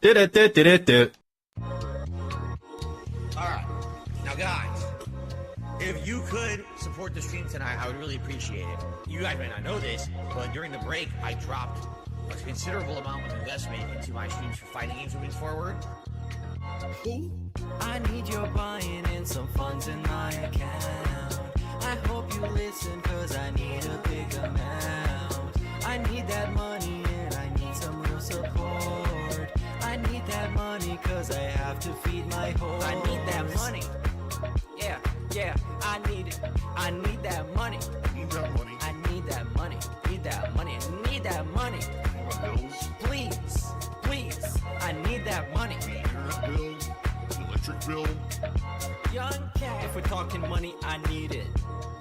Do-do-do-do-do-do. Alright, now guys, if you could support the stream tonight, I would really appreciate it. You guys may not know this, but during the break, I dropped a considerable amount of investment into my streams for fighting games moving forward. I need your buy-in and some funds in my account. I hope you listen, cause I need a big amount. I need that money and I need some real support. I need that money cause I have to feed my horse. I need that money. Yeah, I need it. I need that money. Need that money. I need that money. Need that money. I need that money. Bills, Please. I need that money. internet bill, electric bill. Young cat. If we're talking money, I need it.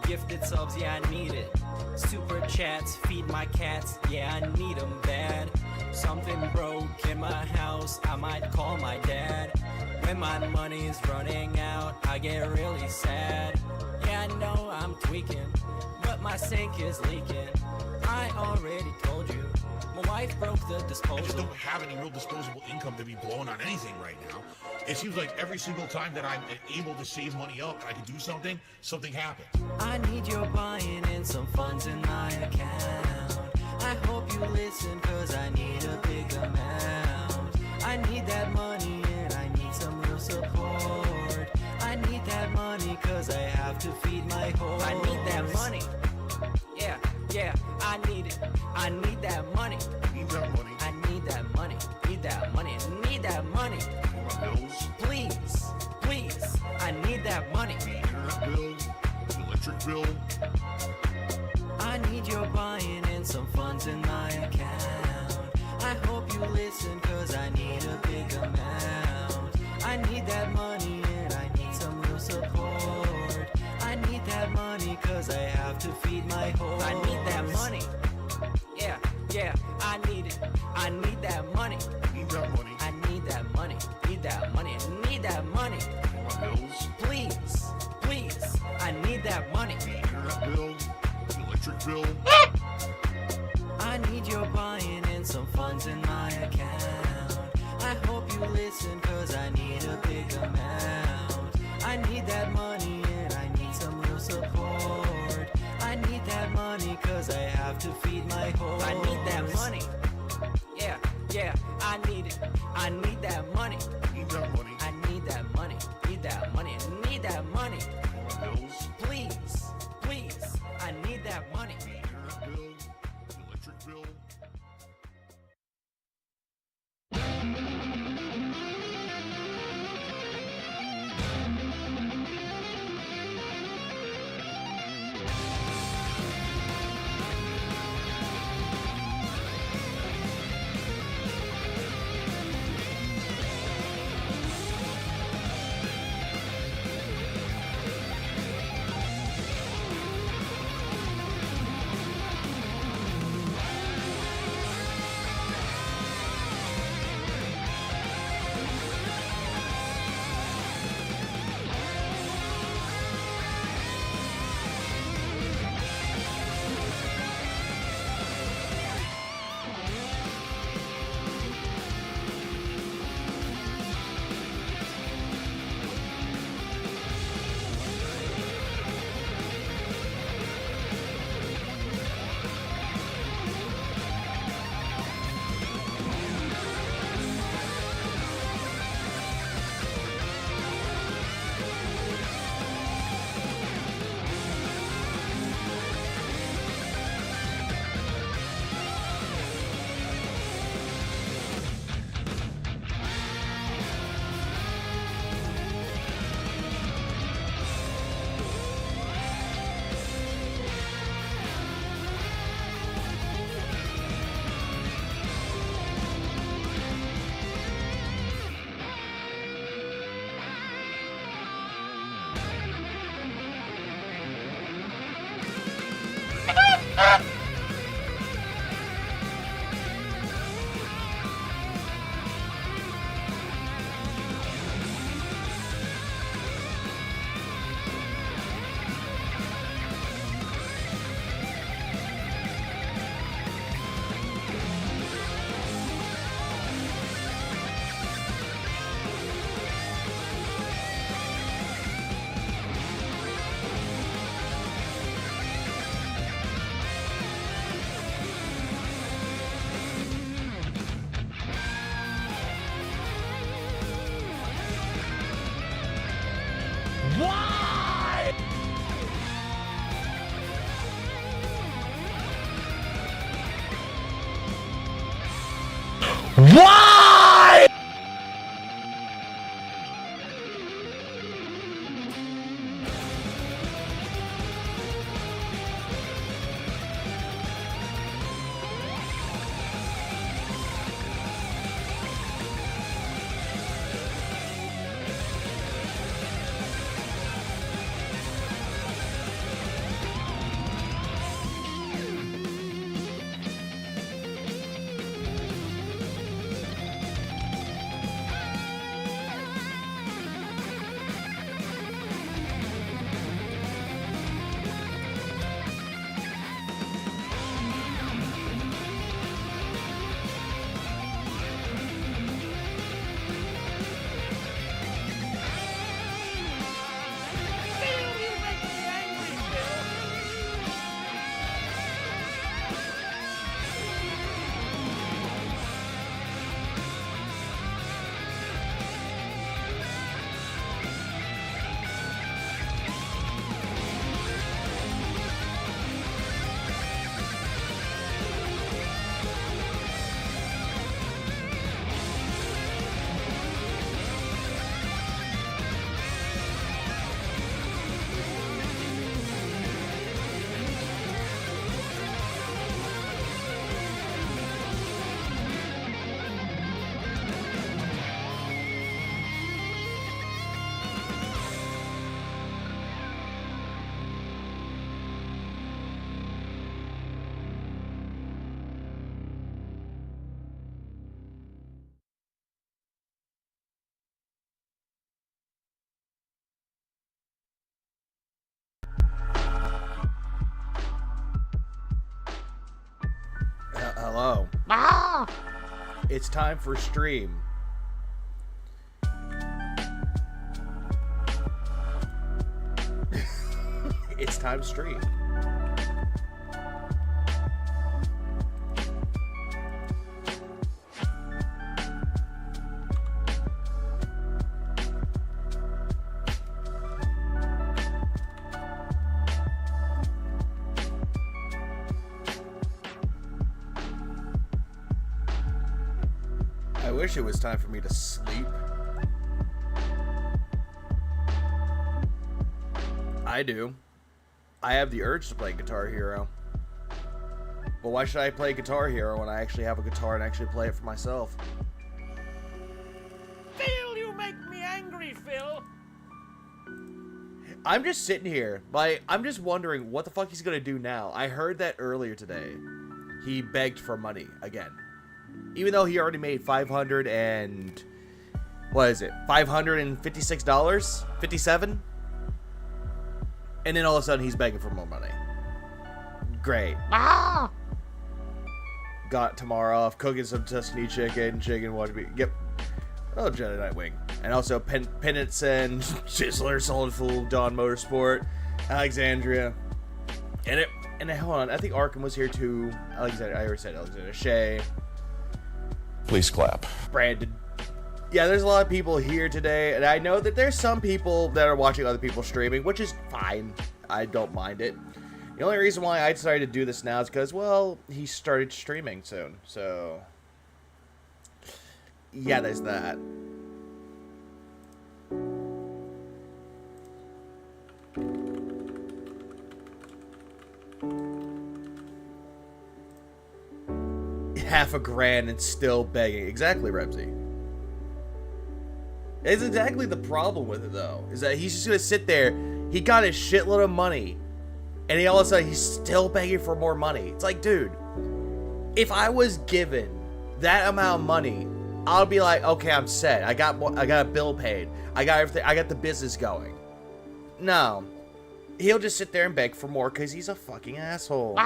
Gifted subs, yeah, I need it. Super chats, feed my cats, yeah, I need them bad. Something broke in my house, I might call my dad. When my money's running out, I get really sad. Yeah, I know I'm tweaking, but my sink is leaking. I already told you, my wife broke the I just disposal. don't have any real disposable income to be blowing on anything right now. It seems like every single time that I'm able to save money up, I can do something happens. I need your buy-in and some funds in my account. I hope you listen, cause I need a big amount. I need that money and I need some real support. I need that money cause I have to feed my horse. I need that money. Yeah, I need it. I need that money. Need that money. I need that money. Need that money. I need that money. Bills, Please. I need that money. internet bill, electric bill. I need your buy-in and some funds in my account. I hope you listen, cause I need a big amount. I need that money and I need some real support. I need that money cause I have to feed my horse. I need that money. Yeah, I need it. I need that money. Need that money. I need that money. Need that money. I need that money. Bills, Please. I need that money. internet bill, electric bill. I need your buy-in and some funds in my account. I hope you listen, cause I need a big amount. I need that money and I need some real support. I need that money cause I have to feed my horse. I need that money. Yeah, I need it. I need that money. Need that money. I need that money. Need that money. I need that money. Bills, Please. I need that money. internet bill, electric bill. Why? Hello. It's time for stream. It's time to stream. I wish it was time for me to sleep. I do. I have the urge to play Guitar Hero. But why should I play Guitar Hero when I actually have a guitar and actually play it for myself? Phil, you make me angry, Phil. I'm just sitting here, like, I'm just wondering what the fuck he's gonna do now. I heard that earlier today. He begged for money again. Even though he already made $500 and... what is it? $556? 57? And then all of a sudden he's begging for more money. Great. Got tomorrow off, cooking some Tuscany chicken, watch me. Yep. Oh, Jedi Nightwing. And also Penance and Chisler, Solid Fool, Dawn Motorsport, Alexandria. And hold on, I think Arkham was here too. Alexander, I already said Alexander. Shay. Please clap. Brandon. Yeah, there's a lot of people here today, and I know that there's some people that are watching other people streaming, which is fine. I don't mind it. The only reason why I decided to do this now is because, well, he started streaming soon, so... yeah, there's that. $500 and still begging. Exactly, Rebsy. It's exactly the problem with it, though, is that he's just gonna sit there. He got his shitload of money, and he all of a sudden he's still begging for more money. It's like, dude, if I was given that amount of money, I'll be like, okay, I'm set. I got a bill paid. I got everything. I got the business going. No, he'll just sit there and beg for more because he's a fucking asshole.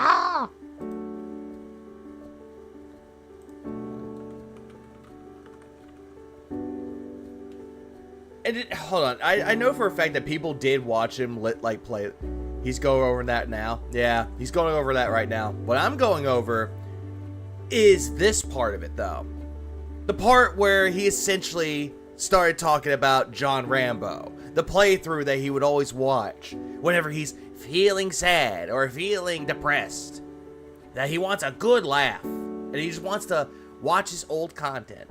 And hold on, I know for a fact that people did watch him play it. He's going over that now. Yeah, he's going over that right now. What I'm going over is this part of it, though. The part where he essentially started talking about John Rambo. The playthrough that he would always watch whenever he's feeling sad or feeling depressed. That he wants a good laugh. And he just wants to Watch his old content.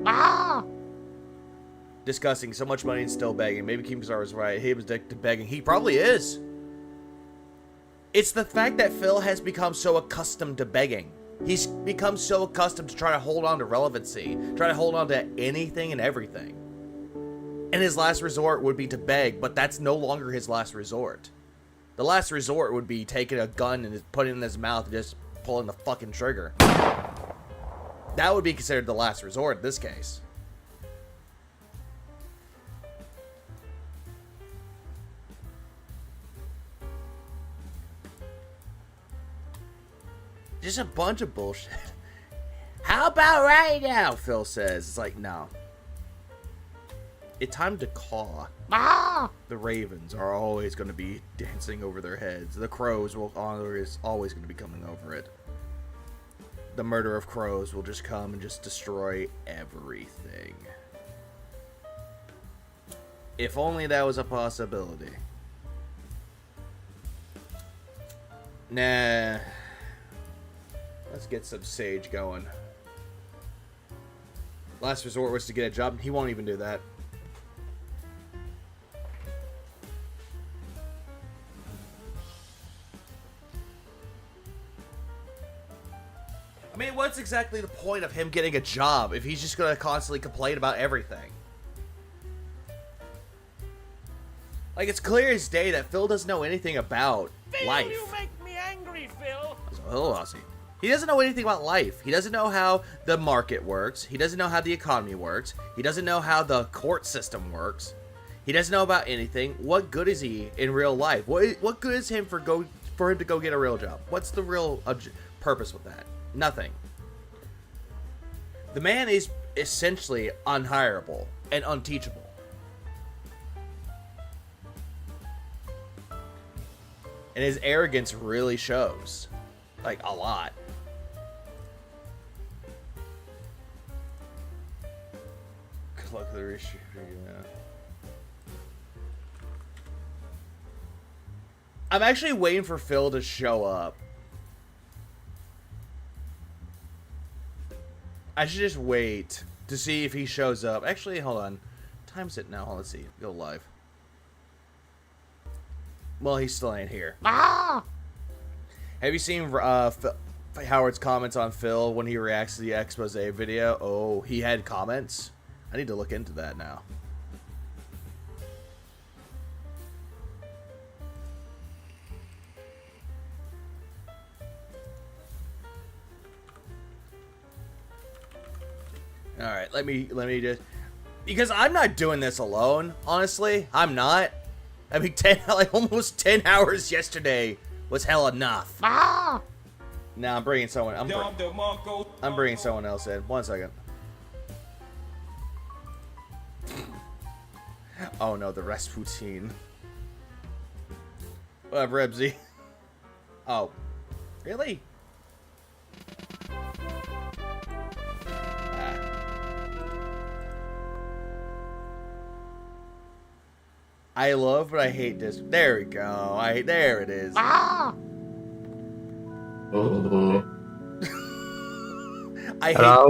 Discussing so much money and still begging. Maybe Keemstar was right. He was addicted to begging. He probably is. It's the fact that Phil has become so accustomed to begging. He's become so accustomed to trying to hold on to relevancy, trying to hold on to anything and everything. And his last resort would be to beg, but that's no longer his last resort. The last resort would be taking a gun and putting it in his mouth and just pulling the fucking trigger. That would be considered the last resort in this case. Just a bunch of bullshit. How about right now, Phil says. It's like, no. It's time to caw. The ravens are always going to be dancing over their heads. The crows will always going to be coming over it. The murder of crows will just come and just destroy everything. If only that was a possibility. Nah. Let's get some sage going. Last resort was to get a job. He won't even do that. I mean, what's exactly the point of him getting a job if he's just going to constantly complain about everything? Like, it's clear as day that Phil doesn't know anything about life. You make me angry, Phil. Hello, Aussie. He doesn't know anything about life. He doesn't know how the market works. He doesn't know how the economy works. He doesn't know how the court system works. He doesn't know about anything. What good is he in real life? What good is him for him to go get a real job? What's the real purpose with that? Nothing. The man is essentially unhireable and unteachable. And his arrogance really shows. Like, a lot. Look at the restriction. I'm actually waiting for Phil to show up. I should just wait to see if he shows up. Actually, hold on. Time's it now. Let's see. Go live. Well, he still ain't here. Have you seen Howard's comments on Phil when he reacts to the expose video? Oh, he had comments? I need to look into that now. All right, let me just, because I'm not doing this alone. Honestly, I'm not. I mean, almost 10 hours yesterday was hell enough. Nah, I'm bringing someone. I'm bringing someone else in. 1 second. Oh no, the Rasputin. What up, Rebsy? Oh, really? I love, but I hate this. There we go. There it is. I hate. Hello?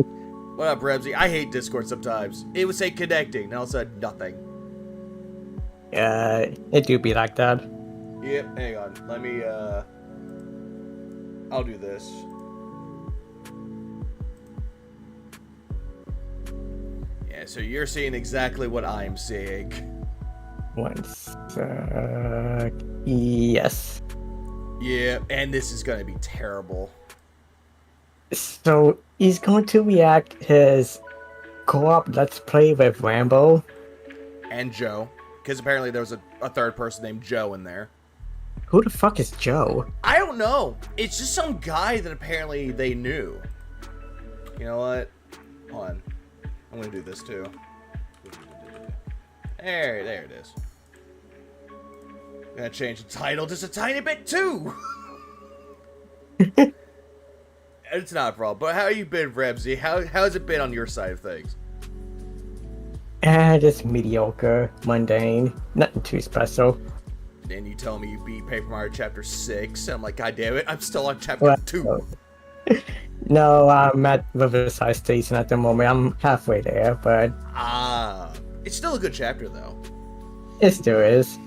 What up, Rebsy? I hate Discord sometimes. It would say connecting, and all of a sudden, nothing. Yeah, it do be like that. Yep, hang on. Let me, I'll do this. Yeah, so you're seeing exactly what I'm seeing. 1 sec. Yes. Yeah, and this is gonna be terrible. So, he's going to react his co-op Let's Play with Rambo. And Joe. Because apparently there was a third person named Joe in there. Who the fuck is Joe? I don't know. It's just some guy that apparently they knew. You know what? Hold on. I'm gonna do this too. There it is. I'm gonna change the title just a tiny bit too. It's not a problem. But how you been, Rebsy? How's it been on your side of things? Just mediocre, mundane, nothing too special. And you tell me you beat Paper Mario Chapter 6. I'm like, God damn it, I'm still on Chapter 2. No, I'm at Riverside Station at the moment. I'm halfway there, but It's still a good chapter though. it still is.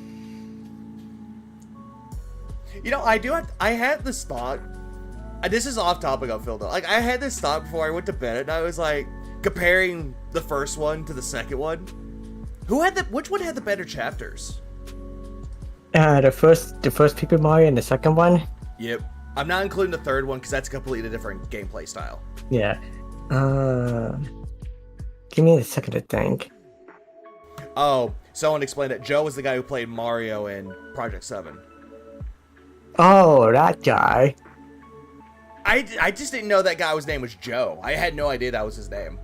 You know, I had this thought. This is off topic of Phil though. Like, I had this thought before I went to bed, and I was like, comparing the first one to the second one. Which one had the better chapters? The first Paper Mario and the second one. Yep. I'm not including the third one because that's a completely different gameplay style. Yeah. Give me a second to think. Oh, someone explained that Joe was the guy who played Mario in Project 7. Oh, that guy. I just didn't know that guy's name was Joe. I had no idea that was his name.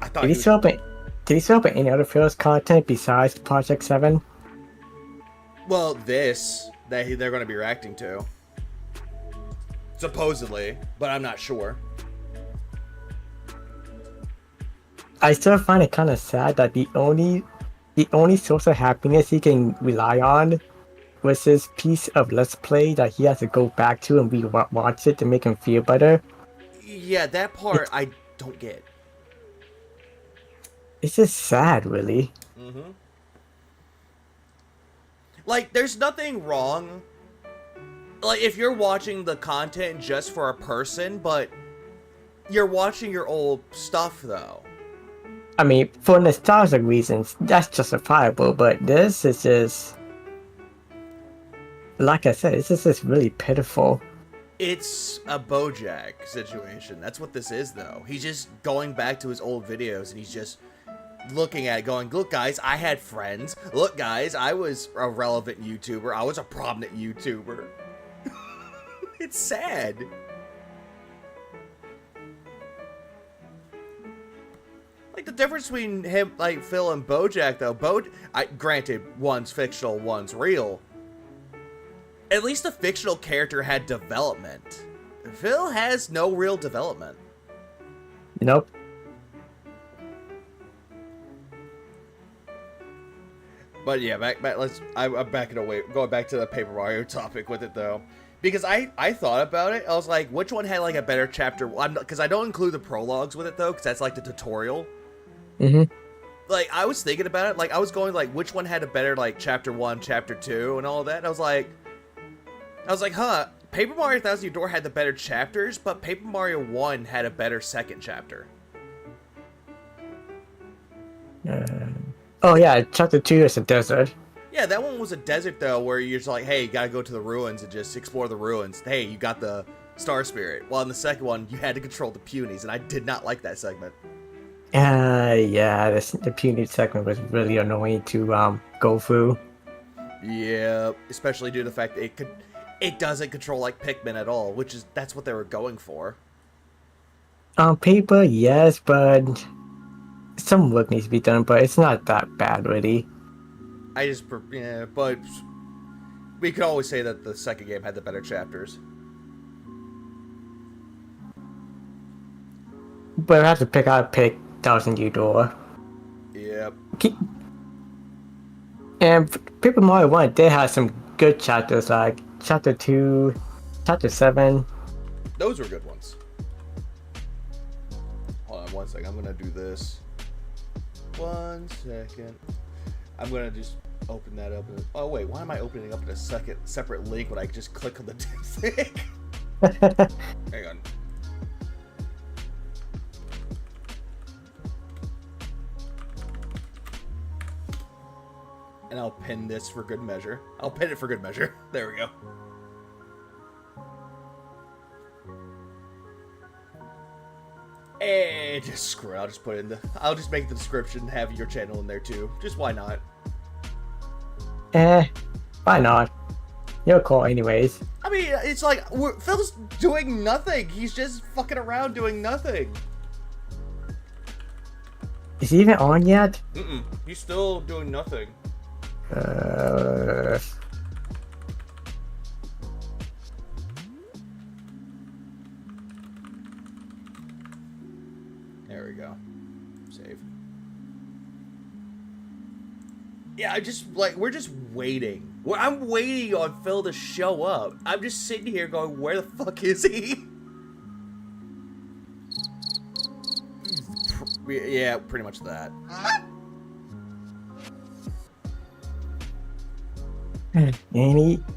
I thought Did he show up in any other Phil's content besides Project 7? Well, this that they're going to be reacting to. Supposedly, but I'm not sure. I still find it kind of sad that the only source of happiness he can rely on was this piece of Let's Play that he has to go back to and watch it to make him feel better. Yeah, that part I don't get. It's just sad, really. Mm-hmm. Like, there's nothing wrong. Like, if you're watching the content just for a person, but you're watching your old stuff, though. I mean, for nostalgic reasons, that's justifiable, but this is just... Like I said, it's just really pitiful. It's a Bojack situation. That's what this is, though. He's just going back to his old videos, and he's just looking at it going, look, guys, I had friends. Look, guys, I was a relevant YouTuber. I was a prominent YouTuber. It's sad. Like, the difference between him, like, Phil and Bojack, though, granted, one's fictional, one's real. At least the fictional character had development. Phil has no real development. Nope. But yeah, I'm backing away, going back to the Paper Mario topic with it though, because I thought about it. I was like, which one had like a better chapter? Because I don't include the prologues with it though, because that's like the tutorial. Mm-hmm. Like, I was thinking about it, like I was going like, which one had a better like chapter 1, chapter 2, and all that. And I was like, huh. Paper Mario Thousand Year Door had the better chapters, but Paper Mario 1 had a better second chapter. Oh yeah, chapter 2 is a desert. Yeah, that one was a desert, though, where you're just like, hey, you gotta go to the ruins and just explore the ruins. Hey, you got the Star Spirit. While in the second one, you had to control the Punies, and I did not like that segment. Yeah, the Puny segment was really annoying to go through. Yeah, especially due to the fact that it doesn't control like Pikmin at all, that's what they were going for. On paper, yes, but some work needs to be done, but it's not that bad, really. But we could always say that the second game had the better chapters. But I have to pick Thousand Year Door. Yep. And Paper Mario 1 did have some good chapters, like Chapter 2, Chapter 7. Those were good ones. Hold on one second, I'm gonna do this. 1 second. I'm gonna just open that up. Oh wait, why am I opening up in a separate link when I just click on the damn thing? Hang on. And I'll pin this for good measure. I'll pin it for good measure. There we go. And just screw it. I'll just put it in I'll just make the description and have your channel in there too. Just why not? Why not? You're cool anyways. I mean, it's like, Phil's doing nothing. He's just fucking around doing nothing. Is he even on yet? He's still doing nothing. There we go. Save. Yeah, we're just waiting. Well, I'm waiting on Phil to show up. I'm just sitting here going, where the fuck is he? Yeah, pretty much that.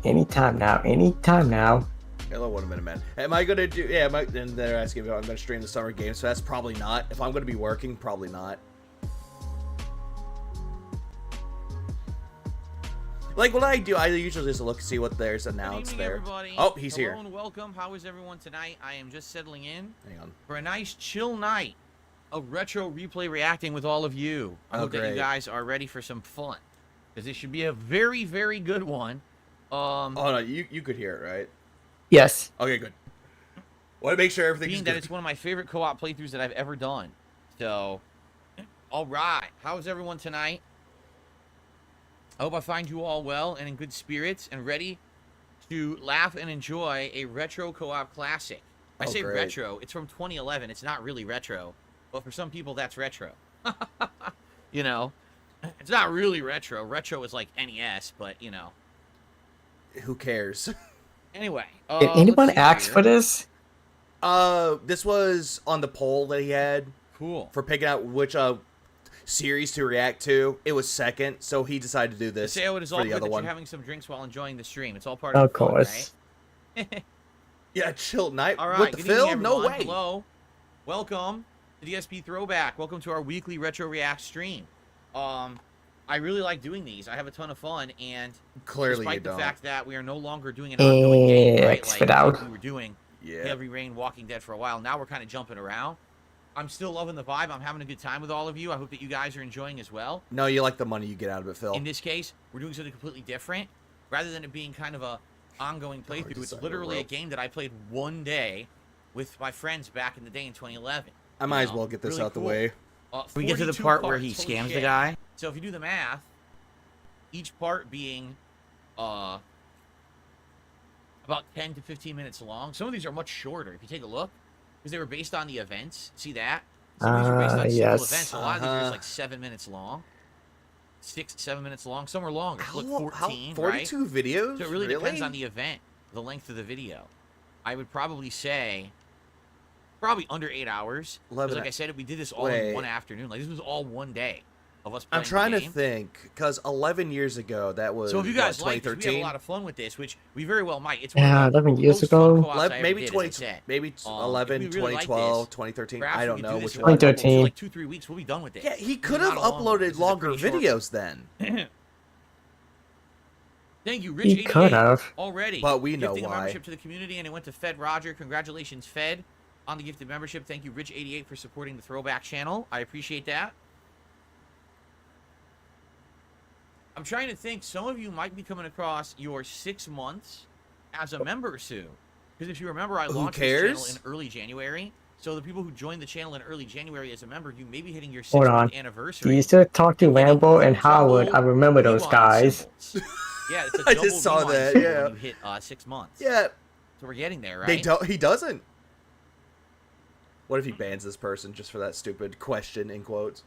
Anytime now. Hello, 1 minute, man. Am I gonna do? Yeah, and they're asking if I'm gonna stream the Summer Games Fest. Probably not. If I'm gonna be working, probably not. Like what I do, I usually just look see what there's announced there. Everybody. Oh, he's Hello here. and welcome. How is everyone tonight? I am just settling in Hang on. for a nice chill night of retro replay reacting with all of you. I hope that great. you guys are ready for some fun, because this should be a very, very good one. Oh no, you could hear it, right? Yes. Okay, good. Want to make sure everything's Being good. that it's one of my favorite co-op playthroughs that I've ever done. So, all right. How's everyone tonight? I hope I find you all well and in good spirits and ready to laugh and enjoy a retro co-op classic. I say great. retro. It's from 2011. It's not really retro, but for some people, that's retro. You know, it's not really retro. Retro is like NES, but you know. Who cares? Anyway, Did anyone let's see ask here. for this? This was on the poll that he had Cool. for picking out which series to react to. It was second, so he decided to do this Say it is all for good the other that one. you're having some drinks while enjoying the stream. It's all part of Of the fun, course. right? Yeah, chill night. All right, With the good Phil? evening, No everyone. way. Hello, welcome to DSP Throwback. Welcome to our weekly Retro React stream. I really like doing these. I have a ton of fun, and Clearly despite you the don't. fact that we are no longer doing an ongoing game, right? Spit Like out. we were doing Yeah. Heavy Rain, Walking Dead for a while. Now we're kind of jumping around. I'm still loving the vibe. I'm having a good time with all of you. I hope that you guys are enjoying as well. No, you like the money you get out of it, Phil. In this case, we're doing something completely different. Rather than it being kind of a ongoing playthrough, it's decide literally a rope. game that I played one day with my friends back in the day in 2011. I might as well get this Really out the cool. way. We get to the 42 part where parts, he holy scams the shit. guy. So if you do the math, each part being about 10 to 15 minutes long. Some of these are much shorter. If you take a look, because they were based on the events. See that? Some of these were based on single Yes. events. A lot of these are just like 7 minutes long. 6 to 7 minutes long. Some are longer. Look, 14, 42 right? videos? So it really depends on the event, the length of the video. I would probably say probably under 8 hours. 'Cause 11 like I said, we did this all in Wait. one afternoon. Like this was all one day of us playing I'm trying the to game. think, because 11 years ago, that was So if you guys like this, we have 2013? a lot of fun with this, which we very well might. It's one Yeah, of the 11 years most fun ago. co-ops I ever Maybe did, as I 20, said. maybe If we 11, really like 2012, this, 2013. perhaps I we don't could know do which this one. for 2013. like 2-3 weeks. We'll be done with it. Yeah, he This could is have not a long one. This uploaded is a longer pretty short one. videos then. Thank you, Rich. He 88 could have. already. But we know Gifting a why. membership to the community, and it went to Fed Roger. Congratulations, Fed, on the gifted membership. Thank you, Rich 88, for supporting the Throwback channel. I appreciate that. I'm trying to think. Some of you might be coming across your 6 months as a member soon. Because if you remember, I launched this channel cares? in early January. So the people who joined the channel in early January as a member, you may be hitting your 6 Hold month on. anniversary. You used to talk to And getting Rambo and double Howard. I remember those rewind guys. symbols. Yeah, it's a I double just saw rewind that, symbol yeah. when you hit 6 months. Yeah, So we're getting there, right? they don't. He doesn't. What if he bans this person just for that stupid question in quotes?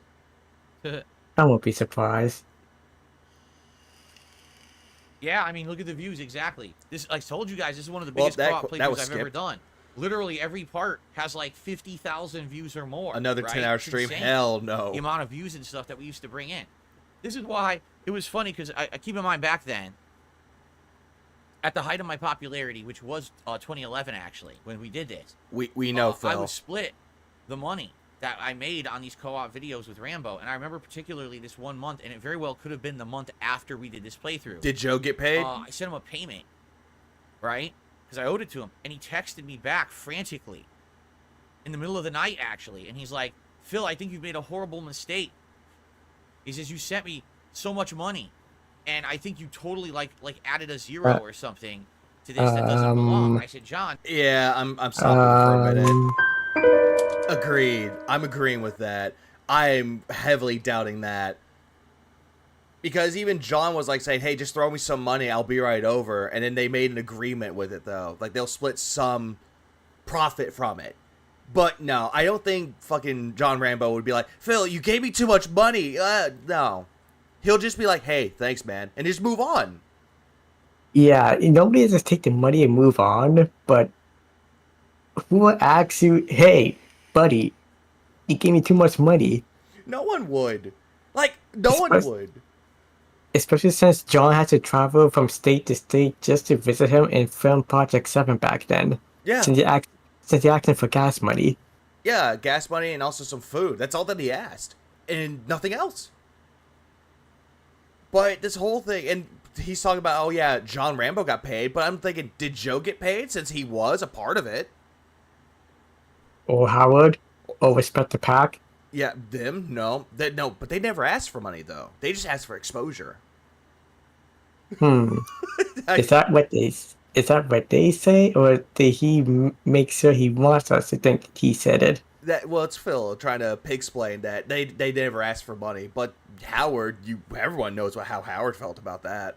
I won't be surprised. Yeah, I mean, look at the views, exactly. This, I told you guys, this is one of the Well, biggest that co-op qu- that playthroughs was I've ever skipped. done. Literally every part has like 50,000 views or more. Another right? 10-hour It's stream? insane, Hell no. the amount of views and stuff that we used to bring in. This is why it was funny, because I keep in mind back then, at the height of my popularity, which was 2011 actually, when we did this, We know, Phil. I would split the money that I made on these co-op videos with Rambo. And I remember particularly this one month, and it very well could have been the month after we did this playthrough. Did Joe get paid? I sent him a payment, right? Because I owed it to him. And he texted me back frantically in the middle of the night, actually. And he's like, Phil, I think you've made a horrible mistake. He says, you sent me so much money, and I think you totally, like added a zero or something to this that doesn't belong. I said, John. Yeah, I'm stopping for a minute. Agreed. I'm agreeing with that. I'm heavily doubting that. Because even John was like saying, hey, just throw me some money, I'll be right over. And then they made an agreement with it, though. Like, they'll split some profit from it. But no, I don't think fucking John Rambo would be like, Phil, you gave me too much money. No. He'll just be like, hey, thanks, man. And just move on. Yeah, nobody just take the money and move on. But who will ask you, "Hey, buddy, you gave me too much money"? No one would. Like, no one Especially, would. especially since John had to travel from state to state just to visit him and film Project 7 back then. Yeah. Since he asked him for gas money. Yeah, gas money and also some food. That's all that he asked. And nothing else. But this whole thing, and he's talking about, oh yeah, John Rambo got paid, but I'm thinking, did Joe get paid since he was a part of it? Or Howard, or Respect the Pack. Yeah, them? No. No, but they never asked for money, though. They just asked for exposure. Is that what they say, or did he make sure he wants us to think he said it? Well, it's Phil trying to explain that they never asked for money, but Howard, everyone knows how Howard felt about that.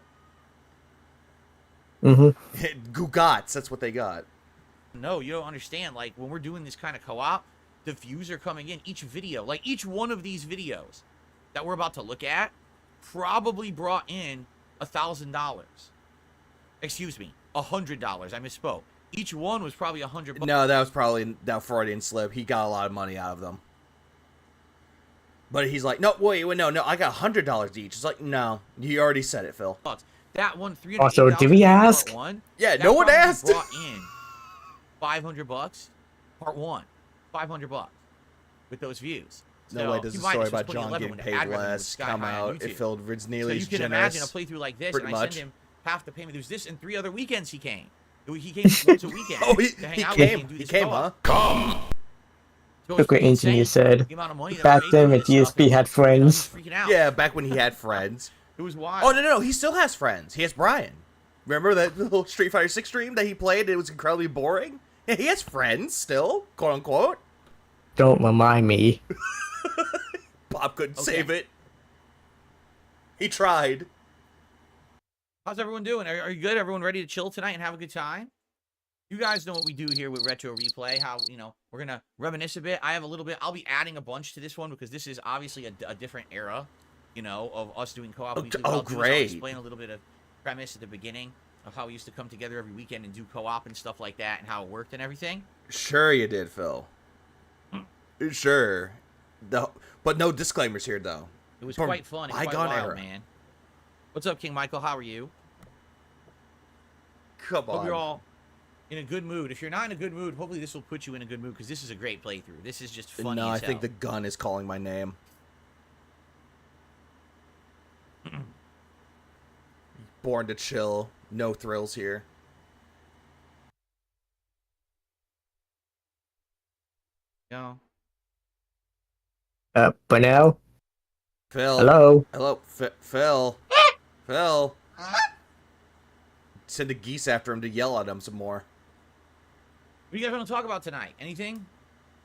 Gugats, that's what they got. No, you don't understand. Like, when we're doing this kind of co-op, the views are coming in. Each video, like each one of these videos that we're about to look at, probably brought in $1,000. Excuse me, $100. I misspoke. Each one was probably $100. No, that was probably that Freudian slip. He got a lot of money out of them. But he's like, no, wait, no, I got $100 each. It's like, no, you already said it, Phil. That one, Also, did we ask? Yeah, no one asked. Brought in $500. Part 1, $500 with those views. No way does the story about John getting paid less come out. It filled Ridsneely's So you can imagine a playthrough like this, and I send him half the payment. There's this and 3 other weekends he came. He came once a weekend. Oh, to hang he out came. with me and do He this came, co-op. huh? Come. So Look what Engineer said. Back then when DSP had friends. Yeah, back when he had friends. It was wild. Oh, no, he still has friends. He has Brian. Remember that little Street Fighter 6 stream that he played? It was incredibly boring. Yeah, he has friends still, quote unquote. Don't remind me. Bob couldn't save it. He tried. How's everyone doing? Are you good? Everyone ready to chill tonight and have a good time? You guys know what we do here with Retro Replay, how, we're going to reminisce a bit. I have a little bit. I'll be adding a bunch to this one because this is obviously a different era, of us doing co-op. Oh, great. I'll explain a little bit of premise at the beginning of how we used to come together every weekend and do co-op and stuff like that and how it worked and everything. Sure you did, Phil. Sure. But no disclaimers here, though. It was quite fun and quite wild, era. man. What's up, King Michael? How are you? Come on. Hope you're all in a good mood. If you're not in a good mood, hopefully this will put you in a good mood because this is a great playthrough. This is just funny No, as I think hell. the gun is calling my name. Born to chill. No thrills here. No. But now? Phil. Hello? Hello, Phil. Phil. Send the geese after him to yell at him some more. What do you guys want to talk about tonight? Anything?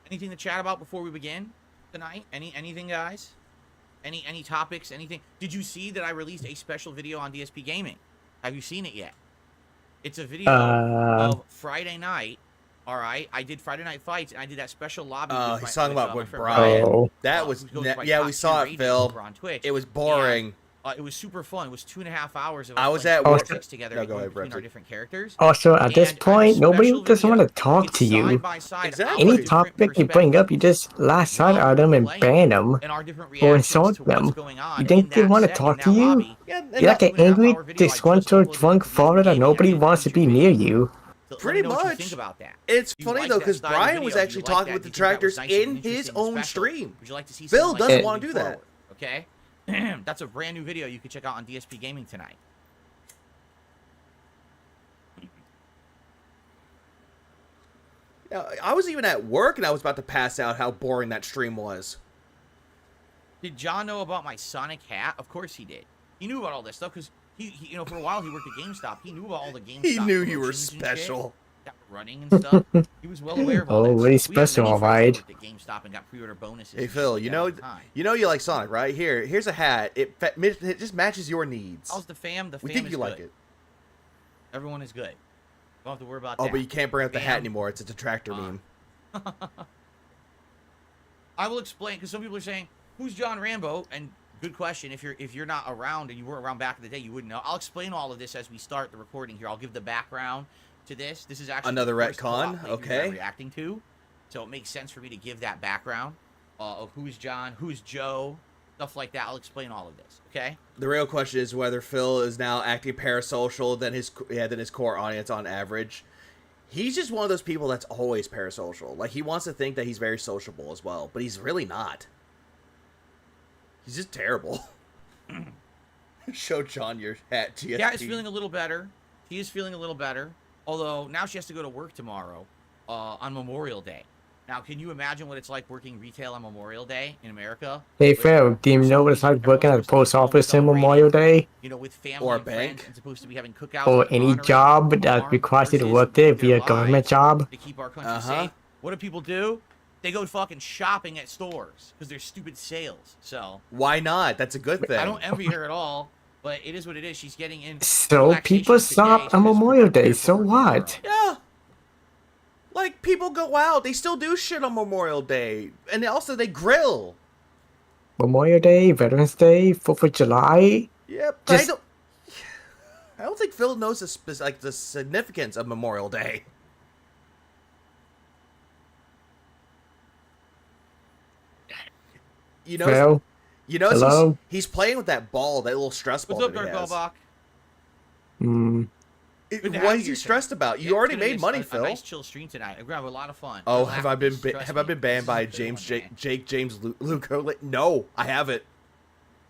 Anything to chat about before we begin tonight? Anything, guys? Any topics? Anything? Did you see that I released a special video on DSP Gaming? Have you seen it yet? It's a video of Friday night. All right, I did Friday Night Fights, and I did that special lobby. He's talking about my with friend Brian. Oh. That was, yeah, we saw it, Phil. On Twitch. It was boring. And, it was super fun. It was 2.5 hours of I was playing at work. Six together No, go ahead, between Brett. our different characters. Also, at this And point, a nobody special doesn't want to video. talk It's to you. side by side, Exactly. our Any different topic you bring up, you just lash out at them and ban them. and our different Or reactions insult to what's them. going on You think in they want to that talk set, to in that you? lobby. Yeah, You're like an 2.5 angry, hour video I just disgruntled, uploaded drunk to father that gaming nobody everything wants to be you near made. you. So let me Pretty know what you much. think about that. It's Do you funny like though, that because style of Brian video? was Do you actually like talking that? with Do the you think that was tractors nice and in his interesting and own special? stream. Would you like to see Phil something like doesn't that want to do moving that. forward? Okay, that's a brand new video you can check out on DSP Gaming tonight. I was even at work and I was about to pass out how boring that stream was. Did John know about my Sonic hat? Of course he did. He knew about all this stuff because he for a while he worked at GameStop. He knew about all the GameStop. He knew you were promotions and shit special. that were running and stuff. He was well aware of all Oh, that. really stuff. We have special, many friends alright. that worked at GameStop and got pre-order bonuses. Hey and Phil, shit you like that know, all the time. you like Sonic, right? Here's a hat. It just matches your needs. How's the fam? The fam We think is you good. like it. Everyone is good. Don't have to worry about Oh, that. but you can't bring up the hat Fam. anymore. It's a detractor meme. I will explain because some people are saying, "Who's John Rambo?" And Good question. If you're not around and you weren't around back in the day, you wouldn't know. I'll explain all of this as we start the recording here. I'll give the background to this. This is actually Another the first retcon, co-op playthrough okay. I'm reacting to, so it makes sense for me to give that background of who's John, who's Joe, stuff like that. I'll explain all of this. Okay. The real question is whether Phil is now acting parasocial than his core audience on average. He's just one of those people that's always parasocial. Like, he wants to think that he's very sociable as well, but he's really not. He's just terrible. Show John your hat, DSP. Yeah, is feeling a little better. He is feeling a little better. Although, now she has to go to work tomorrow on Memorial Day. Now, can you imagine what it's like working retail on Memorial Day in America? Hey Phil, do you know what it's like working at the post office on Memorial Day? You know, with family Or a and friends, bank. and supposed to be having cookouts. Or and any honoring job people that tomorrow requires you to versus work there their via government lives job? to keep our country safe. What do people do? They go fucking shopping at stores because there's stupid sales. So Why not? That's a good thing. I don't envy her at all, but it is what it is. She's getting in. So relaxation people today, shop so on this Memorial would be Day, good so for her what? tomorrow. Yeah. Like, people go out. They still do shit on Memorial Day. And also, they grill. Memorial Day, Veterans Day, 4th of July. Yep. But Just- I don't think Phil knows the significance of Memorial Day. You know, Phil, hello? he's playing with that ball, that little stress ball. What's up, that he Dark has. Belbach? Good to What have is you he here stressed today. about? You Yeah, already today made is money, a Phil. nice chill stream tonight. We're gonna have a lot of fun. Oh, Relax, have I been stress have I me. been banned This by is a good James one, man. James Luco? No, I haven't.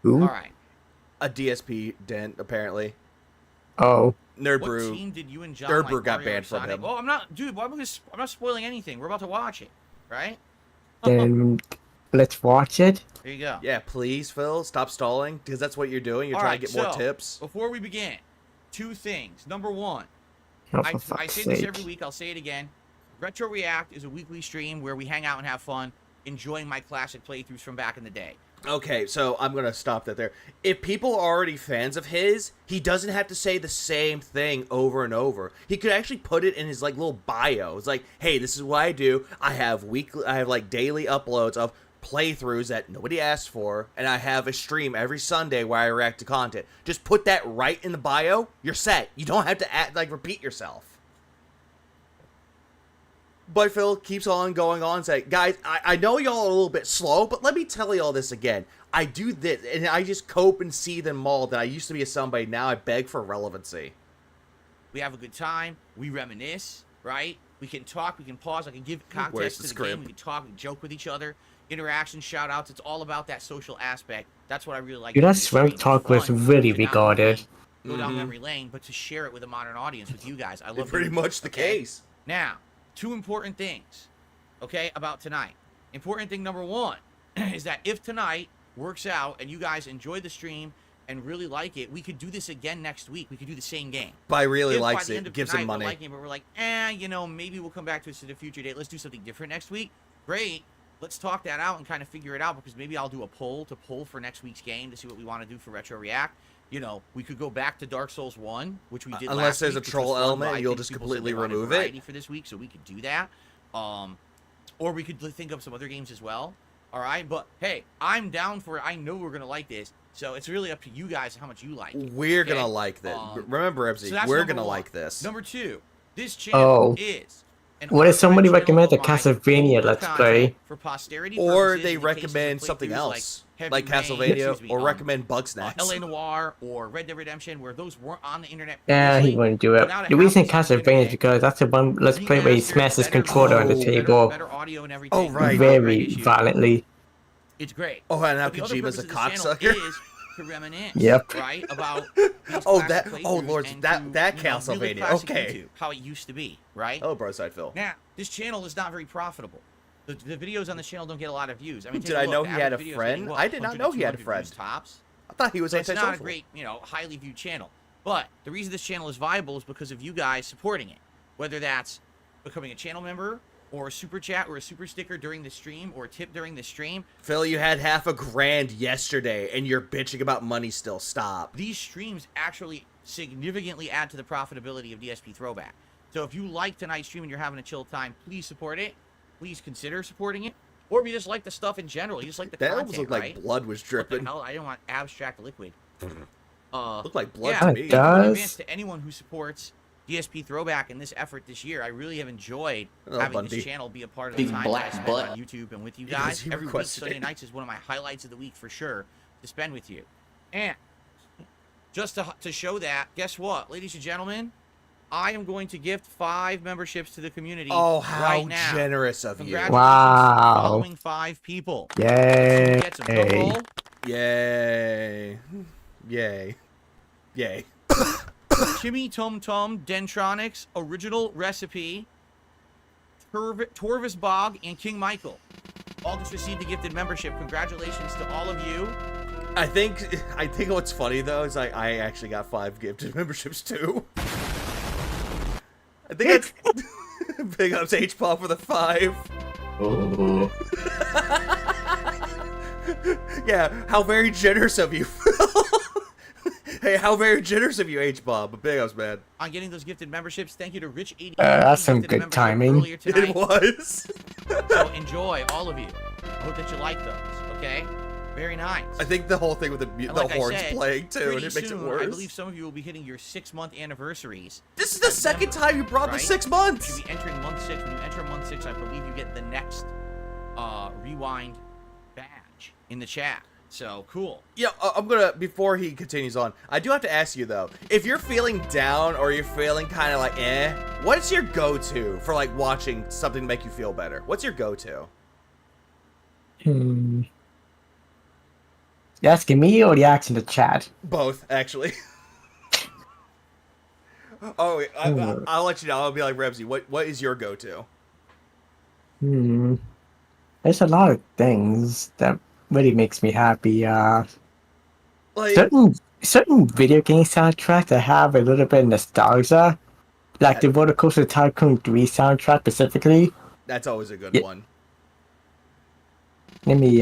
Who? All right. A DSP dent apparently. Oh, Nerd What Brew. team did you and John Third like? Brew got Mario or banned from Sonic? him. Oh, I'm not, dude. I'm not spoiling anything. We're about to watch it, right? then let's watch it. There you go. Yeah, please, Phil, stop stalling because that's what you're doing. You're All trying right, to get more so, tips. Before we begin, two things. Number one, Oh, I for say fuck's this sake. every week. I'll say it again. Retro React is a weekly stream where we hang out and have fun, enjoying my classic playthroughs from back in the day. Okay, so I'm gonna stop that there. If people are already fans of his, he doesn't have to say the same thing over and over. He could actually put it in his like little bio. It's like, hey, this is what I do. I have like daily uploads of playthroughs that nobody asked for, and I have a stream every Sunday where I react to content. Just put that right in the bio. You're set. You don't have to repeat yourself. But Phil keeps on going on saying, guys, I know y'all are a little bit slow, but let me tell you all this again. I do this, and I just cope and see them all that I used to be a somebody, now I beg for relevancy. We have a good time. We reminisce, right? We can talk. We can pause. I can give Where's context the to the script? game. We can talk. We can joke with each other. Interactions, shout-outs. It's all about that social aspect. That's what I really like. Dude, doing that this swim stream. It's talk was fun really to not regarded. only go down memory lane, but to share it with a modern audience, with you guys. I love Pretty doing much this, the okay? case. Now, two important things, okay, about tonight. Important thing number one is that if tonight works out and you guys enjoy the stream and really like it, we could do this again next week. We could do the same game. But I really If by likes the end it, of gives tonight him we're money. liking it, but we're like, maybe we'll come back to this at a future date. Let's do something different next week. Great. Let's talk that out and kind of figure it out, because maybe I'll do a poll for next week's game to see what we want to do for Retro React. You know, we could go back to Dark Souls 1, which we did Unless last there's week, a which troll was fun, element, but I you'll think just people said completely they wanted remove it. variety for this week, so we could do that. Or we could think of some other games as well. All right, but hey, I'm down for it. I know we're gonna like this, so it's really up to you guys how much you like it. We're okay? gonna like this. Remember, Ebsy, So that's we're number gonna one. like this. Number two, this channel is an What if somebody archive channel recommends a of mine Castlevania full of Let's content Play? for posterity Or purposes they in the cases of recommend something playthroughs else, Heavy like Rain, Castlevania, or recommend Bugsnax. LA Noire or Red Dead Redemption, where those weren't on the internet. Yeah, he previously, wouldn't do but it. now that The reason happens on the Castlevania is internet, because that's the one Let's Play where he remastered, smashes his better controller on the visuals, table better audio and everything. Oh, right. very Issues. violently. It's great. Oh, and now But the other Kojima's purpose a of this channel cocksucker. is to reminisce, Yep. right, about these Oh, classic that- oh, playthroughs Lord, and that to, really classic okay. YouTube, how it used to be, right? Oh, Broside Phil. Now, this channel is not very profitable. The videos on the channel don't get a lot of views. I mean, Did take a I look. know The he had a average video's friend? getting, what, I did not 100 know to he had a 200 friend. views tops. I thought he was So it's not a antisocial. great, highly viewed channel. But the reason this channel is viable is because of you guys supporting it. Whether that's becoming a channel member, or a super chat, or a super sticker during the stream, or a tip during the stream. Phil, you had $500,000 yesterday, and you're bitching about money still. Stop. These streams actually significantly add to the profitability of DSP Throwback. So if you like tonight's stream and you're having a chill time, please support it. Please consider supporting it. Or if you just like the stuff in general, you just like the That content, almost looked right? like blood was What the dripping. hell? I didn't want abstract liquid. Looked like blood yeah, to It me. does. in advance to anyone who supports DSP Throwback in this effort this year. I really have enjoyed having Bundy. this channel be a part of the time that I spend on YouTube and with you Because guys. he Every week, requested Sunday it. nights is one of my highlights of the week for sure to spend with you. And just to show that, guess what, ladies and gentlemen? I am going to gift 5 memberships to the community Oh, how right now. generous of you. Congratulations to the Wow. following 5 people. Yay. Get some drum roll. Yay. Yay. Yay. Timmy Tum Tum Dentronics Original Recipe, Torvis Bog, and King Michael. All just received a gifted membership. Congratulations to all of you. I think what's funny though is I actually got 5 gifted memberships too. I think that's big ups H-Pop for the 5. Oh. Yeah, how very generous of you. Hey, how very generous of you, H-Bob. But big ups, man. On getting those gifted memberships, thank you to Rich80. That's some good timing. It was. So enjoy, all of you. I hope that you like those, okay? Very nice. I think the whole thing with the And like I horns said, playing too, and pretty it makes it soon, worse. I believe some of you will be hitting your 6-month anniversaries. This is the second time you brought the right? 6 You months. should be entering month 6. When you enter month 6, I believe you get the next rewind badge in the chat. So cool. Yeah, I'm gonna, before he continues on, I do have to ask you though, if you're feeling down or you're feeling kind of like what's your go-to for like watching something to make you feel better? What's your go-to? You asking me or the asking the chat? Both, actually. Oh, I'll let you know. I'll be like, Rebsy, what is your go-to? There's a lot of things that really makes me happy. Like, Certain video game soundtracks that have a little bit of nostalgia, like the Roller Coaster Tycoon 3 soundtrack specifically. that's always a good Yeah. one. Let me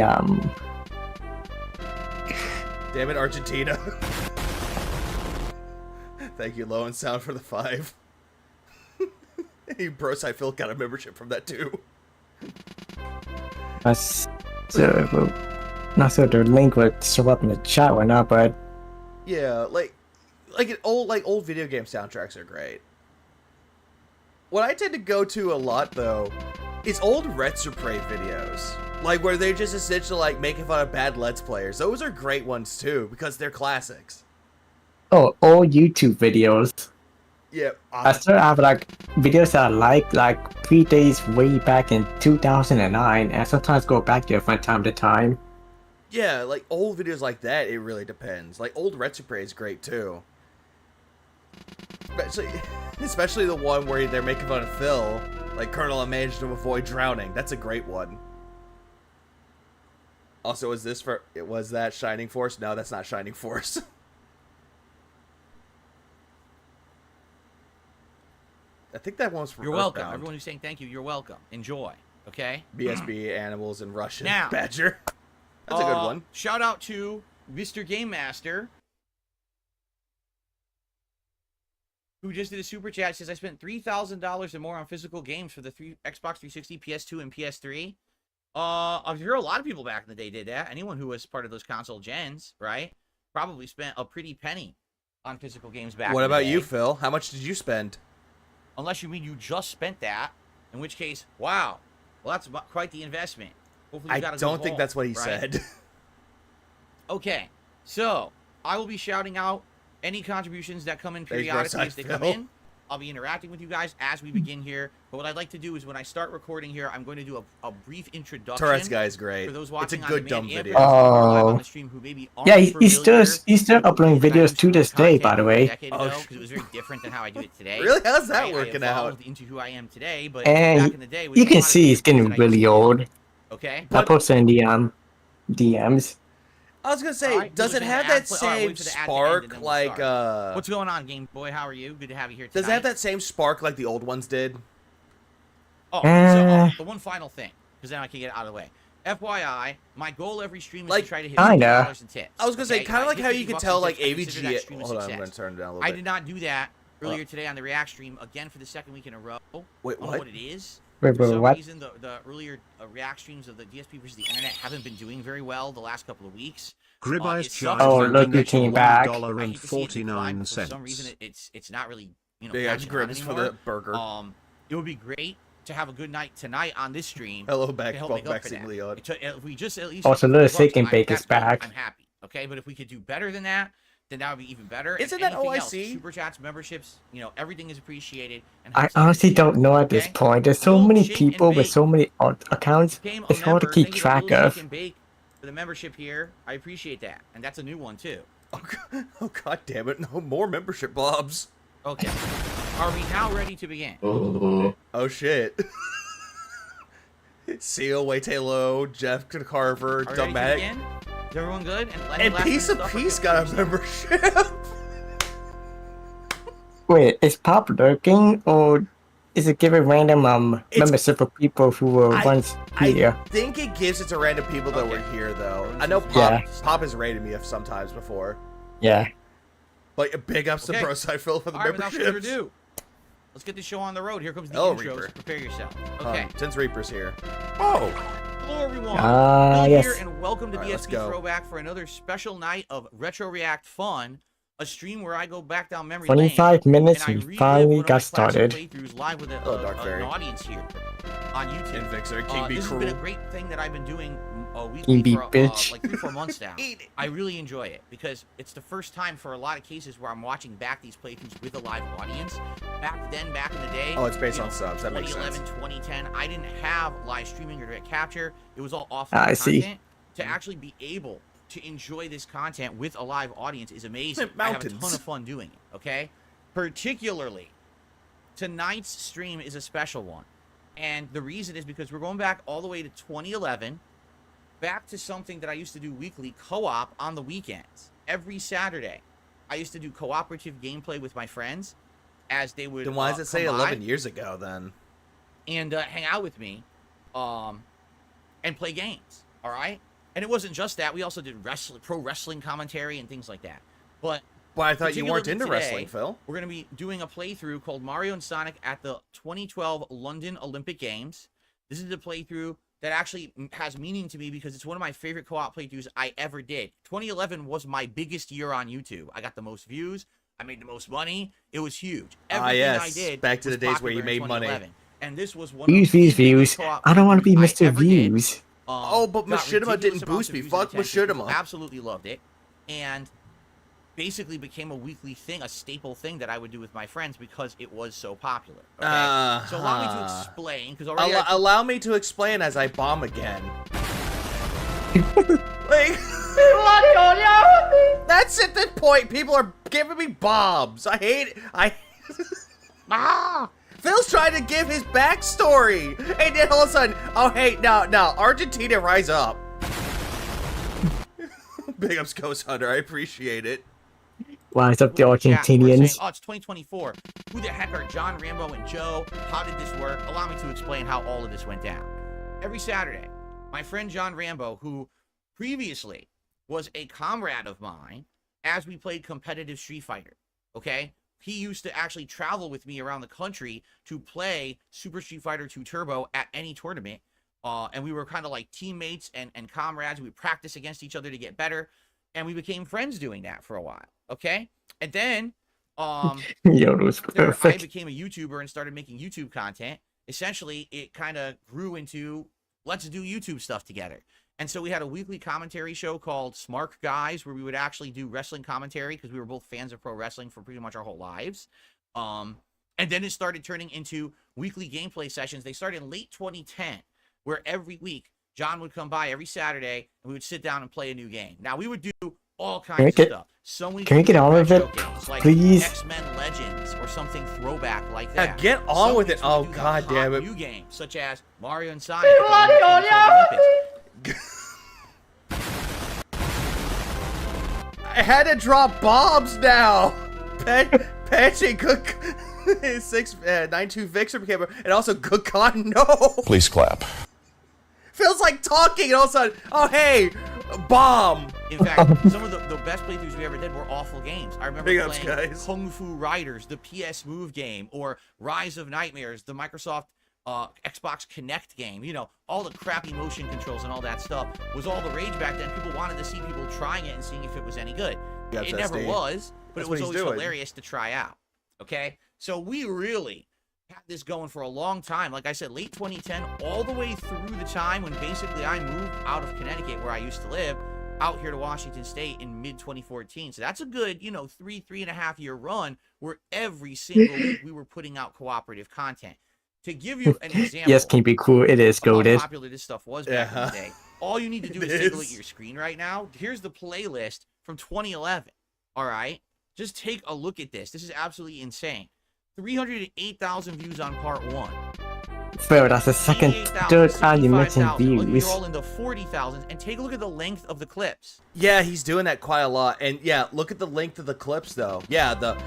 Damn it, Argentina. Thank you, Low and Sound, for the 5. Broside Phil got a membership from that too. not sure the link would show up in the chat or not, but Yeah, like old video game soundtracks are great. What I tend to go to a lot though is old Retro Play videos. Like where they're just essentially like making fun of bad Let's Players. Those are great ones too, because they're classics. all YouTube videos. Yeah. I still have like videos that I like 3 days way back in 2009, and sometimes go back there from time to time. Yeah, like old videos like that, it really depends. Like old Retro Play is great too. Especially the one where they're making fun of Phil, like Colonel, I managed to avoid drowning. That's a great one. Also, was that Shining Force? No, that's not Shining Force. I think that one's from You're welcome. Earthbound. Everyone who's saying thank you, you're welcome. Enjoy, okay? BSB, Animals, and Russian Now, Badger. That's a good one. Shout out to Mr. Game Master, who just did a super chat. Says, I spent $3,000 or more on physical games for the Xbox 360, PS2, and PS3. I'm sure a lot of people back in the day did that. Anyone who was part of those console gens, right? Probably spent a pretty penny on physical games back What in the about day. you, Phil? How much did you spend? Unless you mean you just spent that, in which case, wow. Well, that's quite the investment. Hopefully you I got a good don't think haul, that's what he right? said. Okay, so I will be shouting out any contributions that come in Thanks, periodically as they come Phil. in. I'll be interacting with you guys as we begin here. But what I'd like to do is when I start recording here, I'm going to do a brief introduction. Tourette's guy is great. For those It's a watching good on dumb demand and video. for those who are live on Oh. the stream who maybe aren't Yeah, he's familiar still with uploading the videos to this day, content by the from a way. decade Oh, ago, because it was very different than how I do it today. Really? How's that Right? working I out? evolved into who I am today, but And back in the day, we you did a can lot of see he's things getting that I used to really do. old. Okay. I posted in the DMs. I was gonna say, Alright, does it listen, have the ad that play- alright, same wait for the ad to end spark and then we'll like start. What's going on, Game Boy? How are you? Good to have you here tonight. does it have that same spark like the old ones did? Oh, so the one final thing, because then I can get it out of the way. FYI, my goal every stream is Like, to try to hit kinda. $50 in tips. I was gonna say, okay? kind of If I like hit how you 50 could bucks tell in like tips, I consider that AVG. stream a Hold on, I'm success. gonna turn it down a little I bit. did not do that earlier today on the React stream again for the second week in a row. Wait, I don't know what? what it is. Wait, For some what? reason, the earlier React streams of the DSP versus the internet haven't been doing very well the last couple of weeks. Gribeyes It sucks charged Oh, because look, I'm you actually came back. I hate to see it decline, but for some reason $1.49. it's not really Big Ass catching on Grims for anymore. the burger. It would be great to have a good night tonight on this stream. Hello, back. to help Welcome make up back, for that. Leon. If we just at least Also, hit Little 50 Sick and bucks, Bake is that's good. back. I'm happy. Okay, but if we could do better than that, then that would be even better. And Isn't that anything OIC? else, super chats, memberships, everything is appreciated. And I helps out the honestly channel, don't know at this okay? point. There's so Little many Shake and people with Bake so many accounts. became a It's hard to member. keep Thank you to track Little of. Shake and Bake for the membership here. I appreciate that, and that's a new one too. Oh god damn it! No more membership blobs. Okay, are we now ready to begin? Oh shit. Seal, Waytalo, Jeff Carver, Are we ready to Dumbatic, begin? Is everyone good? Any and last Piece minute of stuff or Peace good got a stuff? membership. Wait, is Pop lurking or is it giving random It's- membership for people who were once here? I think it gives it to random people that were here though. I know Pop, Yeah. Pop has rated me sometimes before. Yeah. Like big ups to Okay. Bro Side Phil for the All right, without further memberships. ado, let's get this show on the road. Here comes the Oh, intro. Reaper. So prepare yourself. Okay. Tense Reaper's here. Oh, Hello, everyone. Ah, Bill yes. here, and welcome to All right, let's DSP go. Throwback for another special night of Retro React fun, a stream where I go back down memory 25 lane, minutes, and I we relive finally one of my got classic started. playthroughs live with Hello, Dark Fairy. an audience here on YouTube. And Vixer, King Be This has been a Cruel. great thing that I've been doing weekly King Be for Bitch. like 3-4 months now. Eat it. I really enjoy it because it's the first time for a lot of cases where I'm watching back these playthroughs with a live audience. Back then, back in the day. Oh, it's based on subs. That makes 2011, sense. 2010, I didn't have live streaming or direct capture. It was all offline I see. content. To actually be able to enjoy this content with a live audience is amazing. I have a ton Mountains. of fun doing it, okay? Particularly, tonight's stream is a special one. And the reason is because we're going back all the way to 2011, back to something that I used to do weekly, co-op on the weekends. Every Saturday, I used to do cooperative gameplay with my friends as they would Then why does it say come by 11 years ago then? and hang out with me and play games, all right? And it wasn't just that. We also did pro wrestling commentary and things like that. But Well, I thought you weren't into particularly wrestling, today, Phil. we're going to be doing a playthrough called Mario and Sonic at the 2012 London Olympic Games. This is a playthrough that actually has meaning to me because it's one of my favorite co-op playthroughs I ever did. 2011 was my biggest year on YouTube. I got the most views. I made the most money. It was huge. Everything yes. I did Back to was the days where you popular in made money. 2011. And this was one Views, of the views, biggest views. co-op I don't want to be playthroughs I Mr. ever did. Views. Oh, but got Machinima ridiculous didn't amounts boost of me. views and Fuck attention. People Machinima. absolutely loved it, and basically became a weekly thing, a staple thing that I would do with my friends because it was so popular. Okay? So allow me to explain, because already Allow me to explain as I bomb again. Like, that's at the point. People are giving me bombs. I hate it. Phil's trying to give his backstory, and then all of a sudden, oh hey, no, Argentina, rise up. Big ups, Ghost Hunter. I appreciate it. Rise up the Chat, we're saying, Argentinians. oh, it's 2024. Who the heck are John Rambo and Joe? How did this work? Allow me to explain how all of this went down. Every Saturday, my friend John Rambo, who previously was a comrade of mine as we played competitive Street Fighter, okay? He used to actually travel with me around the country to play Super Street Fighter 2 Turbo at any tournament. And we were kind of like teammates and comrades. We would practice against each other to get better. And we became friends doing that for a while, okay? And then Yo, it was I perfect. became a YouTuber and started making YouTube content. Essentially, it kind of grew into, let's do YouTube stuff together. And so we had a weekly commentary show called Smart Guys, where we would actually do wrestling commentary because we were both fans of pro wrestling for pretty much our whole lives. And then it started turning into weekly gameplay sessions. They started in late 2010, where every week John would come by every Saturday and we would sit down and play a new game. Now we would do all kinds of stuff. Some weeks can we would get do on with retro it, games, like please? X-Men Legends or something throwback like Yeah, that. get on Some with weeks it. we would Oh, do the God hot damn it. New games such as Mario and Sonic. at the 2012 Olympics. I had to drop bombs now. Patchy Cook 92 Vixer became and also Good Con. No. please clap. Feels like talking, and all of a sudden, oh hey, bomb. In fact, some of the best playthroughs we ever did were awful games. I remember Big ups, playing guys. Kung Fu Riders, the PS Move game, or Rise of Nightmares, the Microsoft Xbox Kinect game, you know, all the crappy motion controls and all that stuff was all the rage back then. People wanted to see people trying it and seeing if it was any good. Yeah, It never SD. was, but That's it was what always he's doing. hilarious to try out. Okay, so we really had this going for a long time. Like I said, late 2010, all the way through the time when basically I moved out of Connecticut, where I used to live, out here to Washington State in mid 2014. So that's a good, you know, 3.5 year run where every single week we were putting out cooperative content. To give you an example, Yes, can be cool. It is of how goated. popular this stuff was back in the day. All you need to do is take a look at your screen right now. Here's the playlist from 2011. All right, just take a look at this. This is absolutely insane. 308,000 views on part 1. Phil, that's the second, 88,000, third time you mentioned 65,000. Look, views. you're all in the 40,000s, and take a look at the length of the clips. Yeah, he's doing that quite a lot. And yeah, look at the length of the clips though. Yeah, the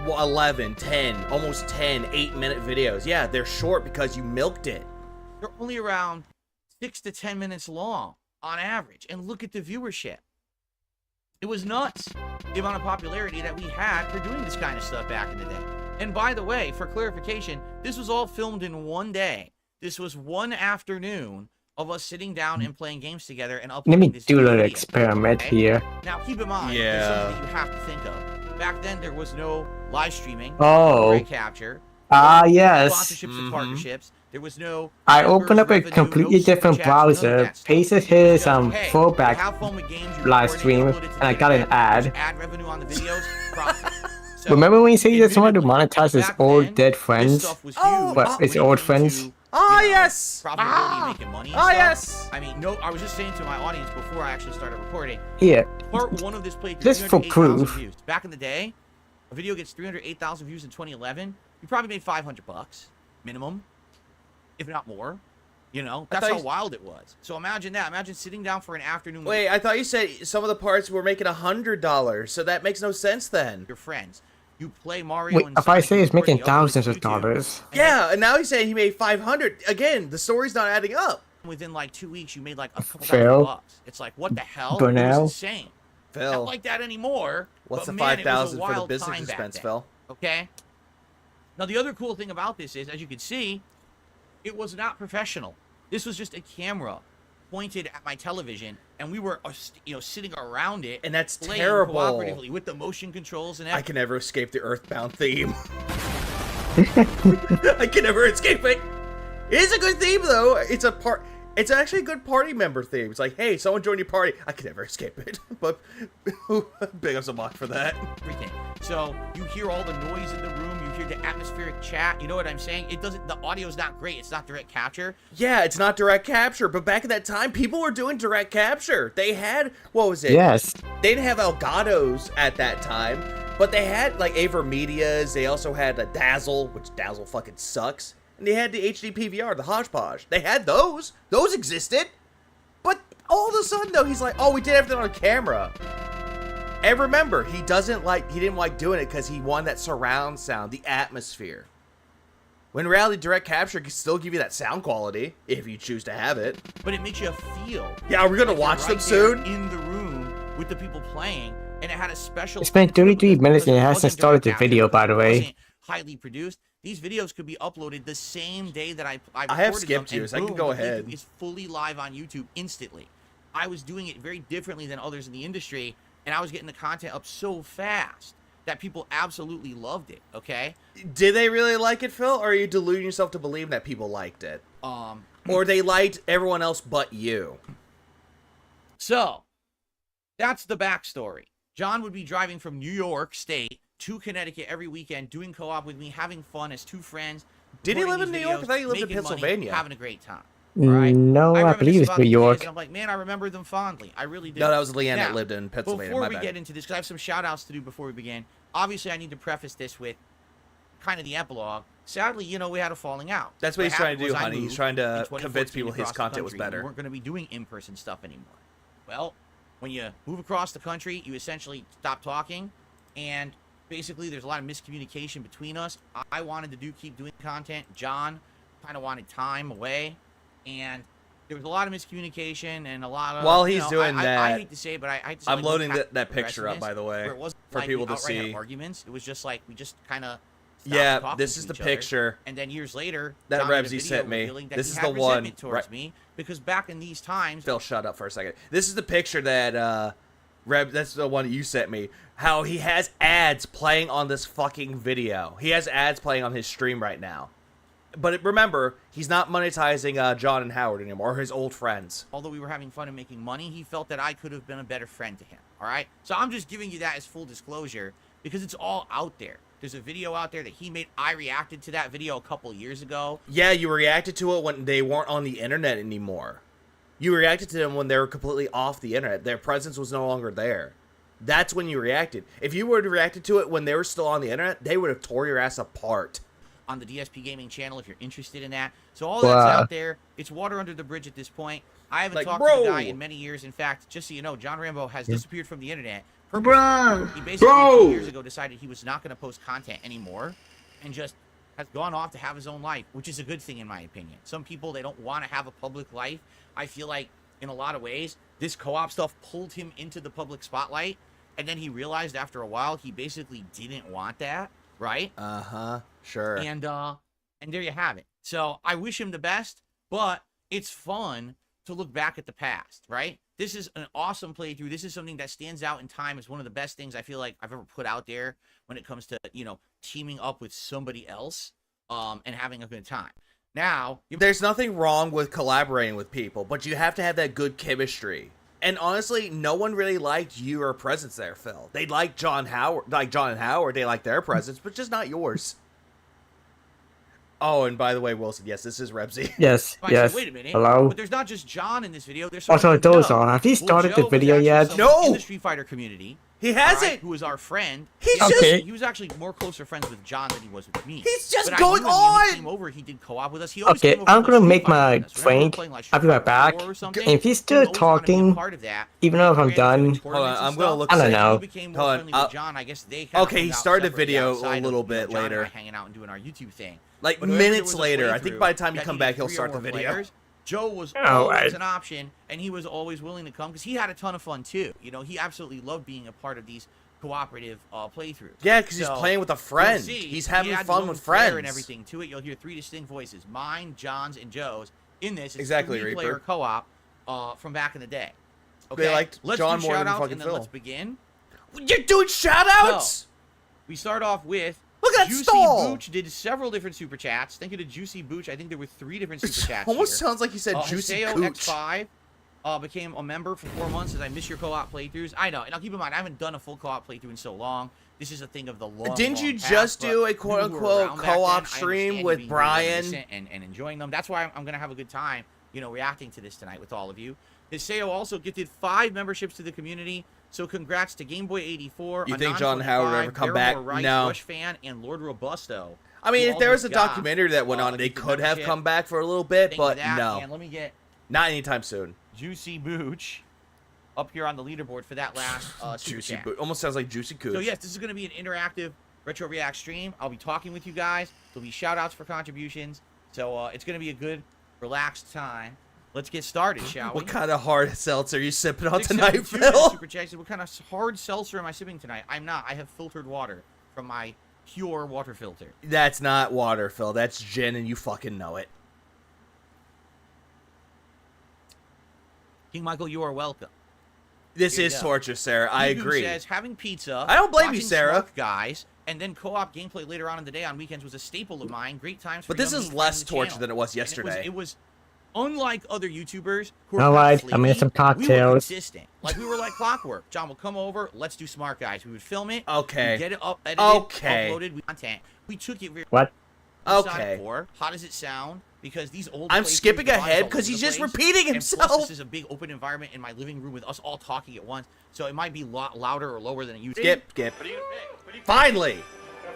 11, 10, almost 10, 8-minute videos. Yeah, they're short because you milked it. They're only around 6 to 10 minutes long on average. And look at the viewership. It was nuts, the amount of popularity that we had for doing this kind of stuff back in the day. And by the way, for clarification, this was all filmed in one day. This was one afternoon of us sitting down and playing games together and Let uploading me this do a little video, experiment okay? here. Now, keep in mind, there's something that you have to think of. Back then, there was no live streaming, Oh. great capture, Ah, no yes. sponsorships and partnerships. There was no. I members, opened up a revenue, completely no super different chats, none of browser, that stuff. pasted his So, hey, fallback have fun with games, you live record it, stream, upload it to and I got an the ad. internet, ad revenue on the videos, profit. So, Remember when he said he just wanted to admittedly, monetize his back old then, dead this friends? stuff was Oh, huge but when his it old came friends? to, Ah, you know, yes. profitability and making money and Ah, stuff. yes. I mean, no, I was just saying to my audience before I actually started recording. Here, Part 1 of this played Just for 308,000 proof. views. Back in the day, a video gets 308,000 views in 2011. You probably made $500 minimum, if not more. You know, that's thought how you- wild it was. So imagine that. Imagine sitting down for an afternoon with Wait, I thought you said some of the parts were making $100, so that makes no sense then. your friends. You play Mario wait, and if I Sonic, say you he's record it, making you upload it to thousands of YouTube, dollars. and then Yeah, and now he's saying he made 500. Again, the story's not adding up. within like 2 weeks, you made like a couple Phil? $1,000. It's like, what the hell? It Burnell? was insane. Not Phil, like that anymore. what's but the man, it was a 5,000 for the wild business time back expense, then. Phil? Okay. Now the other cool thing about this is, as you can see, it was not professional. This was just a camera pointed at my television, and we were, you know, sitting around it, And that's playing terrible. cooperatively with the motion controls and I everything. can never escape the Earthbound theme. I can never escape it. It is a good theme though. It's actually a good party member theme. It's like, hey, someone join your party. I can never escape it. But big ups a mock for that. Everything. So you hear all the noise in the room. You hear the atmospheric chat. You know what I'm saying? It doesn't. The audio's not great. It's not direct capture. Yeah, it's not direct capture, but back at that time, people were doing direct capture. They had, what was it? Yes. They didn't have Elgato's at that time, but they had like Avermedias. They also had a Dazzle, which Dazzle fucking sucks. And they had the HD PVR, the Hodgepodge. They had those. Those existed. But all of a sudden, though, he's like, oh, we did everything on camera. And remember, he didn't like doing it because he wanted that surround sound, the atmosphere. When reality direct capture can still give you that sound quality, if you choose to have it. But it makes you feel. Yeah, are we gonna like watch you're them right soon? there in the room with the people playing, and it had a special. It's been 33 minutes and it because hasn't wasn't started direct the video, capture, by the it way. wasn't highly produced. These videos could be uploaded the same day that I I have recorded skipped them, you, and so I can boom, go the video ahead. is fully live on YouTube instantly. I was doing it very differently than others in the industry, and I was getting the content up so fast that people absolutely loved it. Okay. Did they really like it, Phil? Or are you deluding yourself to believe that people liked it? Or they liked everyone else but you? So, that's the backstory. John would be driving from New York State to Connecticut every weekend, doing co-op with me, having fun as two friends. Did he recording live in these New York? I videos, thought he lived in making money, Pennsylvania. having a great time. Right? No, I reminisce believe it's about New these days, York. and I'm like, man, I remember them fondly. I really do. No, that was Leanne Now, that lived in Pennsylvania. Before My we bad. get into this, because I have some shout-outs to do before we begin, obviously I need to preface this with kind of the epilogue. Sadly, you know, we had a falling out. That's what he's trying to happened do, was I honey. He's moved trying to in 2014 convince people his across the content was country. better. We weren't going to be doing in-person stuff anymore. Well, when you move across the country, you essentially stop talking, and basically there's a lot of miscommunication between us. I wanted to keep doing content. John kind of wanted time away, and there was a lot of miscommunication and a lot of. While you he's know, doing I that, hate to say it, but I hate to say, I'm like, loading look that past picture up, aggressiveness, by the way, where it wasn't for like people we to outright had see. arguments. It was just like we just kind of Yeah, talking this to is the each other. picture And then years later, that John made a Rebsy video sent me. revealing that This he is had the one, resentment towards right. me because back in these times, Phil, shut up for a second. This is the picture that that's the one that you sent me. How he has ads playing on this fucking video. He has ads playing on his stream right now. But remember, he's not monetizing John and Howard anymore, or his old friends. although we were having fun and making money, he felt that I could have been a better friend to him. All right. So I'm just giving you that as full disclosure because it's all out there. There's a video out there that he made. I reacted to that video a couple years ago. Yeah, you reacted to it when they weren't on the internet anymore. You reacted to them when they were completely off the internet. Their presence was no longer there. That's when you reacted. If you would have reacted to it when they were still on the internet, they would have tore your ass apart. On the DSP Gaming channel if you're interested in that. So all that's out there. It's water under the bridge at this point. I haven't talked to the guy in many years. In fact, just so you know, John Rambo has disappeared from the internet. Bruh. He basically a few years ago decided he was not going to post content anymore and just has gone off to have his own life, which is a good thing in my opinion. Some people, they don't want to have a public life. I feel like in a lot of ways, this co-op stuff pulled him into the public spotlight, and then he realized after a while he basically didn't want that, right? Uh-huh, sure. And there you have it. So I wish him the best, but it's fun to look back at the past, right? This is an awesome playthrough. This is something that stands out in time as one of the best things I feel like I've ever put out there when it comes to, you know, teaming up with somebody else and having a good time. Now, there's nothing wrong with collaborating with people, but you have to have that good chemistry. And honestly, no one really liked your presence there, Phil. They liked John and Howard. They liked their presence, but just not yours. Oh, and by the way, Wilson, yes, this is Rebsy. Yes, Fine, yes. so wait a minute. Hello? But there's not just John in this video. There's Also, someone those are. Have you started Joe the was video actually yet? someone No! In the Street Fighter community. He hasn't. Alright, who was our friend. He's Yeah, just- He was actually more closer friends with John than he was with me. He's just But going I knew him when on! He came over. He did co-op with us. He always Okay, came over I'm to gonna Street make Fighter my with us. Whenever we were drink. playing, like, I'll be right Street Fighter back. 4 or something, And if he's he still would always wanna be a talking, part of that. even though if I'm Ran into done, tournaments Hold on, and I'm gonna stuff. look I don't at know. He became more Hold on, friendly with John. I guess they Okay, he hung out started the separately video a outside of, little you know, bit John and I later. hanging out and doing our YouTube thing. Like, But whenever there minutes was a later. I think by the time you playthrough come that back, he'll needed start 3 the or more video. players, Joe was Oh, always I- an option, and he was always willing to come because he had a ton of fun too. You know, he absolutely loved being a part of these cooperative playthroughs. Yeah, because he's So, playing with a you'll friend. see, He's he having adds fun his with own flair friends. and everything to it. You'll hear 3 distinct voices: mine, John's, and Joe's. In this, it's Exactly, 3-player Reaper. co-op from back in the day. Okay, They liked let's John do more than shout-outs, fucking and then Phil. let's begin. You're doing shoutouts? So, we start off with Look at that Juicy stall! Booch did several different super chats. Thank you to Juicy Booch. I think there were 3 different super chats. Almost here. sounds like he said Juicy Haseo Cooch. X5 became a member for 4 months. Says I miss your co-op playthroughs. I know, and now keep in mind I haven't done a full co-op playthrough in so long. This is a thing of the long. Didn't you long past, just but do a people who were quote-unquote around back then, co-op I stream understand you with being very Brian? reminiscent and enjoying them. That's why I'm gonna have a good time, you know, reacting to this tonight with all of you. Haseo also gifted 5 memberships to the community. So congrats to Gameboy84. You think John Howard would ever come back? Rice, No. Rush Fan, and Lord Robusto. I mean, who if all there was a just got, documentary that went on, they gifted could have membership. come back for a little bit, Thank but you for that. no. And let me get Not anytime soon. Juicy Booch up here on the leaderboard for that last super Juicy chat. Boo. Almost sounds like Juicy Cooch. So yes, this is going to be an interactive Retro React stream. I'll be talking with you guys. There'll be shout-outs for contributions. So it's going to be a good, relaxed time. Let's get started, shall we? What kind of hard seltzer are you sipping on tonight, 672 Phil? Super Chat said, what kind of hard seltzer am I sipping tonight? I'm not. I have filtered water from my pure water filter. That's not water, Phil. That's gin, and you fucking know it. King Michael, you are welcome. This Here is you go. torture, Sarah. I Yugu agree. says having pizza. I don't blame you, watching Sarah. Smurf guys, and then co-op gameplay later on in the day on weekends was a staple of mine. Great times. For But this young is people less finding the torture channel. than it was And yesterday. It was unlike other YouTubers who are All right, kinda I'm gonna flaky, some We were cocktails. consistent. Like we were like clockwork. John will come over. Let's do Smart Guys. We would film it. Okay. We'd get it up, edited, Okay. uploaded. Content. We took it very. What? Okay. How does it sound? Because these old. I'm playthroughs, skipping the vibe's ahead all because over he's the just place. repeating And plus, himself. this is a big open environment in my living room with us all talking at once, so it might be louder or lower than it used to. Skip. What are you gonna pick? What do you pick? Finally.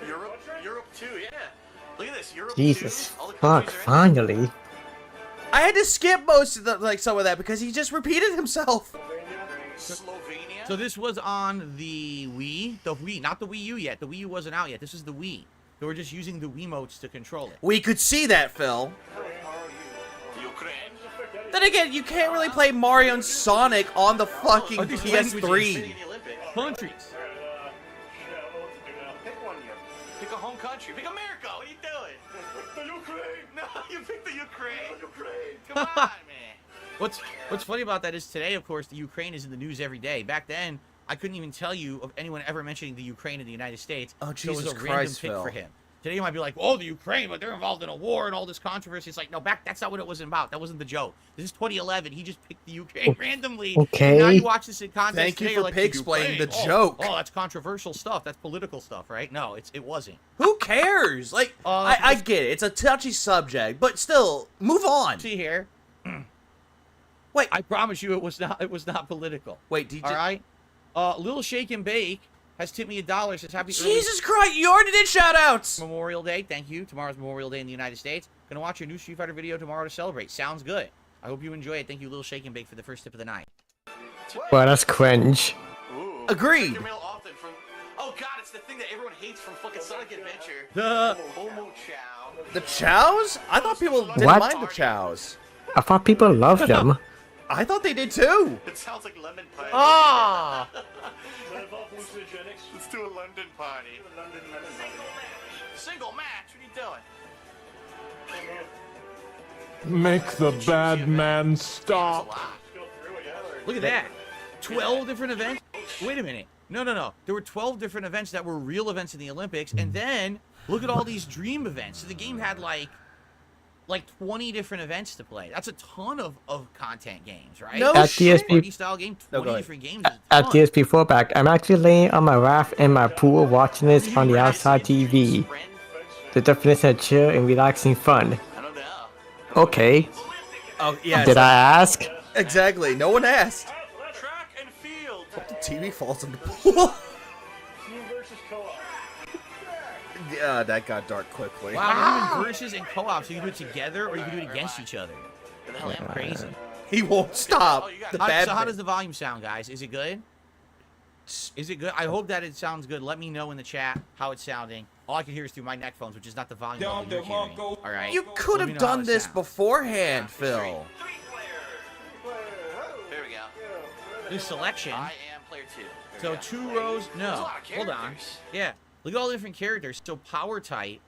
Europe too, yeah. Look at this, Europe Jesus 2. All the fuck, countries are in. finally. I had to skip most of the, some of that because he just repeated himself. Slovenia. So this was on the Wii, not the Wii U yet. The Wii U wasn't out yet. This is the Wii. So we're just using the Wiimotes to control it. We could see that, Phil. Ukraine. Then again, you can't really play Mario and Sonic on the fucking Are these PS3. Countries. Pick a home country. Pick America. What are you doing? The Ukraine. No, you picked the Ukraine. Ukraine. Come on, man. What's funny about that is today, of course, the Ukraine is in the news every day. Back then, I couldn't even tell you of anyone ever mentioning the Ukraine in the United States. Oh, so it was Jesus a random Christ, pick Phil. for him. Today you might be like, oh, the Ukraine, but they're involved in a war and all this controversy. It's like, no, that's not what it was about. That wasn't the joke. This is 2011. He just picked the Ukraine randomly. Okay. And now you watch this in context. Thank you today, for you're like, explaining the Ukraine? joke. Oh, that's controversial stuff. That's political stuff, right? No, it wasn't. Who cares? Like, I get it. It's a touchy subject, but still, move on. See here. Wait. I promise you, it was not political. Wait, did you? All right. Little Shake and Bake has tipped me $1. Says happy Jesus Christ, you already did shout-outs. Memorial Day. Thank you. Tomorrow's Memorial Day in the United States. Gonna watch your new Street Fighter video tomorrow to celebrate. Sounds good. I hope you enjoy it. Thank you, Little Shake and Bake, for the first tip of the night. Well, that's cringe. Ooh. Agreed. Your mail often from. Oh God, it's the thing that everyone hates from fucking Sonic Adventure. The Homo Chow. The Chows? I thought people didn't What? mind the Chows. I thought people loved them. I thought they did too. It sounds like lemon pie. ah. Let's do a London party. Single match. What are you doing? Make the bad man That's a stop. lot. Look at that. 12 different events. Wait a minute. No. There were 12 different events that were real events in the Olympics, and then look at all these dream events. So the game had like 20 different events to play. That's a ton of content games, right? No At shit. DSP Party style game, No, 20 go ahead. different games. Is a At ton. DSP back, I'm actually laying on my raft in my pool watching this on the outside TV. Friend? The definition of chill and relaxing fun. I don't know. Okay. Oh yeah. Did it's I ask? like- Exactly. No one asked. Track and field. The TV falls in the pool. Yeah, that got dark quickly. Wow, they're doing versus and co-op, so you can do it together or you can do it against each other. What the hell am I? Crazy. He won't stop. Oh, you got- The So bad how thing. does the volume sound, guys? Is it good? Is it good? I hope that it sounds good. Let me know in the chat how it's sounding. All I can hear is through my neck phones, which is not the volume level you're hearing. All right. You could Let me have know how done it this sounds. beforehand, Phil. There we go. New selection. I am player 2. So 2 rows. There's a No. lot of Hold on. characters. Yeah. Look at all the different characters. So power type,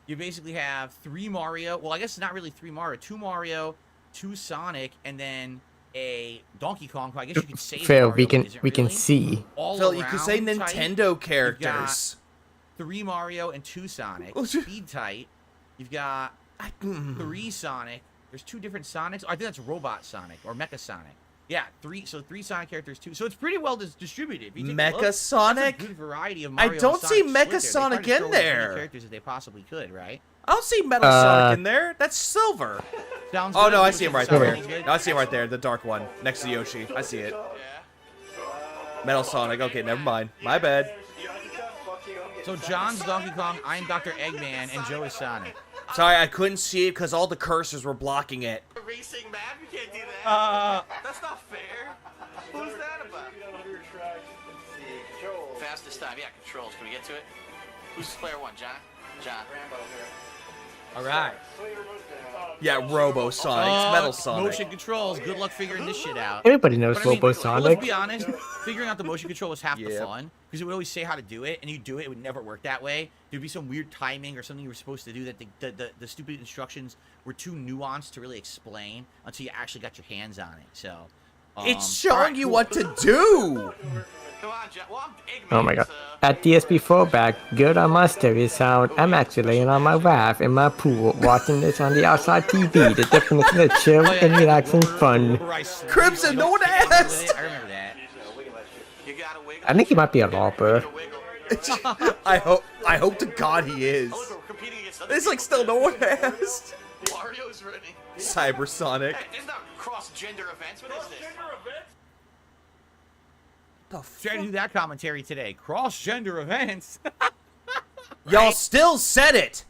you basically have 3 Mario. Well, I guess it's not really 3 Mario. 2 Mario, 2 Sonic, and then a Donkey Kong. Who I guess you could say. Phil, Mario, we but can isn't we can really. see. All Phil, you could say around type, Nintendo characters. 3 Mario and 2 Sonic. Oh, shit. Speed type, you've got 3 Sonic. There's 2 different Sonics. Oh, I think that's Robot Sonic or Mecha Sonic. Yeah, 3. So 3 Sonic characters, 2. So it's pretty well distributed. If you take a look, Mecha that's Sonic? a good variety of I Mario don't and see Sonic Mecha split there. They Sonic tried to in throw as many there. characters as they possibly could, right? I don't see Metal Sonic in there. That's silver. Sounds Oh good. no, I see him right Sounds there. good. No, I see him right there, the dark one next to Yoshi. I see it. Yeah. Metal Sonic. Okay, never mind. My bad. So John's Donkey Kong, I'm Dr. Eggman, and Joe is Sonic. Sorry, I couldn't see it because all the cursors were blocking it. A racing map? You can't do that. That's not fair. Who's that about? Fastest time. Yeah, controls. Can we get to it? Who's player 1? John? John. Rambo here. All right. Yeah, Robo Sonic. It's Metal Sonic. Motion controls. Good luck figuring this shit out. Everybody knows But I mean, Robo let's Sonic. be honest. Figuring out the motion control was half the Yep. fun because it would always say how to do it, and you do it, it would never work that way. There'd be some weird timing or something you were supposed to do that the stupid instructions were too nuanced to really explain until you actually got your hands on it. So It's showing alright, you cool. what to do. Come on, John. Well, I'm Eggman. Oh my god. so- At DSP back, good on my stereo sound, I'm actually laying on my raft in my pool watching this on the outside TV. The definition of chill and relaxing fun. Crimson, no one asked. I remember that. You gotta wiggle. I think he might be a LARPer. Wiggle. I hope to God he is. Oh, look, we're competing against other It's like still no one asked. people. Wario's running. Cybersonic. Hey, there's not cross-gender events. What is this? The Trying to do that commentary today. Cross-gender events. Y'all still said it.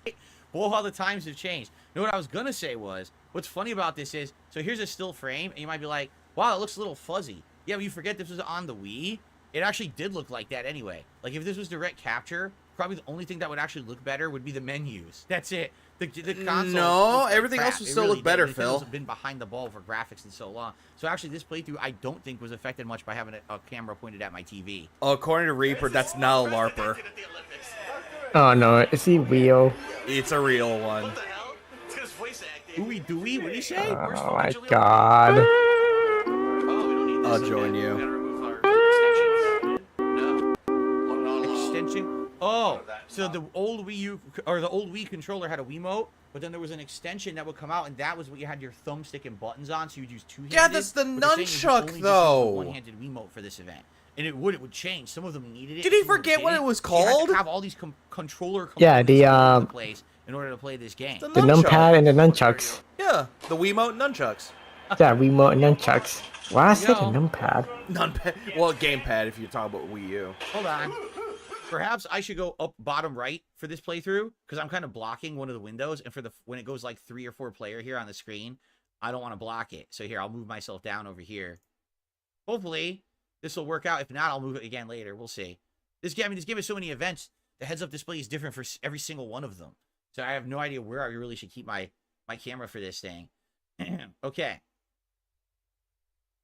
Well, how the times have changed. You know what I was gonna say was, what's funny about this is, so here's a still frame, and you might be like, wow, it looks a little fuzzy. Yeah, but you forget this was on the Wii. It actually did look like that anyway. Like if this was direct capture, probably the only thing that would actually look better would be the menus. That's it. The console. No, looked like everything else crap. would It still really look better, did. Phil. Nintendo's been behind the ball for graphics in so long. So actually, this playthrough I don't think was affected much by having a camera pointed at my TV. Oh, according to Reaper, that's not a LARPer. At the Olympics. Oh no, is he real? It's a real one. What the hell? It's his voice acting. Ooey dooey, what do you say? Where's Oh phone my actually? god. Oh, we don't need this. I'll join Okay. you. We gotta remove our extensions. No. Extension. Oh, so the old Wii U or the old Wii controller had a Wiimote, but then there was an extension that would come out, and that was what you had your thumbstick and buttons on. So you'd use two-handed. Yeah, that's the but they're saying you nunchuck, only just use though. the one-handed Wiimote for this event, and it would change. Some of them needed it. Did he some of them forget what didn't. it was So you had to called? have all these controller Yeah, components all over the place in order to play this game. The the nunchuck. numpad and the nunchucks. Yeah, the Wiimote nunchucks. Yeah, remote and nunchucks. Why I said a Yo. numpad? Nunpad. Well, gamepad if you're talking about Wii U. Hold on. Perhaps I should go up bottom right for this playthrough because I'm kind of blocking one of the windows, and for the when it goes like 3 or 4 player here on the screen, I don't want to block it. So here, I'll move myself down over here. Hopefully, this will work out. If not, I'll move it again later. We'll see. This game has so many events. The heads-up display is different for every single one of them. So I have no idea where I really should keep my camera for this thing. Okay.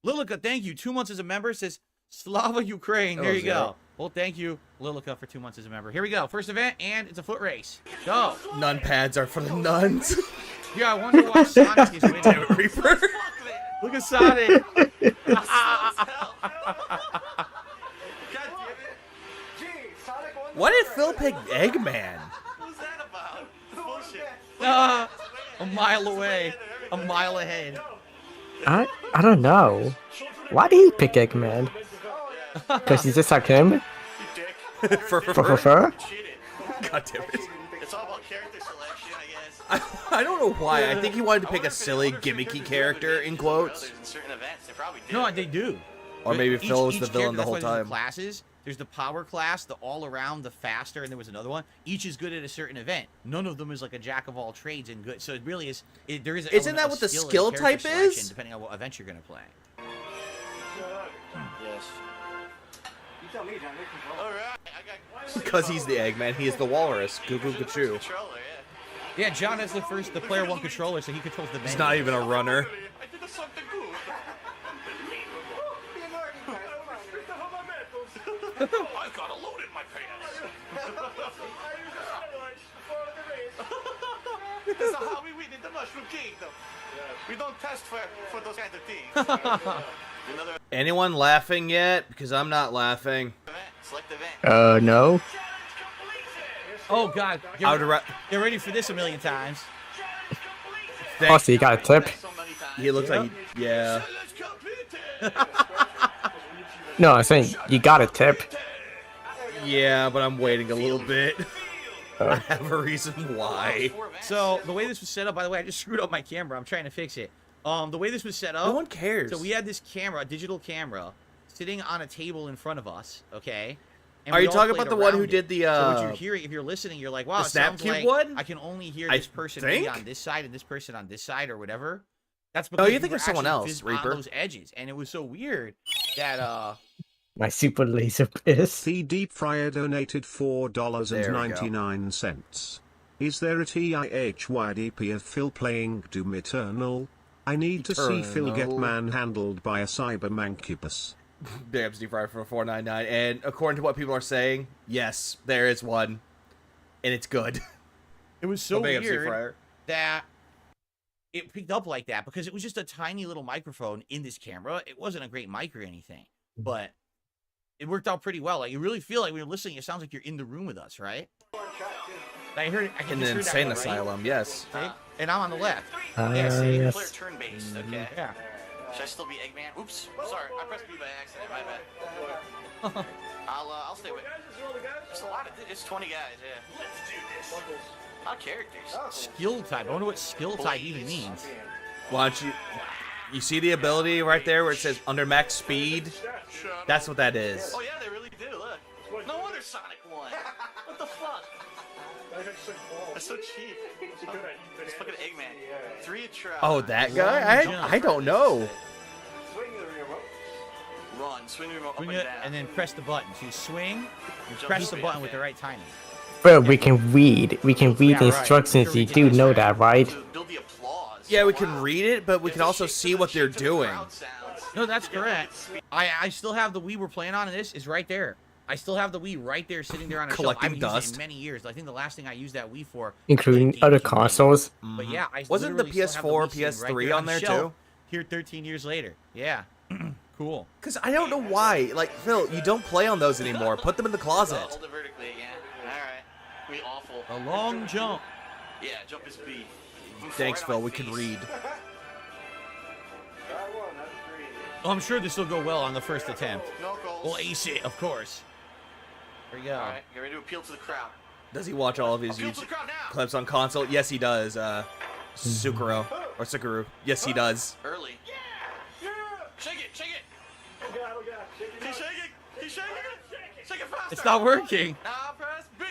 Lilica, thank you. 2 months as a member, says Slava Ukraine. There Oh, you is that go. Well, thank you, Lilica, for 2 months as a member. Here we go. First event, and it's a foot race. Go. Nun pads are for the nuns. Yeah, I wonder why Sonic is winning. Reaper. Look at Sonic. God damn it. Gee, Sonic won. Why did Phil pick Eggman? What was that about? Bullshit. A mile away. A mile ahead. I don't know. Why did he pick Eggman? Because he's just like him? You dick. for. For? Cheated. God damn it. It's all about character selection, I guess. I don't know why. I think he wanted to pick a silly, gimmicky character in quotes. In certain events, they probably did. No, they do. Or maybe Each- Phil was each the villain character- the whole that's why there's time. Classes. There's the power class, the all-around, the faster, and there was another one. Each is good at a certain event. None of them is like a jack of all trades and good. So it really is. There is. An Isn't element that of what the skill and skill character type selection, is? Depending on what event you're gonna play. Yes. You tell me, John. All right. I got. Because he's the Eggman, he is the walrus. Goo goo gachoo. Controller, yeah. Yeah, John is the player one controller, so he controls the menu. He's not even a runner. I did something good. I got a load in my pants. This is how we win in the Mushroom Kingdom. We don't test for those kind of things. Another Anyone laughing yet? Because I'm not laughing. event. Select event. No. Oh God, I would get ready for this a million times. Oh, so you got a tip? So many times. He looks like yeah. Let's complete it. No, I'm saying you got a tip. Yeah, but I'm waiting a little bit. I have a reason why. So the way this was set up, by the way, I just screwed up my camera. I'm trying to fix it. The way this was set up. No one cares. So we had this camera, a digital camera, sitting on a table in front of us. Okay. And Are we you all talking played about the one who around it. did the, So what you're hearing, if you're listening, you're like, wow, the it sounds Snapcube like one? I can only hear I this person think? be on this side and this person on this side or whatever. That's Oh, because you think we of were someone actually else, on Reaper. those edges, and it was so weird that My super laser piss. The Deep Fryer donated $4.99. Is there a TIHYDP of Phil playing Doom Eternal? I need to see Phil get Eternal. manhandled by a cyber mancubus. Damn Steve Fryer for $4.99, and according to what people are saying, yes, there is one, and it's good. it was so Big up, Steve weird Fryer. that it picked up like that because it was just a tiny little microphone in this camera. It wasn't a great mic or anything, but it worked out pretty well. Like you really feel like when you're listening, it sounds like you're in the room with us, right? I heard. I In just the heard that insane one, right? asylum, yes. See? And I'm on the left. Yeah, see, yes. clear turn-based. Okay. Yeah. Should I still be Eggman? Oops. Sorry, I pressed B by accident. My bad. I'll stay with. It's a lot of. It's 20 guys. Yeah. Let's do this. A lot of characters. Skill type. I wonder what skill type even means. Why don't you see the ability right there where it says under max speed? That's what that is. Oh yeah, they really do. Look. No wonder Sonic won. What the fuck? That's so cheap. It's fucking Eggman. 3 a try. Oh, that guy? I don't know. Run. Swing the remote up Swing and it down. and then press the button. So you swing, you Jump press the speed, button with okay. the right timing. Bro, we can read. We can read Yeah, the right. instructions. Sure, You we do can know that, right? Build the applause. Yeah, we can read it, but we can also see what they're doing. No, that's correct. I still have the Wii we're playing on, and this is right there. I still have the Wii right there, sitting there on a shelf. Collecting I haven't used it dust. in many years. I think the last thing I used that Wii for, including was other GameCube. consoles. But yeah, I Wasn't the literally still have PS4, Wii sitting PS3 right on the there shelf too? Here, 13 years later. Yeah, cool. Because I don't know why. Like, Phil, you don't play on those anymore. Put them in the closet. Hold it vertically again. All right. We awful. A long jump. Yeah, jump is B. Thanks, Right Phil. on my We can face. read. Oh, I'm sure this will go well on the first attempt. No goals. We'll ace it, of course. There you go. All right, get ready to appeal to the crowd. Does he watch all of his Appeal to the YouTube crowd now. clips on console? Yes, he does. Sukuro. Or Sukuru. Yes, he does. Early. Shake it, shake it. Keep shaking. Keep shaking it. Shake it faster. It's not working. Now press B.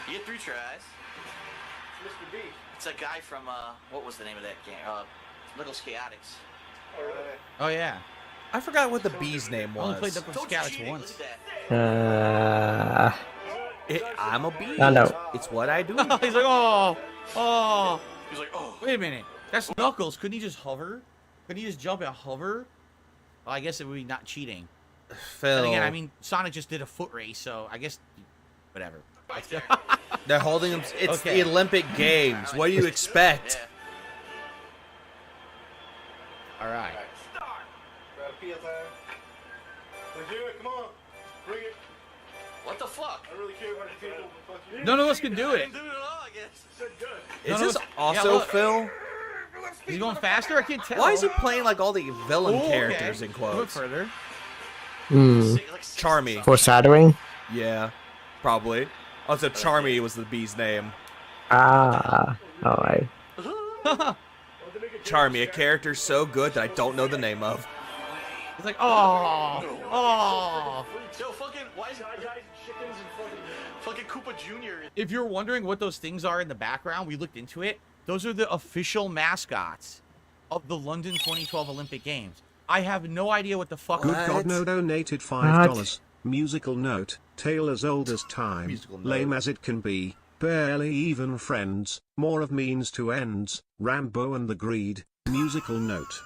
You get 3 tries. Mr. B. It's a guy from, what was the name of that game? Little Chaotix. Oh, yeah. I forgot what the bee's name I only played was. Knuckles Scouts once. Look at that. I'm a bee. I know. It's what I do. He's like, oh, oh. He's like, oh. Wait a minute. That's Knuckles. Couldn't he just hover? Couldn't he just jump and hover? Well, I guess it would be not cheating. Phil. And again, I mean, Sonic just did a foot race, so I guess, whatever. Right there. They're holding them. It's Okay. the Olympic Games. What do you expect? Yeah. All right. What the fuck? None of us can do I it. didn't do it at all, I guess. Is No, this yeah, also look. Phil? Is he going faster? I can't tell. Why is he playing like all the villain Oh, okay. characters in Go quotes? further. Hmm. Charmy. Foreshadowing? Yeah, probably. Also, Charmy was the bee's name. Ah. Alright. Charmy, a character so good that I don't know the name of. He's like, oh, oh. Yo, fucking, why is it chickens and fucking Koopa Jr. If you're wondering what those things are in the background, we looked into it. Those are the official mascots of the London 2012 Olympic Games. I have no idea what the fuck. Good What? God no donated $5. Musical note, tale as old as time, Musical note. lame as it can be, barely even friends, more of means to ends, Rambo and the greed, musical note.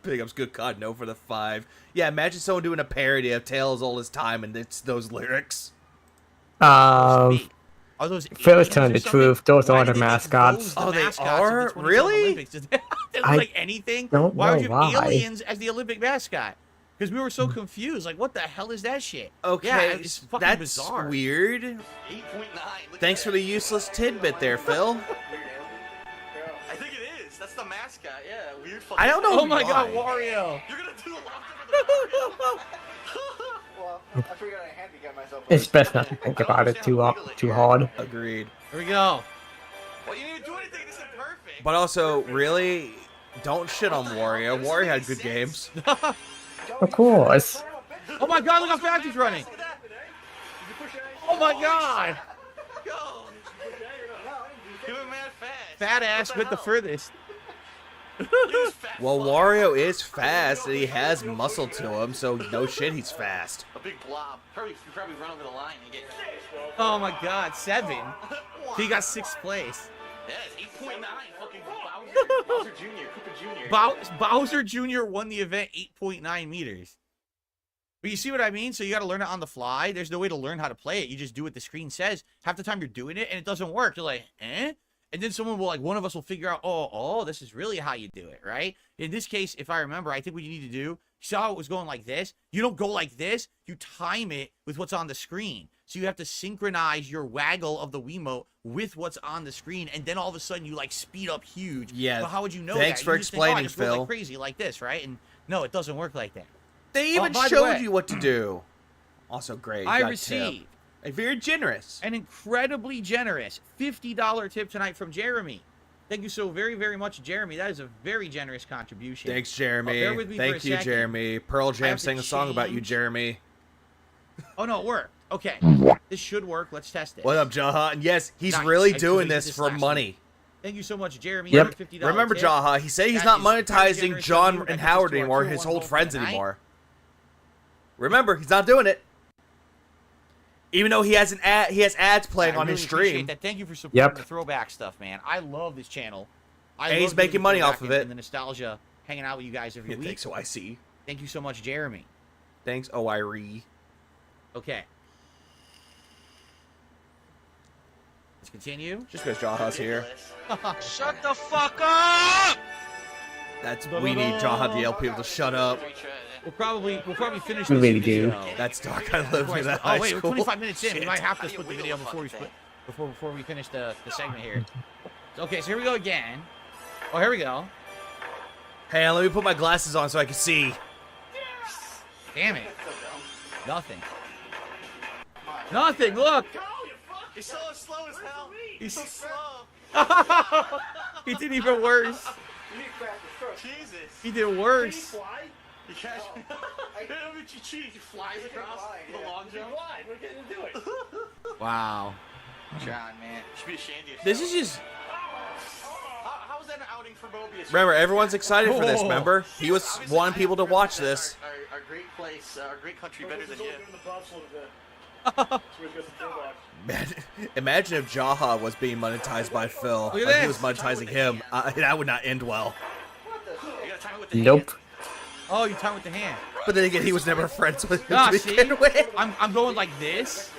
Big ups, good God, no for the 5. Yeah, imagine someone doing a parody of Tale as Old as Time and it's those lyrics. Are those Phil aliens is telling or the something? truth. Those Why are did the they make mascots. those the Oh, they mascots of the are? 2012 Really? Olympics? Does that look I like anything? don't Why would know you have why. aliens as the Olympic mascot? Because we were so confused. Like, what the hell is that shit? Okay, Yeah, it's fucking that's bizarre. weird. 8.9. Look Thanks at for the useless tidbit there, Phil. that. I think it is. That's the mascot. Yeah, weird fucking. I don't know Oh my god, why. Wario! You're gonna do a lot of Well, I figured I handicap myself. It's best not to think about it too hard. Agreed. Here we go. Well, you didn't even do anything. This is perfect. But also, really, don't shit on Wario. Wario had good games. Of course. Oh my god, look how fast he's running! Look at that. Oh my god! Go. Give him mad fast. Fat ass with the furthest. Look at this fat Well, fuck. Wario is fast, and he has muscle to him, so no shit, he's fast. A big blob. You probably run over the line and get. Oh my god, 7. He got 6th place. Yeah, it's 8.9. Fucking Bowser Jr. Koopa Jr. Bowser Jr. won the event 8.9 meters. But you see what I mean? So you got to learn it on the fly. There's no way to learn how to play it. You just do what the screen says. Half the time you're doing it and it doesn't work. You're like, eh? And then someone will, like, one of us will figure out, oh, this is really how you do it, right? In this case, if I remember, I think what you need to do, you saw how it was going like this? You don't go like this. You time it with what's on the screen. So you have to synchronize your waggle of the Wiimote with what's on the screen, and then all of a sudden you, like, speed up huge. Yeah, But how would you know thanks that? for You just think, oh, I explaining, just go Phil. like crazy like this, right? And no, it doesn't work like that. They even by the showed way- you what to do. Also great. I got received tip. A very generous. an incredibly generous $50 tip tonight from Jeremy. Thank you so very, very much, Jeremy. That is a very generous contribution. Thanks, Jeremy. bear with me for a Thank you, second. Jeremy. Pearl I Jam have to sang a song about you, change- Jeremy. Oh, no, it worked. Okay. This should work. Let's test it. What up, Jaha? And yes, he's Nice. really I doing did this this for last money. Thank you so much, Jeremy. Yep. for $50 Remember, tip. Jaha, he said he's That not is very monetizing generous of you. John That and gets Howard us to our anymore, tier his one old goal for friends the night. anymore. Remember, he's not doing it. Even though he has ads playing I on really his appreciate stream. that. Thank you for supporting Yep. the throwback stuff, man. I love this channel. I And he's love doing making the money throwback off of and- it. And the nostalgia, hanging out with you guys every Yeah, week. thanks, so I see. Thank you so much, Jeremy. Thanks, Oiri. Okay. Let's continue. Just because Jaha's here. Shut the fuck up! We need Jaha to yell people to shut up. We'll probably finish We this really video. do. That's dark. I live in that high Oh wait, school. we're 25 minutes in. We Shit. might have to split the video before we finish the segment here. Okay, so here we go again. Oh, here we go. Hey, let me put my glasses on so I can see. Damn it. Nothing. Nothing. Look. He's so slow as hell. He's so slow. He did even worse. Jesus. He did worse. You catch me. Look at you cheat. He flies across the long jump. We're getting to do it. Wow. John, man. You should be ashamed of yourself. This is just. How was that an outing for Mobius? Remember, everyone's excited for this. Remember, he was wanting people to watch this. Our great place, our great country better than you. Imagine if Jaha was being monetized by Phil. Look at Like he this. was monetizing him. That would not end well. You gotta time it with the Nope. hand. Oh, you time with the hand. But then again, he was never friends with him Ah, to see? begin with. I'm going like this.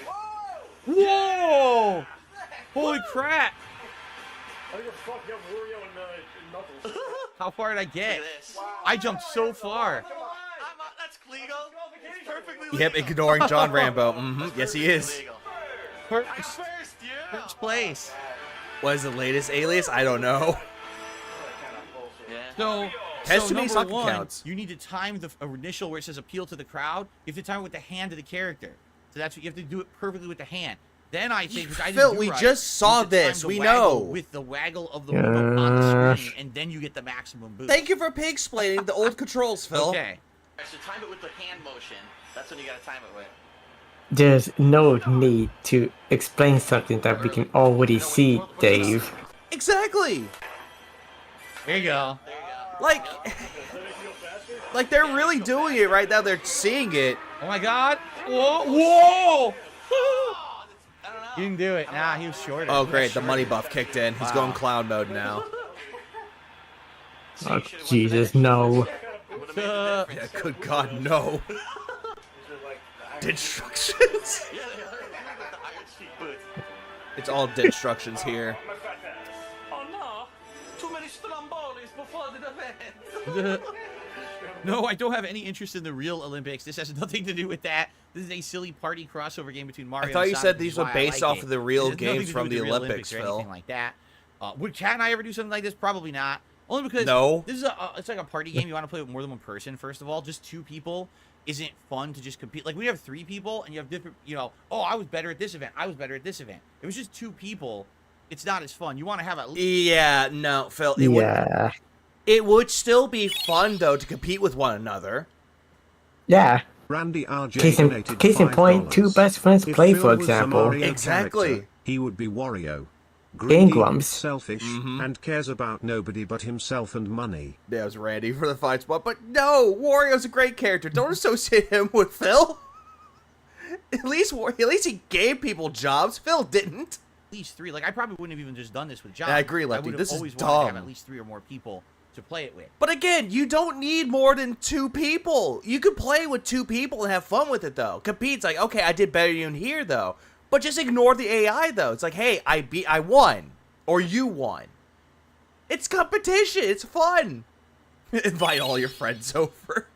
Whoa! Holy crap! I think we're fucked up Wario and Knuckles. How far did I Look get? at this. I jumped so far. That's legal. It's perfectly legal. Yep, ignoring John Rambo. Yes, he is. Legal. First, First, yeah. first place. What is the latest alias? I don't know. Yeah. So, Test too many number soccer one, counts. you need to time the initial where it says appeal to the crowd. You have to time it with the hand of the character. So that's what you have to do it perfectly with the hand. Then I think, which I didn't Phil, do we right, just you saw have to time this. the We waggle know. with the waggle of the remote on the Yes. screen, and then you get the maximum boost. Thank you for explaining the old controls, Phil. Okay. Alright, so time it with the hand motion. That's when you gotta time it with. There's no need to explain something that we can already see, Dave. Exactly. There you go. There you go. Like they're really doing it right now. They're seeing it. Oh my god. Whoa. Whoa. I don't know. You didn't do it. Nah, he was shorter. Oh, great. The money buff kicked in. He's going clown mode now. Oh, Jesus, no. Would've made the difference. Yeah, good God, no. Instructions. Yeah, they are. The iron sheet boots. It's all instructions here. Oh no! Too many strombolis before the event. No, I don't have any interest in the real Olympics. This has nothing to do with that. This is a silly party crossover game between Mario I thought and you Sonic, said which is these were why I based like off it. of the real It has nothing games to do from with the real Olympics, or Phil. anything like that. Would Cat and I ever do something like this? Probably not. Only because No. this is it's like a party game. You want to play with more than one person. First of all, just two people isn't fun to just compete. Like we have three people and you have different. Oh, I was better at this event. I was better at this event. It was just two people. It's not as fun. You want to have at least. Yeah, no, Phil. Yeah. It would still be fun though to compete with one another. Yeah. Randy RJ Case in, donated case in point, $5. two best friends If play, Phil for was the example. Mario Exactly. character, he would be Wario. Greedy, Grumps. selfish, and cares about nobody but himself and money. Yeah, it was Randy for the fight spot, but no, Wario's a great character. Don't associate him with Phil. At least he gave people jobs. Phil didn't. At least three. Like I probably wouldn't have even just done this with John. I agree, Lefty. would have This is always wanted to have dumb. at least three or more people to play it with. But again, you don't need more than two people. You could play with two people and have fun with it, though. Compete's like, okay, I did better than you in here, though. But just ignore the AI, though. It's like, hey, I won. Or you won. It's competition. It's fun. Invite all your friends over.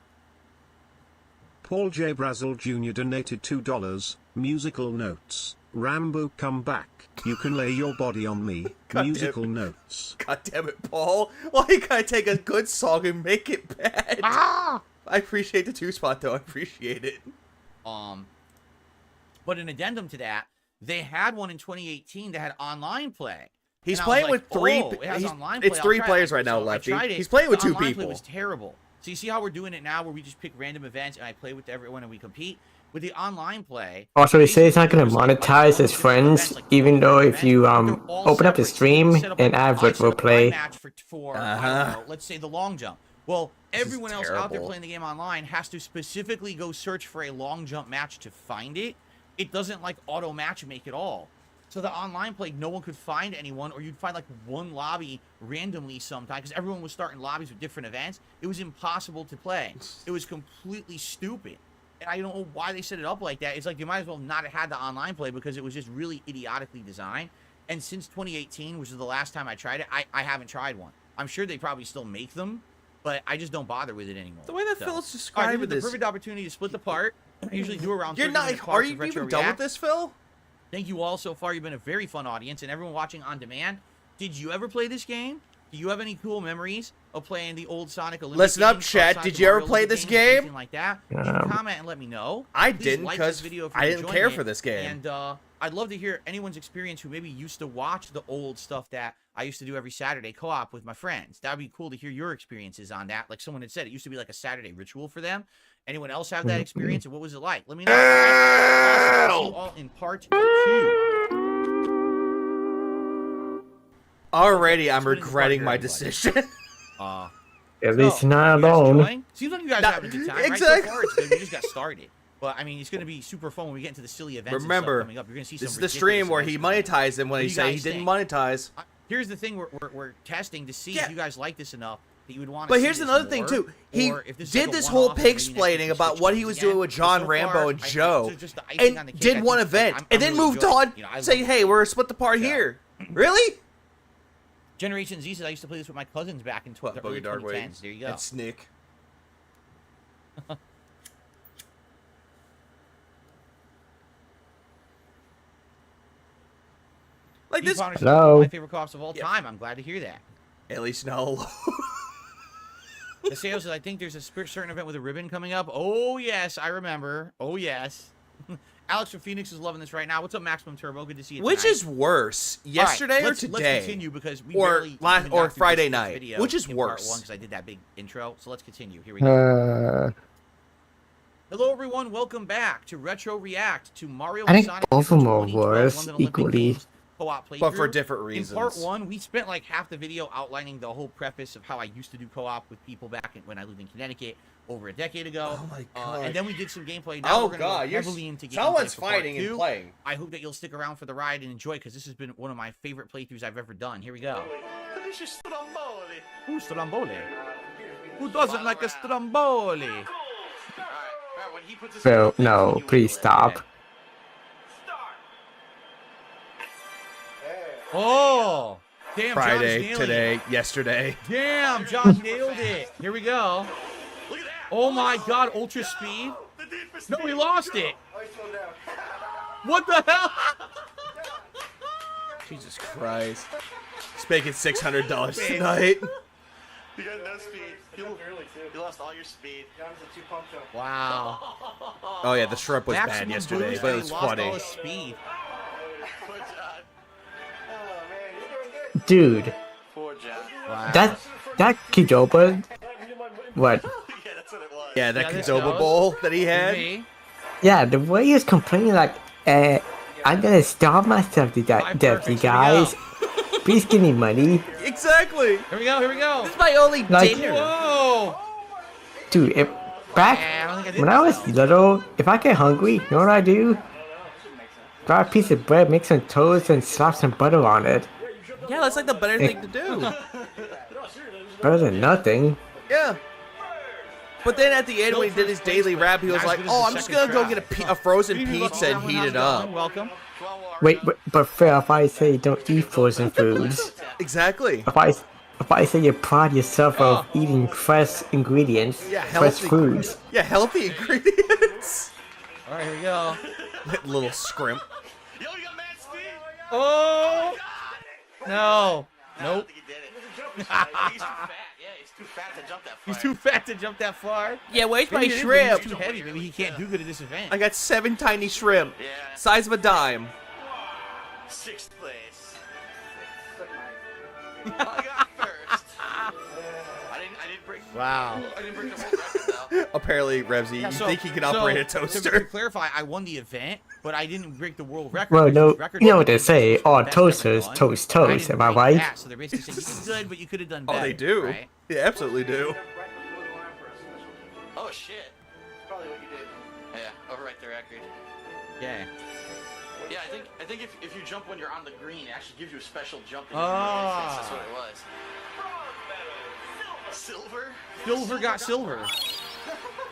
Paul J. Brazel Jr. donated $2. Musical notes. Rambo, come back. You can lay your body on me. God Musical damn. notes. God damn it, Paul. Why you gotta take a good song and make it bad? I appreciate the two spot, though. I appreciate it. But an addendum to that, they had one in 2018 that had online play. He's And I was playing like, with three. Oh, it has online It's play. three I'll try players it. right now, So I Lefty. tried it. He's playing with The two online people. Play was terrible. So you see how we're doing it now, where we just pick random events and I play with everyone and we compete. With the online play. Also, they say it's not going to monetize his friends, even though if you open up the stream and add virtual play. For I don't know, let's say the long jump. Well, everyone else out there terrible. playing the game online has to specifically go search for a long jump match to find it. It doesn't like auto match make at all. So the online play, no one could find anyone, or you'd find like one lobby randomly sometimes, because everyone was starting lobbies with different events. It was impossible to play. It was completely stupid. And I don't know why they set it up like that. It's like you might as well not have had the online play because it was just really idiotically designed. And since 2018, which is the last time I tried it, I haven't tried one. I'm sure they probably still make them, but I just don't bother with it anymore. The way that Phil's describing the this, perfect opportunity to split the part. I usually do around. you're 30 not. minute Are parts you of Retro even done with React. this, Phil? Thank you all so far. You've been a very fun audience, and everyone watching on demand. Did you ever play this game? Do you have any cool memories of playing the old Sonic Olympic Listen up, games, chat. outside Did the you ever Mario play Olympic this games, game? anything like that? You should comment and let me know. I Please didn't like because this video if I you're didn't enjoying care it. for this game. And I'd love to hear anyone's experience who maybe used to watch the old stuff that I used to do every Saturday co-op with my friends. That would be cool to hear your experiences on that. Like someone had said, it used to be like a Saturday ritual for them. Anyone else have that experience, and what was it like? Let me know. Awesome. I'll see you all in part 2. Already, I'm regretting my decision. At least not alone. Seems like you guys are having a good time, Exactly. right? So far, it's good. We just got started. But, I mean, it's going to be super fun when we get into the silly events Remember, and stuff coming up. You're going to see some this is the ridiculous stream where he events. monetized him when What he do you said he guys didn't think? monetize. Here's the thing we're testing to see if you guys like this enough that you would want to But see here's this another thing more, too. He or if this is did like a this whole one-off and maybe next pig-splaining week we about switch what gears he was again. doing with But John so Rambo far, and I think Joe, this is just the icing on the and cake. I did one think event, I'm and then really moved good. on, You know, I saying, love "Hey, we're split the part here." Really? Generation Z says I used to play this with my cousins back in the early 2010s. There you go. And Snick. Like this. Hello? My favorite co-ops of all time. I'm glad to hear that. At least no. The sales says I think there's a certain event with a ribbon coming up. Oh yes, I remember. Oh yes. Alex from Phoenix is loving this right now. What's up, Maximum Turbo? Good to see you. Which tonight. is worse, yesterday or today? Let's continue because we or barely last even or got through Friday this night. video Which is in part worse? one because I did that big intro. So let's continue. Here we go. Hello everyone, welcome back to Retro React to Mario I and think Sonic. both of them are 2012 worse London Olympic equally. Games co-op playthrough. But for different reasons. In part one, we spent like half the video outlining the whole preface of how I used to do co-op with people back when I lived in Connecticut over a decade ago. Oh my god! And then we did some gameplay. Now we're gonna go heavily into gameplay. Someone's for part fighting two. and playing. I hope that you'll stick around for the ride and enjoy because this has been one of my favorite playthroughs I've ever done. Here we go. Who's Stromboli? Who doesn't like a Stromboli? Phil, no, please stop. Oh, damn! Friday, John's nailing today, it. yesterday. Damn, John nailed it. Here we go. Oh my God, ultra speed. No, we lost it. What the hell? Jesus Christ! He's making $600 tonight. You got no speed. You lost all your speed. Wow. Oh yeah, the shrimp was Maximum bad yesterday, boost but it and was he lost funny. all his speed. Dude, Poor John. Wow. that Kidoba, what? Yeah, that's what it was. Yeah, that Yeah, this Kadoba goes. bowl that he had. Me. Yeah, the way he was complaining like, I'm gonna starve myself to Five death, you perfects, here we guys. Please give me money. Exactly. Here we go. Here we go. This is my only Like- dinner. Whoa. Dude, if back Yeah, I don't think I did when I was myself. little, if I get hungry, you know what I do? Grab a piece of bread, make some toast, and slap some butter on it. Yeah, that's like the better thing to do. Better than nothing. Yeah. But then at the end, when he did his daily rap, he was Not as like, good as "Oh, the I'm just second gonna go track." get a frozen Good evening, pizza and welcome, heat how's it going? up." Welcome. Wait, but Phil, if I say don't eat frozen foods, Exactly. if I say you're proud yourself of eating fresh ingredients, Yeah, fresh healthy foods. Yeah, healthy ingredients. All right, here we go. Little scrimp. Yo, you got mad speed? Oh. No. I don't Nope. think he did it. I think he's too fat. Yeah, he's too fat to jump that far. He's too fat to jump that far. Yeah, where's my Maybe he is, maybe shrimp? He's too heavy. Maybe he can't do good at this event. I got 7 tiny shrimp, Yeah. size of a dime. 6th place. I got first. I didn't break. Wow. I didn't break the world record though. Apparently, Revsy, you think he can operate a To toaster? clarify, I won the event, but I didn't break the world record. Well, because no, the record you know what they was say, the all best ever toasters done. toast I toast, didn't am I break right? that, so they're basically saying you did good, but you could have done Oh, better. they do. Right? They absolutely do. Oh shit. Probably what you did. Yeah, overwrite the record. Yeah. Yeah, I think if you jump when you're on the green, it actually gives you a special jump. Ah. That's what it was. Silver? Silver got silver.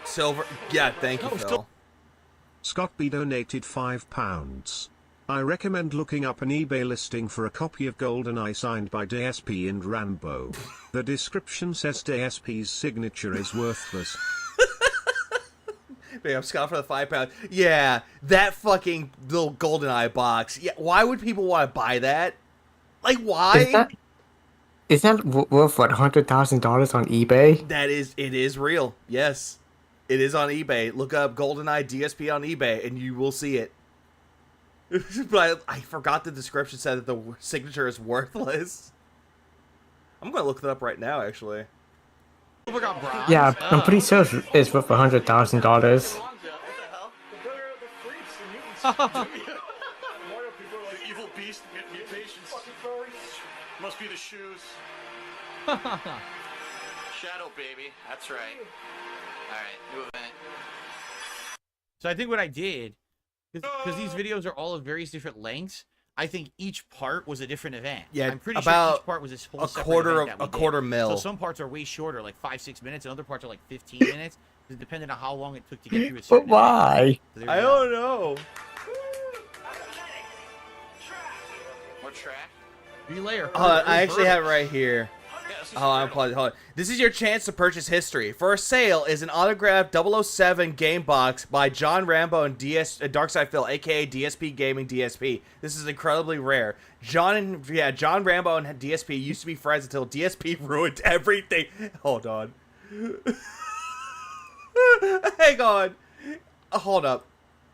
Silver. Yeah, thank you, Phil. Scott B donated £5. I recommend looking up an eBay listing for a copy of GoldenEye signed by DSP and Rambo. The description says DSP's signature is worthless. Big up Scott for the £5. Yeah, that fucking little GoldenEye box. Yeah, why would people want to buy that? Like, why? Is that worth what, $100,000 on eBay? It is real. Yes, it is on eBay. Look up GoldenEye DSP on eBay, and you will see it. But I forgot the description said that the signature is worthless. I'm gonna look it up right now, actually. Silver got bronze. Yeah, I'm pretty sure it's worth $100,000. The better the freaks, the mutants. Mario people are like, The evil beast mutations. fucking furries. Must be the shoes. Shadow baby. That's right. Alright, new event. So I think what I did, because these videos are all of various different lengths, I think each part was a different event. Yeah, I'm pretty about sure each part was a whole separate event that we quarter did. mil. So some parts are way shorter, like 5-6 minutes, and other parts are like 15 minutes, depending on how long it took to get through a certain But why? event. So there I you go. don't know. What track? Relayer. I actually have it right here. Yeah, let's do Oh, I some apologize. Hold on. This is your chance to purchase history. For sale is an autographed 007 game box by John Rambo and Darkside Phil, aka DSP Gaming DSP. This is incredibly rare. John Rambo and DSP used to be friends until DSP ruined everything. Hold on. Hang on. Hold up.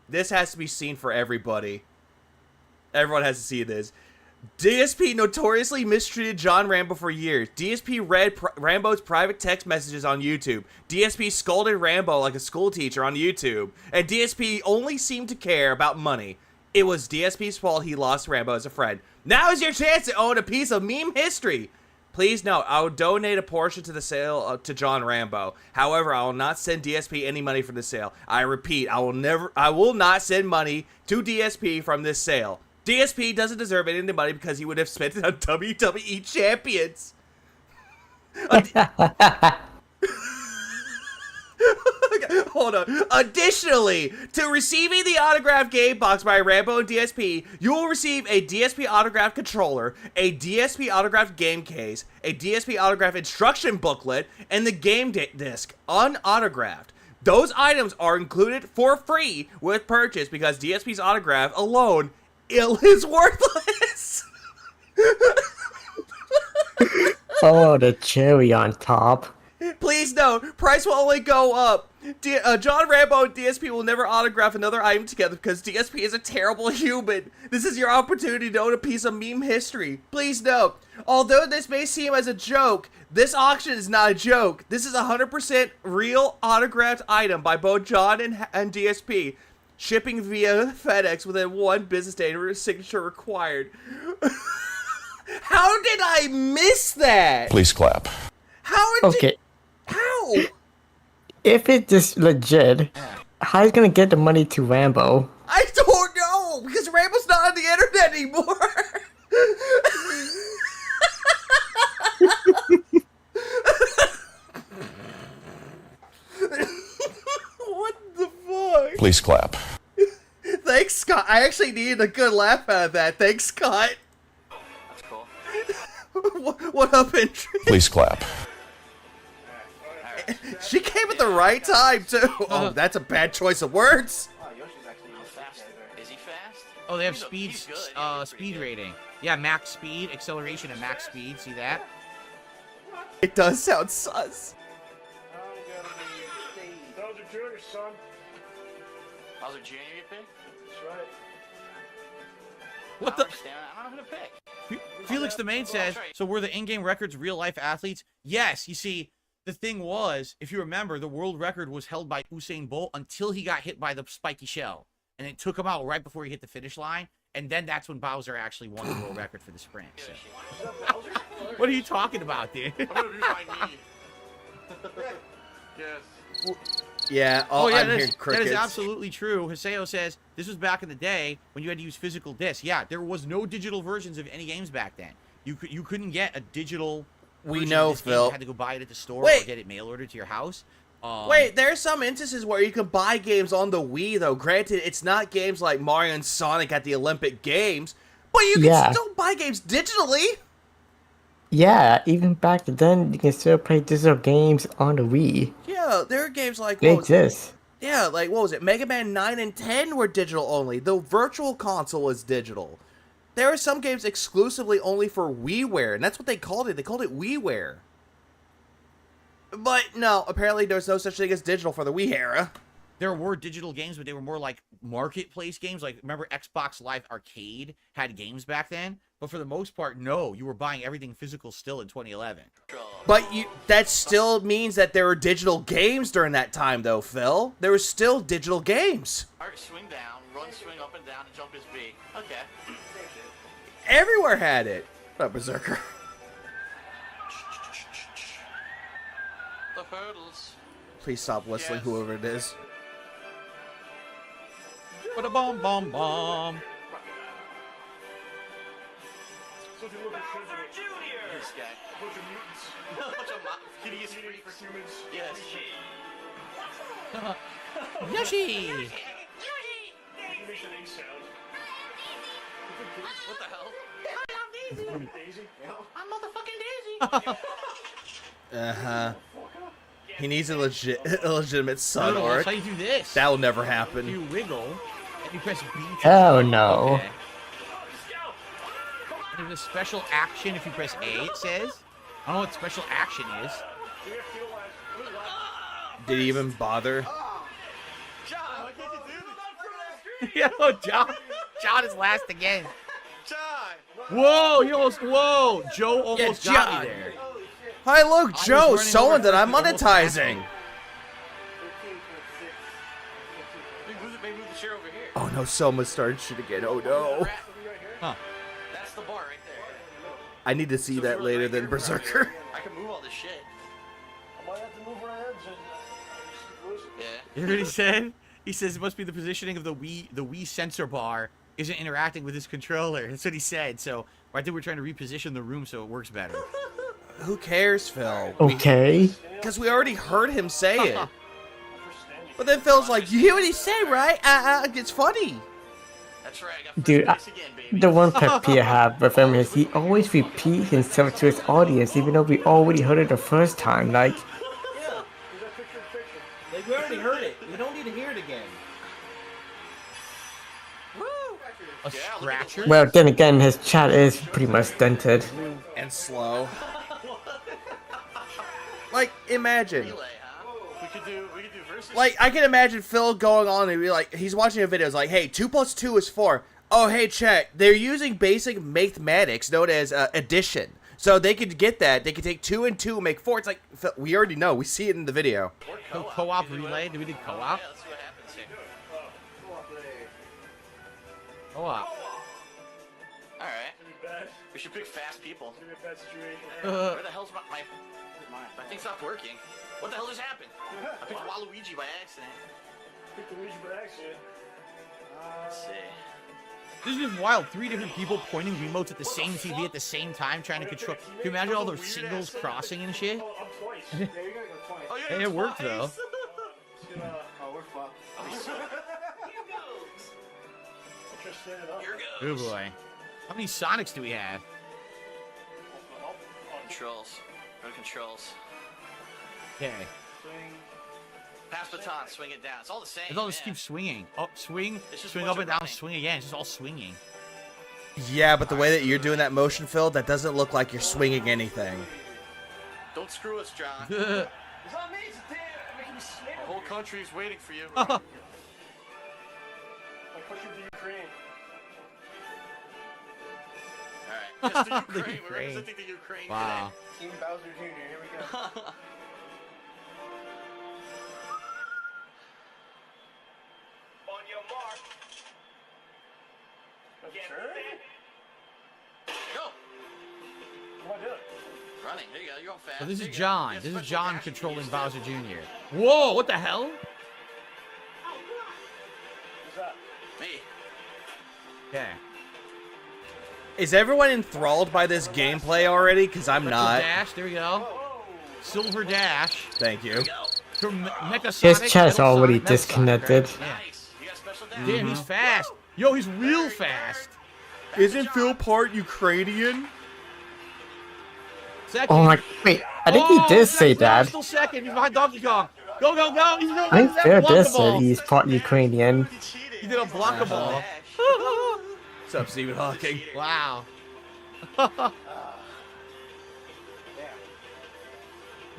This has to be seen for everybody. Everyone has to see this. DSP notoriously mistreated John Rambo for years. DSP read Rambo's private text messages on YouTube. DSP scolded Rambo like a school teacher on YouTube. And DSP only seemed to care about money. It was DSP's fault he lost Rambo as a friend. Now is your chance to own a piece of meme history. Please note, I will donate a portion to the sale to John Rambo. However, I will not send DSP any money from the sale. I repeat, I will not send money to DSP from this sale. DSP doesn't deserve any of the money because he would have spent it on WWE champions. Hold on. Additionally, to receiving the autographed game box by Rambo and DSP, you will receive a DSP autographed controller, a DSP autographed game case, a DSP autographed instruction booklet, and the game disc unautographed. Those items are included for free with purchase because DSP's autograph alone is worthless. Oh, the cherry on top. Please note, price will only go up. John Rambo and DSP will never autograph another item together because DSP is a terrible human. This is your opportunity to own a piece of meme history. Please note, although this may seem as a joke, this auction is not a joke. This is a 100% real autographed item by both John and DSP. Shipping via FedEx within 1 business day and signature required. How did I miss that? Please clap. Okay. How? If it's just legit, how are you gonna get the money to Rambo? I don't know, because Rambo's not on the internet anymore. What the fuck? Please clap. Thanks, Scott. I actually needed a good laugh out of that. Thanks, Scott. That's cool. What up, Intri? Please clap. She came at the right time, too. Oh, that's a bad choice of words. Oh, Yoshi's actually How fast? Is he fast? Oh, they have He's speed, good. He's pretty speed good. rating. Yeah, max speed, acceleration, and max speed. See that? It does sound sus. Bowser Jr., son. Bowser Jr. you pick? That's right. What I the? don't understand. I don't know who to pick. Felix the Main says, so were the in-game records real-life athletes? Yes, you see, the thing was, if you remember, the world record was held by Usain Bolt until he got hit by the spiky shell. And it took him out right before he hit the finish line. And then that's when Bowser actually won the world record for the sprint. So. What are you talking about, dude? I'm gonna be my knee. Yes. Yeah. Oh, yeah, I'm hearing that is crickets. absolutely true. Hiseo says this was back in the day when you had to use physical discs. Yeah, there was no digital versions of any games back then. You couldn't get a digital. We version know, of this game. Phil. You had to go buy it at the store Wait. or get it mail ordered to your house. Wait, there's some instances where you can buy games on the Wii, though. Granted, it's not games like Mario and Sonic at the Olympic Games, but you can still buy games digitally. Yeah, even back then, you can still play digital games on the Wii. Yeah, there are games like They exist. Yeah, like what was it? Mega Man 9 and 10 were digital only. The Virtual Console was digital. There are some games exclusively only for WiiWare, and that's what they called it. They called it WiiWare. But no, apparently there's no such thing as digital for the Wii era. There were digital games, but they were more like marketplace games. Like, remember Xbox Live Arcade had games back then? But for the most part, no. You were buying everything physical still in 2011. But that still means that there were digital games during that time, though, Phil. There were still digital games. Alright, swing down, run, swing up and down, and jump is B. Okay. Everywhere had it. What up, Berserker? The hurdles. Please stop whistling, whoever it is. What a bomb, bomb, bomb. So if you look at This guy. a bunch of mutants. A bunch of hideous freaks. For humans. Yes. Yoshi! He makes an egg sound. What the hell? Daisy? I'm motherfucking Daisy. Uh-huh. He needs a legitimate son No, arc. that's how you do this. That will never happen. You wiggle, and you press B. Hell no. Okay. There's a special action if you press A, it says. I don't know what special action is. Did he even bother? John, why can't you do this? Yeah, no, John is last again. John! Whoa, you almost, whoa. Joe almost got John. me there. Hi, look, was Joe, running someone over that I'm almost monetizing. Maybe move the chair over here. Oh no, someone started shit again. Oh no. Huh. That's the bar right there. I need to see that later than Berserker. I can move all this shit. I might have to move around and listen. Yeah. You heard what he said? He says it must be the positioning of the Wii sensor bar isn't interacting with his controller. That's what he said. So I think we're trying to reposition the room so it works better. Who cares, Phil? Okay. Because we already heard him say it. But then Phil's like, you hear what he said, right? It's funny. That's right. I got first Dude, place again, baby. the one pet peeve I have with him is he always repeats himself to his audience, even though we already heard it the first time. Like, Yeah. Like, we already heard it. We don't need to hear it again. A scratcher? well, then again, his chat is pretty much dented. And slow. Like, imagine. Relay, huh? We could do versus. Like, I can imagine Phil going on and be like, he's watching a video, it's like, hey, 2 + 2 is 4. Oh, hey, check. They're using basic mathematics known as addition. So they could get that. They could take 2 and 2 and make 4. It's like, Phil, we already know. We see it in the video. Co-op relay? Did we do co-op? Yeah, let's see what happens here. Co-op. Alright. We should pick fast people. Bad situation. Where the hell's my thing stopped working? What the hell just happened? I picked Waluigi by accident. Pick the Luigi by accident. Let's see. This is just wild. 3 different people pointing remotes at the same TV at the same time trying to control. Can you imagine all those signals crossing and shit? Oh, I'm twice. Yeah, you're gonna go twice. Oh, Hey, it worked though. Oh, we're fucked. Just standing up. Here Oh goes. boy. How many Sonics do we have? Controls. Go to controls. Okay. Pass baton, swing it down. It's all the same. It all just man. keeps swinging. Up, swing, It's just swing a bunch up and of down, running. swing again. It's just all swinging. Yeah, but the way that you're doing that motion, Phil, that doesn't look like you're swinging anything. Don't screw us, John. It's not me, it's Dan. Making me The snake. whole country is waiting for you. My country of the Ukraine. Alright. Just the The Ukraine. We're Ukraine. representing the Ukraine Wow. Team Bowser Jr., here we go. today. On your mark. Get ready. Go. What am I doing? Running. There you go. You're going fast. So this There is you go. John. Yeah, This is special John action controlling use Bowser too. Jr. Whoa! What the hell? Me. Okay. Is everyone enthralled by this gameplay already? Because I'm not. Dash, there we go. Silver Dash. Thank you. His chat's already disconnected. Yeah. You got special dash? Damn, he's fast. Yo, he's real fast. Isn't Phil part Ukrainian? Second. Oh my, wait, I think he did say that. Still second. He's behind Donkey Kong. Go, go, go. He's I think Phil did say he's part Ukrainian. He did a blockable. What's up, Stephen Hawking? Wow.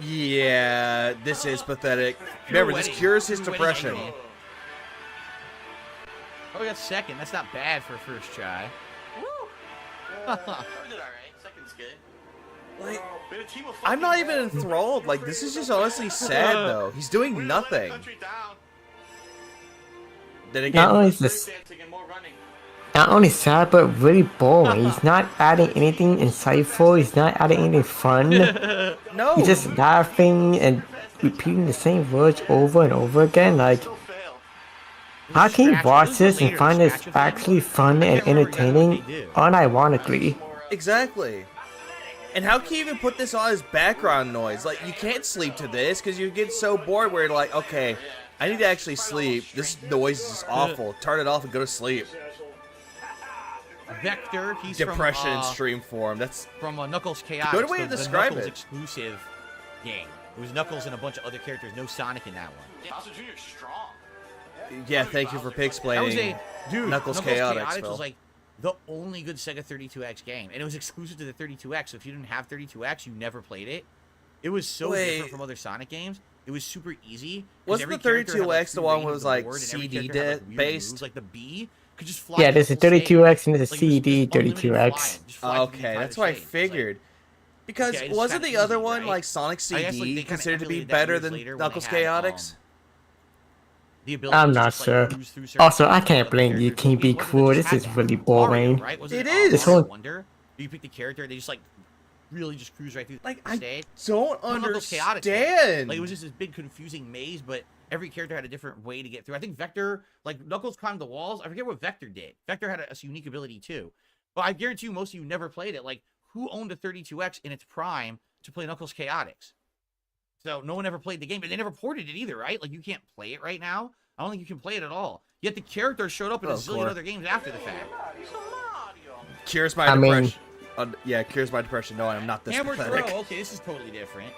Yeah, this is pathetic. Remember, this cures his depression. Oh, we got second. That's not bad for a first try. We did alright. Second's good. Like, We had a team of I'm not fucking- even enthralled. Like, this is just honestly sad, though. He's doing We're gonna let the nothing. country down. Then Not again, only is this Dancing and more running. not only sad, but really boring. He's not adding anything insightful. He's not adding anything fun. no. He's just laughing and repeating the same words over and over again. Like, Still fail. how can you watch this and find this actually fun and entertaining unironically? Exactly. And how can you even put this on as background noise? Like, you can't sleep to this because you get so bored where you're like, okay, I need to actually sleep. This noise is awful. Turn it off and go to sleep. Vector, he's Depression in from, stream form. That's from Knuckles Chaotix. Good way to the describe Knuckles it. exclusive game. It was Knuckles and a bunch of other characters. No Sonic in that one. Bowser Jr.'s strong. yeah. Thank you for That was explaining. a dude. Knuckles Chaotix, Phil. was like the only good Sega 32X game, and it was exclusive to the 32X. So if you didn't have 32X, you never played it. It was so different from other Sonic games. It was super easy. 'cause Wasn't every the character had, 32X the one three where it lanes was of like the board, and every CD character had, weird based? moves, like the bee could just fly. Yeah, there's a full stage. 32X and there's a Like, CD just unlimited 32X. flying, just fly through the Okay, entire that's what I stage. It's like- figured. Because Okay, it's wasn't kinda the other easy, one right? like Sonic I guess, like, they CD kinda considered to be emulated that better years than later when Knuckles they had, Chaotix? The ability I'm to not just, like, sure. cruise through certain Also, I levels can't with blame other you, characters. King Be Wasn't it Cool. just This is had really Mario, boring. right? Wasn't It it is. This one- Wonder? You pick the character, they just like really just cruise right through Like, the I stage. don't Well, Knuckles Chaotix was. understand. Like it was just this big confusing maze, but every character had a different way to get through. I think Vector, like Knuckles climbed the walls. I forget what Vector did. Vector had a unique ability too. But I guarantee you most of you never played it. Like who owned a 32X in its prime to play Knuckles Chaotix? So no one ever played the game, but they never ported it either, right? Like you can't play it right now. I don't think you can play it at all. Yet the characters showed up in a Oh, zillion Core. other games after the fact. Cures my I mean- depression. Yeah, cures my depression. No, I'm not this Hammer pathetic. throw. Okay, this is totally different.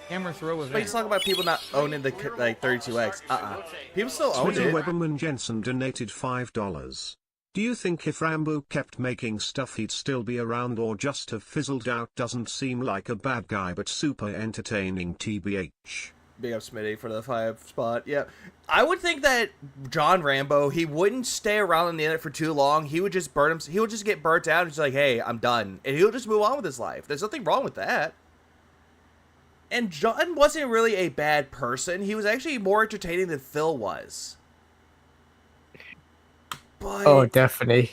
Hammer throw was. But he's talking about people not owning the like 32X. People still own Twitter it. Weberman Jensen donated $5. Do you think if Rambo kept making stuff he'd still be around or just have fizzled out? Doesn't seem like a bad guy but super entertaining TBH. Big up Smitty for the 5 spot. Yeah. I would think that John Rambo, he wouldn't stay around on the internet for too long. He would just burn him. He would just get burnt out and just like, hey, I'm done. And he'll just move on with his life. There's nothing wrong with that. And John wasn't really a bad person. He was actually more entertaining than Phil was. But, Oh, definitely.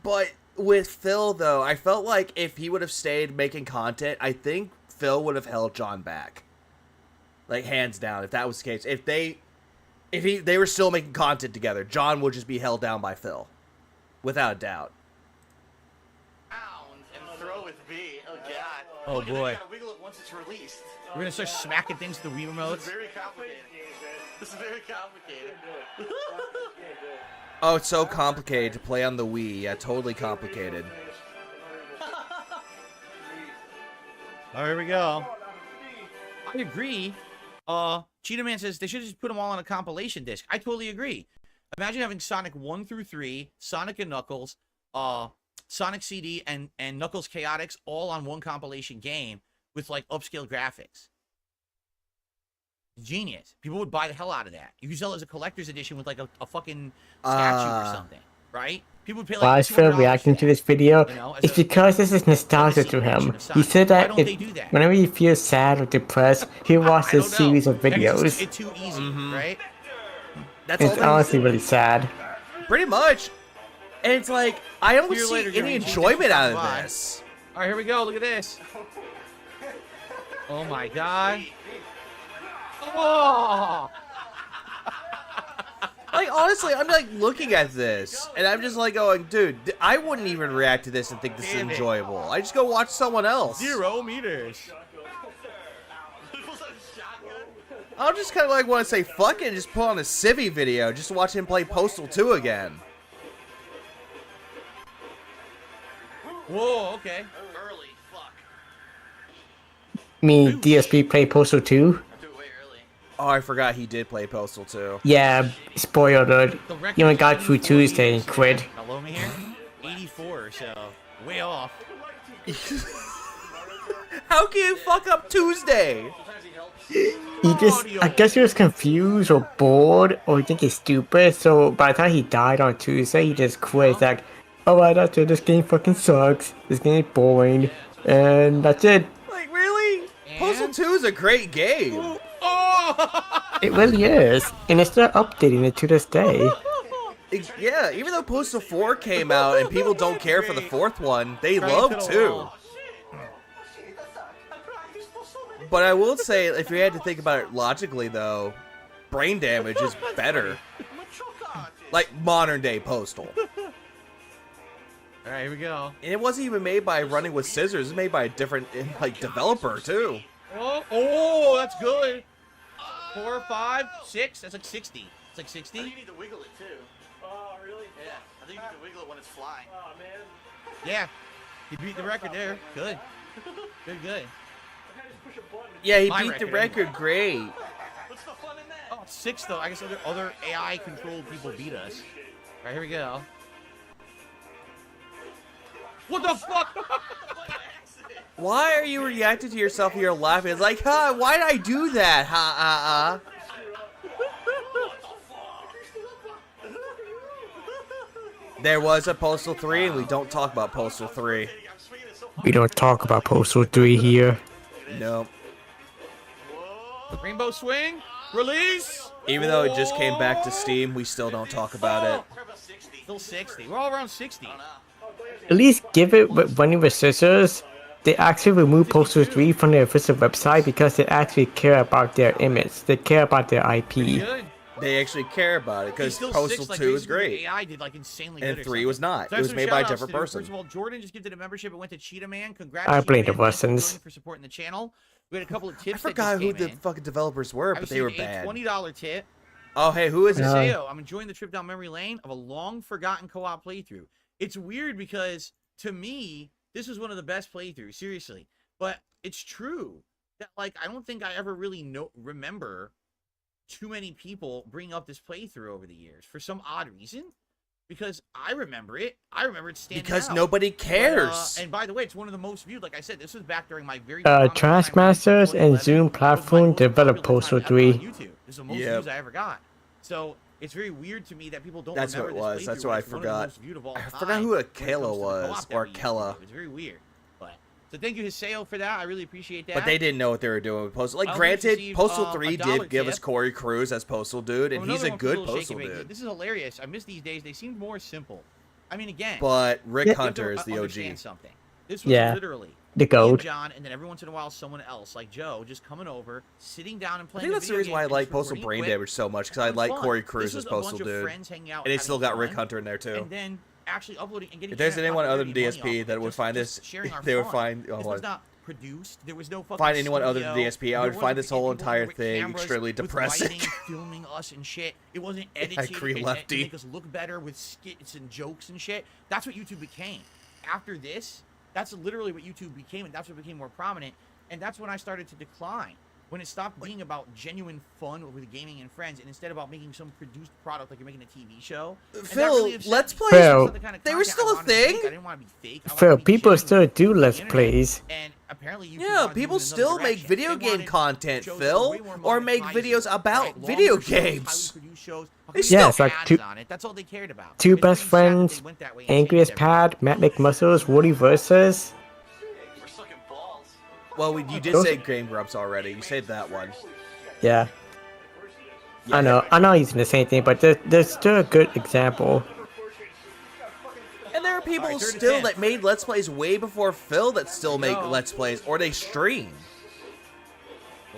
but with Phil, though, I felt like if he would have stayed making content, I think Phil would have held John back. Like, hands down, if that was the case. If they were still making content together, John would just be held down by Phil. Without a doubt. And throw with B. Oh god. Oh, Look at that, boy. you gotta wiggle it once it's released. We're gonna start smacking things to the Wii This remotes. is very complicated. This is very complicated. Oh, it's so complicated to play on the Wii. Yeah, totally complicated. Oh, here we go. I agree. Cheetah Man says they should just put them all on a compilation disc. I totally agree. Imagine having Sonic 1 through 3, Sonic and Knuckles, Sonic CD, and Knuckles Chaotix all on one compilation game with like upscale graphics. Genius. People would buy the hell out of that. You could sell it as a collector's edition with like a fucking statue or something, right? People would pay like Why is Phil $200 reacting for to that, this video? you know, as It's a- because this is nostalgia to him. He said Why that don't they if, do that? whenever he feels sad or depressed, he'll watch I this don't know. series of Maybe it's videos. just- It's too easy, right? That's all It's that he's- honestly really sad. Pretty much. And it's like, I don't See you see later, any Jeremy. enjoyment out of Bye. this. All right, here we go. Look at this. Oh my god. Oh! Like, honestly, I'm like looking at this, and I'm just like going, dude, I wouldn't even react to this and think this is enjoyable. I just go watch someone else. 0 meters. I'll just kind of like want to say, fuck it, and just put on a Civvy video just to watch him play Postal 2 again. Whoa, okay. Early, fuck. Me, DSP play Postal 2. I threw it way early. Oh, I forgot he did play Postal 2. Yeah, spoiler alert. He only got through Tuesday and quit. Hello, me here? 84 or so. Way off. How can you fuck up Tuesday? He just, I guess he was confused or bored or think he's stupid. So by the time he died on Tuesday, he just quit. He's like, alright, that's it. This game fucking sucks. This game is boring. And that's it. Like, really? Postal 2 is a great game. It really is. And they're still updating it to this day. Yeah, even though Postal 4 came out and people don't care for the fourth one, they love 2. But I will say, if you had to think about it logically, though, Brain Damage is better. Like, modern-day Postal. Alright, here we go. And it wasn't even made by Running with Scissors. It was made by a different, like, developer, too. Oh, that's good. 4, 5, 6. That's like 60. It's like 60. I think you need to wiggle it too. Oh, really? Yeah, I think you need to wiggle it when it's flying. Oh, man. Yeah. You beat the record there. Good. Good, good. I just push a button. Yeah, he My beat the record, record great. What's the fun in that? Oh, 6 though. I guess other AI-controlled people beat us. Alright, here we go. What the fuck? Why are you reacting to yourself and you're laughing? It's like, huh, why did I do that? Ha, There was a Postal 3, and we don't talk about Postal 3. We don't talk about Postal 3 here. Nope. Rainbow Swing. Release. Even though it just came back to Steam, we still don't talk about it. Still 60. We're all around 60. At least give it with Running with Scissors. They actually removed Postal 3 from their official website because they actually care about their image. They care about their IP. Good. They actually care about it because Postal 2 is great. AI did like insanely And good or 3 was something. not. So It was some made by a shout-outs different to do. person. First of all, Jordan just gifted a membership. It went to Cheetah Man. Congrats. I blame Cheetah the Man. Thanks Russians. for supporting the channel. We had a couple of tips. I forgot who the fucking developers were, but they were A bad. $20 tip. Oh, hey, who is it? Sayo, I'm enjoying the trip down memory lane of a long forgotten co-op playthrough. It's weird because to me, this was one of the best playthroughs, seriously. But it's true that like I don't think I ever really remember too many people bring up this playthrough over the years for some odd reason. Because I remember it. I remember it standing Because out. nobody cares. But, and by the way, it's one of the most viewed. Like I said, this was back during my very Trashmasters and Zoom platform developed Postal 3. YouTube. This is the most views I ever got. So it's very weird to me that people don't That's remember what it was. this That's playthrough what I when it's one of the forgot. most viewed of all I time forgot who when it Akela comes to was, co-op that or we used to Kella. do. It's very weird. But so thank you, Hiseo, for that. I really appreciate that. But they didn't know what they were doing with Postal. Like, I also granted, received, Postal a 3 $1 did give us tip. Corey Cruz as Postal Dude, and From he's a another one from good Little Postal Shaky Bacon. Dude. This is hilarious. I miss these days. They seemed more simple. I mean, again. But Rick you have to Hunter is the understand OG. Something. This was literally the me and goat. John, and then every once in a while, someone else, like Joe, just coming over, sitting down and I playing. think that's the reason why I like Postal Brain Damage so much, because I like Corey Cruz as Postal Dude. And they still got Rick Hunter in there, too. And then actually uploading and getting. If there's anyone other than popularity, money DSP off that it, would find just this, sharing our they would fun. find. This was not produced. There was no fucking Find anyone other than studio. DSP, I There would find wasn't this whole people entire with thing cameras, extremely with depressing. lighting, filming us and shit. It wasn't edited agree, to Lefty. make us look better with skits and jokes and shit. That's what YouTube became. After this, that's literally what YouTube became, and that's what became more prominent. And that's when I started to decline. When it stopped being about genuine fun with gaming and friends, and instead about making some produced product like you're making a TV show. And that Phil, really upset Let's me. Plays, Phil. That's not the kind of they were content I still a wanted to make. thing. I didn't want to be fake. I wanted Phil, to be people genuine still do on the Let's internet. Plays. And apparently YouTube Yeah, wanted to people move in another still make direction. video They game wanted content, shows Phil, way more or make monetized, videos about right? video Longer shows, games. highly produced shows. They Yeah, still it's like Ads two, on it. That's all they cared about. two It's best pretty sad that friends, they went that way and changed Angriest everything. Pad, Matt McMuscles, Woody versus. We're sucking balls. Well, you did Those- say Game Grumps already. You said that one. Yeah. I know I'm using the same thing, but there's still a good example. And there are people Alright, third still attempt. that made Let's Plays way before Phil that still make go. Let's Plays, or they stream.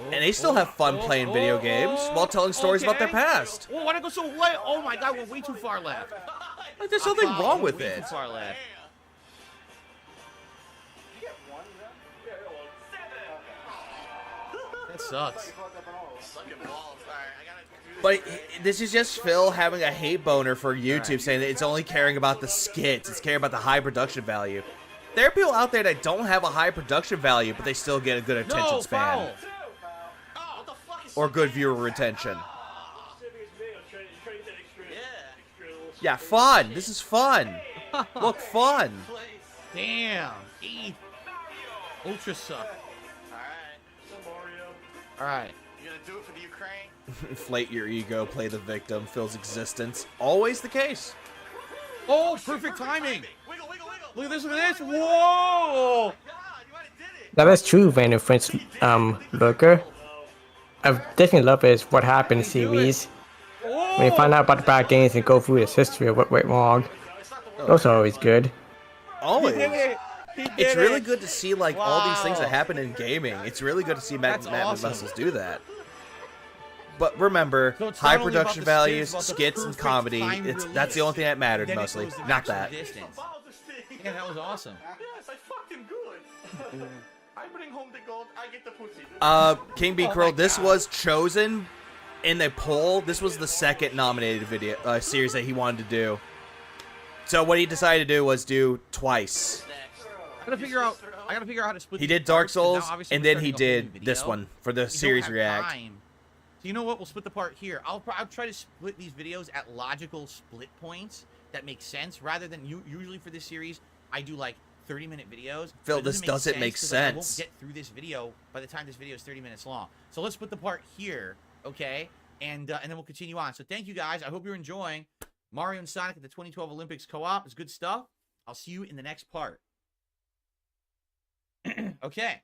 And they still have fun playing video games while telling stories about their past. Oh, why did I go so way? Oh my god, we're way too far left. Like, there's nothing wrong with Way it. too far left. That sucks. But this is just Phil having a hate boner for YouTube, saying that it's only caring about the skits, it's caring about the high production value. There are people out there that don't have a high production value, but they still get a good attention span. Or good viewer retention. Yeah, fun. This is fun. Look, fun. Damn. Ultra suck. Alright. You gonna do it for the Ukraine? Inflate your ego, play the victim, Phil's existence. Always the case. Oh, perfect timing. Look at this, look at this. Whoa! That is true, Van and French Lurker. I definitely love is what happened series. When you find out about the bad games and go through its history of what went wrong. Those are always good. Always. It's really good to see like all these things that happen in gaming. It's really good to see Matt Vessels do that. But remember, So it's high not only about production the values, skits, but the skits, and perfect comedy. time That's the only thing that mattered Then it mostly. goes the Not maximum that. distance. Yeah, that was awesome. Yes, I fucked him good. I bring home the gold, I get the pussy. King B. Krill, this was chosen in the poll. This was the second nominated video series that he wanted to do. So what he decided to do was do twice. I gotta figure out how to split. He these did Dark parts, 'cause now Souls, obviously and we're then he starting a whole new did this video. one for the We don't series have react. time. So you know what? We'll split the part here. I'll try to split these videos at logical split points that make sense, rather than usually for this series I do like 30-minute videos. Phil, But it this doesn't make 'cause, like, I won't sense. get through this video by the time this video is 30 minutes long. So let's split the part here, okay? And then we'll continue on. So thank you guys. I hope you're enjoying Mario and Sonic at the 2012 Olympics co-op. It's good stuff. I'll see you in the next part. Okay.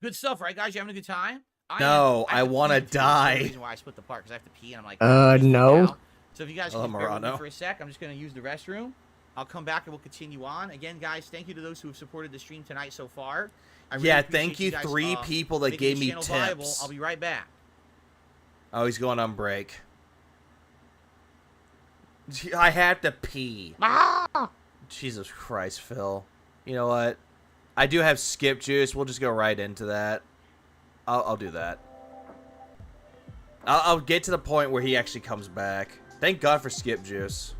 Good stuff, right, guys? You having a good time? No, have I to want to pee, too. That's the die. reason why I split the part, because I have to pee, and I'm like, No. now. So if you guys can bear with me Morano. for a sec, I'm just going to use the restroom. I'll come back and we'll continue on. Again, guys, thank you to those who have supported the stream tonight so far. I really Yeah, appreciate thank you, guys, 3 people that making gave this me channel viable. tips. I'll be right back. Oh, he's going on break. I had to pee. Jesus Christ, Phil. You know what? I do have skip juice. We'll just go right into that. I'll do that. I'll get to the point where he actually comes back. Thank God for skip juice.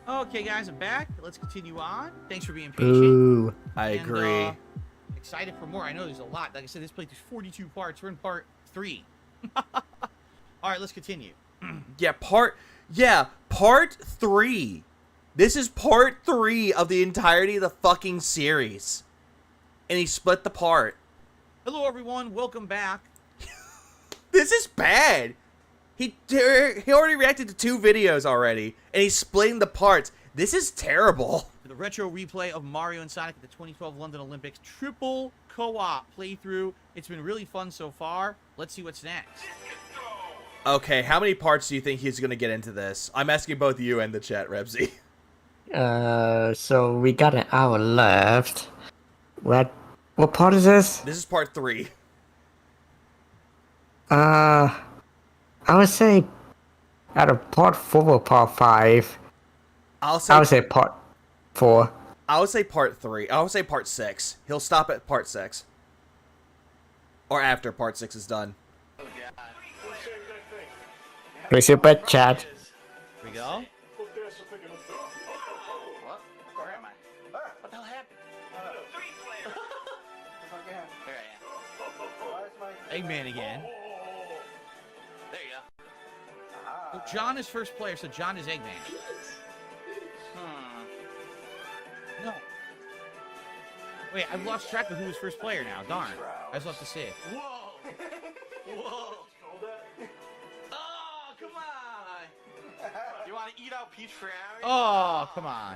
Okay, guys, I'm back. Let's continue on. Thanks for being patient. Ooh. I And, agree. Excited for more. I know there's a lot. Like I said, this playthrough's 42 parts. We're in part 3. All right, let's continue. Part 3. This is part 3 of the entirety of the fucking series. And he split the part. Hello, everyone. Welcome back. This is bad. He already reacted to 2 videos already, and he's splitting the parts. This is terrible. The retro replay of Mario and Sonic at the 2012 London Olympics triple co-op playthrough. It's been really fun so far. Let's see what's next. Okay, how many parts do you think he's gonna get into this? I'm asking both you and the chat, Rebsy. So we got an hour left. What part is this? This is part 3. I would say out of part 4 or part 5. I I would say part 4. I would say part 3. I would say part 6. He'll stop at part 6. Or after part 6 is done. Place your bet, chat. Here we go. What? Where am I? What the hell happened? Here I am. Eggman again. There you go. Well, John is first player, so John is Eggman. No. Wait, I've lost track of who was first player now. Darn. I just love to see it. Whoa! Whoa! Oh, come on! You want to eat out Peach Ferrari? Oh, come on.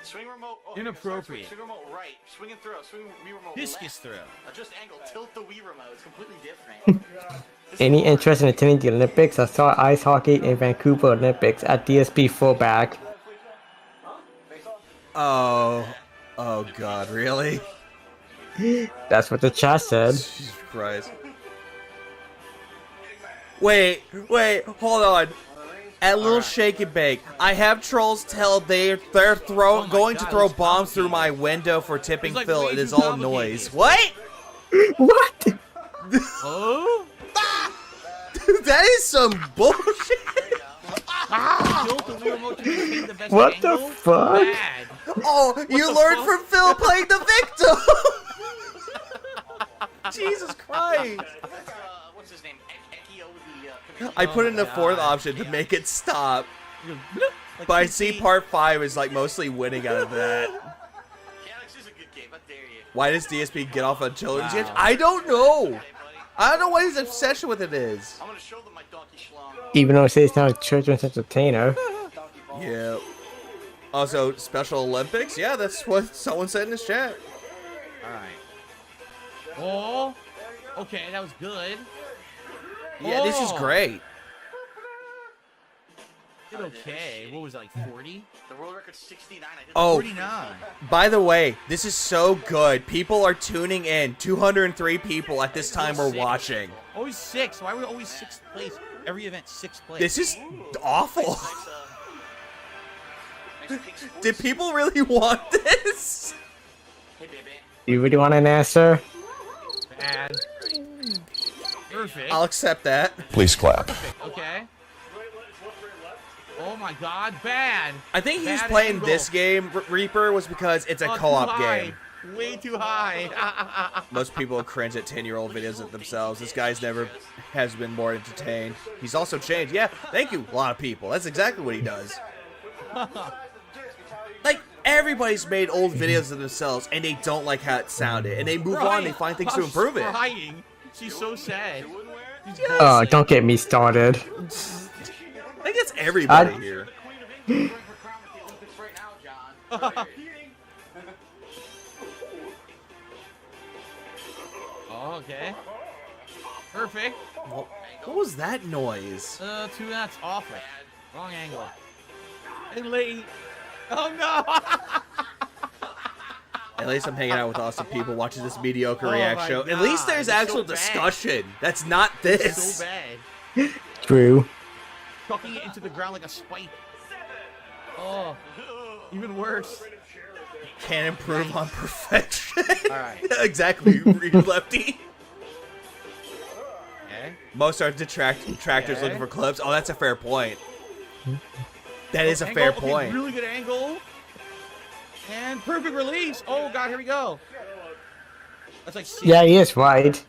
Swing remote. Oh, Inappropriate. Swing remote right. Swing and throw. Swing Wii remote Discus left. throw. Adjust angle. Tilt the Wii remote. It's completely different. Any interest in attending the Olympics? I saw ice hockey in Vancouver Olympics at DSP fullback. Oh God, really? That's what the chat said. Jesus Christ. Wait, hold on. At Little Shake and Bake, I have trolls tell they're going to throw bombs through my window for tipping It's like Phil. way It is too all noise. What? What? Oh? Dude, that is some bullshit. What the fuck? Bad. Oh, you learned from Phil playing the victim. Jesus Christ. What's his name? Ekio, the I put in the fourth option to make it stop. Like But I see part 5 is like mostly winning out of that. Alex is a good game, I dare you. Why does DSP get off on children's games? I don't know. I don't know what his obsession with it is. I'm gonna show them my donkey schlong. Even though it says now a children's entertainer. Yeah. Also, Special Olympics? Yeah, that's what someone said in his chat. Alright. Oh. Okay, that was good. Yeah, this is great. Did okay. What was it, like 40? The world record's 69. I did Oh, 49. by the way, this is so good. People are tuning in. 203 people at this time were watching. Always 6. Why were we always 6th place? Every event 6th place. This is awful. nice pink sports. Did people really want this? Hey, baby. You really want an answer? Bad. Perfect. I'll accept that. Please clap. Okay. Oh my god, bad. I think he's Bad playing angle. this game, Reaper, was because it's a Oh, co-op too high. game. Way too high. Most people cringe at 10-year-old videos of themselves. This guy's never has been more entertained. He's also changed. Yeah, thank you, a lot of people. That's exactly what he does. Like, everybody's made old videos of themselves, and they don't like how it sounded. And they move on, they find things to improve it. Crying. She's so sad. Oh, don't get me started. I think it's everybody here. Oh, okay. Perfect. What was that noise? 2 that's awful. Wrong angle. And late. Oh no! At least I'm hanging out with awesome people watching this mediocre Oh react my show. At least there's God, it's actual so bad. discussion. That's not this. So bad. True. Chucking it into the ground like a spike. Oh, even worse. Can't improve on perfection. Alright. Exactly, lefty. Okay. Most are detractors looking for clips. Oh, that's a fair point. That is a Angle, fair okay, point. really good angle. And perfect release. Oh god, here we go. That's like C. Yeah, he is right.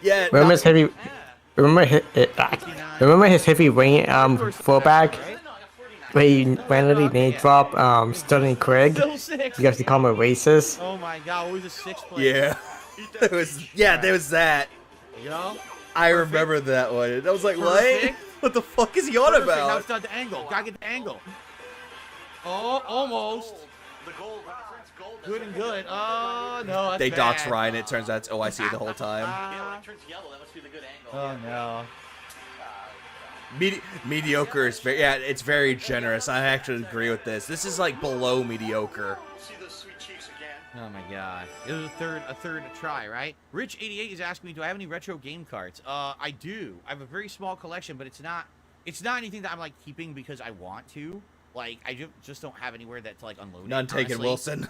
Yeah. Remember his heavy. Remember his heavy rain fullback. Where he randomly name drop Sterling Craig Still 6. because he called him a racist. Oh my god, always a 6th place. Yeah. There was that. There you go. I remember that one. And I was like, Perfect. what? What the fuck is he on Perfect. Now about? it's not the angle. Gotta get the angle. Oh, almost. The gold, my friend's gold. Good and good. Oh no, that's They bad. dox Ryan. It turns out it's OIC the whole time. Yeah, when it turns yellow, that must be the good angle. Oh no. Mediocre is very, yeah, it's very generous. I actually agree with this. This is like below mediocre. See those sweet cheeks again. Oh my god. It was a third try, right? Rich88 is asking me, do I have any retro game cards? I do. I have a very small collection, but it's not anything that I'm like keeping because I want to. Like, I just don't have anywhere that's like unloaded. None taken, honestly. Wilson.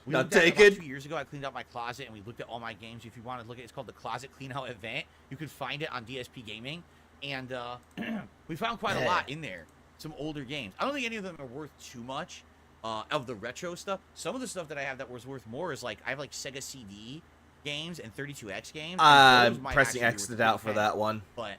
We None looked at it taken. about 2 years ago. I cleaned out my closet and we looked at all my games. If you want to look at it, it's called the Closet Clean Out Event. You can find it on DSP Gaming. And we found quite a lot in there. Some older games. I don't think any of them are worth too much of the retro stuff. Some of the stuff that I have that was worth more is like, I have like Sega CD games and 32X games. and those might Pressing actually X be it worth out for $10. that one. But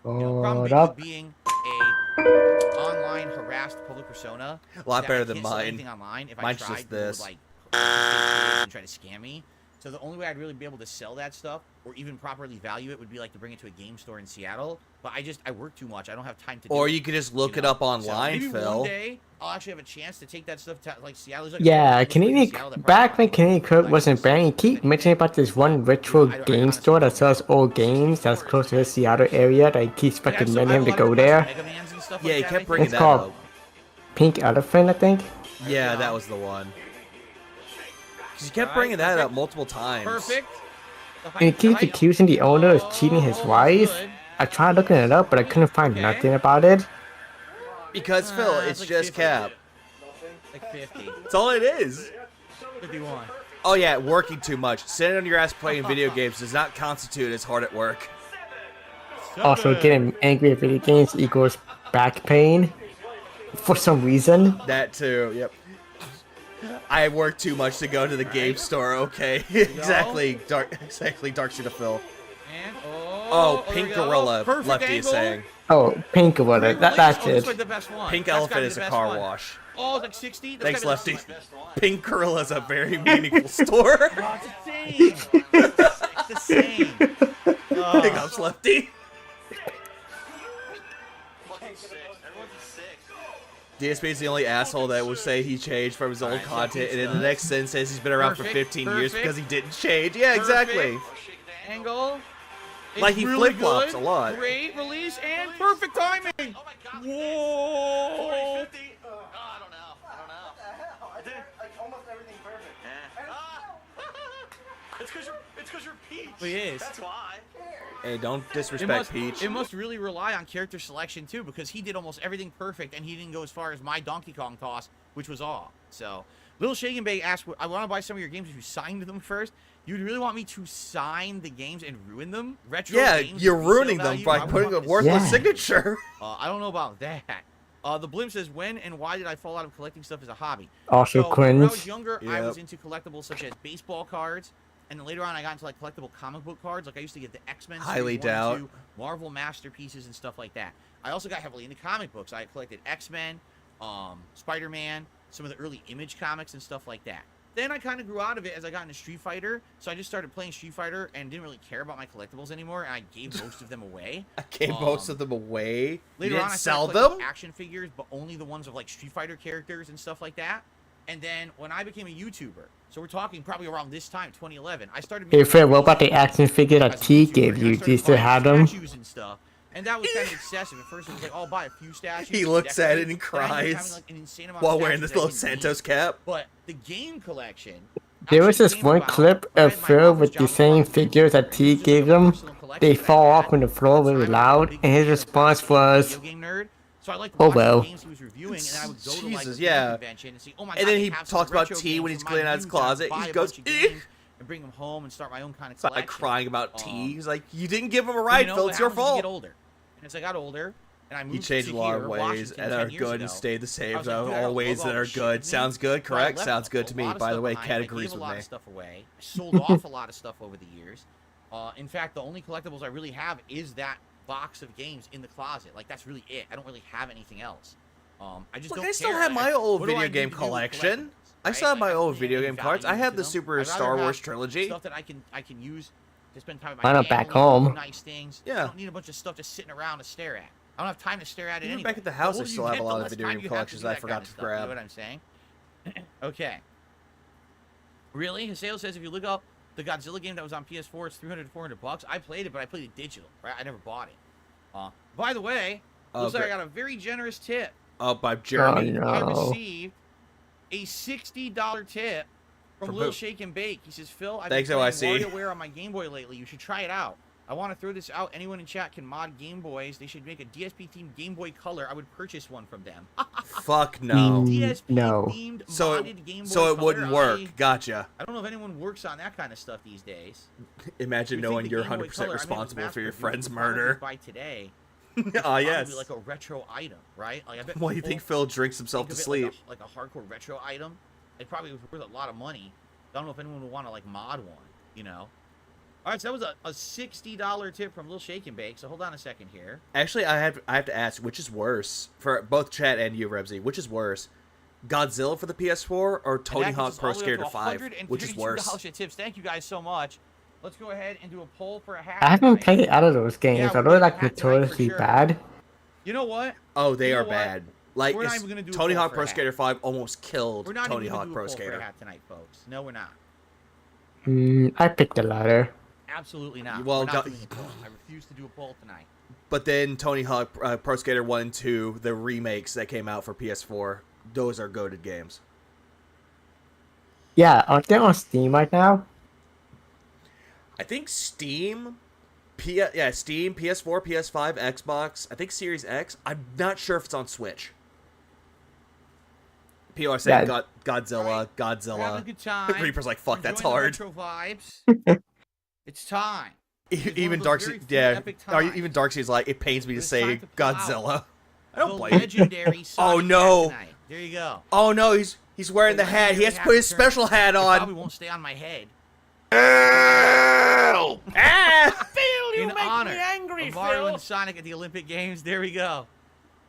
you know, the problem Up. with being a online harassed public persona. A lot is that better I than can't sell mine. anything online. If Mine's I tried, just people would, this. like, and try to scam me. So the only way I'd really be able to sell that stuff or even properly value it would be like to bring it to a game store in Seattle. But I work too much. I don't have time to. Or do you it, could just look you it know? up So online, maybe Phil. one day I'll actually have a chance to take that stuff to like Seattle's. Like, Yeah, there's a place in Canadian. Seattle that Back probably when Canadian Cook like wasn't banned, you keep mentioning about this one retro I game honestly store that don't sells old games that's close to the Seattle area that he keeps I have some- recommending I him have to a lot go of there. Mega Mans and stuff Yeah, like he that, I kept think. bringing It's that called up. Pink Elephant, I think. Yeah, that was the one. 'Cause you kept bringing that up multiple times. Perfect. And he keeps accusing the owner of cheating his wife. I tried looking it up, but I couldn't find nothing about it. Because Phil, it's like just 50. cap. Like 50. That's all it is. 51. Oh yeah, working too much. Sitting on your ass playing video games does not constitute as hard at work. Also, getting angry at video games equals back pain. For some reason. That too, yep. I work too much to go to the game store, okay. Exactly, Dark Suit of Phil. And, Oh, Pink Gorilla, Perfect Lefty angle. is saying. Oh, pink or whatever. That's This it. was the best one. Pink That's Elephant gotta be is the a best car one. wash. Oh, it's like 60? Thanks, That's gotta be Lefty. the best one. Pink Gorilla is a very meaningful store. Oh, it's the same. It's the same. Big ups, Lefty. Fucking six. Everyone's a six. DSP is the only asshole that will say he changed from his old content, and in the next sentence says he's been around for 15 years because he didn't change. Yeah, exactly. Angle. Like he really flip-flops good. a lot. Great release and perfect timing. Oh my god. Whoa. 50. I don't know. I don't know. I did like almost everything perfect. It's because you're Peach. He is. That's why. Hey, don't disrespect Peach. It must really rely on character selection too, because he did almost everything perfect, and he didn't go as far as my Donkey Kong toss, which was awe. So, Little Shake and Bake asked, "I want to buy some of your games if you signed them first." You'd really want me to sign the games and ruin them? Retro Yeah, games you're with resale ruining them value? by I would putting a want worthless Yeah. signature. I don't know about that. The Blimp says, when and why did I fall out of collecting stuff as a hobby? Also So, when I was cringe. younger, I was Yep. into collectibles such as baseball cards, and then later on I got into like collectible comic book cards. Like I used to get the X-Men Highly series 1 and doubt. 2, Marvel Masterpieces and stuff like that. I also got heavily into comic books. I collected X-Men, Spider-Man, some of the early Image comics and stuff like that. Then I kind of grew out of it as I got into Street Fighter, so I just started playing Street Fighter and didn't really care about my collectibles anymore, and I gave most of them away. I gave most of them away. You Later on, didn't I sell started collecting them? action figures, but only the ones of like Street Fighter characters and stuff like that. And then when I became a YouTuber, so we're talking probably around this time, 2011, I started. Hey making Fred, what about the videos action figure that as a T YouTuber, gave and I you? Do started you still buying have them? statues and stuff. And that was kind of excessive. At first, it was like, I'll buy a few statues. He to looks at decorate, it and but I ended up having, cries like, an insane amount of while wearing statues this little I didn't Santos need. cap. But the game collection. There was actually this came one about clip when I of had my Phil father's with the job same at figures that Fox T News. It was gave just a him. personal collection They that I fall had. off on the floor At the really time, I was a loud, big and his video response was, video game nerd. So I liked "Oh watching well." the games he was reviewing, and then I would go to like Jesus, the yeah. convention and see, oh my And God, then they he have some talks about retro T games when from he's my cleaning out his youth, and I would closet. buy He a goes, bunch of "Eh." games and bring them home and start my own kind of It's collection. like crying about T. Um, He's like, you didn't give him a But, ride, you know, Phil. what It's your happens as you get fault. older. And as I got older, and I moved He changed to a lot here, of ways Washington, and 10 are years good ago, and stayed the I same, was like, though. dude, I All got ways all that are this shit good. with me. Sounds good, So I correct? left Sounds good to a me. lot of By the stuff way, behind. Cat I agrees gave a with lot me. of stuff away. I sold off a lot of stuff over the years. In fact, the only collectibles I really have is that box of games in the closet. Like, that's really it. I don't really have anything else. I just Look, don't I still care. have my old What do I video need game to do with collection. collectibles, I right? still have Like, my I old don't video see game any cards. I value have to the them. Super I'd rather Star Wars have trilogy. Stuff that I can use to spend time with Why my not back family, home? do nice things. Yeah. I don't need a bunch of stuff just sitting around to stare at. I don't have time to stare at it Even anyway. back at the house, The I older still you have get, a the lot of less video time game you have to collections do I that forgot kind of to stuff, You know grab. what I'm saying? Okay. Really? Haseo says if you look up the Godzilla game that was on PS4, it's $300 to $400. I played it, but I played it digital, right? I never bought it. By the way, looks like I got a very generous tip. By Jeremy. Oh, I no. received a $60 tip from From Lil who? Shake and Bake. He says, Phil, I've Thanks, been playing OIC. WarioWare on my Game Boy lately. You should try it out. I want to throw this out. Anyone in chat can mod Game Boys. They should make a DSP-themed Game Boy Color. I would purchase one from them. Fuck no. No. DSP-themed So modded Game Boy so it Color. wouldn't work. Gotcha. I don't know if anyone works on that kind of stuff these days. Imagine You knowing think the you're Game Boy 100% Color, I mean, it was responsible for your mass-produced, friend's would probably murder. By today, Ah, yes. probably like a retro item, right? Like I bet. Why do you people think Phil drinks himself think to of it sleep? like a hardcore retro item. It probably was worth a lot of money. I don't know if anyone would want to like mod one, you know. All right, so that was a $60 tip from Lil Shake and Bake. So hold on a second here. Actually, I have to ask, which is worse for both chat and you, Rebsy? Which is worse, Godzilla for the PS4 or Tony Hawk Pro Skater 5? Which is worse? $132 tips. Thank you guys so much. Let's go ahead and do a poll for a hat. I haven't tonight. played out of those games. Yeah, Are we're they doing like a hat tonight for notoriously sure. bad? You know what? Oh, they You know are what? bad. Like We're not it's- even gonna do a Tony poll Hawk for Pro a hat. Skater 5 almost killed We're not Tony even Hawk gonna do Pro a poll for Skater. a hat tonight, folks. No, we're not. I picked the latter. Absolutely not. Well, We're not go- doing a poll. I refuse to do a poll tonight. But then Tony Hawk Pro Skater 1 and 2, the remakes that came out for PS4, those are goated games. Yeah, aren't they on Steam right now? I think Steam, Steam, PS4, PS5, Xbox. I think Series X. I'm not sure if it's on Switch. People are saying Yeah. Godzilla. We're having a good time. Reaper's like, fuck, that's Enjoying hard. the retro vibes. It's time. Even one of those Darkseid, very few epic times. even Darkseid's like, it pains me to It's say time to pull out Godzilla. I don't The blame you. legendary Oh Sonic no! hat tonight. There you go. Oh no, he's wearing the hat. He has to put his special hat It probably on. won't stay on my head. Ah! Phil, you In make honor me angry, of Mario Phil. and Sonic at the Olympic Games. There we go.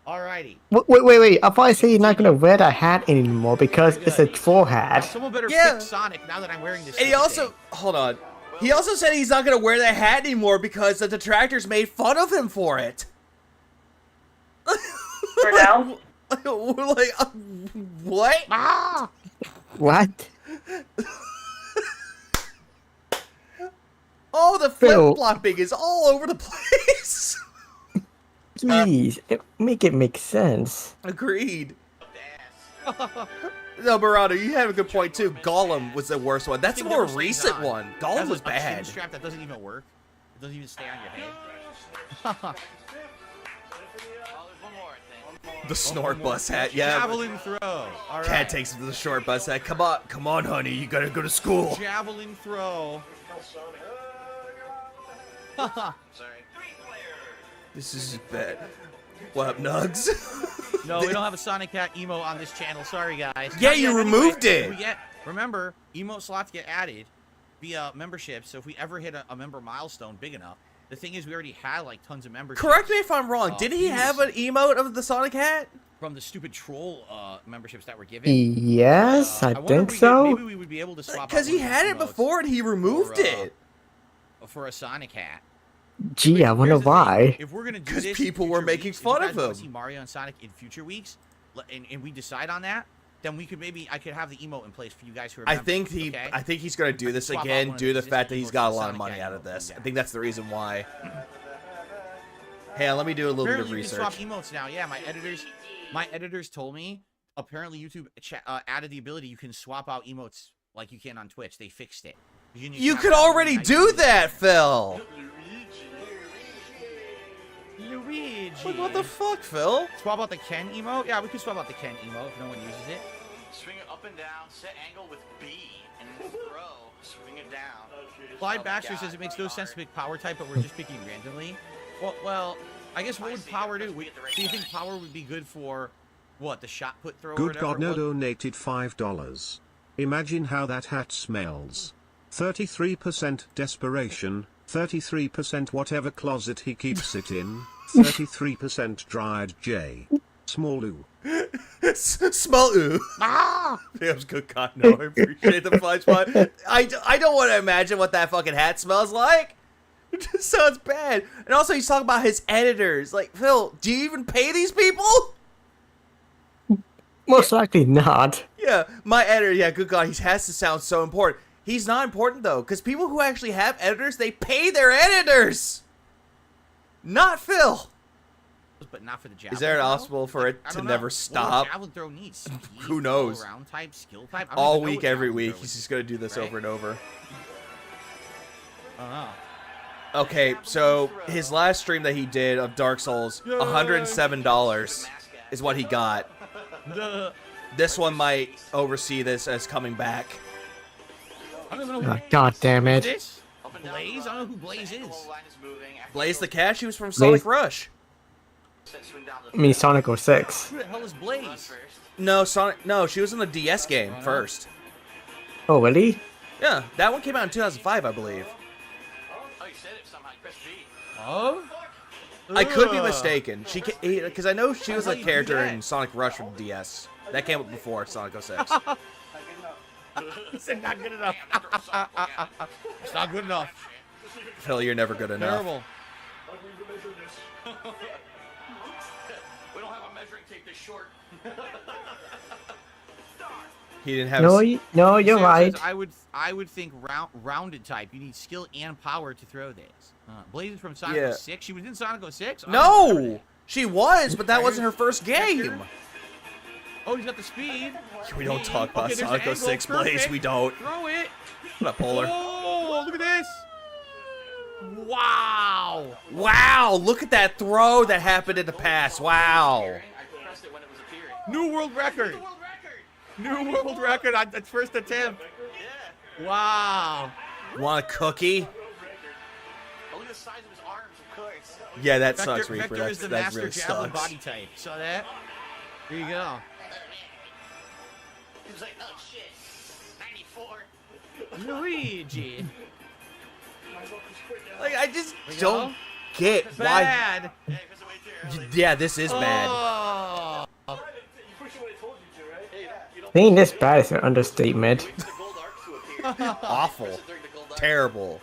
Alrighty. Wait. I thought I said you're not gonna wear that hat anymore because it's a troll hat. Someone better Yeah. fix Sonic now that I'm wearing this. And he stupid also, thing. hold on. He also said he's not gonna wear that hat anymore because the detractors made fun of him for it. For now? We're like, what? Ah! What? Oh, the Phil. flip-flopping is all over the place. Please, make it make sense. Agreed. No, Murata, you have a good point too. Gollum was the worst one. That's a Thing more never stays recent on. one. That's Gollum was a chin bad. strap that doesn't even work. It doesn't even stay on your head. Oh, there's one more, I think. The snort bus hat, yeah. Javelin throw. All right. Cat takes him to the short bus hat. Come on, honey, you gotta go to school. Javelin throw. Sorry. This is bad. What up, Nugs? No, we don't have a Sonic Cat emote on this channel. Sorry, guys. Yeah, Not you yet, removed anyway. it. Remember, emote slots get added via membership. So if we ever hit a member milestone big enough, the thing is we already had like tons of memberships. Correct me if I'm wrong. Didn't he have an emote of the Sonic hat? From the stupid troll memberships that were given. Yes, I wonder think if so. Maybe we would be able to swap. Because out he one of had these it emotes before and he removed for, it. For a Sonic hat. Gee, I wonder Here's the thing. why. If we're gonna do 'Cause this, people in were future making weeks, fun if of you guys wanna him. see Mario and Sonic in future weeks, and we decide on that, then we could I could have the emote in place for you guys who remember. I think he's gonna do this Swap out again one of due to the the fact that existing he's got a emotes lot for of the money Sonic out of Cat this. emote. I think that's the reason why. Hey, let me do a little bit Apparently of you can swap research. emotes now. Yeah, my editors told me. Apparently YouTube added the ability you can swap out emotes like you can on Twitch. They fixed it. You could already do that, Phil. Luigi. What the fuck, Phil? Swap out the Ken emote? Yeah, we could swap out the Ken emote if no one uses it. Swing it up and down, set angle with B, and then throw. Swing it down. Clyde Baxter says it makes no sense to pick power type, but we're just picking randomly. Well, I guess what would power do? Do you think power would be good for what, the shot put throw? Good or God, no whatever? donated $5. Imagine how that hat smells. 33% desperation, 33% whatever closet he keeps it in, 33% dried J. Small ooh. Smell ooh. Ah! Damn, good God, no. I appreciate the fly spot. I don't want to imagine what that fucking hat smells like. It just sounds bad. And also, he's talking about his editors. Like, Phil, do you even pay these people? Most likely not. Yeah, my editor. Yeah, good God, he has to sound so important. He's not important though, because people who actually have editors, they pay their editors. Not Phil. But not for the javelin Is there an throw? obstacle for it I to don't never know. stop? What would javelin throw need? Speed, Who knows? All-around type, skill type? I don't All even know week, what every javelin week, throw he's is. just gonna do this Right? over and over. I don't know. Okay, so his last stream that he did of Dark Souls, $107 is what he got. This one might oversee this as coming back. I don't even know Oh, God damn who's it. this? Blaze? I don't know who Blaze is. Blaze the Cat, she was from Sonic Rush. I mean Sonic 06. Who the hell is Blaze? No, no, she was in the DS game first. Oh, really? Yeah, that one came out in 2005, I believe. Oh, you said it somehow. Press B. Oh? I could be Ugh. mistaken. Because I know she was How a do you do character that? in Sonic Rush from DS. That came up before Sonic 06. He said not good enough. It's not good enough. Phil, you're never good enough. Terrible. We don't have a measuring tape this short. He didn't have. No, no, you're Sarah right. says, I would think rounded type. You need skill and power to throw this. Blaze is from Sonic Yeah. 06. She was in Sonic 06. No, she was, but that wasn't her first game. Oh, he's got the speed. We don't talk about Okay, there's Sonic an 06 angle. Blaze. Perfect. We don't. Throw it. What up, Polar? Oh, look at this. Wow. Wow, look at that throw that happened in the past. Wow. I pressed it when it was appearing. New world record. New world record on the first attempt. Yeah. Wow. Want a cookie? Oh, look at the size of his arms, of course. Yeah, that sucks, Reaper. Vector is the That master really javelin sucks. body type. Saw that? There you go. He was like, oh shit. 94. Luigi. Like, I just We go. don't get why. Bad. Yeah, because of way too. Yeah, this is bad. Oh. You pushed what I told you to, right? Hey, you don't Saying this bad is an understatement. wait for the gold arc to appear. Awful. Press it during the gold arc. Terrible.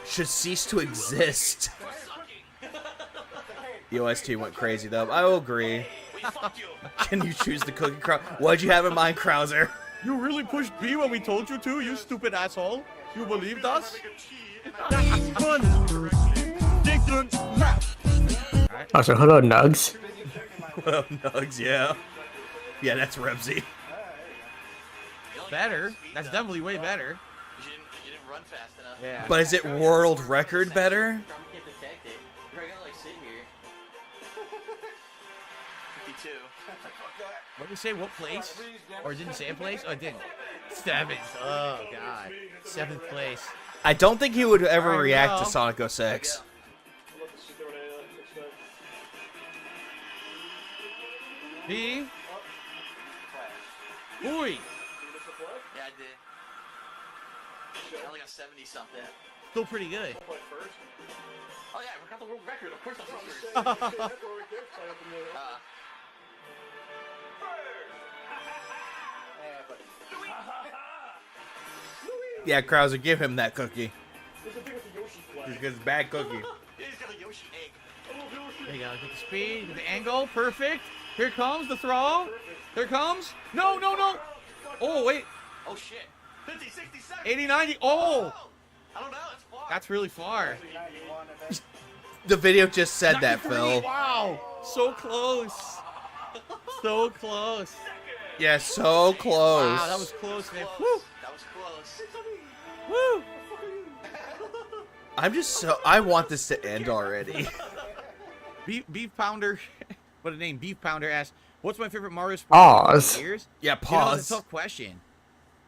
Should cease to exist. The OST went crazy, though. I will agree. We fucked you. Can you choose the cookie crowd? What'd you have in mind, Krauser? You really pushed B when we told you to, you stupid asshole. You believed us? Oh, so hello, Nugs. Well, Nugs, yeah. Yeah, that's Rebsy. Better. That's definitely way better. You didn't run fast enough. Yeah. But is it world record better? Probably can't detect it. You're probably gonna like sit here. 52. What did we say? What place? Or didn't say a place? Oh, it didn't. 7th. Oh, God. 7th place. I don't think he would ever Alright, react well. to Sonic 06. B. Oi. Yeah, I did. I only got 70 something. Still pretty good. Oh yeah, I forgot the world record. Of course I'm first. Yeah, Krauser, give him that cookie. Because it's bad cookie. He's got a Yoshi egg. There you go. Get the speed. Get the angle. Perfect. Here comes the throw. Here it comes. No, no, no. Oh, wait. Oh shit. 50, 60, 70. 80, 90. Oh. I don't know. It's far. That's really far. The video just said that, 93. Phil. Wow. So close. So close. Yeah, so close. Wow, that was close, man. Woo. That was close. Woo. I'm just so... I want this to end already. Beef Pounder. What a name. Beef Pounder asks, what's my favorite Mario sports Pause. years? Yeah, You know, pause. it's a tough question.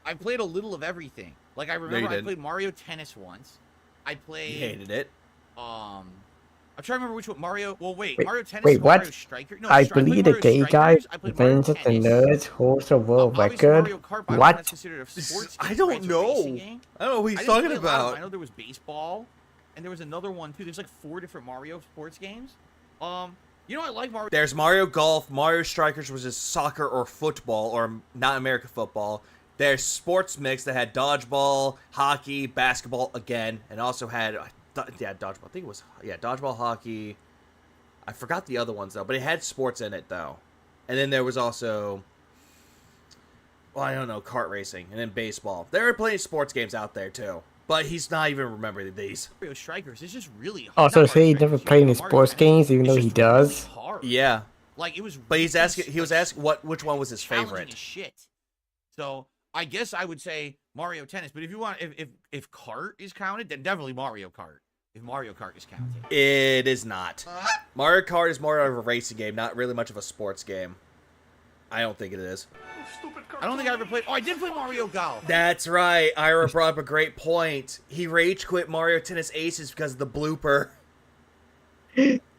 I played a little of everything. Like, I remember I didn't. played Mario Tennis once. I played... You hated it. I'm trying to remember which one. Mario... Well, wait. Wait, Mario Tennis wait, or what? Mario Striker? No, I played believe the Mario gay guy Strikers, I played Mario invented the Tennis. nerds holds the world Obviously, record. Mario Kart, but I don't think What? that's considered a sports I game, don't right? It's a know. racing game. I don't know who I he's didn't talking play a lot of them. about. I know there was baseball, and there was another one too. There's like 4 different Mario sports games. You know I like Mario. There's Mario Golf, Mario Strikers, which is soccer or football, or not American football. There's Sports Mix that had dodgeball, hockey, basketball again, and also had, yeah, dodgeball. I think it was, yeah, dodgeball, hockey. I forgot the other ones, though, but it had sports in it, though. And then there was also, well, I don't know, kart racing, and then baseball. There are plenty of sports games out there, too. But he's not even remembering these. Mario Strikers. It's just really hard. Also, Not say he Mario never Strikers, played any Mario sports Tennis. games, even It's though he just does. really hard. Yeah. Like it was. But he's really asking, he was asking which one was his challenging favorite. as shit. So I guess I would say Mario Tennis. But if you want, if kart is counted, then definitely Mario Kart. If Mario Kart is counted. It is not. Mario Kart is more of a racing game, not really much of a sports game. I don't think it is. I don't think I ever played. Oh, I did play Mario Golf. That's right. Ira brought up a great point. He rage quit Mario Tennis Aces because of the blooper.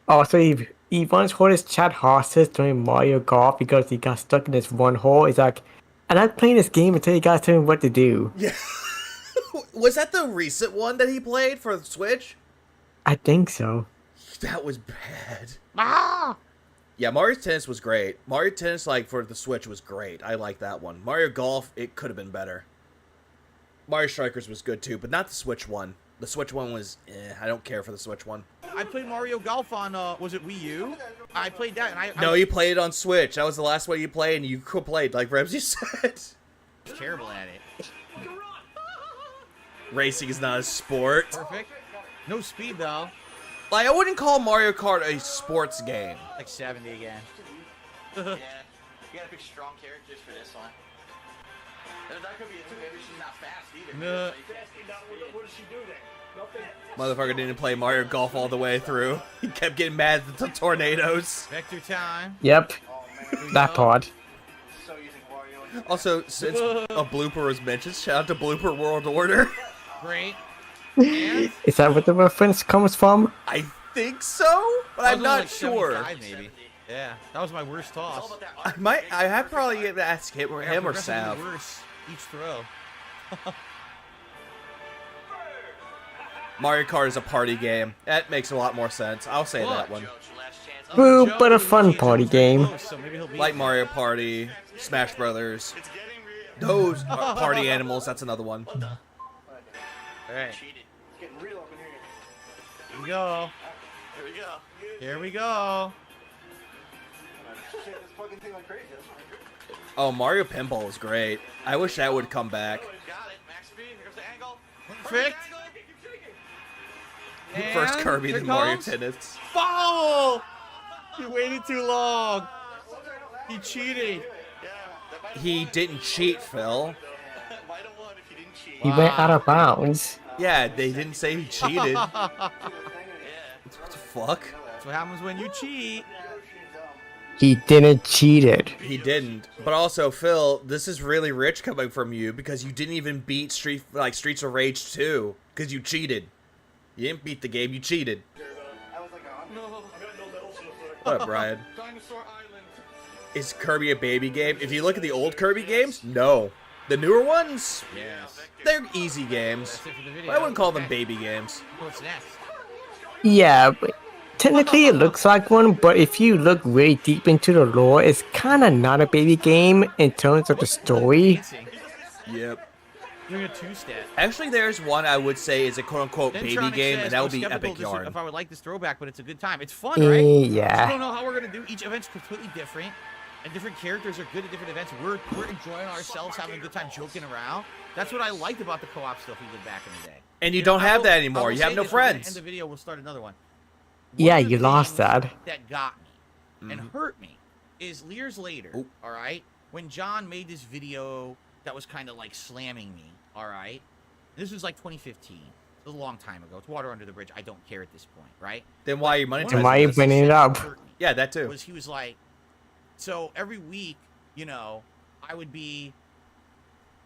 Also, he once heard his chat hostage during Mario Golf because he got stuck in this one hole. He's like, I'm not playing this game until you guys tell me what to do. Yeah. Was that the recent one that he played for the Switch? I think so. That was bad. Ah! Yeah, Mario Tennis was great. Mario Tennis, like, for the Switch was great. I like that one. Mario Golf, it could have been better. Mario Strikers was good, too, but not the Switch one. The Switch one was, I don't care for the Switch one. I played Mario Golf on, was it Wii U? I played that, and I No, you played it on Switch. That was the last one you played, and you played, like Rebsy said. was terrible at it. Racing is not a sport. Perfect. No speed, though. Like, I wouldn't call Mario Kart a sports game. Like 70 again. Yeah, you gotta pick strong characters for this one. That could be it too. Maybe she's not fast either. Now, what does she do then? Nothing. Motherfucker didn't play Mario Golf all the way through. He kept getting mad at the tornadoes. Vector time. Yep, that part. So using Wario. Also, since a blooper was mentioned, shout out to Blooper World Order. Great. And Is that where the reference comes from? I think so, but I'm not sure. 75 maybe. Yeah, that was my worst toss. I have probably to ask him or Progressively Sav. worse each throw. Mario Kart is a party game. That makes a lot more sense. I'll say that one. Boo, but a fun party game. So maybe he'll be Like Mario Party, Smash Brothers. Those are party animals. That's another one. Alright, It's getting real up in here. here we go. Here we go. Here we go. Shit, this fucking thing went crazy. That's fine. Oh, Mario Pinball is great. I wish that would come back. Got it. Max speed. Here comes the angle. Perfect. First And Kirby, here then Mario comes- Tennis. Foul! You waited too long. He cheated. He didn't cheat, Phil. Might have won if you didn't cheat. He went out of bounds. Yeah, they didn't say he cheated. What the fuck? That's what happens when you cheat. He didn't cheat it. He didn't. But also, Phil, this is really rich coming from you because you didn't even beat Streets of Rage 2 because you cheated. You didn't beat the game, you cheated. I was like, What up, Brian? Dinosaur Island. Is Kirby a baby game? If you look at the old Kirby games, no. The newer ones, Yes. they're easy games. That's it for the video. But I wouldn't call them Okay. baby games. What's next? Yeah, but technically it looks like one, but if you look really deep into the lore, it's kind of not a baby game in terms of the story. Dancing. Yep. Doing a two-step. Actually, there's one I would say is a quote-unquote Then baby Tronic game, says, and that "I'm would be skeptical Epic this- Yarn. if I would like this throwback, but it's a good time. It's fun, right? I Yeah. don't know how we're gonna do. Each event's completely different, and different characters are good at different events. We're enjoying ourselves, having a good time, joking around. That's what I liked about the co-op stuff we did back in the day. And you know, don't I have will- that I anymore. will You say have no this, we're gonna friends. End the video. We'll start another one. Yeah, One of the you lost things that. That got me and hurt me is years later. Oh. All right, when John made this video that was kind of like slamming me. All right, this was like 2015. It was a long time ago. It's water under the bridge. I don't care at this point, right? Then why are you One of monetizing the Then why are you things this? he bringing it said up? that hurt me Yeah, that too. was he was like, so every week, you know, I would be,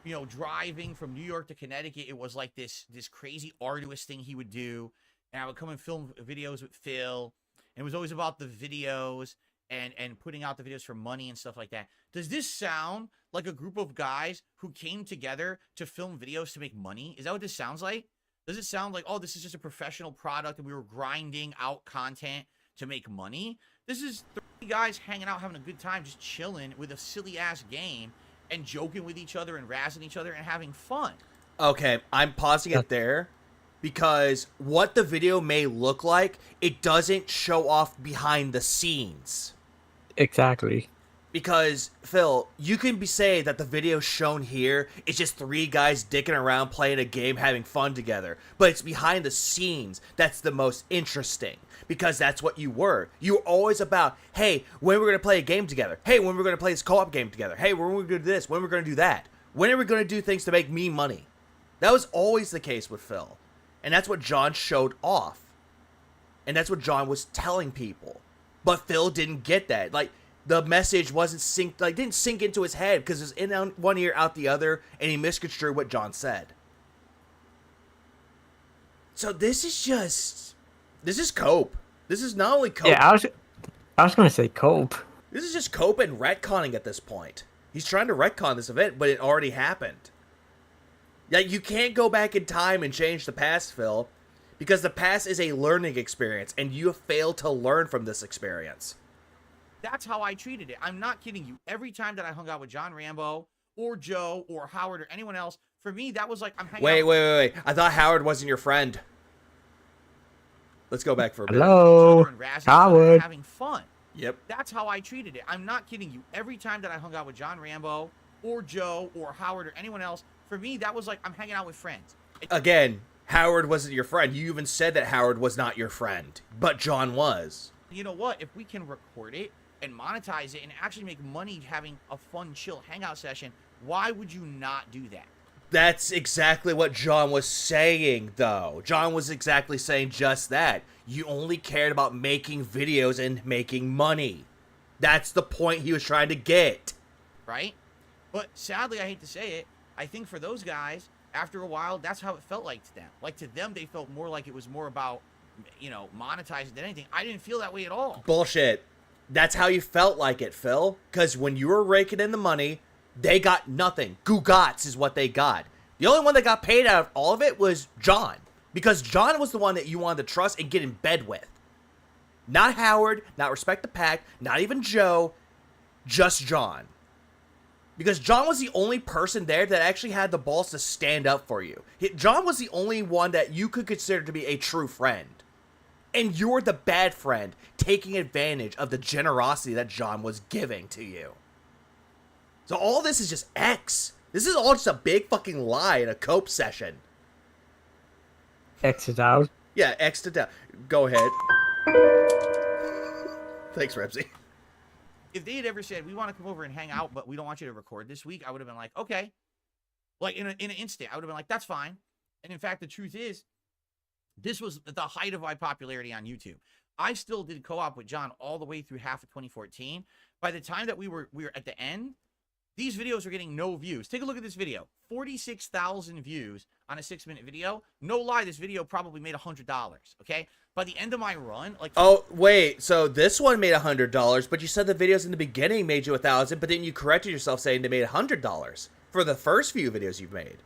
you know, driving from New York to Connecticut. It was like this crazy arduous thing he would do, and I would come and film videos with Phil. And it was always about the videos and putting out the videos for money and stuff like that. Does this sound like a group of guys who came together to film videos to make money? Is that what this sounds like? Does it sound like, oh, this is just a professional product and we were grinding out content to make money? This is 3 guys hanging out, having a good time, just chilling with a silly-ass game and joking with each other and razzing each other and having fun. Okay, I'm pausing it there because what the video may look like, it doesn't show off behind the scenes. Exactly. Because, Phil, you can say that the video shown here is just 3 guys dicking around playing a game, having fun together. But it's behind the scenes that's the most interesting. Because that's what you were. You were always about, hey, when we're going to play a game together. Hey, when we're going to play this co-op game together. Hey, when we're going to do this. When we're going to do that. When are we going to do things to make me money? That was always the case with Phil. And that's what John showed off. And that's what John was telling people. But Phil didn't get that. Like, the message wasn't didn't sink into his head because it was in one ear, out the other, and he misconstrued what John said. So this is cope. This is not only cope. Yeah, I was gonna say cope. This is just cope and retconning at this point. He's trying to retcon this event, but it already happened. Like, you can't go back in time and change the past, Phil, because the past is a learning experience, and you have failed to learn from this experience. That's how I treated it. I'm not kidding you. Every time that I hung out with John Rambo or Joe or Howard or anyone else, for me, that was like I'm hanging out. Wait. I thought Howard wasn't your friend. Let's go back for a minute. Hello, with each other and razzing each other and Howard. having fun. Yep. That's how I treated it. I'm not kidding you. Every time that I hung out with John Rambo or Joe or Howard or anyone else, for me, that was like I'm hanging out with friends. Again, Howard wasn't your friend. You even said that Howard was not your friend, but John was. You know what? If we can record it and monetize it and actually make money having a fun, chill hangout session, why would you not do that? That's exactly what John was saying, though. John was exactly saying just that. You only cared about making videos and making money. That's the point he was trying to get. Right? But sadly, I hate to say it, I think for those guys, after a while, that's how it felt like to them. Like, to them, they felt more like it was more about, you know, monetizing than anything. I didn't feel that way at all. Bullshit. That's how you felt like it, Phil. Because when you were raking in the money, they got nothing. Gugats is what they got. The only one that got paid out of all of it was John. Because John was the one that you wanted to trust and get in bed with. Not Howard, not Respect the Pack, not even Joe, just John. Because John was the only person there that actually had the balls to stand up for you. John was the only one that you could consider to be a true friend. And you're the bad friend, taking advantage of the generosity that John was giving to you. So all this is just X. This is all just a big fucking lie in a cope session. X it out. Yeah, X it out. Go ahead. Thanks, Repsy. If they had ever said, we want to come over and hang out, but we don't want you to record this week, I would have been like, okay. Like, in an instant, I would have been like, that's fine. And in fact, the truth is, this was the height of my popularity on YouTube. I still did co-op with John all the way through half of 2014. By the time that we were at the end, these videos were getting no views. Take a look at this video. 46,000 views on a 6-minute video. No lie, this video probably made $100, okay? By the end of my run, like... Oh, wait, so this one made $100, but you said the videos in the beginning made you $1,000, but then you corrected yourself saying they made $100 for the first few videos you've made.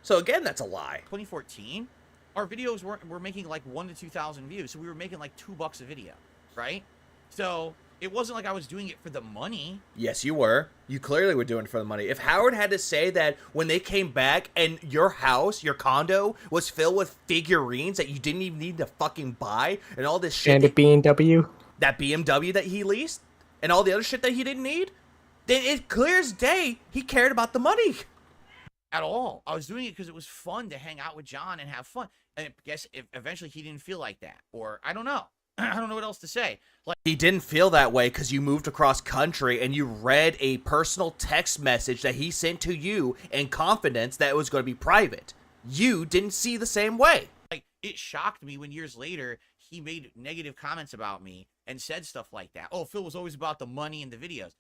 So again, that's a lie. 2014, our videos were making like 1,000 to 2,000 views, so we were making like $2 a video, right? So... it wasn't like I was doing it for the money. Yes, you were. You clearly were doing it for the money. If Howard had to say that when they came back and your house, your condo, was filled with figurines that you didn't even need to fucking buy and all this shit. And a BMW. That BMW that he leased and all the other shit that he didn't need, then it clear as day he cared about the money. At all. I was doing it because it was fun to hang out with John and have fun. And I guess eventually he didn't feel like that. Or I don't know. I don't know what else to say. Like, he didn't feel that way because you moved across country and you read a personal text message that he sent to you in confidence that it was going to be private. You didn't see the same way. Like, it shocked me when years later he made negative comments about me and said stuff like that. Oh, Phil was always about the money in the videos.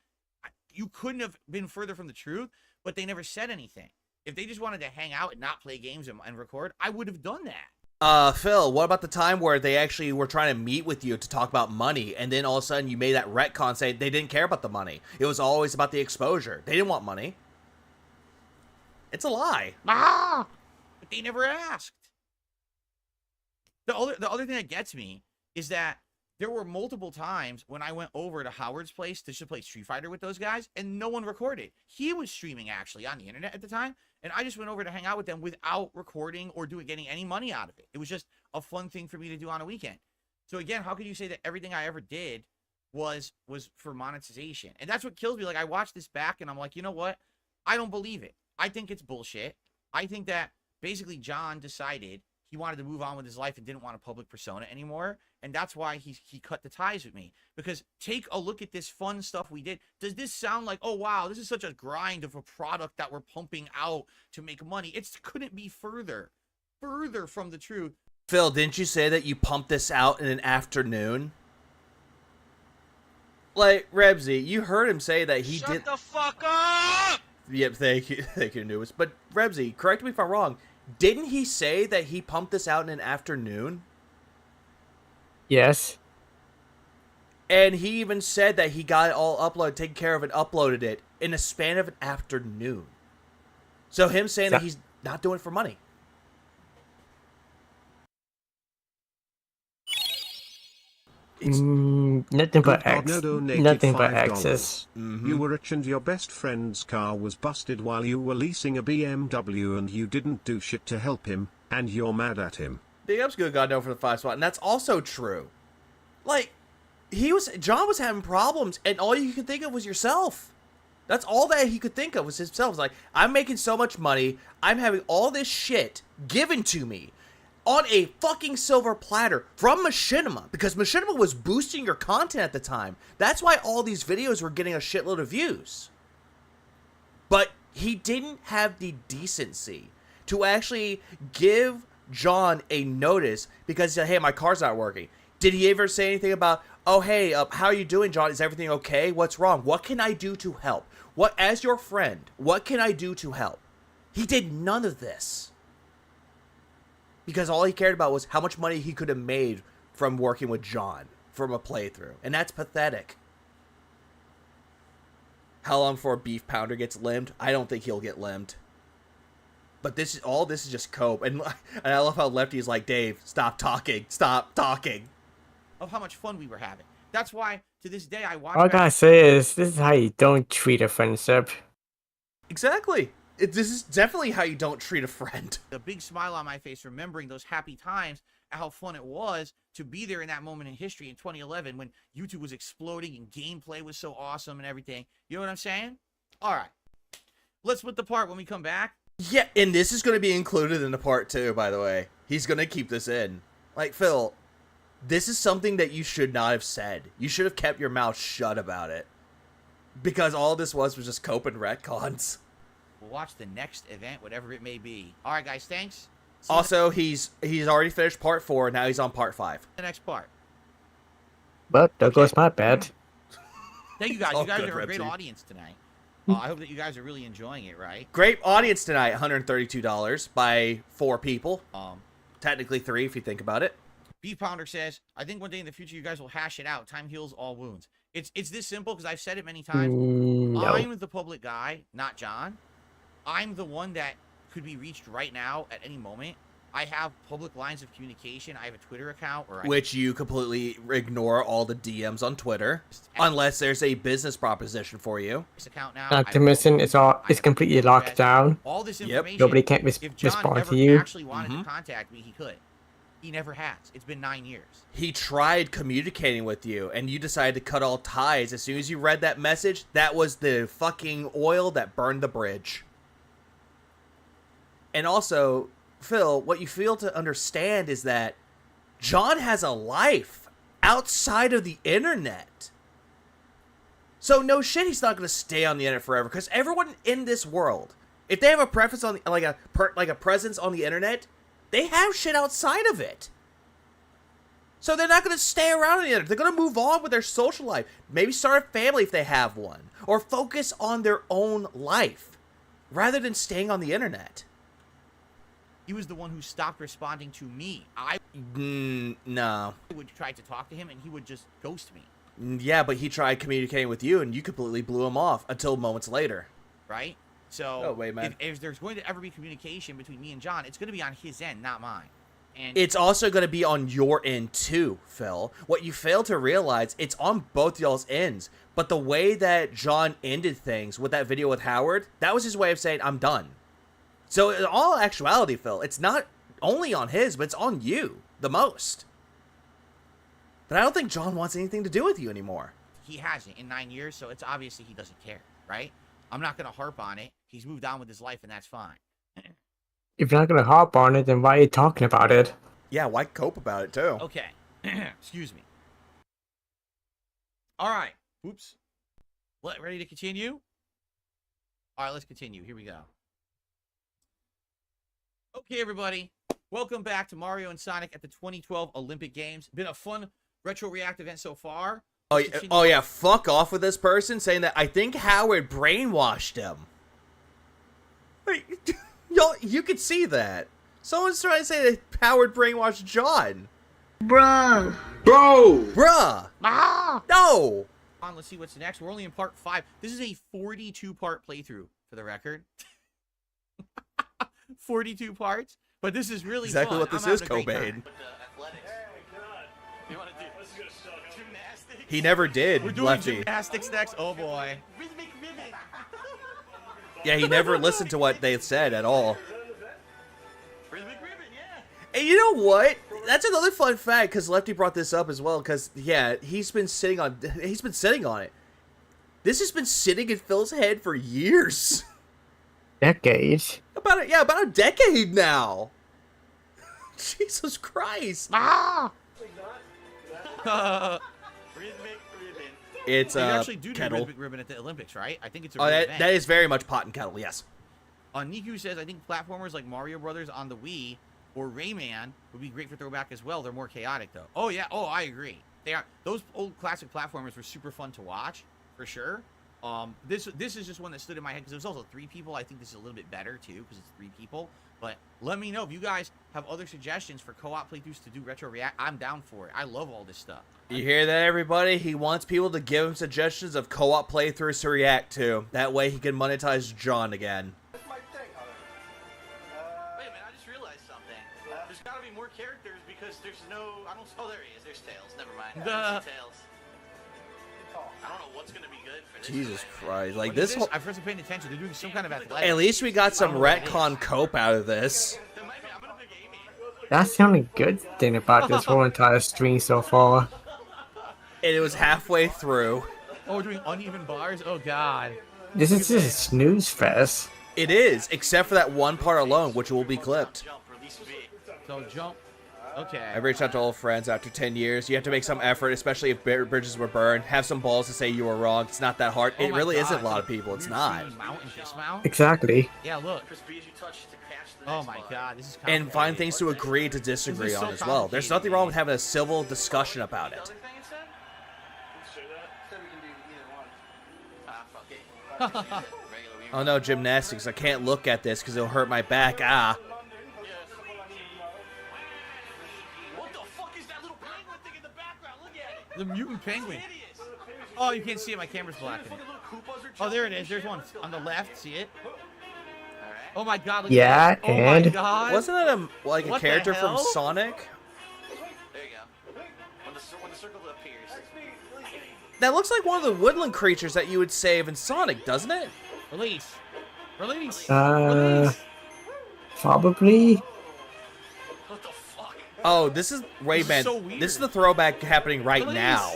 You couldn't have been further from the truth, but they never said anything. If they just wanted to hang out and not play games and record, I would have done that. Phil, what about the time where they actually were trying to meet with you to talk about money, and then all of a sudden you made that retcon say they didn't care about the money. It was always about the exposure. They didn't want money. It's a lie. But they never asked. The other thing that gets me is that there were multiple times when I went over to Howard's place to play Street Fighter with those guys, and no one recorded. He was streaming, actually, on the internet at the time, and I just went over to hang out with them without recording or getting any money out of it. It was just a fun thing for me to do on a weekend. So again, how could you say that everything I ever did was for monetization? And that's what kills me. Like, I watched this back, and I'm like, you know what? I don't believe it. I think it's bullshit. I think that basically John decided he wanted to move on with his life and didn't want a public persona anymore. And that's why he cut the ties with me. Because take a look at this fun stuff we did. Does this sound like, oh, wow, this is such a grind of a product that we're pumping out to make money? It couldn't be further from the truth. Phil, didn't you say that you pumped this out in an afternoon? Like, Rebsy, you heard him say that he did... Shut the fuck up! Yep, thank you, Newis. But, Rebsy, correct me if I'm wrong. Didn't he say that he pumped this out in an afternoon? Yes. And he even said that he got it all uploaded, taken care of, and uploaded it in a span of an afternoon. So him saying that he's not doing it for money. Nothing but access. You were rich and your best friend's car was busted while you were leasing a BMW and you didn't do shit to help him, and you're mad at him. Big ups, good God, no for the 5 spot, and that's also true. Like, John was having problems, and all you could think of was yourself. That's all that he could think of was himself. It's like, I'm making so much money, I'm having all this shit given to me. on a fucking silver platter from Machinima, because Machinima was boosting your content at the time. That's why all these videos were getting a shitload of views. But he didn't have the decency to actually give John a notice because he said, hey, my car's not working. Did he ever say anything about, oh, hey, how are you doing, John? Is everything okay? What's wrong? What can I do to help? What, as your friend, what can I do to help? He did none of this. Because all he cared about was how much money he could have made from working with John from a playthrough. And that's pathetic. How long before Beef Pounder gets limbed? I don't think he'll get limbed. But this is just cope. And I love how Lefty's like, Dave, stop talking. Stop talking. Of how much fun we were having. That's why, to this day, I watch... All I gotta say is, this is how you don't treat a friendship. Exactly. This is definitely how you don't treat a friend. A big smile on my face remembering those happy times and how fun it was to be there in that moment in history in 2011 when YouTube was exploding and gameplay was so awesome and everything. You know what I'm saying? All right. Let's split the part when we come back. Yeah, and this is going to be included in the part 2, by the way. He's going to keep this in. Like, Phil, this is something that you should not have said. You should have kept your mouth shut about it. Because all this was just cope and retcons. We'll watch the next event, whatever it may be. All right, guys, thanks. Also, he's already finished part 4. Now he's on part 5. The next part. But there goes my bet. Thank you guys. You guys good, are a great Repsy. audience tonight. I hope that you guys are really enjoying it, right? Great audience tonight. $132 by 4 people. Technically 3 if you think about it. Beef Pounder says, I think one day in the future you guys will hash it out. Time heals all wounds. It's this simple because I've said it many times. No. I'm the public guy, not John. I'm the one that could be reached right now at any moment. I have public lines of communication. I have a Twitter account. Which you completely ignore all the DMs on Twitter. Unless there's a business proposition for you. This account now. Optimism is completely locked down. All this information. Nobody can if John respond ever to you. actually wanted to contact me, he could. He never has. It's been 9 years. He tried communicating with you, and you decided to cut all ties. As soon as you read that message, that was the fucking oil that burned the bridge. And also, Phil, what you fail to understand is that John has a life outside of the internet. So no shit, he's not going to stay on the internet forever. Because everyone in this world, if they have a preference on like a presence on the internet, they have shit outside of it. So they're not going to stay around on the internet. They're going to move on with their social life. Maybe start a family if they have one, or focus on their own life rather than staying on the internet. He was the one who stopped responding to me. No. I would try to talk to him, and he would just ghost me. Yeah, but he tried communicating with you, and you completely blew him off until moments later. Right? So, oh, wait, man. If there's going to ever be communication between me and John, it's going to be on his end, not mine. And it's also going to be on your end, too, Phil. What you fail to realize, it's on both y'all's ends. But the way that John ended things with that video with Howard, that was his way of saying, I'm done. So in all actuality, Phil, it's not only on his, but it's on you the most. But I don't think John wants anything to do with you anymore. He hasn't in 9 years, so it's obviously he doesn't care, right? I'm not going to harp on it. He's moved on with his life, and that's fine. If you're not going to harp on it, then why are you talking about it? Yeah, why cope about it, too? Okay. Excuse me. All right. Oops. Ready to continue? All right, let's continue. Here we go. Okay, everybody. Welcome back to Mario and Sonic at the 2012 Olympic Games. Been a fun retro react event so far. Oh yeah, fuck off with this person saying that I think Howard brainwashed him. Wait, y'all, you could see that. Someone's trying to say that Howard brainwashed John. Bruh. Bro. Bruh. Ah! No. Let's see what's next. We're only in part 5. This is a 42-part playthrough, for the record. 42 parts, but this is really exactly fun. what this I'm is, having a great Cobain. time. You want to do gymnastics? He never did. We're doing Lefty. gymnastics next. Oh boy. Yeah, he never listened to what they said at all. And you know what? That's another fun fact, because Lefty brought this up as well, because, yeah, he's been sitting on it. This has been sitting in Phil's head for years. Decades. About a decade now. Jesus Christ. Rhythmic ribbon. It's They actually do kettle. rhythmic ribbon at the Olympics, right? I think it's a Oh, real that, event. that is very much pot and kettle, yes. Niku says, I think platformers like Mario Brothers on the Wii or Rayman would be great for throwback as well. They're more chaotic, though. Oh, yeah. Oh, I agree. They are. Those old classic platformers were super fun to watch, for sure. This is just one that stood in my head because there's also 3 people. I think this is a little bit better, too, because it's 3 people. But let me know if you guys have other suggestions for co-op playthroughs to do retro react. I'm down for it. I love all this stuff. You hear that, everybody? He wants people to give him suggestions of co-op playthroughs to react to. That way he can monetize John again. That's my thing, Wait a minute, I just realized something. There's gotta be more characters because there's no. I don't. Oh, there he is. There's Tails. Never mind. Tails. I don't know what's gonna be good for this. Jesus thing. Christ. Like, What is this whole... I wasn't paying attention. They're doing some kind of athletic. At least we got some I don't know what it retcon is. cope out of this. There might be. I'm gonna pick Amy. That's the only good thing about this whole entire stream so far. And it was halfway through. Oh, we're doing uneven bars? Oh, God. This is just a snooze fest. It is, except for that one part alone, which will be clipped. Jump. Release V. So, jump. Okay. I've reached out to old friends after 10 years. You have to make some effort, especially if bridges were burned. Have some balls to say you were wrong. It's not that hard. Oh It my really God. isn't a lot of people. It's Weird not. seeing Mount and dismount? Exactly. Yeah, look. Press B as you touch to catch the Oh, next my bar. God. This is And complicated. find things to agree to disagree This is on so as well. There's nothing complicated. wrong with having a civil discussion about it. Other thing it said? Say that. Said we can do either one. Ah, fuck it. Regular Wii Oh no, gymnastics. I can't look at this because it'll hurt my back. Ah. What the fuck is that little penguin thing in the background? Look at it. The mutant penguin. Hideous. Oh, you can't see it. My camera's blocking it. Fucking little Koopas are Oh, there it jumping is. There's and one shit. on the left. See it? Alright. Oh, my God. Look Yeah, at that. Oh, and? my God. Wasn't that a like a What the character from hell? Sonic? There you go. When the circle appears. That looks like one of the woodland creatures that you would save in Sonic, doesn't it? Release. Release. Uh, probably. What the fuck? Oh, this is wait, This is man. so weird. This is the throwback happening right Release. now.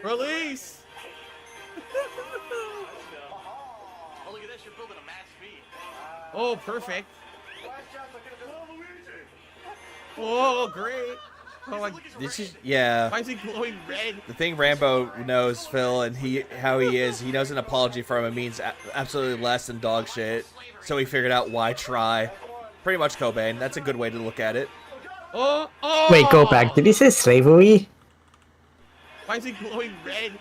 Release. Oh, look at this. You're building a max speed. Oh, perfect. Whoa, great. Oh, my. This is yeah. Why is he glowing red? The thing Rambo knows, Phil, and how he is. He knows an apology from him means absolutely less than dog shit. So he figured out why try. Pretty much Cobain. That's a good way to look at it. Oh, oh. Wait, go back. Did he say slavery? Why is he glowing red?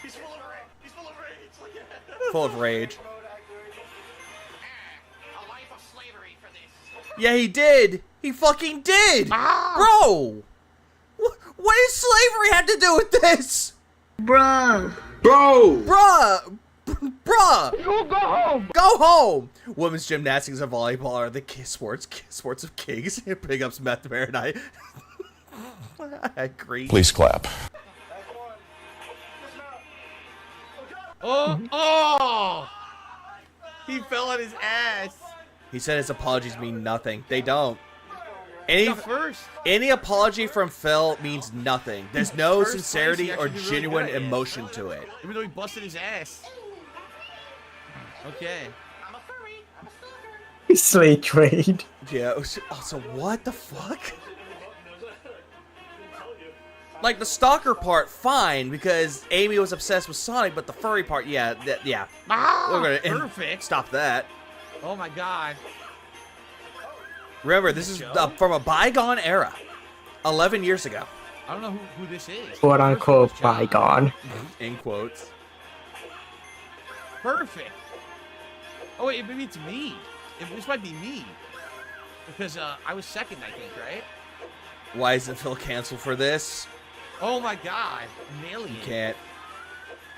He's full of rage. He's full of rage. Look at that. Full of rage. A life of slavery for this. Yeah, he did. He fucking did. Bro. What does slavery have to do with this? Bro! Bruh! Go home! Go home! Women's gymnastics and volleyball are the sports of kings. Big ups Meth Bear and I agree. Please clap. Oh, oh! He fell on his ass. He said his apologies mean nothing. They don't. Any First. any apology from Phil means nothing. There's no First place, sincerity he or actually did really genuine good. emotion to it. Even though he busted his ass. Okay. I'm a furry. I'm a stalker. Slave trade. Yeah. Also, what the fuck? Like the stalker part, fine, because Amy was obsessed with Sonic, but the furry part, yeah, yeah. We're gonna Perfect. stop that. Oh my God. Remember, this is from a bygone era, 11 years ago. I don't know who this is. Quote unquote First one was bygone. In quotes. Perfect. Oh wait, maybe it's me. This might be me. Because I was second, I think, right? Why isn't Phil canceled for this? Oh my God. Nailing You it. can't.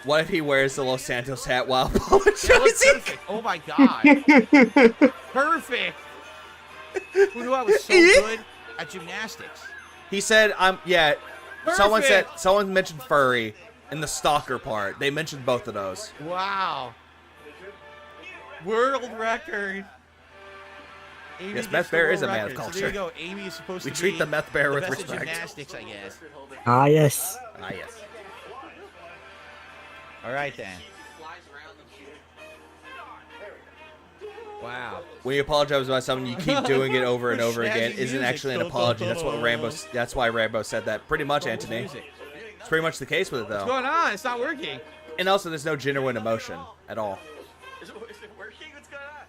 What if he wears the Los Santos hat while That was apologizing? perfect. Oh my God. Perfect. Who knew I was so good at gymnastics? He said, yeah. Perfect. Someone mentioned furry in the stalker part. They mentioned both of those. Wow. World record. Amy Yes, gets Meth the Bear world is a man of record. So there you culture. go. Amy is supposed We to treat be the Meth Bear with best at respect. gymnastics, I guess. Ah, yes. Ah, yes. All right then. Flies around and shit. Wow. When you apologize about something, you keep doing it over and over again. Snazzy Isn't music. actually an apology. That's what Rambo. That's why Rambo said that. Pretty much, Anthony. Music. It's pretty much the case with it, What's though. going on? It's not working. And also, there's no genuine emotion at all. Is it working? What's going on?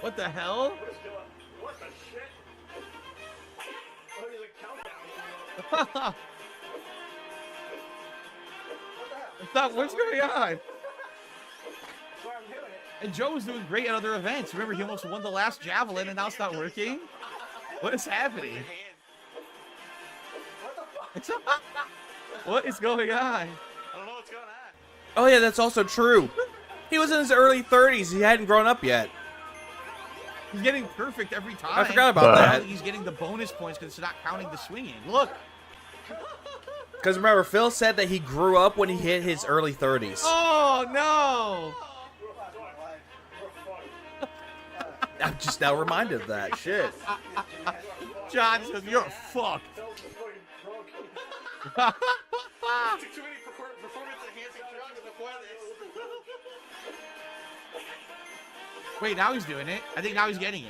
What the hell? What the shit? Oh, he's a countdown. What's going on? Sorry, I'm doing it. And Joe was doing great at other events. Remember, he almost won the last javelin, and now it's not working. What is happening? What is going on? I don't know what's going on. Oh yeah, that's also true. He was in his early 30s. He hadn't grown up yet. He's getting perfect every time. I forgot about that. He's getting the bonus points because it's not counting the swinging. Look. Because remember, Phil said that he grew up when he hit his early 30s. Oh, no. I'm just now reminded of that. Shit. John says, you're fucked. Took too many performance-enhancing drugs before this. Wait, now he's doing it. I think now he's getting it.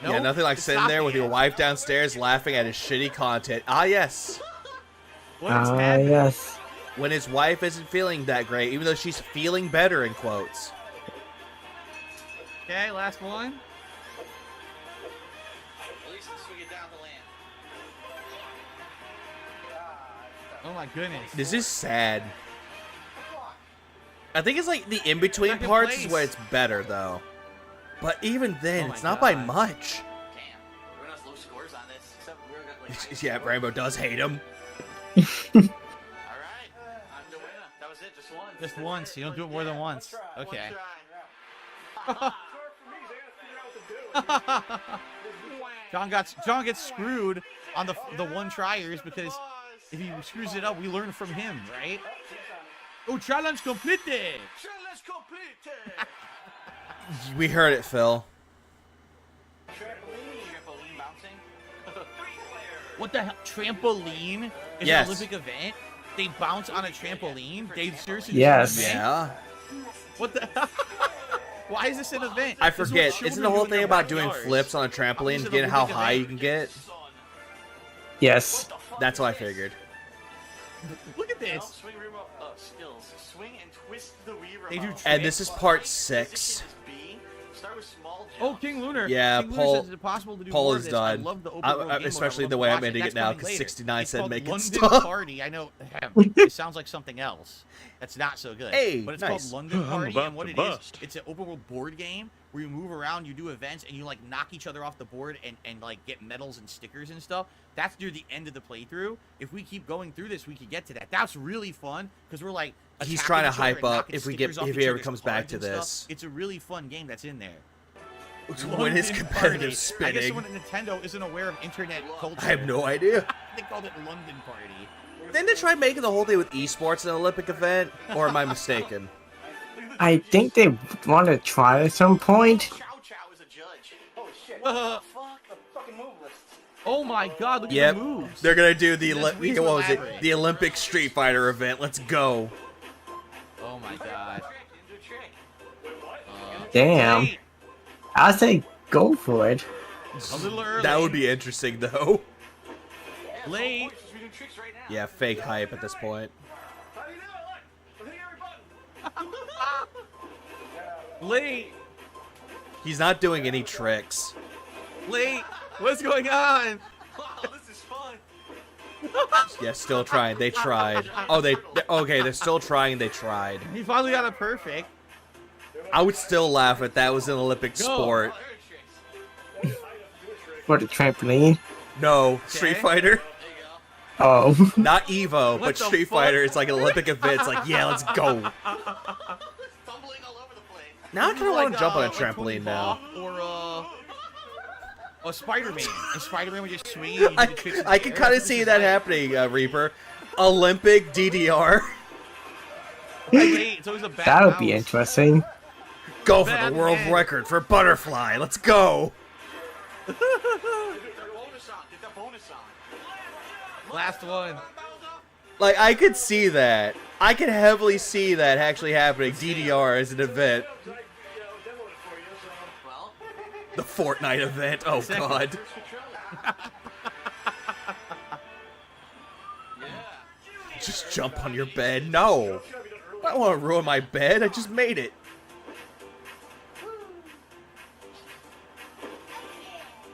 Yeah, Nope, nothing like it's sitting not there with yet. your wife downstairs laughing at his shitty content. Ah, yes. What is Ah, happening? yes. When his wife isn't feeling that great, even though she's feeling better, in quotes. Okay, last one. At least swing it down the land. Oh, my goodness. This is sad. I think it's like the in-between Second parts place. is where it's better, though. But even then, Oh my it's not by God. much. Damn. Everyone has low scores on this, except we're got like. Yeah, Rambo does hate him. All right. I'm the winner. That was it. Just one. Just once. You don't do it more than once. One Okay. try. John gets screwed on the one tryers because if he screws it up, we learn from him, right? Oh, challenge completed. Challenge completed. We heard it, Phil. Trampoline bouncing. What the hell? Trampoline is Yes. an Olympic event. They bounce on a trampoline. They seriously. Yes. do an event? Yeah. What the? Why is this an event? I This is what forget. children Isn't the do whole in their thing about doing backyards. flips on a trampoline and getting how high you can get? Yes. That's what I figured. Look at No, this. swing remote skills. Swing and twist the Wii remote. They do And this is part 6. B. Start with small jump. Oh, King Lunar. Yeah, King Lunar Paul- says it's impossible to do Paul more is of this. I done. love the open I- world I- game mode. especially I the love way I to watch made it That's now, coming 'cause later. 69 It's said called make it London stop. Party. I know it sounds like something else. That's not so good. Hey, but it's nice. called London Party, about and what to it bust. is, it's an open world board game where you move around, you do events, and you like knock each other off the board and like get medals and stickers and stuff. That's near the end of the playthrough. If we keep going through this, we could get to that. That's really fun because we're like He's attacking trying to each other hype and up knocking if we stickers get- off if each he ever other's comes back cards to and stuff. this. It's a really fun game that's in there. When it's London competitive Party. I guess spinning. someone at Nintendo isn't aware of internet culture. I have no idea. They called it London Party. Didn't they try making the whole thing with esports an Olympic event? Or am I mistaken? I think they want to try at some point. Chow Chow is a judge. Oh shit. Uh, Fuck the fucking move list. oh my god, look Yep. at the moves. They're gonna do the That's way too what was it? elaborate. The Olympic Street Fighter event. Let's go. Oh my god. Do a trick. Damn. Wait, I say go for it. a little early. That would be interesting though. late. We do tricks right now. Yeah, fake hype at this point. How do you know? Look, I'm hitting every button. Late. He's not doing any tricks. Late. What's going on? Wow, this is fun. Yeah, still trying. They tried. Oh, okay. They're still trying. They tried. He finally got a perfect. I would still laugh if that was an Olympic No. sport. Oh, there are tricks. For the trampoline. No, Street Fighter. Oh. Not Evo, What but the Street fuck? Fighter. It's like an Olympic event. It's like, yeah, let's go. Tumbling all over the place. Now I kind of want to jump on a Like Tony trampoline now. Hawk Or Spider-Man. And Spider-Man would just swing. And I, do the tricks in I the can air. kind of This see is that like- happening, Reaper. Olympic DDR. Late. It's always a bad That would be bounce. interesting. Go for the world Batman. record for butterfly. Let's go. Get the bonus on. Get the bonus on. Last one. Like, I could see that. I could heavily see that actually happening. DDR as an event. Fortnite event. Oh god. Just jump on your bed. No. I don't want to ruin my bed. I just made it.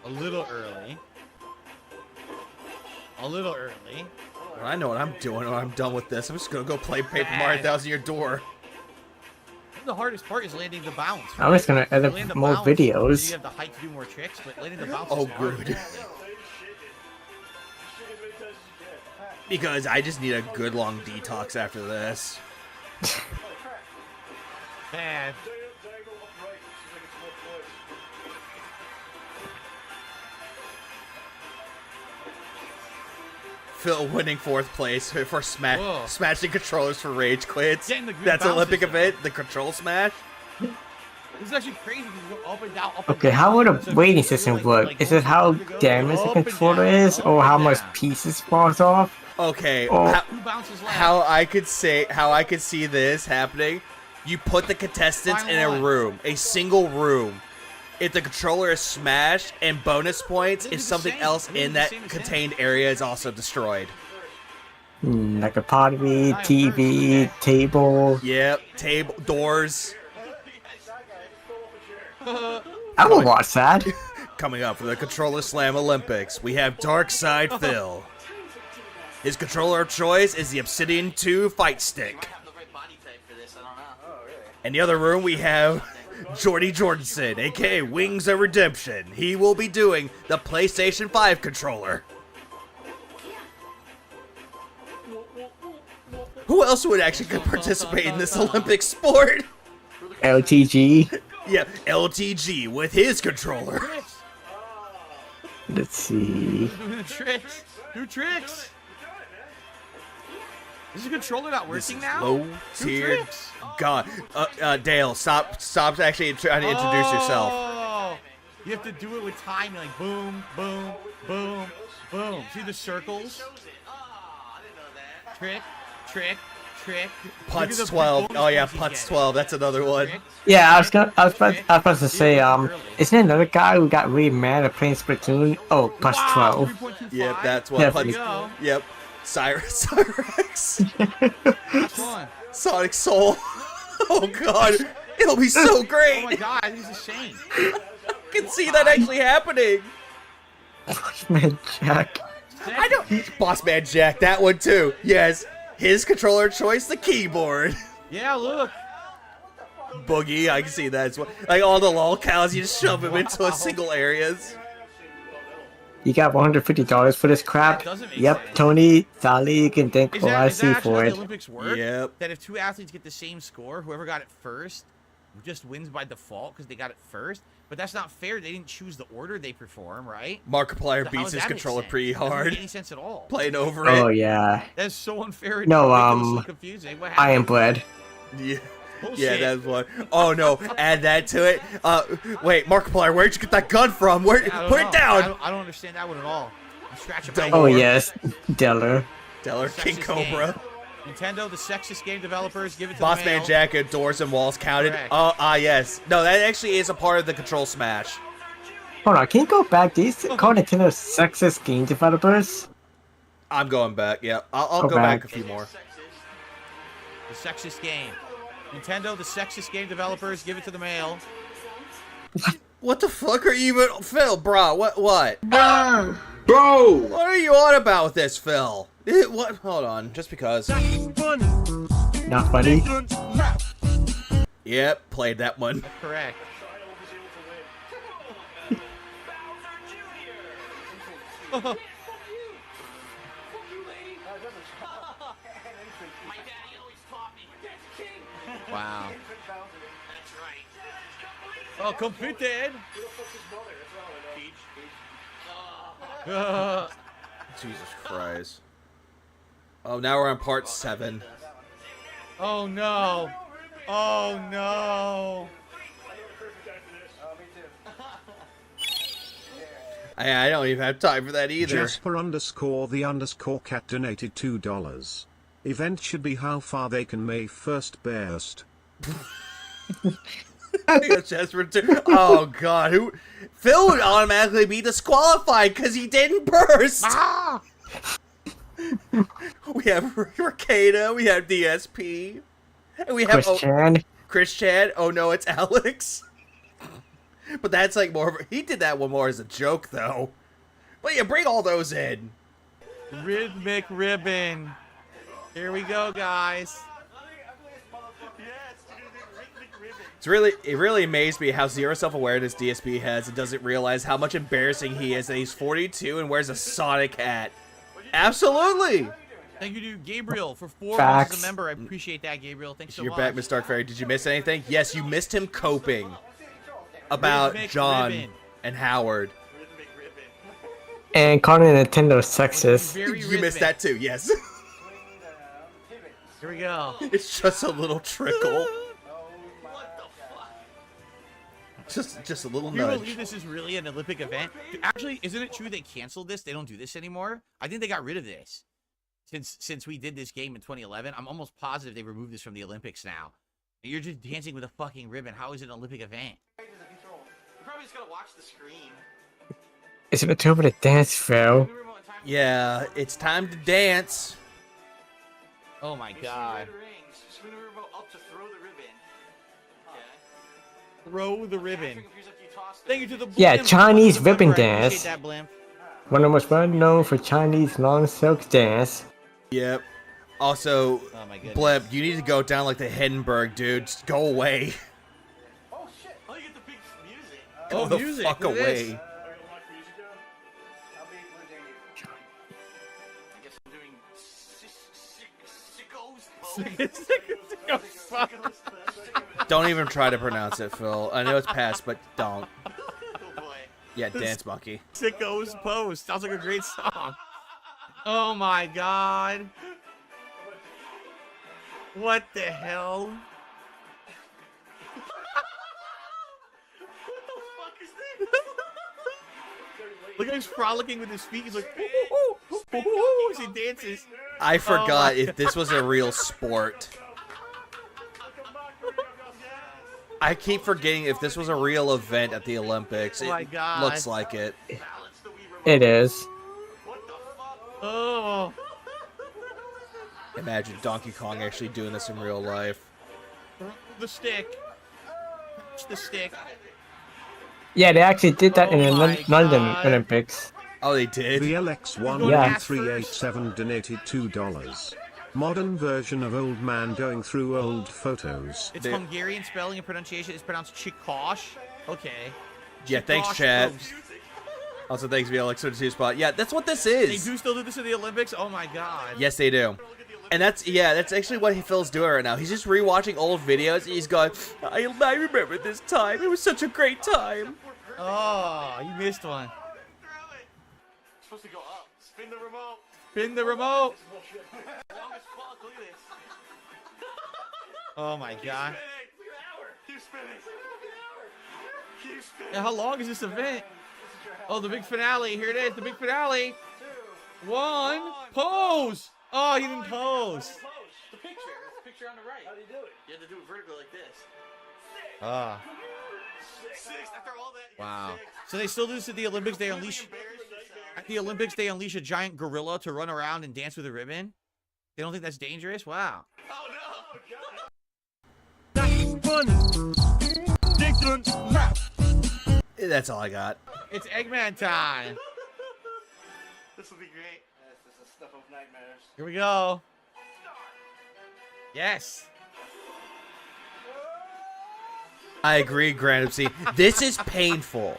A little early. A little early. Well, I know what I'm doing when I'm done with this. I'm just gonna go play Paper Mario 1000 Year Door. The hardest part is landing the bounce. Right? I'm just gonna edit more videos. You have the height to do more tricks, but landing the bounce Oh, is hard. good. Because I just need a good long detox after this. Man. Phil winning 4th place for smashing controllers for rage quits. Getting the good That's bounces, Olympic though. event, the control smash. This is actually crazy. You go up and down, up and Okay, down. how would a So weighting you're system like- work? like Is it how go, go, damaged the up and controller down, is, up or and how much down. pieces falls off? Okay, Oh. Two bounces left. how I could see this happening, you put the contestants in Final a one. room, a single room. If the controller is smashed, and bonus points It'll if be the something same. else It'll be in the that same as contained area is also destroyed. Like a pottery, Time TV, first, table. Yep, table, doors. I will watch that. Coming up for the Controller Slam Olympics, we have Dark Side Phil. His controller of choice is the Obsidian 2 Fight Stick. I have the right body type for this. I don't know. In the other room, we have Jordy Jordanson, aka Wings of Redemption. He will be doing the PlayStation 5 controller. Who else would actually participate in this Olympic sport? LTG. Yeah, LTG with his controller. Tricks. Let's see. Do tricks. Do tricks. Is the controller not working now? Low Do tier. tricks. God, Dale, stop actually trying to introduce yourself. Oh, you have to do it with time, like boom, boom, boom, boom. See the circles? Oh, I didn't know that. Trick, trick, trick. Putts Look at the 12. bonus Oh yeah, points he's Putts getting. 12. That's another one. Trick. Yeah, I was about to say, isn't there another guy who got really mad at playing Splatoon? Oh, plus Wow, 12. 3.25. Yep, that's what Yeah, Putts. go. Yep, Cyrex. That's one. Sonic Soul. Oh god, it'll be so great. Oh my god, he's a shame. I can see that actually happening. Man, Jack. I know. Boss Man Jack, that one too. Yes, his controller choice, the keyboard. Yeah, look. Boogie, I can see that as well. Like all the lolcows, you just shove them into a single areas. You got $150 for this crap? That doesn't make Yep, sense. Tony, Sally, you can thank Is that OIC actually for how the it. Olympics work? Yep. That if two athletes get the same score, whoever got it first just wins by default because they got it first. But that's not fair. They didn't choose the order they perform, right? Markiplier So how beats does his that make controller sense? pretty Doesn't hard. make any sense at all. Playing over Oh, it. yeah. That's so unfair. And No, ridiculously confusing. What I am happened? bled. Yeah. Bullshit. Yeah, that's one. Oh no, add that to it. Wait, Markiplier, where'd you get that gun from? Where? I don't Put know. it down. I don't understand that one at all. I'm scratching Don't my Oh, Or- yes. Deller. Deller, King Sexist Cobra. game. Nintendo, the sexist game developers, give it to Boss the Man male. Jack at doors and walls counted. Correct. Oh, yes. No, that actually is a part of the control smash. Hold on, can you go back? These call Nintendo sexist game developers? I'm going back. Yeah, I'll Go go back back. a few more. The sexist game. Nintendo, the sexist game developers, give it to the male. What the fuck are you even, Phil, bro? What? Bro! What are you on about with this, Phil? What? Hold on, just because. Not funny. Yep, played that one. Correct. My daddy always taught me. That's king. Wow. That's right. Oh, completed. Jesus Christ. Oh, now we're on part 7. Oh no. Oh no. I don't even have time for that either. Jasper _the _cat donated $2. Event should be how far they can may first burst. Chest for 2. Oh god, who? Phil would automatically be disqualified because he didn't burst. Ah! We have Ricada, we have DSP, and we have Chris Chan. Oh no, it's Alex. But that's like more of he did that one more as a joke though. But yeah, bring all those in. Rhythmic ribbon. Here we go, guys. It really amazed me how zero self-awareness DSP has and doesn't realize how much embarrassing he is that he's 42 and wears a Sonic hat. Absolutely. Thank you to Gabriel for 4 Facts. months as a member. I appreciate that, Gabriel. Thanks so You're much. back, Miss Dark Fairy. Did you miss anything? Yes, you missed him coping about Rhythmic John ribbon. and Howard. And calling Nintendo sexist. Very You missed that too, yes. Here we go. It's just a little trickle. Just a little Do you nudge. believe this is really an Olympic event? Actually, isn't it true they canceled this? They don't do this anymore? I think they got rid of this. Since we did this game in 2011, I'm almost positive they removed this from the Olympics now. You're just dancing with a fucking ribbon. How is it an Olympic event? You probably just gotta watch the screen. It's an over to dance, Phil. Yeah, it's time to dance. Oh my god. Spin the remote up to throw the ribbon. Okay. Throw the ribbon. Thank you to the Blimp. Yeah, Chinese for the ribbon member. I dance. appreciate that, Blimp. One of the most well known for Chinese long silk dance. Yep. Also, Oh my goodness. Bleb, you need to go down like the Hindenburg, dude. Just go away. Oh shit! Oh, you get the big music. Go Oh, the music. fuck Look at away. this. I'll be including you. I guess I'm doing sickos. Don't even try to pronounce it, Phil. I know it's past, but don't. Oh boy. Yeah, Dance Monkey. Sicko's Post. Sounds like a great song. Oh my god. What the hell? What the fuck is this? Look how he's frolicking with his feet. He's like, ooh, ooh, ooh, ooh, ooh, as he dances. I forgot my if this was a real sport. I keep forgetting if this was a real event at the Olympics. Oh my It God. looks like it. It is. Oh. Imagine Donkey Kong actually doing this in real life. The stick. Touch the stick. Yeah, they actually did that in Oh the my London God. Olympics. Oh, they did? The Yeah. LX1387 donated $2. Modern version of old man going through old photos. It's They- Hungarian spelling and pronunciation. It's pronounced Chikosh. Okay. Yeah, thanks, Chikosh chat. Post. Also, thanks, VLX32 spot. Yeah, that's what this They is. do still do this in the Olympics? Oh my god. Yes, they do. And that's actually what Phil's doing right now. He's just rewatching old videos. And he's going, I remember this time. It was such a great time. Oh, you missed one. It's supposed to go up. Spin the remote. Spin the remote. Long as fuck. Look at this. Oh my god. Keep spinning. Keep spinning. Yeah, how long is this event? Oh, the big finale. Here it is. The big finale. One. Pose. Oh, he didn't pose. The picture. It's the picture on the right. How do you do it? You have to do it vertical like this. Ah. Six. After all that. Wow. So they still do this at the Olympics. They unleash. At the Olympics, they unleash a giant gorilla to run around and dance with a ribbon. They don't think that's dangerous? Wow. Oh no. That's all I got. It's Eggman time. This will be great. Yes, this is stuff of nightmares. Here we go. Yes. I agree, Grand Obscene. This is painful.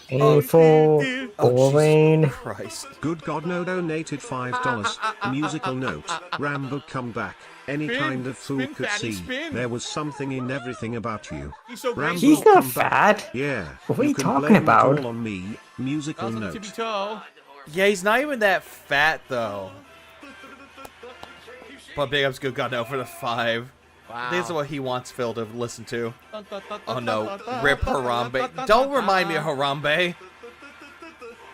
Painful, boring. Christ. Good God no donated $5. Musical note. Rambo come back. Any Spin, kind of fool spin, could fatty, see. spin. There was something in everything about you. He's so Rambo He's graceful. not come back. fat. Yeah. What are you can talking blame it about? all on me. Musical That was on the tippy note. toe. Yeah, he's not even that fat, though. But big ups, good God, no, for the 5. Wow. This is what he wants Phil to listen to. Dun, dun, dun, Oh dun, no, dun, dun, rip dun, dun, Harambe. dun, dun, Don't dun, remind me of dun. Harambe.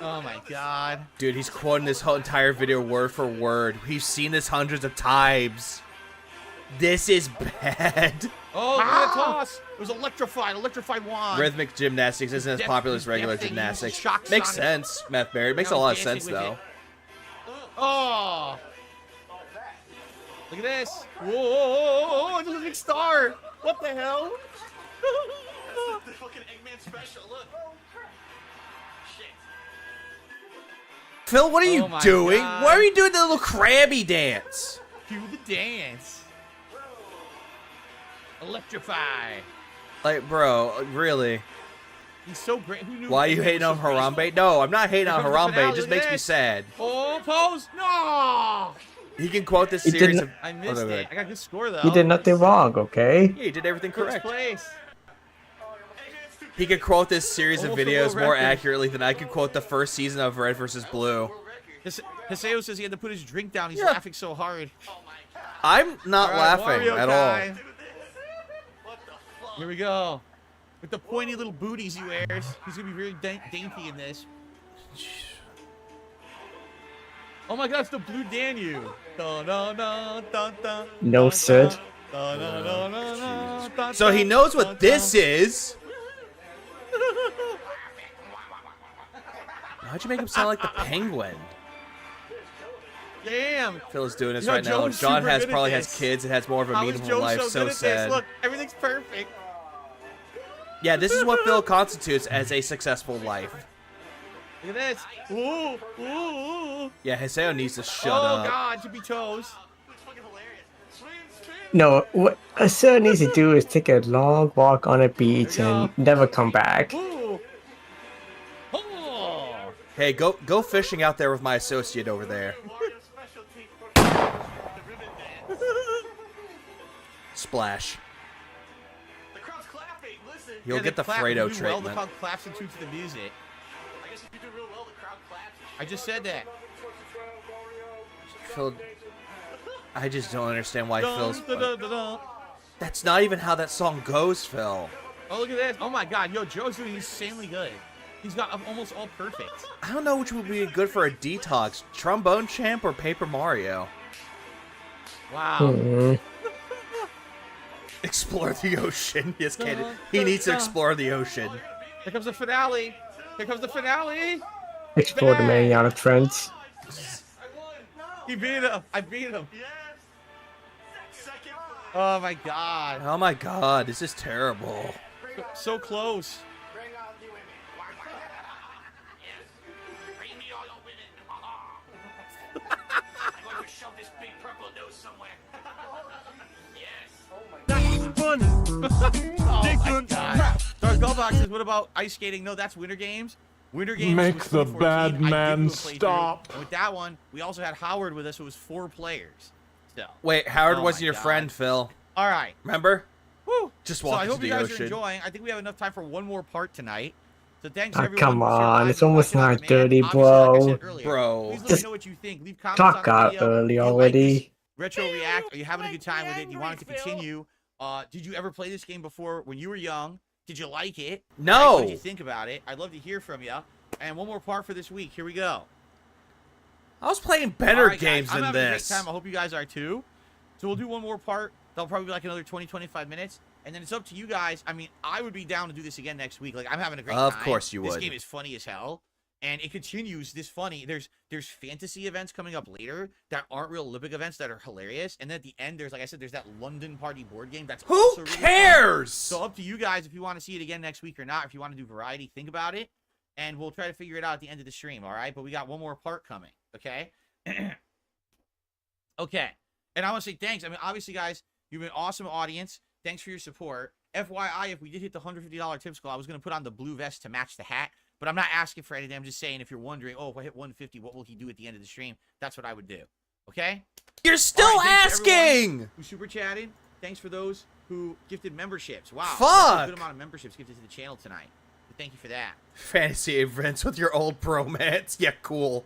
Oh my god. Dude, he's quoting this whole entire video word for word. He's seen this hundreds of times. This is bad. Oh, look at the toss. It was electrified wand. Rhythmic gymnastics isn't as popular as regular gymnastics. Makes sense, Meth Barry. It makes a lot of sense, though. Oh. Look at this. Whoa, it's a big star. What the hell? The fucking Eggman special. Look. Shit. Phil, what are you my doing? God. Why are you doing the little crabby dance? Do the dance. Electrify. Like, bro, really? He's so great. Who knew? Why are you Eggman hating was on so graceful? Harambe? No, I'm not hating on Here comes the Harambe. finale, It just look at makes me this. sad. Oh, pose. No. He can quote this He series didn't- of... I missed Oh, no, it. I got a good score, though. You did nothing wrong, okay? Yeah, he did everything First correct. place. He could quote this series of Almost a videos world more record. accurately than I could quote the first season of Red vs. Blue. Hiseo says he had to put his drink down. He's Yeah. laughing so hard. I'm not All right, laughing Wario at time. What the fuck? Here we go. With the pointy little booties he wears, he's gonna be really dainty in this. Oh my God, it's the Blue Danube. Dun, dun, dun, dun, dun, No, dun, Sid. dun, dun, dun, dun, dun, dun, So he dun, knows dun, what this is. How'd you make him sound like the penguin? Damn. Phil's doing this You know, right now. Joe's John super has good at probably has this. kids and has more of a How is meaningful Joe life. so So good at sad. this? Look, everything's perfect. Yeah, this is what Phil constitutes as a successful life. Look at this. Ooh, ooh, ooh. Yeah, Hiseo needs to shut Oh up. God, tippy toes. Looks fucking hilarious. Swing, spin. No, what a sir needs to do is take a long walk on a beach There we and never come back. Ooh. Oh. Hey, go fishing out there with my associate over there. Mario specialty. The ribbon dance. Splash. The crowd's clapping. Listen. You'll Yeah, get they the clap. Fredo You do well, the treatment. crowd claps into the music. I guess if you do real well, the crowd claps. I just said that. Phil, I just don't understand why Phil's... Dun, dun, dun, dun. That's not even how that song goes, Phil. Oh, look at this. Oh my God, yo, Joe's doing insanely good. He's got almost all perfect. I don't know which would be good for a detox, Trombone Champ or Paper Mario. Wow. Hmm. Explore the ocean. Yes, kid. He needs to explore the ocean. Here comes the finale. Here comes the finale. Explore the Mariana Trench. He beat him. I beat him. Yes. Second place. Oh my God. Oh my god, this is terrible. So close. Bring on the women. Yes. Bring me all your women. I'm going to shove this big purple nose somewhere. Yes. Oh my God. Dark Gullbox says, what about ice skating? No, that's Winter Games. Winter Games Make was the 2014. bad I did man do a playthrough. stop. And with that one, we also had Howard with us. It was 4 players. So, Wait, Howard Oh wasn't my your God. friend, Phil. all right. Remember? Woo. Just So walk I into hope you the guys are ocean. enjoying. I think we have enough time for one more part tonight. So thanks Ah, everyone. come for on, live it's almost watching on 9:30, demand. Obviously, like I bro. said earlier, Bro. please let me Just know what you think. Leave comments Talk on the out video. early Do you like already. this Retro React? Are you having a good time with it? Do you want it to continue? Did you ever play this game before when you were young? Did you like it? No. What did you think about it? I'd love to hear from you. And one more part for this week. Here we go. I was playing better All right, guys, games I'm than having this. a great time. I hope you guys are too. So we'll do one more part. That'll probably be like another 20, 25 minutes. And then it's up to you guys. I mean, I would be down to do this again next week. Like, I'm having a great time. Of course you This would. game is funny as hell. And it continues this funny. There's fantasy events coming up later that aren't real Olympic events that are hilarious. And then at the end, there's, like I said, there's that London Party board game. That's Who also really fun. cares? So up to you guys if you want to see it again next week or not. If you want to do variety, think about it. And we'll try to figure it out at the end of the stream, all right? But we got one more part coming, okay? Okay. And I want to say thanks. I mean, obviously, guys, you've been an awesome audience. Thanks for your support. FYI, if we did hit the $150 tip goal, I was going to put on the blue vest to match the hat. But I'm not asking for anything. I'm just saying if you're wondering, oh, if I hit 150, what will he do at the end of the stream? That's what I would do. Okay? You're still All right, thanks to everyone asking. who super chatted. Thanks for those who gifted memberships. Wow. That's a Fuck. good amount of memberships gifted to the channel tonight. So thank you for that. Fantasy events with your old bromance. Yeah, cool.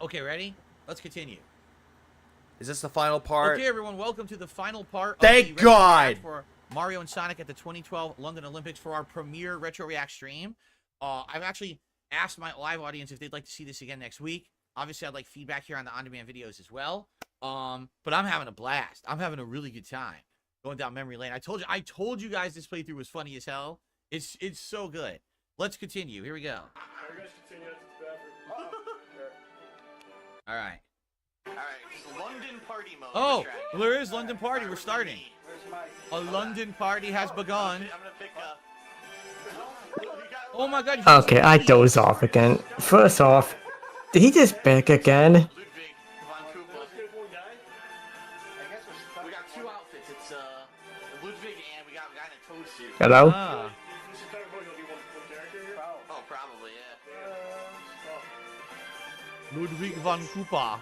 Okay, ready? Let's continue. Is this the final part? Okay, everyone, welcome to the final part of Thank the Retro God. React for Mario and Sonic at the 2012 London Olympics for our premiere Retro React stream. I've actually asked my live audience if they'd like to see this again next week. Obviously, I'd like feedback here on the on-demand videos as well. But I'm having a blast. I'm having a really good time going down memory lane. I told you guys this playthrough was funny as hell. It's so good. Let's continue. Here we go. All right. London party mode. Oh, there is London party. We're starting. A London party has begun. I'm gonna pick up. Oh my God. Okay, I doze off again. First off, did he just beg again? Ludwig von Koopa. I guess we got two outfits. It's Ludwig and we got a guy in a toad suit. Hello? Ah. Oh, probably, yeah. Ludwig von Koopa.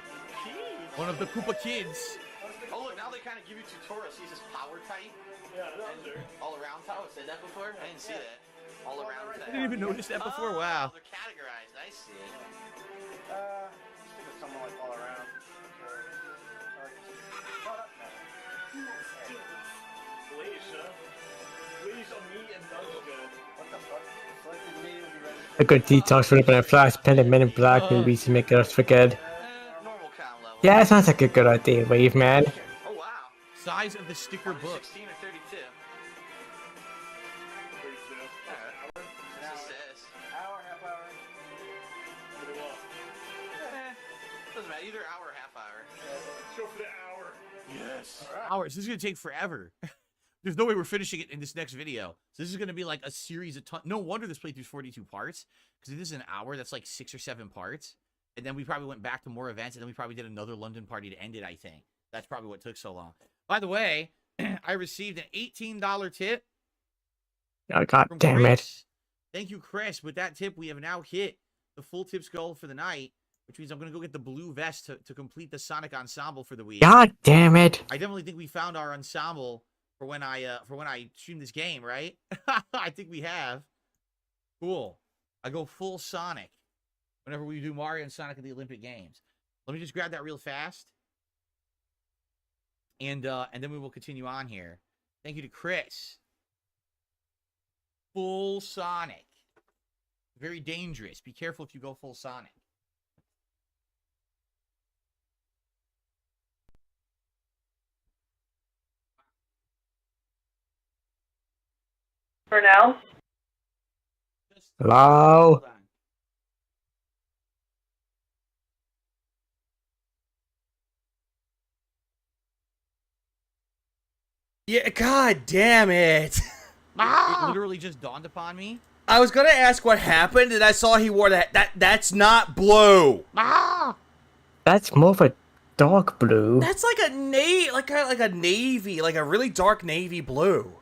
One of the Koopa kids. Oh, look, now they kind of give you tutorials. See this power type? Yeah, all around type. I said that before? I didn't see that. All around type. I didn't even notice that before. Oh, Wow. they're categorized. I see. Stick with someone like all around. What the fuck? Selected me will be ready. A good detox would have been a flash pen and Men in Black movies to make us forget. Normal count level. Yeah, that sounds like a good idea, Wave Man. Oh, wow. Size of the sticker book. 16 or 32? 32. Alright. Hour, half hour. Doesn't matter, either hour or half hour. Let's go for the hour. Yes. Hours. This is gonna take forever. There's no way we're finishing it in this next video. So this is gonna be like a series of no wonder this playthrough's 42 parts. Because if this is an hour, that's like 6 or 7 parts. And then we probably went back to more events, and then we probably did another London party to end it, I think. That's probably what took so long. By the way, I received an $18 tip. Oh, God from damn it. Chris. Thank you, Chris. With that tip, we have now hit the full tips goal for the night, which means I'm going to go get the blue vest to complete the Sonic ensemble for the week. God damn it. I definitely think we found our ensemble for when I stream this game, right? I think we have. Cool. I go full Sonic whenever we do Mario and Sonic at the Olympic Games. Let me just grab that real fast. And then we will continue on here. Thank you to Chris. Full Sonic. Very dangerous. Be careful if you go full Sonic. For now? Hello? Hold on. Yeah, god damn it. It literally just dawned upon me. I was gonna ask what happened, and I saw he wore that's not blue. That's more of a dark blue. That's like a navy, like a really dark navy blue.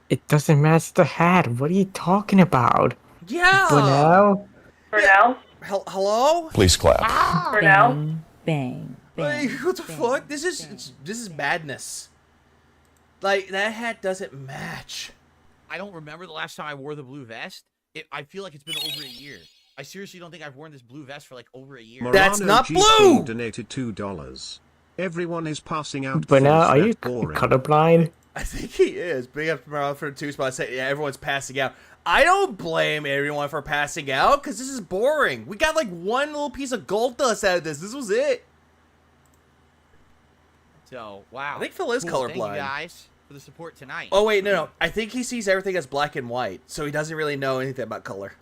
It doesn't match the hat. What are you talking about? Yeah. For now? For now? Hello? Please clap. For now? Bang. Like, what the fuck? This is madness. Like, that hat doesn't match. I don't remember the last time I wore the blue vest. I feel like it's been over a year. I seriously don't think I've worn this blue vest for like over a year. That's Morano not GC blue! Donated $2. Everyone is passing out. But now, fools are you that boring. colorblind? I think he is. Big up tomorrow for 2 spots. Yeah, everyone's passing out. I don't blame everyone for passing out, because this is boring. We got like one little piece of gold dust out of this. This was it. So, wow. I think Phil is Cool. Thank you colorblind. guys for the support tonight. Oh, wait, no. I think he sees everything as black and white, so he doesn't really know anything about color.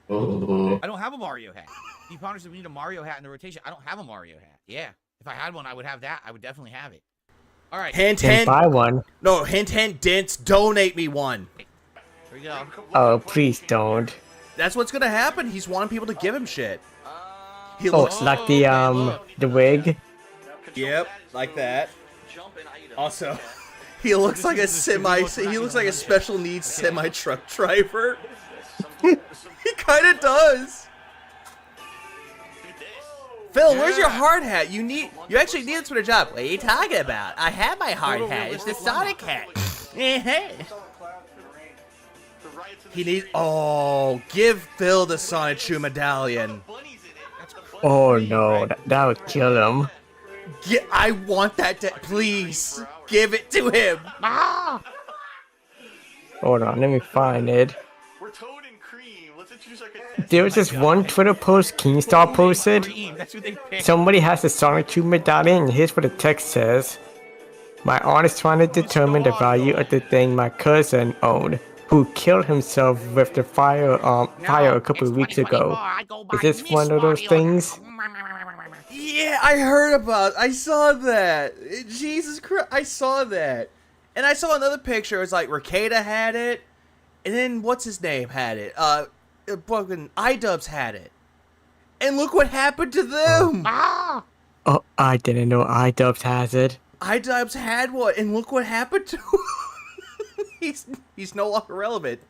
I don't have a Mario hat. Deep Honors said we need a Mario hat in the rotation. I don't have a Mario hat. Yeah. If I had one, I would have that. I would definitely have it. All right. Hint, Can hint. buy one. No, hint, hint, Dents, donate me one. Here we go. Oh, please don't. That's what's gonna happen. He's wanting people to give him shit. He Oh, looks like the wig? Yep, like that. Also, he looks like a he looks like a special needs semi truck driver. He kind of does. Phil, where's your hard hat? You actually need this for the job. What are you talking about? I have my hard hat. It's the Sonic hat. He needs. Oh, give Phil the Sonic Shoe medallion. Oh no, that would kill him. I want that. Please give it to him. Hold on, let me find it. We're Toad and Cream. Let's introduce our contestants. There was this one Twitter post Keemstar posted. That's what they picked. Somebody has the Sonic 2 medallion, and here's what the text says. My aunt is trying to determine the value of the thing my cousin owned, who killed himself with the fire a couple of weeks ago. Is this one of those things? Yeah, I saw that. Jesus Christ, I saw that. And I saw another picture. It's like Ricada had it, and then what's his name had it. Fucking iDubbbz had it. And look what happened to them. Oh, I didn't know iDubbbz has it. iDubbbz had one, and look what happened to him. He's no longer relevant.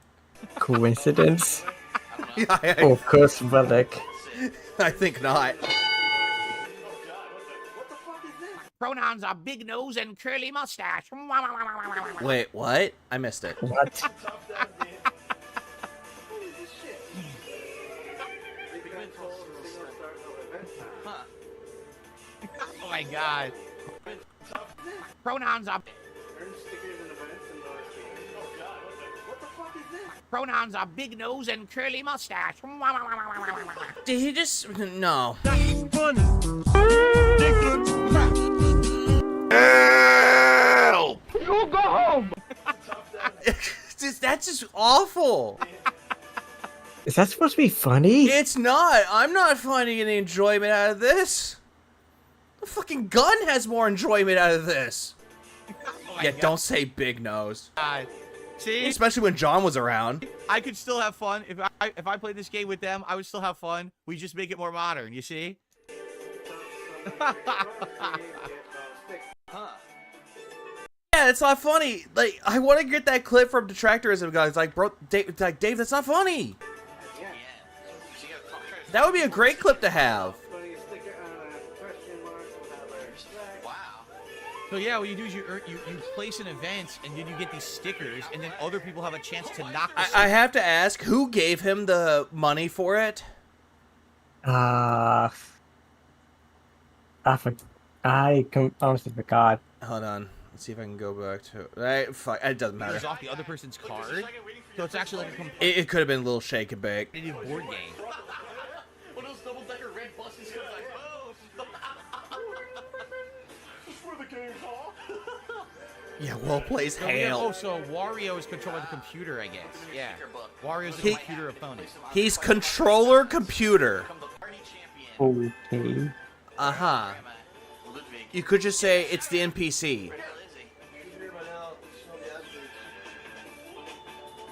Coincidence? Yeah, Or cursed relic? I think not. Pronouns are big nose and curly mustache. Wait, what? I missed it. What? Oh my god. Pronouns are pronouns are big nose and curly mustache. Did he just... No. Help! You go home. That's just awful. Is that supposed to be funny? It's not. I'm not finding any enjoyment out of this. The fucking gun has more enjoyment out of this. Yeah, don't say big nose. See? Especially when John was around. I could still have fun. If I played this game with them, I would still have fun. We just make it more modern, you see? Yeah, it's not funny. Like, I want to get that clip from Detractorism guys. Like, bro, Dave, that's not funny. That would be a great clip to have. So yeah, what you do is you place an event, and then you get these stickers, and then other people have a chance to knock the I have to ask, who gave him the money for it? I honestly forgot. Hold on. Let's see if I can go back to... Fuck, it doesn't matter. It's off the other person's card, so it's actually like a complete It could have been a little shake and bake. board game. One of those double-decker red buses goes like, boom. That's where the game's off. Yeah, well plays hail. Oh, so Wario is controlled by the computer, I guess. Yeah. Wario's the computer opponent. He's controller computer. Okay. Uh-huh. You could just say it's the NPC.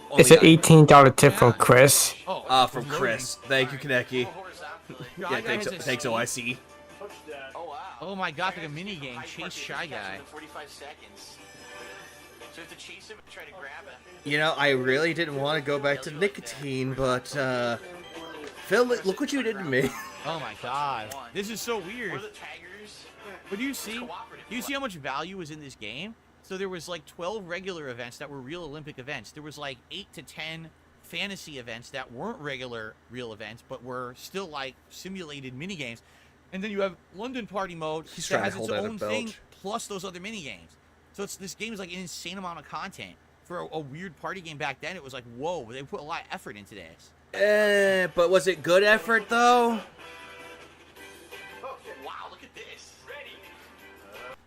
Oh, It's an $18 tip from Chris. From Chris. Thank you, Kaneki. Yeah, thanks OIC. Oh my god, like a mini game. Chase Shy Guy. 45 seconds. So you have to chase him and try to grab him. You know, I really didn't want to go back to nicotine, but, Phil, look what you did to me. Oh my god. This is so weird. But do you see how much value was in this game? So there was like 12 regular events that were real Olympic events. There was like 8 to 10 fantasy events that weren't regular real events, but were still like simulated mini games. And then you have London Party Mode that has its own thing, plus those other mini games. So this game is like an insane amount of content. For a weird party game back then, it was like, whoa, they put a lot of effort into this. But was it good effort, though? Wow, look at this. Ready.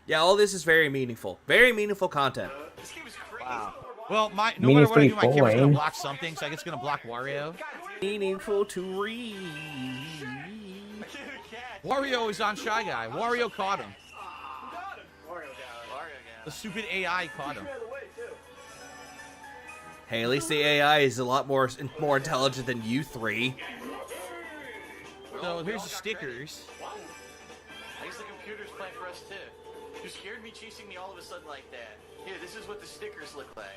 Yeah, all this is very meaningful. Very meaningful content. This game is crazy. Wow. Well, no matter what I do, my camera's gonna block something, so I guess it's gonna block Wario. Meaningful to read. Wario is on Shy Guy. Wario caught him. Wario got it. The stupid AI caught him. Hey, at least the AI is a lot more intelligent than you three. So here's the stickers. I guess the computer's playing for us too. You scared me chasing me all of a sudden like that. Here, this is what the stickers look like.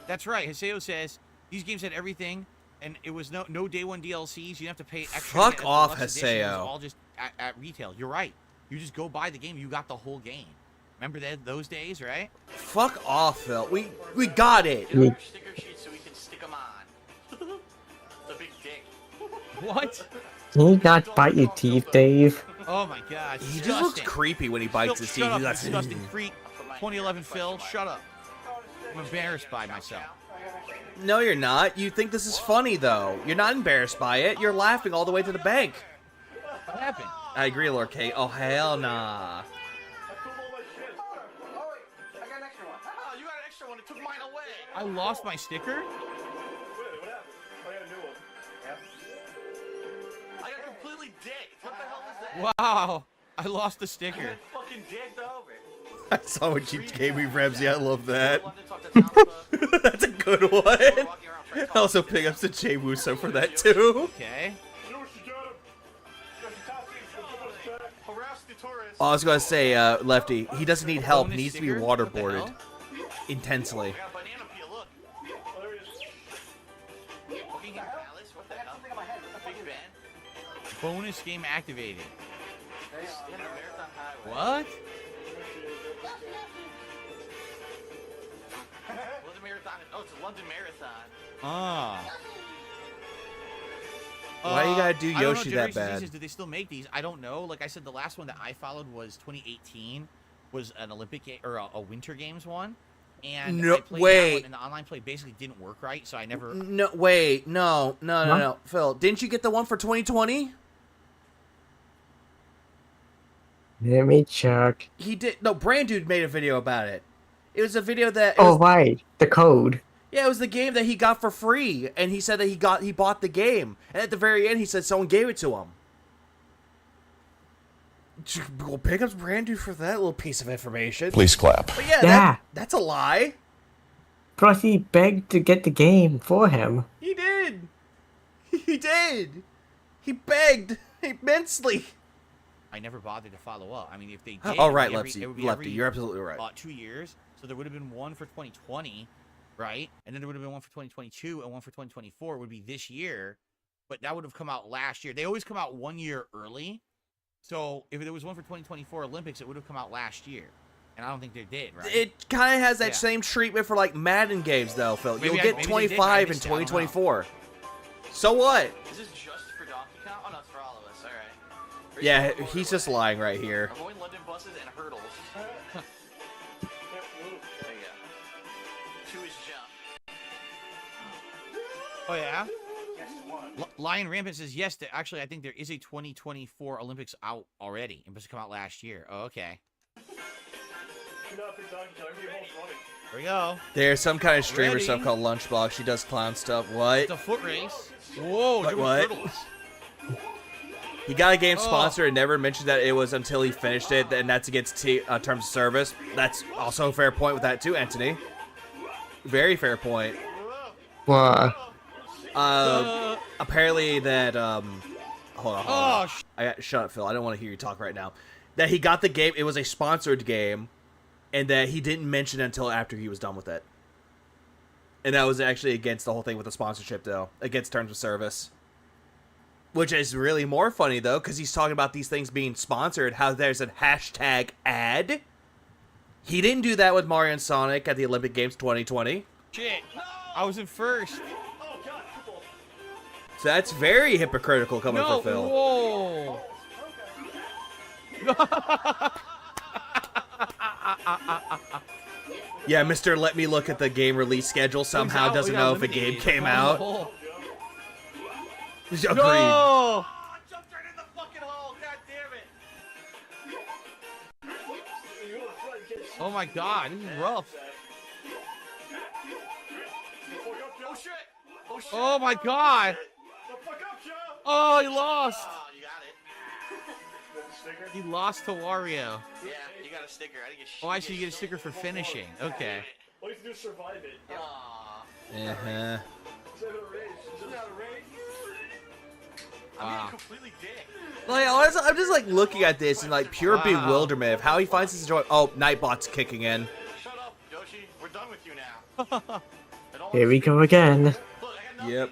That's right. Haseo says these games had everything, and it was no day one DLCs. You didn't have to pay extra. Fuck off, Deluxe edition. It was Haseo. all just at retail. You're right. You just go buy the game. You got the whole game. Remember those days, right? Fuck off, Phil. We got it. Get our sticker sheets so we can stick them on. The big dick. What? Can you not bite your teeth, Dave? Oh my god. He just looks creepy when he bites his teeth. Shut up, That's disgusting freak. 2011 Phil, shut up. I'm embarrassed by myself. No, you're not. You think this is funny, though. You're not embarrassed by it. You're laughing all the way to the bank. What happened? I agree, Lord Kate. Oh, hell nah. I pulled all my shit. Oh, wait. I got an extra one. Oh, you got an extra one. It took mine away. I lost my sticker? Wait, what happened? Oh, I got a new one. I got completely dicked. What the hell is that? Wow. I lost the sticker. I got fucking dicked over. I saw what you gave me, Ramsey. I love that. London talked to Tampa. That's a good one. Walking around trying to I also pick up to Jay Wuso for that, too. Okay. You know what you got him? Got your top seats. Go put us back. harass the tourists. Oh, I was going to say, Lefty, he doesn't need help. He Bonus needs to be sticker? What the waterboarded. hell? Intensely. I got a banana peel, look. Oh, there he is. Buckingham Palace, what the hell? Big Ben. Bonus game activated. Yeah, Marathon Highway. What? London Marathon. Oh, it's a London Marathon. Ah. Why you gotta do I don't know, Yoshi that Generations bad? says, do they still make these? I don't know. Like I said, the last one that I followed was 2018, was an Olympic game or a Winter Games one, and No, I played that wait. one, and the online play basically didn't work right, so I never. No, wait. No. Huh? Phil, didn't you get the one for 2020? Let me check. He did. No, Brand Dude made a video about it. It was a video that. Oh, right. The code. Yeah, it was the game that he got for free, and he said that he bought the game, and at the very end he said someone gave it to him. Well, pick up Brand Dude for that little piece of information. Please clap. But yeah, Yeah. that's a lie. Plus, he begged to get the game for him. He did. He did. He begged immensely. I never bothered to follow up. I mean, if they did, Oh, right, it would be Lefty. it would be Lefty, every, you're absolutely right. 2 years, so there would have been one for 2020, right? And then there would have been one for 2022 and one for 2024 would be this year, but that would have come out last year. They always come out 1 year early, so if there was one for 2024 Olympics, it would have come out last year, and I don't think they did, right? It kind of has that Yeah. same treatment for like Madden games, though, Phil. Maybe You'll I- get maybe they did, 25 I in missed it, I don't know. 2024. So what? Is this just for Donkey Kong? Oh, no, it's for all of us. All right. Yeah, he's just lying right here. Avoid London buses and hurdles. There you go. To his jump. Oh yeah. Lion Rampant says yes. Actually, I think there is a 2024 Olympics out already. It must have come out last year. Oh, okay. There we go. There's some kind of streamer Ready? stuff called Lunchbox. She does clown stuff. What? It's a foot race. Whoa, What- doing what? hurdles. He got a game Oh. sponsor and never mentioned that it was until he finished it, and that's against terms of service. That's also a fair point with that too, Anthony. Very fair point. What? Apparently that hold on. Oh, Shut up, Phil. I don't want to hear you talk right now. That he got the game. It was a sponsored game, and that he didn't mention it until after he was done with it. And that was actually against the whole thing with the sponsorship, though, against terms of service. Which is really more funny, though, because he's talking about these things being sponsored, how there's a hashtag ad. He didn't do that with Mario and Sonic at the Olympic Games 2020. shit. I was in first. So that's very hypocritical coming No, from Phil. whoa. Yeah, Mr. Let Me Look at the game release schedule somehow We doesn't got know if a game eliminated. came Oh, out. no. Agreed. No! Oh, I jumped right in the fucking hole. God damn it. Oh my god, this is rough. Oh, shit. Oh, shit. Oh my god. Oh, he lost. Oh, you got it. He lost to Wario. Yeah, you got a sticker. I didn't get shit. Oh, actually, you get a sticker for finishing. Okay. All you have to do is survive it. Aw. Uh-huh. It's not a race. It's not a race. I'm Wow. getting completely dick. Like, honestly, I'm just like looking at this in like pure Wow. bewilderment of how he finds his joy. Oh, Nightbot's kicking in. Shut up, Yoshi. We're done with you now. Here we go again. Look, I got nothing. Yep.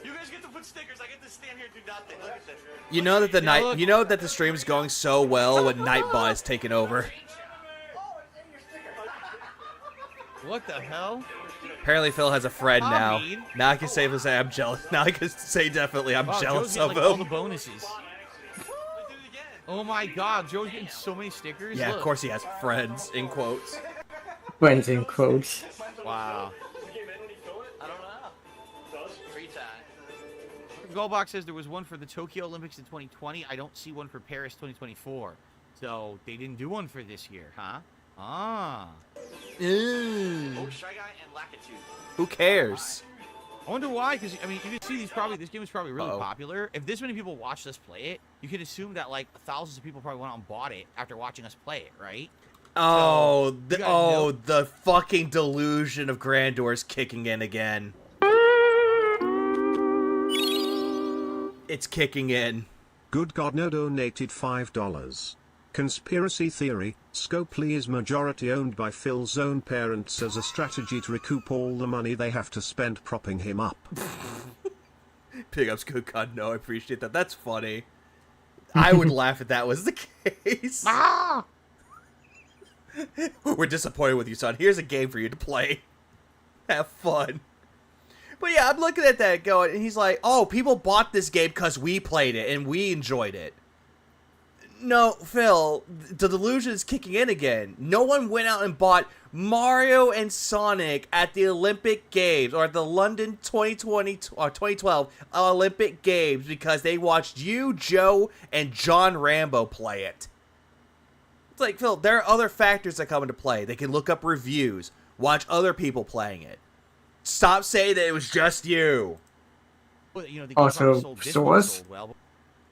You guys get to put stickers. I get to stand here and do nothing. Look at this. You know that the look. you know that the stream is going so well when Nightbot is taking over. What the hell? Apparently, Phil has a friend now. Hamid. Now I can safely say I'm jealous. Now I can say definitely I'm Wow, jealous Joe's of getting, like, all the him. bonuses. Let's do it again. Oh my god, Joe's getting so many stickers. Yeah, Look. of course he has friends in quotes. Friends in quotes. Wow. Goldbox says there was one for the Tokyo Olympics in 2020. I don't see one for Paris 2024. So they didn't do one for this year, huh? Ah. Oh, Shy Guy and Lakitu. Who cares? I wonder why, because I mean, you can see this game is probably really popular. If this many people watched us play it, you could assume that like thousands of people probably went out and bought it after watching us play it, right? Oh, So, the fucking delusion of grandeur is kicking in again. It's kicking in. Good God No donated $5. Conspiracy theory, Scopely is majority owned by Phil's own parents as a strategy to recoup all the money they have to spend propping him up. Big ups, Good God, no, I appreciate that. That's funny. I would laugh if that was the case. We're disappointed with you, son. Here's a game for you to play. Have fun. But yeah, I'm looking at that going, and he's like, oh, people bought this game because we played it and we enjoyed it. No, Phil, the delusion is kicking in again. No one went out and bought Mario and Sonic at the Olympic Games or at the London 2020 or 2012 Olympic Games because they watched you, Joe, and John Rambo play it. It's like, Phil, there are other factors that come into play. They can look up reviews, watch other people playing it. Stop saying that it was just you. Well, you know, the Also, Source? well.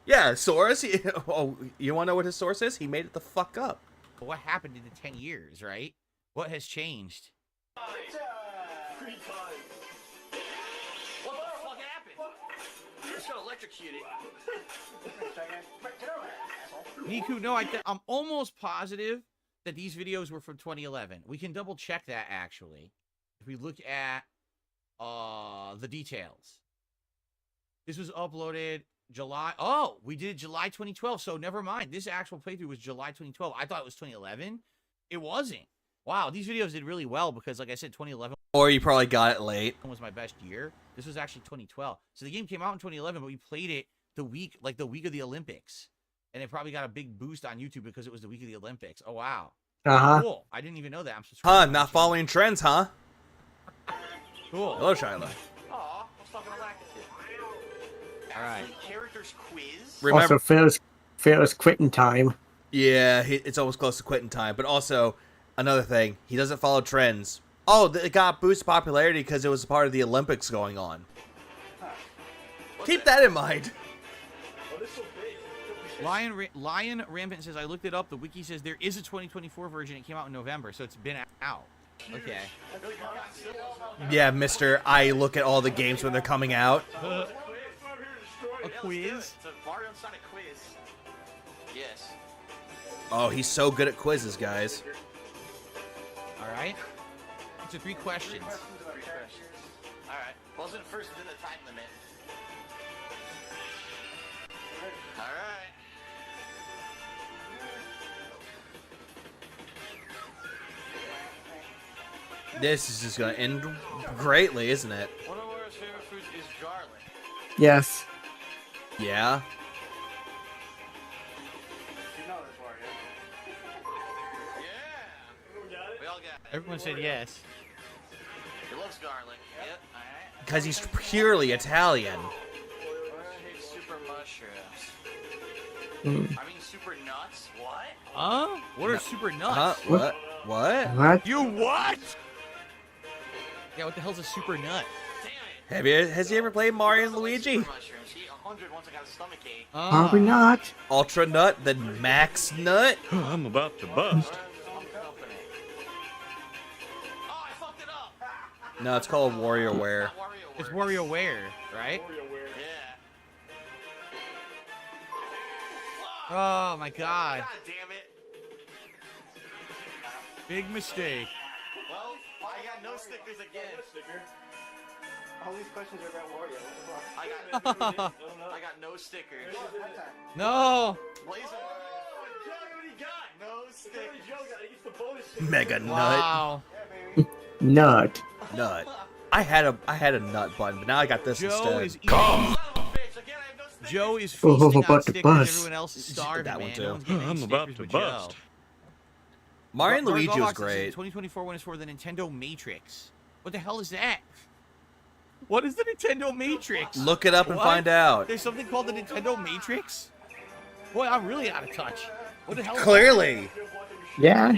Yeah, source. Oh, you want to know what his source is? He made it the fuck up. But what happened in the 10 years, right? What has changed? Free time. What the fuck happened? You just got electrocuted. Niku, no, I'm almost positive that these videos were from 2011. We can double check that, actually. If we look at the details. This was uploaded July. Oh, we did July 2012. So never mind. This actual playthrough was July 2012. I thought it was 2011. It wasn't. Wow, these videos did really well because, like I said, 2011 Or you probably got it late. was my best year. This was actually 2012. So the game came out in 2011, but we played it the week of the Olympics. And it probably got a big boost on YouTube because it was the week of the Olympics. Oh, wow. Cool. I didn't even know that. I'm subscribed. Not following trends, huh? Cool. Hello, Shyla. Aw, I was talking to Lakitu. All right. Characters quiz. Remember, Also, Phil's quitting time. yeah, it's almost close to quitting time. But also, another thing, he doesn't follow trends. Oh, it got boost popularity because it was part of the Olympics going on. Keep that in mind. Lion Rampant says, I looked it up. The wiki says there is a 2024 version. It came out in November, so it's been out. Okay. Yeah, mister, I look at all the games when they're coming out. A quiz? It's a Mario and Sonic quiz. Yes. Oh, he's so good at quizzes, guys. All right. So 3 questions. Alright. Wasn't first within the time limit. Alright. This is just gonna end greatly, isn't it? One of Laura's favorite foods is garlic. Yes. Yeah. You know this, Mario. Yeah. We all got it. Everyone said yes. He loves garlic. Yep. Alright. Because he's purely Italian. Laura hates super mushrooms. I mean super nuts. What? Huh? What are super nuts? Huh? What? What? You what? Yeah, what the hell's a super nut? Damn it. Has he ever played Mario and Luigi? Super mushrooms. He ate 100 once I got a stomach ache. Are we not? Ultra Nut, then Max Nut? I'm about to bust. Company. Oh, I fucked it up. No, it's called WarioWare. Not WarioWare. It's WarioWare, right? Yeah. Oh my god. God damn it. Big mistake. Well, I got no stickers again. All these questions are about Wario. What the fuck? I got no stickers. No. Blazer. No stickers. Mega Nut. Wow. Nut. Nut. I had a nut button, but now I got this Joe instead. is eating. Joe is Oh, feasting on about to stickers. bust. Everyone else is starving, That one man. too. No one's getting any I'm about stickers to but Joe. bust. Mario and Luigi was Gargobox says great. 2024 one is for the Nintendo Matrix. What the hell is that? What is the Nintendo Matrix? Look it up and What? find out. There's something called the Nintendo Matrix? Boy, I'm really out of touch. What the hell? Clearly. Yeah.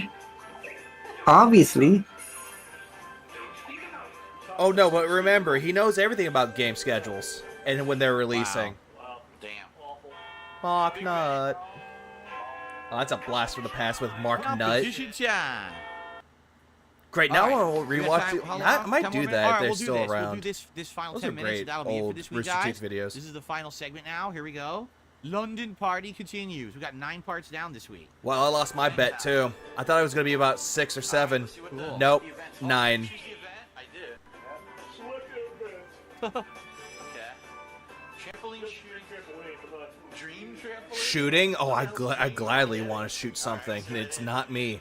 Obviously. Oh no, but remember, he knows everything about game schedules and when they're releasing. Wow. Damn. Mark Nut. Oh, that's a blast from the past with Mark Nut. Competition time. Great, now All I'll right. rewatch it. I might do that if they're still We'll around. do this final Those 10 are minutes. great That'll be it for old this week, Rooster guys. Teeth videos. This is the final segment now. Here we go. London Party continues. We got 9 parts down this week. Well, I lost my bet too. I thought it was gonna be about 6 or 7. Cool. Nope, 9. Choose the event. I did. Select the event. Okay. Trampoline shooting. Dream trampoline. Shooting? Oh, I gladly want to shoot something. It's not me.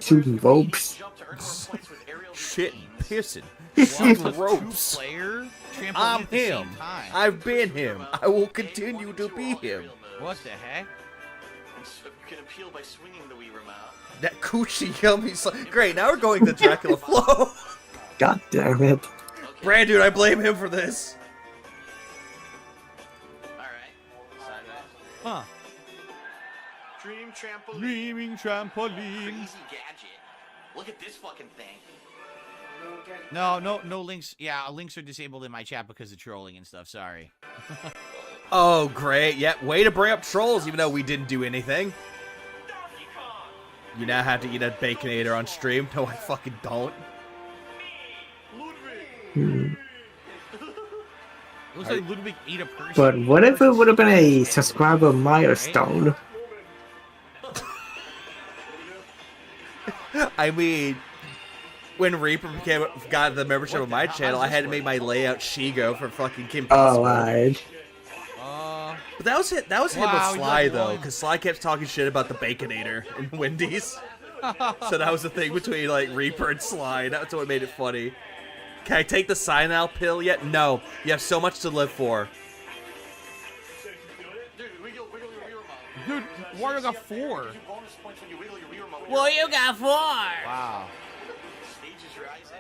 Shooting ropes. Jump to earn more points with aerial Shit, routine. pissing. Shooting Plus ropes. 2-player trampoline I'm at the him. same time. I've been him. I will continue to be him. What the heck? You can appeal by swinging the Wii remote. That coochie yummy. Great, now we're going to Dracula Flow. God damn it. Brand dude, I blame him for this. Alright. Sign that. Huh. Dream trampoline. Dreaming trampoline. Crazy gadget. Look at this fucking thing. No links. Yeah, links are disabled in my chat because of trolling and stuff. Sorry. Oh, great. Yep, way to bring up trolls, even though we didn't do anything. You now have to eat a Baconator on stream. No, I fucking don't. Looks like Ludwig ate a person. But what if it would have been a subscriber milestone? I mean, when Reaper got the membership of my channel, I had to make my layout Shigo for fucking Kim Oh, Possible. right. But that was it. That was him Wow, with you Sly got though, one. because Sly kept talking shit about the Baconator in Wendy's. So that was the thing between like Reaper and Sly. That's what made it funny. Can I take the cyanide pill yet? No. You have so much to live for. Dude, wiggle your Wii remote. Dude, Wario got 4. You bonus points when you wiggle your Wii remote. Well, you got 4. Wow. Stage is rising.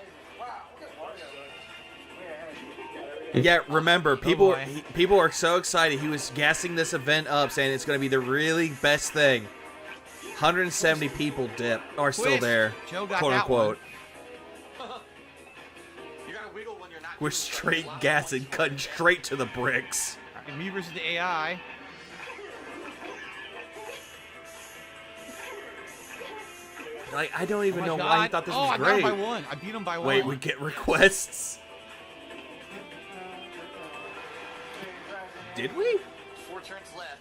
Yeah, remember, people boy. people are so excited. He was gassing this event up, saying it's going to be the really best thing. 170 people are still Twist. there, Joe got quote that unquote. You gotta wiggle when you're not. We're straight gassing, cutting straight to the bricks. And me versus the AI. Like, I don't even Oh know my why he God. thought this Oh, was I got great. him by 1. I beat him by 1. Wait, we get requests. Did we? 4 turns left.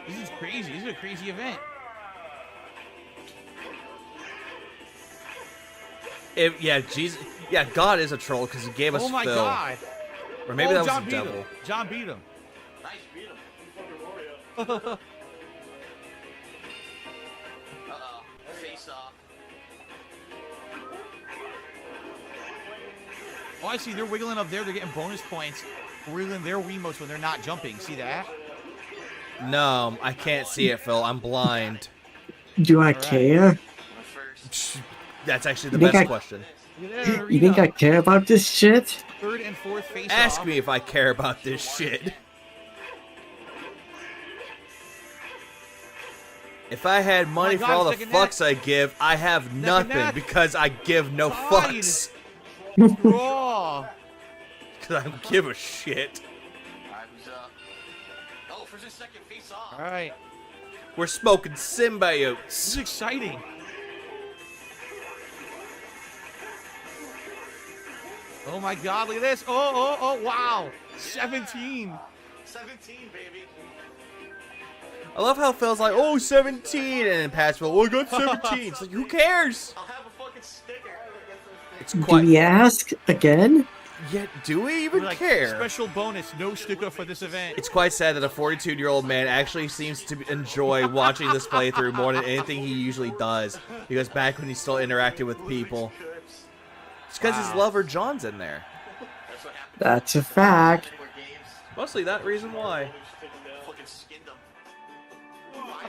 This is crazy. This is a crazy event. Yeah, Jesus. Yeah, God is a troll because he gave us Oh my Phil. God. Or maybe that was John the beat devil. him. John beat him. Nice, beat him. Fucking Wario. Uh-oh. Face off. Oh, I see. They're wiggling up there. They're getting bonus points for wiggling their Wiimotes when they're not jumping. See that? No, I can't see it, Phil. I'm blind. Do I care? I'm first. That's actually the You think best I- question. Look at that You think arena. I care about this shit? 3rd and 4th face Ask off. me if I care about this shit. If I had money God, for all the second fucks I give, I have nothing net. because I give no Fine. fucks. Raw. Because I don't give a shit. Alright, who's up? Oh, first and second face off. All right. We're smoking This symbiotes. is exciting. Oh my God! Look at this! Oh! Wow! 17. 17, baby. I love how Phil's like, oh, 17, and then Pat's Phil, oh, I got 17. It's like, who cares? I'll have a fucking sticker. It's Do quite. we ask again? Yet, do we even We're like, care? special bonus, no sticker for this event. It's quite sad that a 42-year-old man actually seems to enjoy watching this playthrough more than anything he usually does. Because back when he still interacted with people. It's because his lover John's in there. That's what happened. That's a fact. More games. Mostly that reason why. Fucking skinned them.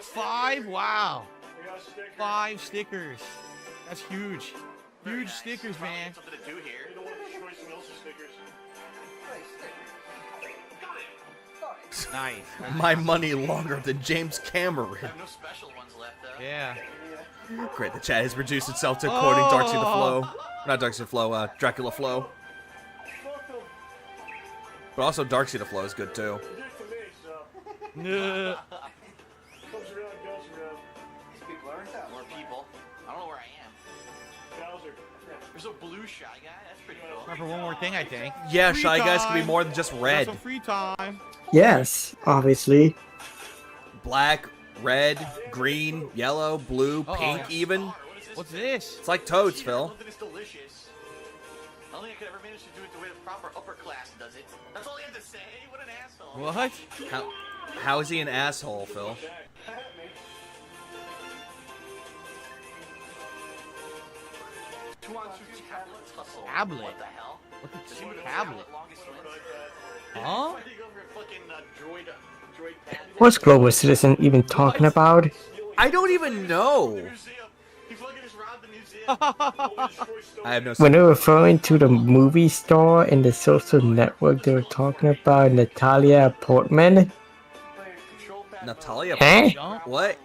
5? Wow. We got a sticker. 5 stickers. That's huge. Huge stickers, man. Something to do here. You know what choice Nice. My money longer than James Cameron. I have no special ones left though. Yeah. Great, the chat has reduced itself to quoting Darcy the Flow. Not Darcy the Flow, Dracula Flow. But also Darcy the Flow is good too. Nah. Comes around, goes around. These people are more people. I don't know where I am. Bowser. There's a blue shy guy. That's pretty cool. Time for one more thing, I think. Yeah, Free Shy Guys can be time. more than just Got red. some free time. Yes, obviously. Black, red, green, yellow, blue, Uh-oh. pink even. What's this? It's like Toads, Phil. Something is delicious. I don't think I could ever manage to do it the way the proper upper class does it. That's all I have to say. What an asshole. What? How is he an asshole, Phil? 2 on 2 tablets hustle. Tablet? What the hell? What's Does a he with tablet? longest wins? Huh? Fighting over a fucking droid pad. What's Global Citizen even talking about? I don't even know. Museum. He fucking just robbed the museum. I have no. When they were referring to the movie star in the social network, they were talking about Natalia Portman. Natalia. Huh? What?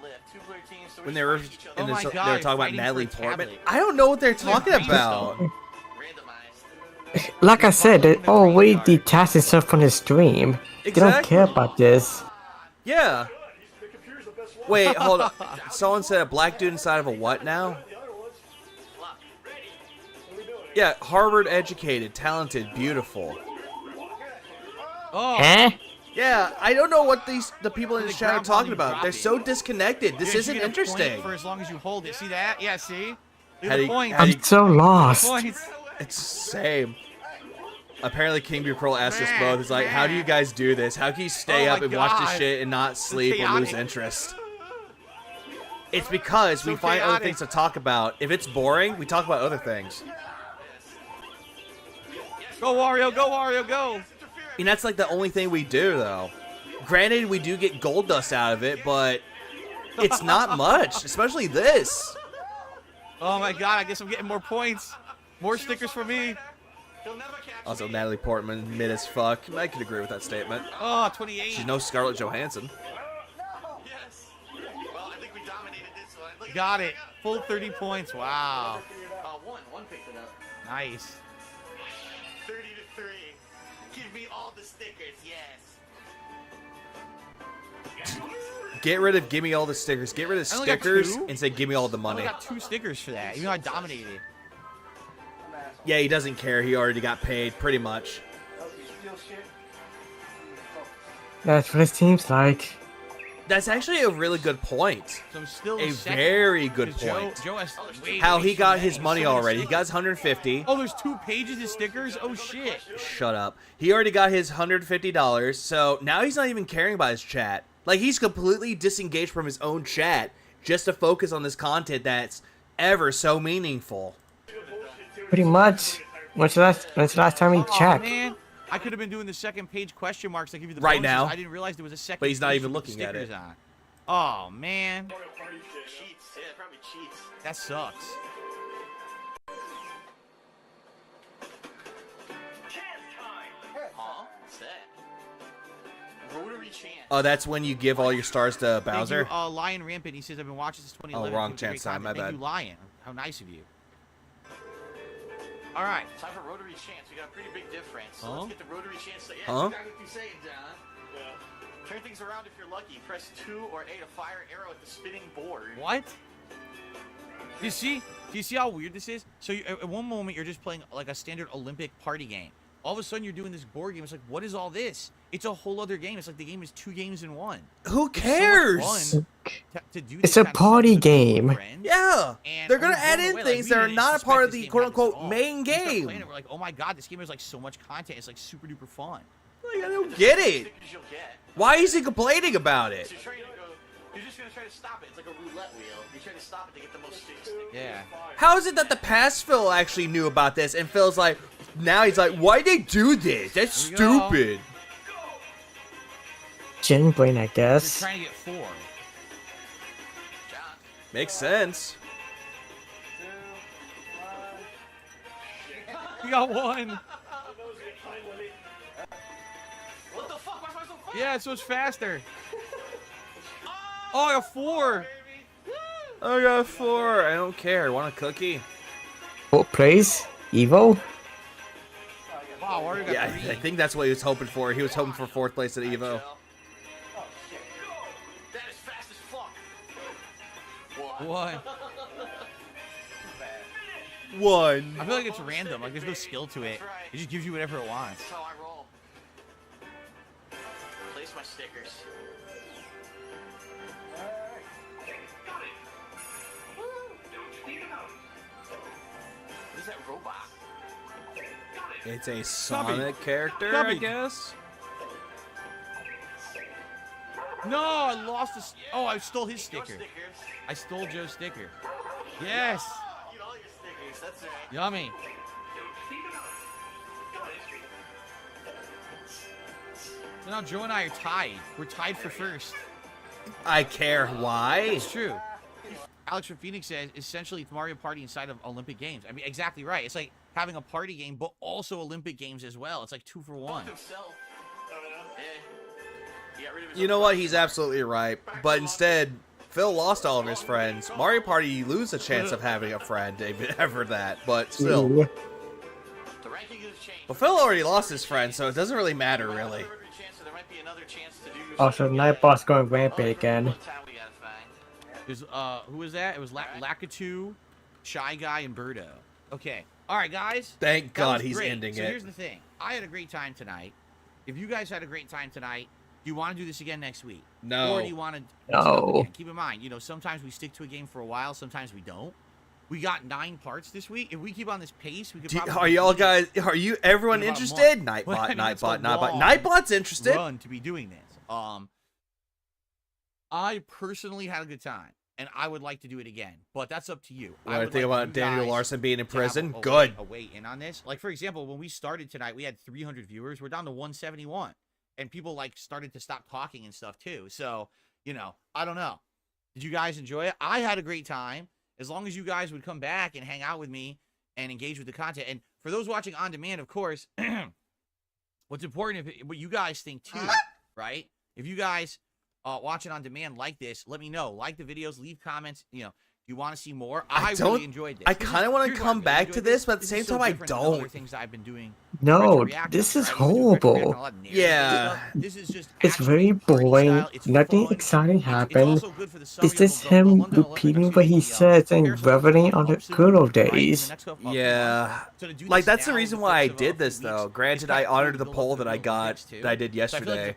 When they were Oh my they God, were talking about fighting Natalie for a Portman. tablet. I don't know what they're talking about. Randomized. Like I said, they already detached themselves from the stream. They don't care about this. Yeah. Wait, hold on. Someone said a black dude inside of a what now? Yeah, Harvard educated, talented, beautiful. Oh. Eh? Yeah, I don't know what the people in the They chat are grab while talking you about. drop They're it. so disconnected. This Yeah, isn't you get a point interesting. for as long as you hold it. See that? Yeah, see? Look How at do the you- points. how do you- I'm so lost. Points. It's same. Apparently, King B. Pearl asked us both. He's like, "How do you guys do this? How can you stay Oh up my and watch this God. shit and not sleep or lose chaotic. interest?" It's because we So find other chaotic. things to talk about. If it's boring, we talk about other things. Go Wario, go Wario, go. And that's like the only thing we do, though. Granted, we do get gold dust out of it, but it's not much, especially this. Oh my God, I guess I'm getting more points. More stickers for me. Also, Natalie Portman, mid as fuck. I could agree with that statement. Oh, 28. She's no Scarlett Johansson. Yes. Well, I think we dominated this one. Look at Got that. it. Full 30 points. Wow. One picked it up. Nice. 30-3. Give me all the stickers, yes. Get rid of gimme all the stickers. Get rid of I only got stickers two? and say gimme all the I money. only got 2 stickers for that, even though I dominated. Yeah, he doesn't care. He already got paid, pretty much. That's what it seems like. That's actually a really good point. So I'm still A second, very good 'cause point. Joe has way, How way he too got many. his money So many already. He stickers. got his 150. Oh, there's 2 pages of stickers? Oh, shit. Shut up. He already got his $150, so now he's not even caring about his chat. Like, he's completely disengaged from his own chat just to focus on this content that's ever so meaningful. Pretty much. When's the last time he Oh, checked? man. I could have been doing the second page question marks that give you the Right bonuses. now. I didn't realize there was a second But he's not page even with the looking at it. stickers on. Oh, man. Cheats. Yeah, probably cheats. That sucks. Huh? What's that? Rotary chant. Oh, that's when you give all your stars to Bowser? Thank you, Lion Rampant. He says, I've been watching since 2011. Oh, wrong Keep up the great chance time, my content." Thank bad. you, Lion. How nice of you. All right. Time for rotary chants. We got a pretty big difference. So Huh? let's get the rotary chants. Yeah, Huh? that's exactly what you're saying, John. Yeah. Turn things around if you're lucky. Press 2 or A to fire arrow at the spinning board. What? Do you see how weird this is? So at one moment, you're just playing like a standard Olympic party game. All of a sudden, you're doing this board game. It's like, what is all this? It's a whole other game. It's like the game is 2 games in 1. Who It's so much cares? fun to do It's this a kind of party stuff with game. friends. Yeah. And They're going we're to add blown in away. things we that are didn't not a expect part of this the game to have this at quote-unquote all. main We start game. playing it, we're like, oh my god, this game has like so much content. It's like super duper fun. Like, I don't get it. Stickers you'll get. Why is he complaining about it? So you're just gonna try to stop it. It's like a roulette wheel. You try to stop it to get the most stickers. Yeah. How is it that the past Phil actually knew about this and Phil's like, now he's like, why'd they do this? That's Here we go. stupid. Gin brain, I You're guess. trying to get 4. John. Makes sense. You got 1. What the fuck? Why am I so Yeah, so it's faster. Oh, I got 4. I got 4. I don't care. Want a cookie? What praise? Evo? Wow, Wario got Yeah, 3. I think that's what he was hoping for. He was hoping for 4th place at Evo. Oh shit. That is fast as fuck. What? 1. I feel like it's random. Like there's no skill to it. It just gives you whatever it wants. That's how I roll. Place my stickers. What is that robot? It's a Sonic character, I Cubby. guess. No, I lost this. Oh, I stole his Your sticker. stickers. I stole Joe's sticker. Yes. Eat all your stickers. That's right. Yummy. So now Joe and I are tied. We're tied for first. I care. Why? It's true. Alex from Phoenix says, essentially, it's Mario Party inside of Olympic Games. I mean, exactly right. It's like having a party game, but also Olympic Games as well. It's like 2 for 1. Himself. Yeah. He got rid of his You know what? He's absolutely right. But instead, Phil lost all of his friends. Mario Party, you lose a chance of having a friend, ever that. But still. The ranking has changed. But Phil already lost his friend, so it doesn't really matter, really. Every chance, so there might be another chance to do Also, Nightbot's going rampant again. What time we gotta find? There's, who was that? It was Lakitu, Shy Guy, and Birdo. Okay. All right, guys. Thank That God was he's great. ending so it. here's the thing. I had a great time tonight. If you guys had a great time tonight, do you want to do this again next week? No. Or do you want to No. Keep in mind, you know, sometimes we stick to a game for a while, sometimes we don't. We got 9 parts this week. If we keep on this pace, we could probably Are y'all guys, are you, everyone in about a interested? month. Nightbot, I mean, it's a Nightbot, Nightbot. long Nightbot's interested. run to be doing this. I personally had a good time, and I would like to do it again, but that's up to you. What do you think about Daniel Larson being in to have prison? a Good. weigh in on this. Like, for example, when we started tonight, we had 300 viewers. We're down to 171, and people like started to stop talking and stuff too. So, you know, I don't know. Did you guys enjoy it? I had a great time. As long as you guys would come back and hang out with me and engage with the content. And for those watching on demand, of course, what's important is what you guys think too, right? If you guys watching on demand like this, let me know. Like the videos, leave comments. You know, do you want to see more? I really enjoyed this. I kind of want to come back to this, but at the same time, I don't. Other things I've been doing. No, this is horrible. Yeah. This is just It's very boring. Nothing exciting happened. It's just him repeating what he says and reveling on the good old days. Yeah. Like, that's the reason why I did this, though. Granted, I honored the poll that I did yesterday.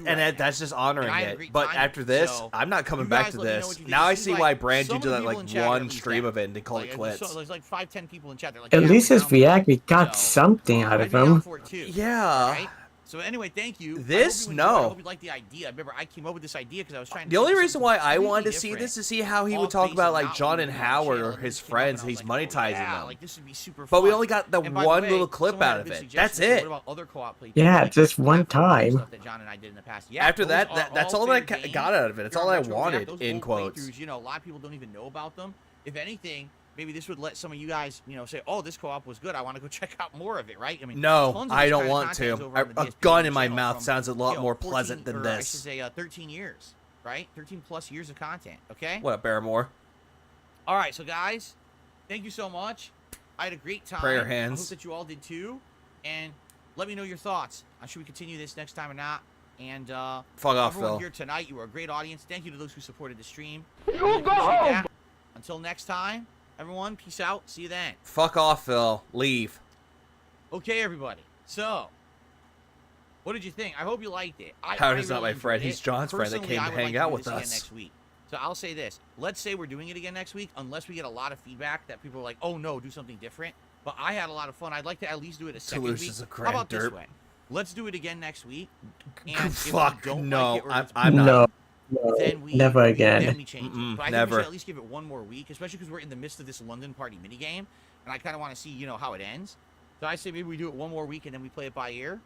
And that's just honoring it. But after this, I'm not coming back to this. Now I see why Brand did that, like, one stream of it and they call it quits. There's like 5-10 people in chat. They're like, At least his react, we got something out of him. Yeah. Right? So anyway, thank you. This, I no. hope you like the idea. I remember I came up with this idea because I was trying to. The only reason why I wanted to see this is see how he would talk about, like, John and Howard or his friends. He's monetizing them. Like, this would be super But we fun. only got the And by one way, little clip someone had out a of good it. suggestion. That's So it. what about other co-op play? Yeah, just one time. Stuff that John and I did in the past. Yeah, After those that, are that's all all that fair I game. got out of it. That's Here all on I Retro React, wanted, those in old quotes. playthroughs, you know, a lot of people don't even know about them. If anything, maybe this would let some of you guys, you know, say, "Oh, this co-op was good. I want to go check out more of it." Right? I mean, No, tons of I this don't kind of want content is to. over on the A DSP gun in my channel mouth from, sounds a lot you know, more 14 pleasant than or I should this. say 13 years, right? 13 plus years of content. Okay. What up, Barrymore? All right, so guys, thank you so much. I had a great time. Prayer I hands. hope that you all did too. And let me know your thoughts. Should we continue this next time or not? And Fuck off, everyone Phil. here tonight, you were a great audience. Thank you to those who supported the stream. You go home. Until next time, everyone, peace out. See you then. Fuck off, Phil. Leave. Okay, everybody. So, what did you think? I hope you liked it. Howard's not really my friend. enjoyed He's it. John's friend that Personally, came I to would hang like out do with this again us. next week. So I'll say this. Let's say we're doing it again next week, unless we get a lot of feedback that people are like, oh no, do something different. But I had a lot of fun. I'd like to at least do it a second Toulouse week. is a How about grand this derp. way? Let's do it again next week. And if we Fuck, don't no. like it, or if it's I'm bad, not. No, then we never Then again. we change Mm-mm, it. But I think we never. should at least give it one more week, especially because we're in the midst of this London party minigame, and I kind of want to see, you know, how it ends. So I say maybe we do it one more week and then we play it by ear.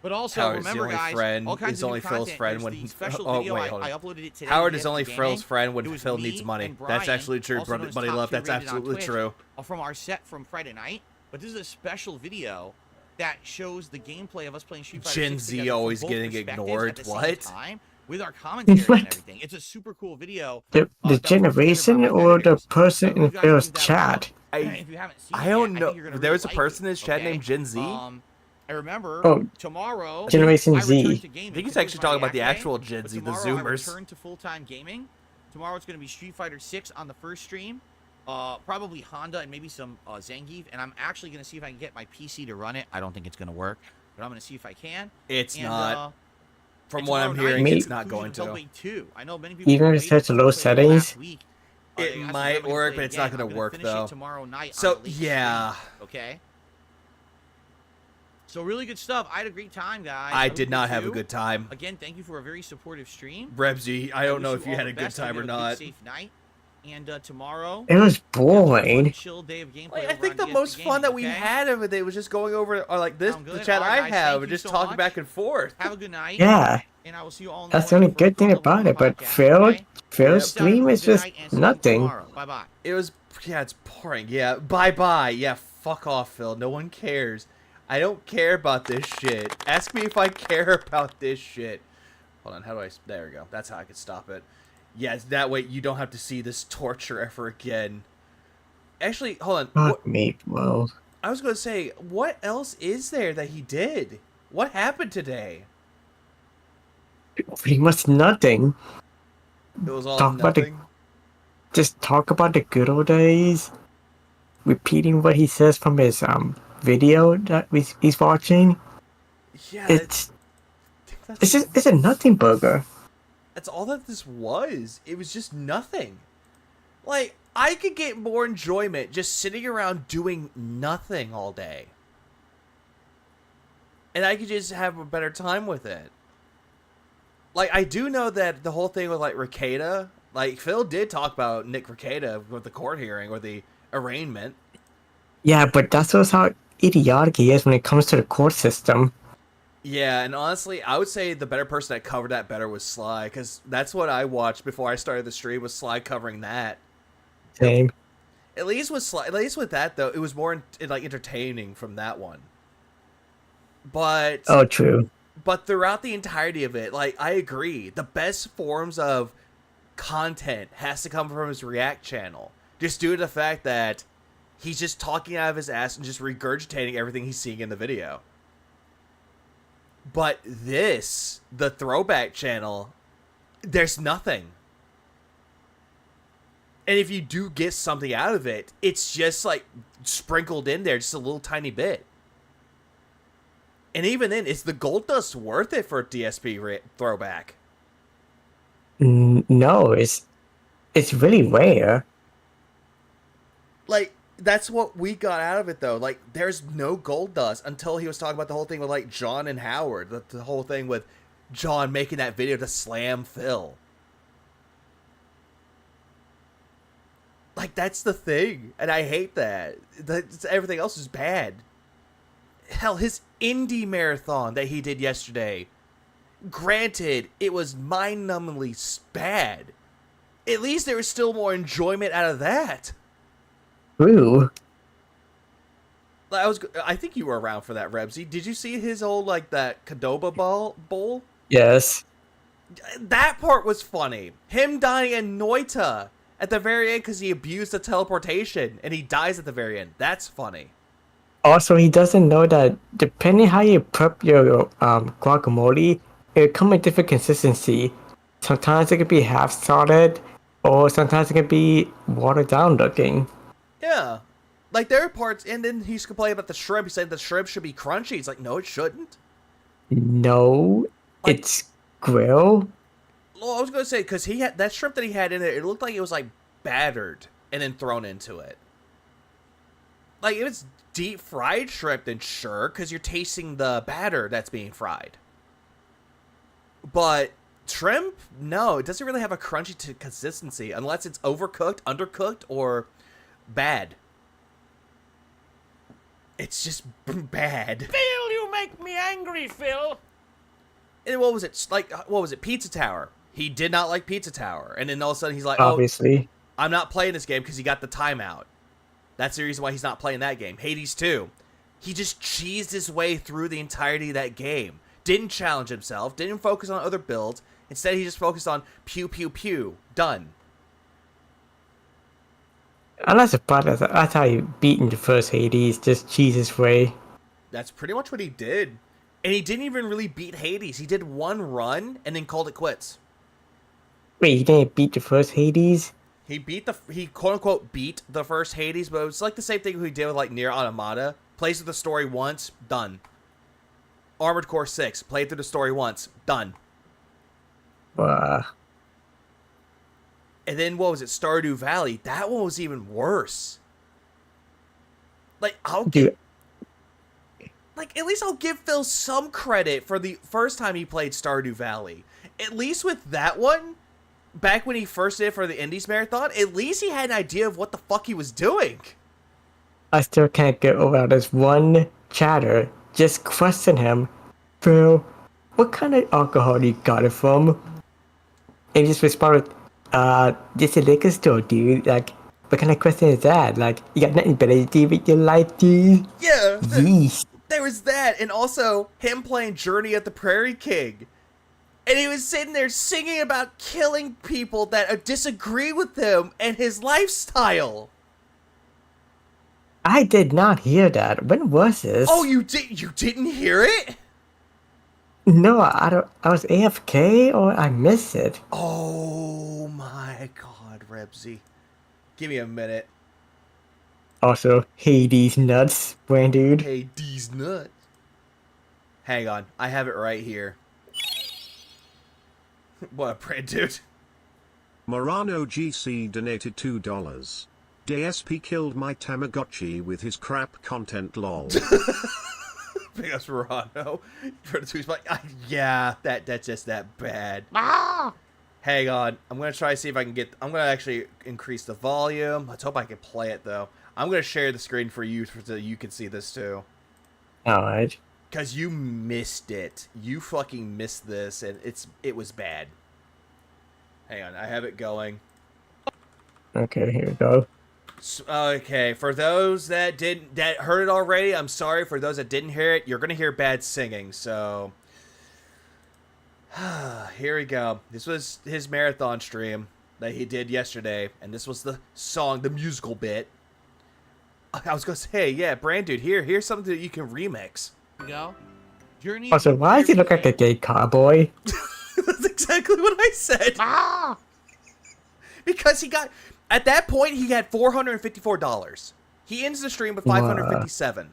But also Howard's remember, the only guys, friend. all kinds Is of only new Phil's content. friend There's when the he. special Oh video wait, hold I on. uploaded it today. Howard to is only DSP Phil's Gaming. friend when It was Phil me needs money. and That's Brian, actually true, also known as buddy Top love. Tier That's Rated on absolutely Twitch, true. From our set from Friday night. But this is a special video that shows the gameplay of us playing Street Fighter Gen 6 Z together from always both getting perspectives ignored. at the same What? time, with our commentary and everything. It's a super cool video. The that was put together by generation my or the editors. person I hope you in guys Phil's give that a look. chat? If you haven't seen I it don't yet, know. think you're gonna There really was a like person it, in his chat okay? named Gen Z. I remember Oh, tomorrow. Generation I Z. return to gaming. I think he's Today's actually my talking about the react day, actual Gen but Z, the tomorrow I Zoomers. return to full-time gaming. Tomorrow it's going to be Street Fighter 6 on the first stream. Probably Honda and maybe some Zangief. And I'm actually going to see if I can get my PC to run it. I don't think it's going to work, but I'm going to see if I can. It's And, not. From and what I'm tomorrow night hearing, is it's the not going conclusion to. of Hellblade 2. I know many people Even were if waiting it's to low play it settings? last week. It They asked me might when I'm gonna work, play but it it's not again. gonna I'm gonna work, finish it though. tomorrow night So, on the late yeah. stream, okay. So really good stuff. I had a great time, guys. I hope did you not did have a too. good time. Again, thank you for a very supportive stream. Rebsy, I don't know wish if you all had the a good best. I time hope or you have a not. good, safe night. And tomorrow, It was we have a fun, boring. chill day of gameplay Like, I over think on the DSP most fun Gaming, that we okay? had of it was just going over, or like this, Sound the good? chat Alright, I guys, have, thank and you just so talking much. back and forth. Have a good night. Yeah, And I will see you all in the that's the only morning for a good thing fun about level it. But 1 podcast, Phil, okay? Phil's Yep. stream is just nothing. Bye-bye. It was, yeah, it's boring. Yeah, bye-bye. Yeah, fuck off, Phil. No one cares. I don't care about this shit. Ask me if I care about this shit. Hold on, how do I... There we go. That's how I can stop it. Yes, that way you don't have to see this torture ever again. Actually, hold on. Fuck me, well. I was going to say, what else is there that he did? What happened today? Pretty much nothing. It was all Talk about nothing? Just talk about the good old days. Repeating what he says from his video that he's watching. Yeah, It's it's a nothing burger. That's all that this was. It was just nothing. Like, I could get more enjoyment just sitting around doing nothing all day. And I could just have a better time with it. Like, I do know that the whole thing with, like, Rekieta, like, Phil did talk about Nick Rekieta with the court hearing or the arraignment. Yeah, but that's just how idiotic he is when it comes to the court system. Yeah, and honestly, I would say the better person that covered that better was Sly, because that's what I watched before I started the stream, was Sly covering that. Same. At least with Sly, at least with that though, it was more like entertaining from that one. But Oh, true. But throughout the entirety of it, like, I agree, the best forms of content has to come from his React channel, just due to the fact that he's just talking out of his ass and just regurgitating everything he's seeing in the video. But this, the throwback channel, there's nothing. And if you do get something out of it, it's just like sprinkled in there, just a little tiny bit. And even then, is the gold dust worth it for a DSP throwback? No, it's really rare. Like, that's what we got out of it, though. Like, there's no gold dust until he was talking about the whole thing with, like, John and Howard. The whole thing with John making that video to slam Phil. Like, that's the thing. And I hate that. Everything else is bad. Hell, his indie marathon that he did yesterday. Granted, it was mind-numbingly bad. At least there was still more enjoyment out of that. True. I think you were around for that, Rebsy. Did you see his old, like, that Cadoba bowl? Yes. That part was funny. Him dying in Noita at the very end because he abused the teleportation and he dies at the very end. That's funny. Also, he doesn't know that depending how you prep your guacamole, it come in different consistency. Sometimes it could be half solid, or sometimes it could be watered down looking. Yeah. Like, there are parts, and then he's complaining about the shrimp. He said the shrimp should be crunchy. He's like, no, it shouldn't. No, Like, it's grill. Well, I was going to say, because he had that shrimp that he had in it, it looked like it was, like, battered and then thrown into it. Like, if it's deep fried shrimp, then sure, because you're tasting the batter that's being fried. But shrimp, no, it doesn't really have a crunchy consistency unless it's overcooked, undercooked, or bad. It's just bad. Phil, you make me angry, Phil. And what was it? Like, what was it? Pizza Tower. He did not like Pizza Tower. And then all of a sudden he's like, Obviously. oh, I'm not playing this game because he got the timeout. That's the reason why he's not playing that game. Hades 2. He just cheesed his way through the entirety of that game. Didn't challenge himself, didn't focus on other builds. Instead, he just focused on pew, pew, pew. Done. I'm not surprised that's how he beat in the first Hades, just cheese his way. That's pretty much what he did. And he didn't even really beat Hades. He did one run and then called it quits. Wait, he didn't beat the first Hades? He quote unquote beat the first Hades, but it was like the same thing he did with like Nier Automata. Plays through the story once, done. Armored Core 6, played through the story once, done. Wow. And then what was it, Stardew Valley? That one was even worse. Like at least I'll give Phil some credit for the first time he played Stardew Valley. At least with that one, back when he first did it for the Indies Marathon, at least he had an idea of what the fuck he was doing. I still can't get over this one chatter just question him, bro, what kind of alcohol you got it from? And he just responded, this a liquor store, dude. Like, what kind of question is that? Like, you got nothing better to do with your life, dude? Yeah. Yeesh. There was that, and also him playing Journey at the Prairie King. And he was sitting there singing about killing people that disagree with him and his lifestyle. I did not hear that. When was this? Oh, you didn't hear it? No, I was AFK or I missed it. Oh my god, Rebsy. Give me a minute. Also, Hades nuts, brand dude. Hades nuts. Hang on, I have it right here. What a brand dude. Morano GC donated $2. DSP killed my Tamagotchi with his crap content lol. Big ass Morano. Yeah, that's just that bad. Hang on. I'm going to try to see if I can get... I'm going to actually increase the volume. Let's hope I can play it, though. I'm going to share the screen for you so you can see this, too. Alright. Because you missed it. You fucking missed this, and it was bad. Hang on. I have it going. Okay, here we go. Okay, for those that heard it already, I'm sorry. For those that didn't hear it, you're going to hear bad singing, so... Here we go. This was his marathon stream that he did yesterday, and this was the song, the musical bit. I was gonna say, yeah, Brand Dude, here's something that you can remix. Go. Journey. Also, why does he look like a gay cowboy? That's exactly what I said. Because he got, at that point, he had $454. He ends the stream with $557.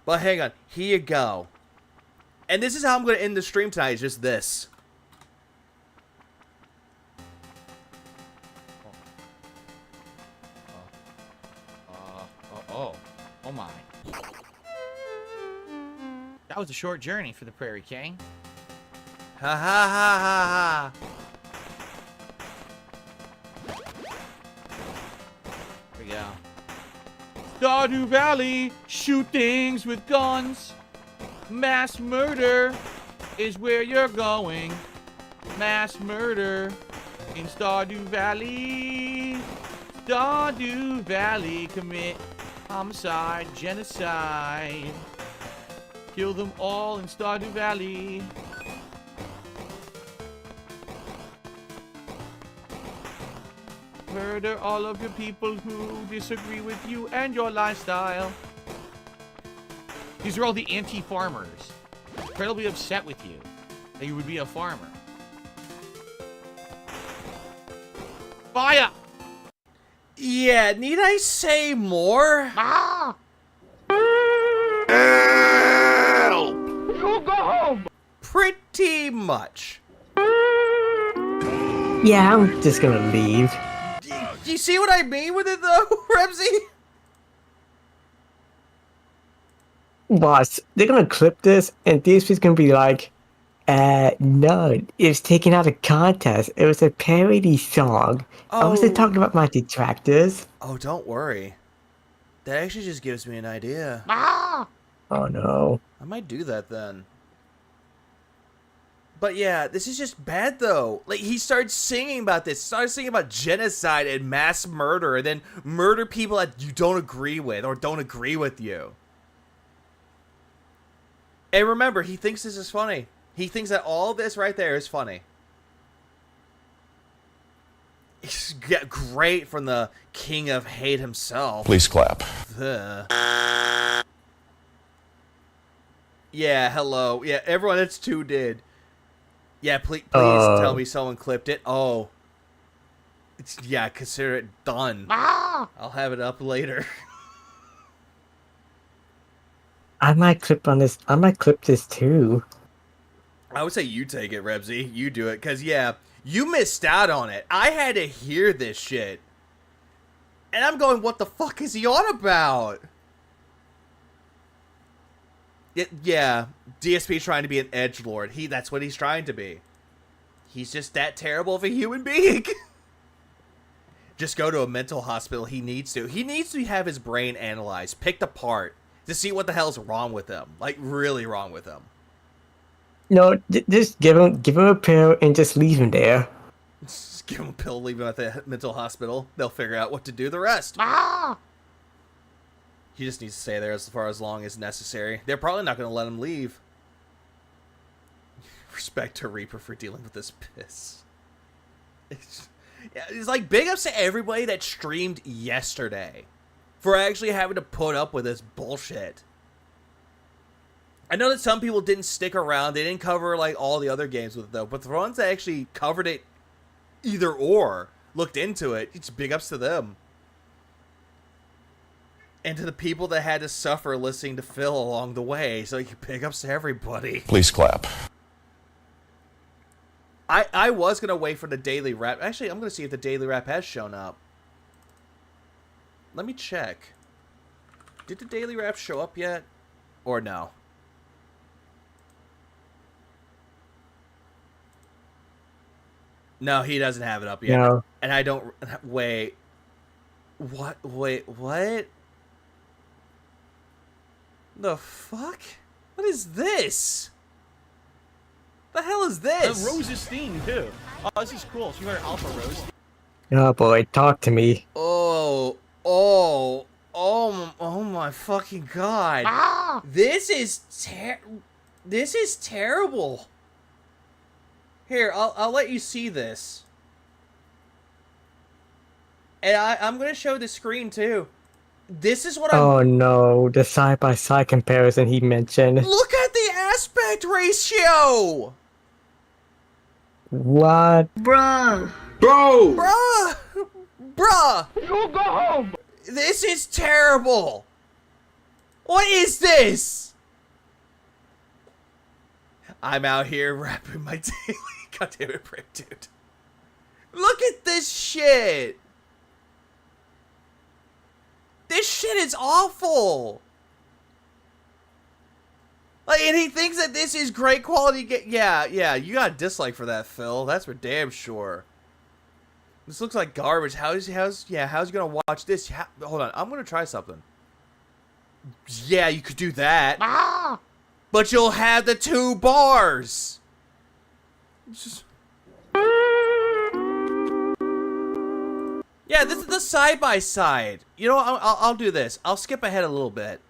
But hang on, here you go. And this is how I'm going to end the stream tonight, is just this. Oh my. That was a short journey for the Prairie King. Ha ha ha ha ha. Here we go. Stardew Valley, shoot things with guns. Mass murder is where you're going. Mass murder in Stardew Valley. Stardew Valley, commit homicide, genocide. Kill them all in Stardew Valley. Murder all of your people who disagree with you and your lifestyle. These are all the anti-farmers. Incredibly upset with you that you would be a farmer. Fire! Yeah, need I say more? Ah! Help! You go home! Pretty much. Yeah, I'm just gonna leave. Do you see what I mean with it, though, Remsy? Watch, they're gonna clip this, and DSP's gonna be like, no, it was taken out of context. It was a parody song. I wasn't talking about my detractors. Oh, don't worry. That actually just gives me an idea. Ah! Oh no. I might do that then. But yeah, this is just bad though. Like, he started singing about this, started singing about genocide and mass murder, and then murder people that you don't agree with or don't agree with you. And remember, he thinks this is funny. He thinks that all this right there is funny. It's great from the king of hate himself. Please clap. Yeah, hello. Yeah, everyone, it's 2 did. Yeah, please tell me someone clipped it. Oh. Yeah, consider it done. I'll have it up later. I might clip this too. I would say you take it, Rebsy. You do it, because, yeah, you missed out on it. I had to hear this shit. And I'm going, what the fuck is he on about? Yeah, DSP trying to be an edgelord. That's what he's trying to be. He's just that terrible of a human being. Just go to a mental hospital. He needs to. He needs to have his brain analyzed, picked apart, to see what the hell's wrong with him. Like, really wrong with him. No, just give him a pill and just leave him there. Just give him a pill, leave him at the mental hospital. They'll figure out what to do the rest. He just needs to stay there as long as necessary. They're probably not going to let him leave. Respect to Reaper for dealing with this piss. It's like big ups to everybody that streamed yesterday for actually having to put up with this bullshit. I know that some people didn't stick around. They didn't cover like all the other games with it though. But the ones that actually covered it either or, looked into it, it's big ups to them. And to the people that had to suffer listening to Phil along the way. So you big ups to everybody. Please clap. I was going to wait for the daily wrap. Actually, I'm going to see if the daily wrap has shown up. Let me check. Did the daily wrap show up yet? Or no? No, he doesn't have it up yet. No. And I don't... Wait. What? Wait, what? The fuck? What is this? The hell is this? Rose is themed too. Oh, this is cool. She got her Alpha Rose. Oh boy, talk to me. Oh my fucking god. This is terrible. Here, I'll let you see this. And I'm going to show the screen too. This is what Oh no, the side-by-side comparison he mentioned. Look at the aspect ratio! What? Bruh! You go home! This is terrible! What is this? I'm out here rapping my daily. God damn it, Brick, dude. Look at this shit! This shit is awful! Like, and he thinks that this is great quality. Yeah, you got a dislike for that, Phil. That's for damn sure. This looks like garbage. How's he gonna watch this? Hold on, I'm gonna try something. Yeah, you could do that. But you'll have the 2 bars. Yeah, this is the side-by-side. You know what, I'll do this. I'll skip ahead a little bit.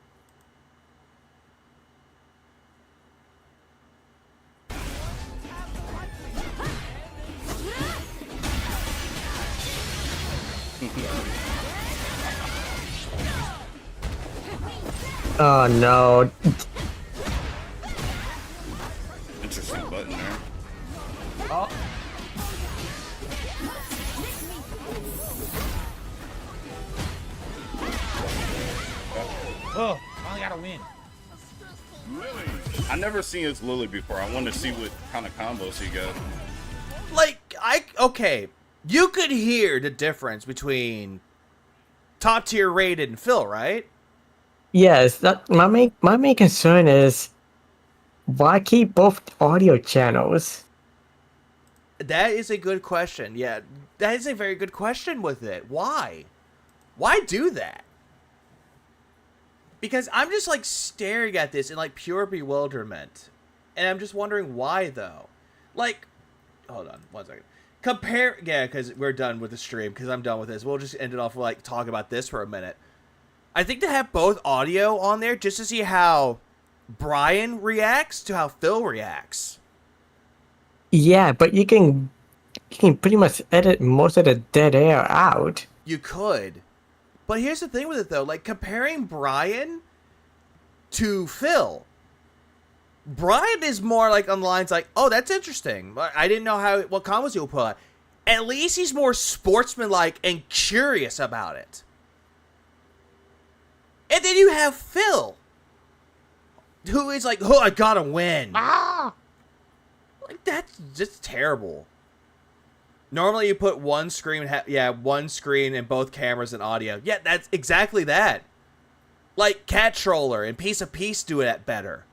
Oh no. Interesting button there. Oh. Oh, finally got a win. I never seen his Lily before. I want to see what kind of combos he got. Like, okay. You could hear the difference between top tier rated and Phil, right? Yes, that my main concern is why keep both audio channels? That is a good question. Yeah, that is a very good question with it. Why? Why do that? Because I'm just like staring at this in like pure bewilderment. And I'm just wondering why though. Like, hold on 1 second. Compare, yeah, because we're done with the stream, because I'm done with this. We'll just end it off with, like, talk about this for a minute. I think to have both audio on there just to see how Brian reacts to how Phil reacts. Yeah, but you can pretty much edit most of the dead air out. You could. But here's the thing with it, though. Like, comparing Brian to Phil. Brian is more like on the lines like, oh, that's interesting. I didn't know what combos he would put on. At least he's more sportsmanlike and curious about it. And then you have Phil, who is like, oh, I gotta win. Like, that's just terrible. Normally you put one screen, one screen and both cameras and audio. Yeah, that's exactly that. Like Cat Troller and Piece of Peace do it better.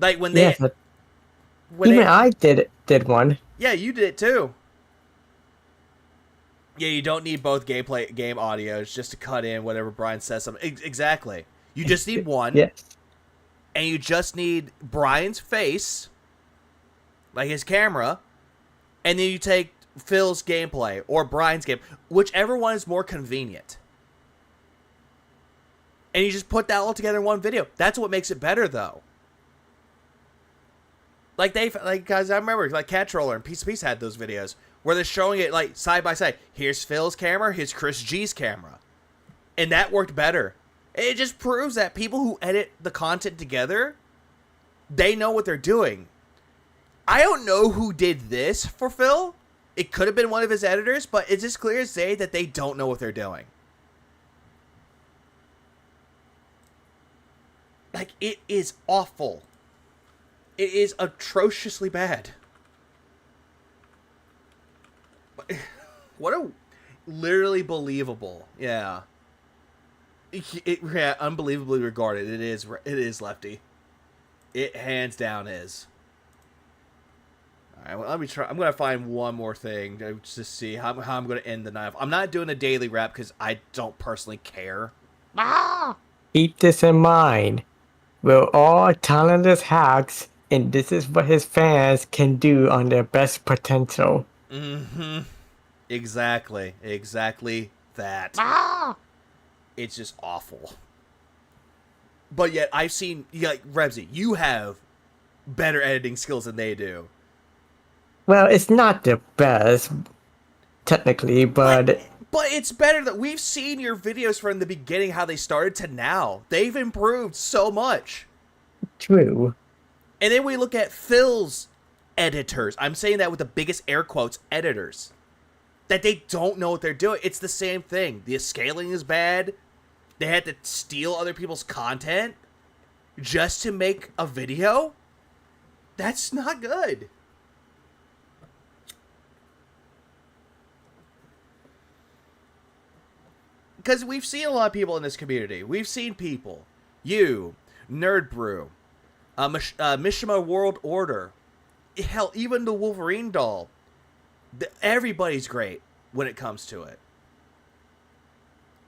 Like when they, I did one. Yeah, you did it too. Yeah, you don't need both game audios just to cut in whatever Brian says. Exactly. You just need one. Yes. And you just need Brian's face, like his camera, and then you take Phil's gameplay or Brian's game, whichever one is more convenient. And you just put that all together in one video. That's what makes it better, though. Like guys, I remember like Cat Troller and Piece of Peace had those videos where they're showing it like side by side. Here's Phil's camera, here's Chris G's camera, and that worked better. It just proves that people who edit the content together, they know what they're doing. I don't know who did this for Phil. It could have been one of his editors, but it's just clear as day that they don't know what they're doing. Like, it is awful. It is atrociously bad. What a literally believable. Yeah. Yeah, unbelievably regarded. It is Lefty. It hands down is. All right, well, let me try. I'm going to find one more thing to see how I'm going to end the night. I'm not doing a daily wrap because I don't personally care. Keep this in mind. We're all talented hacks, and this is what his fans can do on their best potential. Mm-hmm. Exactly that. It's just awful. But yet, I've seen, like, Rebsy, you have better editing skills than they do. Well, it's not the best, technically, but it's better that we've seen your videos from the beginning, how they started to now. They've improved so much. True. And then we look at Phil's editors. I'm saying that with the biggest air quotes, editors. That they don't know what they're doing. It's the same thing. The scaling is bad. They had to steal other people's content just to make a video. That's not good. Because we've seen a lot of people in this community. We've seen people. You, Nerd Brew, Mishima World Order. Hell, even the Wolverine doll. Everybody's great when it comes to it.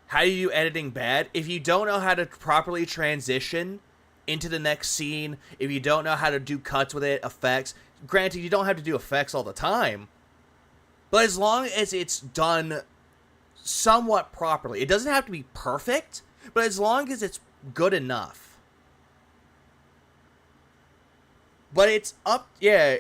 How do you do editing bad? If you don't know how to properly transition into the next scene, if you don't know how to do cuts with it, effects. Granted, you don't have to do effects all the time. But as long as it's done somewhat properly. It doesn't have to be perfect, but as long as it's good enough. But it's up, yeah,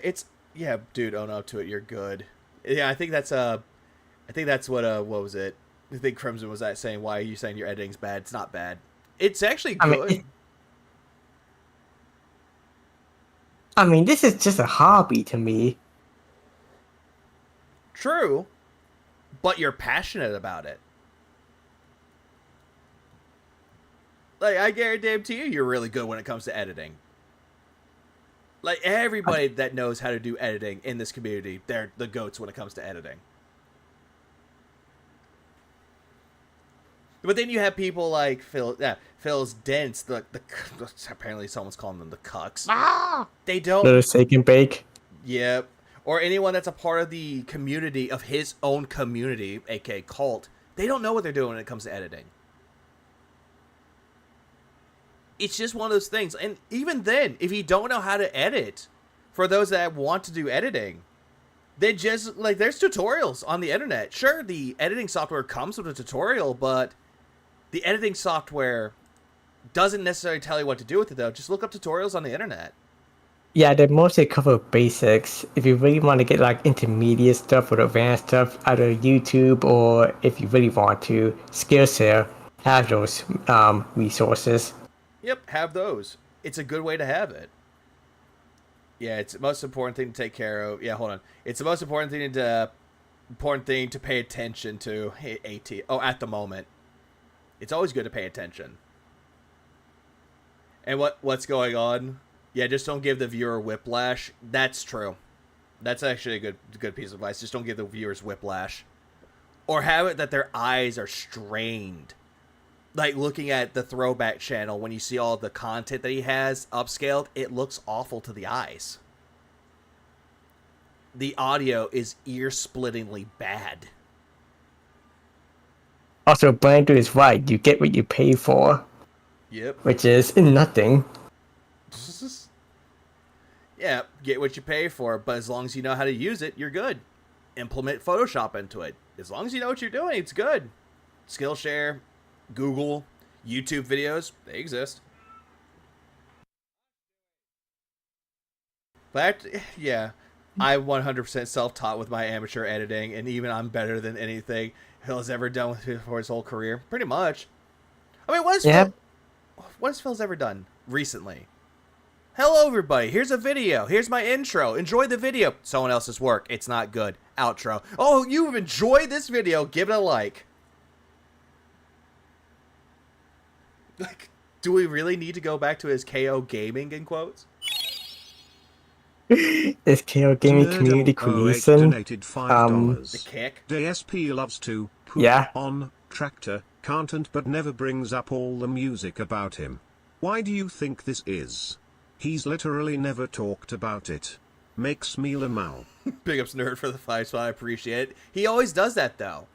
dude, own up to it, you're good. Yeah, I think that's what was it? I think Crimson was saying, why are you saying your editing's bad? It's not bad. It's actually good. I mean, this is just a hobby to me. True. But you're passionate about it. Like, I guarantee you, you're really good when it comes to editing. Like, everybody that knows how to do editing in this community, they're the goats when it comes to editing. But then you have people like Phil's Dents, apparently someone's calling them the cucks. They don't... The shake and bake. Yep. Or anyone that's a part of the community of his own community, aka cult, they don't know what they're doing when it comes to editing. It's just one of those things. And even then, if you don't know how to edit, for those that want to do editing. They just, like, there's tutorials on the internet. Sure, the editing software comes with a tutorial, but the editing software doesn't necessarily tell you what to do with it, though. Just look up tutorials on the internet. Yeah, they mostly cover basics. If you really want to get like intermediate stuff or advanced stuff, either YouTube or if you really want to, Skillshare have those resources. Yep, have those. It's a good way to have it. Yeah, it's the most important thing to take care of. Yeah, hold on. It's the most important thing to pay attention to. At the moment, it's always good to pay attention. And what's going on? Yeah, just don't give the viewer whiplash. That's true. That's actually a good piece of advice. Just don't give the viewers whiplash, or have it that their eyes are strained. Like looking at the throwback channel, when you see all the content that he has upscaled, it looks awful to the eyes. The audio is ear-splittingly bad. Also, Banter is right. You get what you pay for. Yep. Which is nothing. Yeah, get what you pay for, but as long as you know how to use it, you're good. Implement Photoshop into it. As long as you know what you're doing, it's good. Skillshare, Google, YouTube videos, they exist. But, yeah, I'm 100% self-taught with my amateur editing, and even I'm better than anything Phil's ever done for his whole career. Pretty much. I mean, what has Phil's ever done recently? Hello, everybody. Here's a video. Here's my intro. Enjoy the video. Someone else's work. It's not good. Outro. Oh, you've enjoyed this video. Give it a like. Like, do we really need to go back to his KO gaming in quotes? This KO gaming community creation. Donated $5. The kick. DSP loves to poop on tractor content but never brings up all the music about him. Why do you think this is? He's literally never talked about it. Makes me lamal. Big ups nerd for the 5 spot. I appreciate it. He always does that though.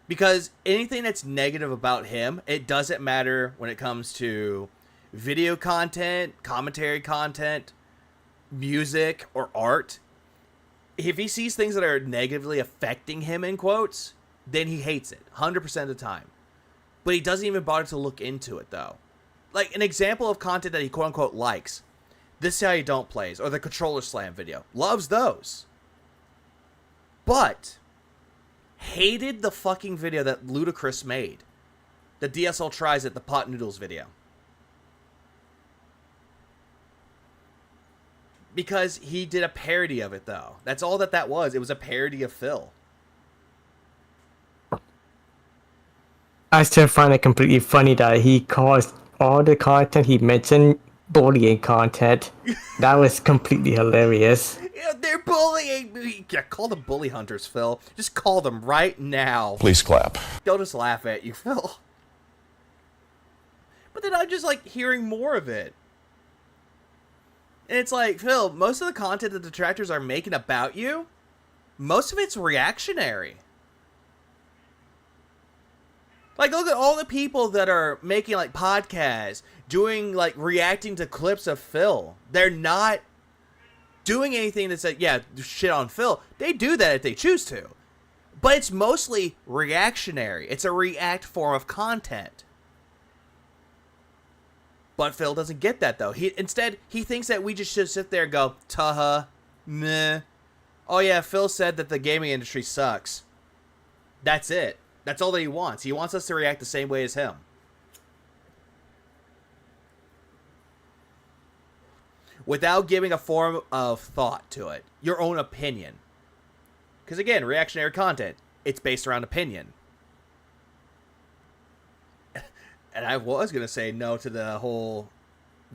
Because anything that's negative about him, it doesn't matter when it comes to video content, commentary content, music, or art. If he sees things that are negatively affecting him, in quotes, then he hates it 100% of the time. But he doesn't even bother to look into it though. Like an example of content that he quote unquote likes. This is how you don't plays, or the controller slam video. Loves those. But hated the fucking video that Ludacris made. The DSL tries it, the pot noodles video. Because he did a parody of it though. That's all that was. It was a parody of Phil. I still find it completely funny that he calls all the content he mentioned bullying content. That was completely hilarious. Yeah, they're bullying me. Yeah, call them bully hunters, Phil. Just call them right now. Please clap. They'll just laugh at you, Phil. But then I'm just like hearing more of it. And it's like, Phil, most of the content that the detractors are making about you, most of it's reactionary. Like, look at all the people that are making, like, podcasts, doing, like, reacting to clips of Phil. They're not doing anything that's, like, yeah, shit on Phil. They do that if they choose to. But it's mostly reactionary. It's a react form of content. But Phil doesn't get that, though. Instead, he thinks that we just should sit there and go, Taha, meh. Oh, yeah, Phil said that the gaming industry sucks. That's it. That's all that he wants. He wants us to react the same way as him. Without giving a form of thought to it. Your own opinion. Because again, reactionary content, it's based around opinion. And I was going to say no to the whole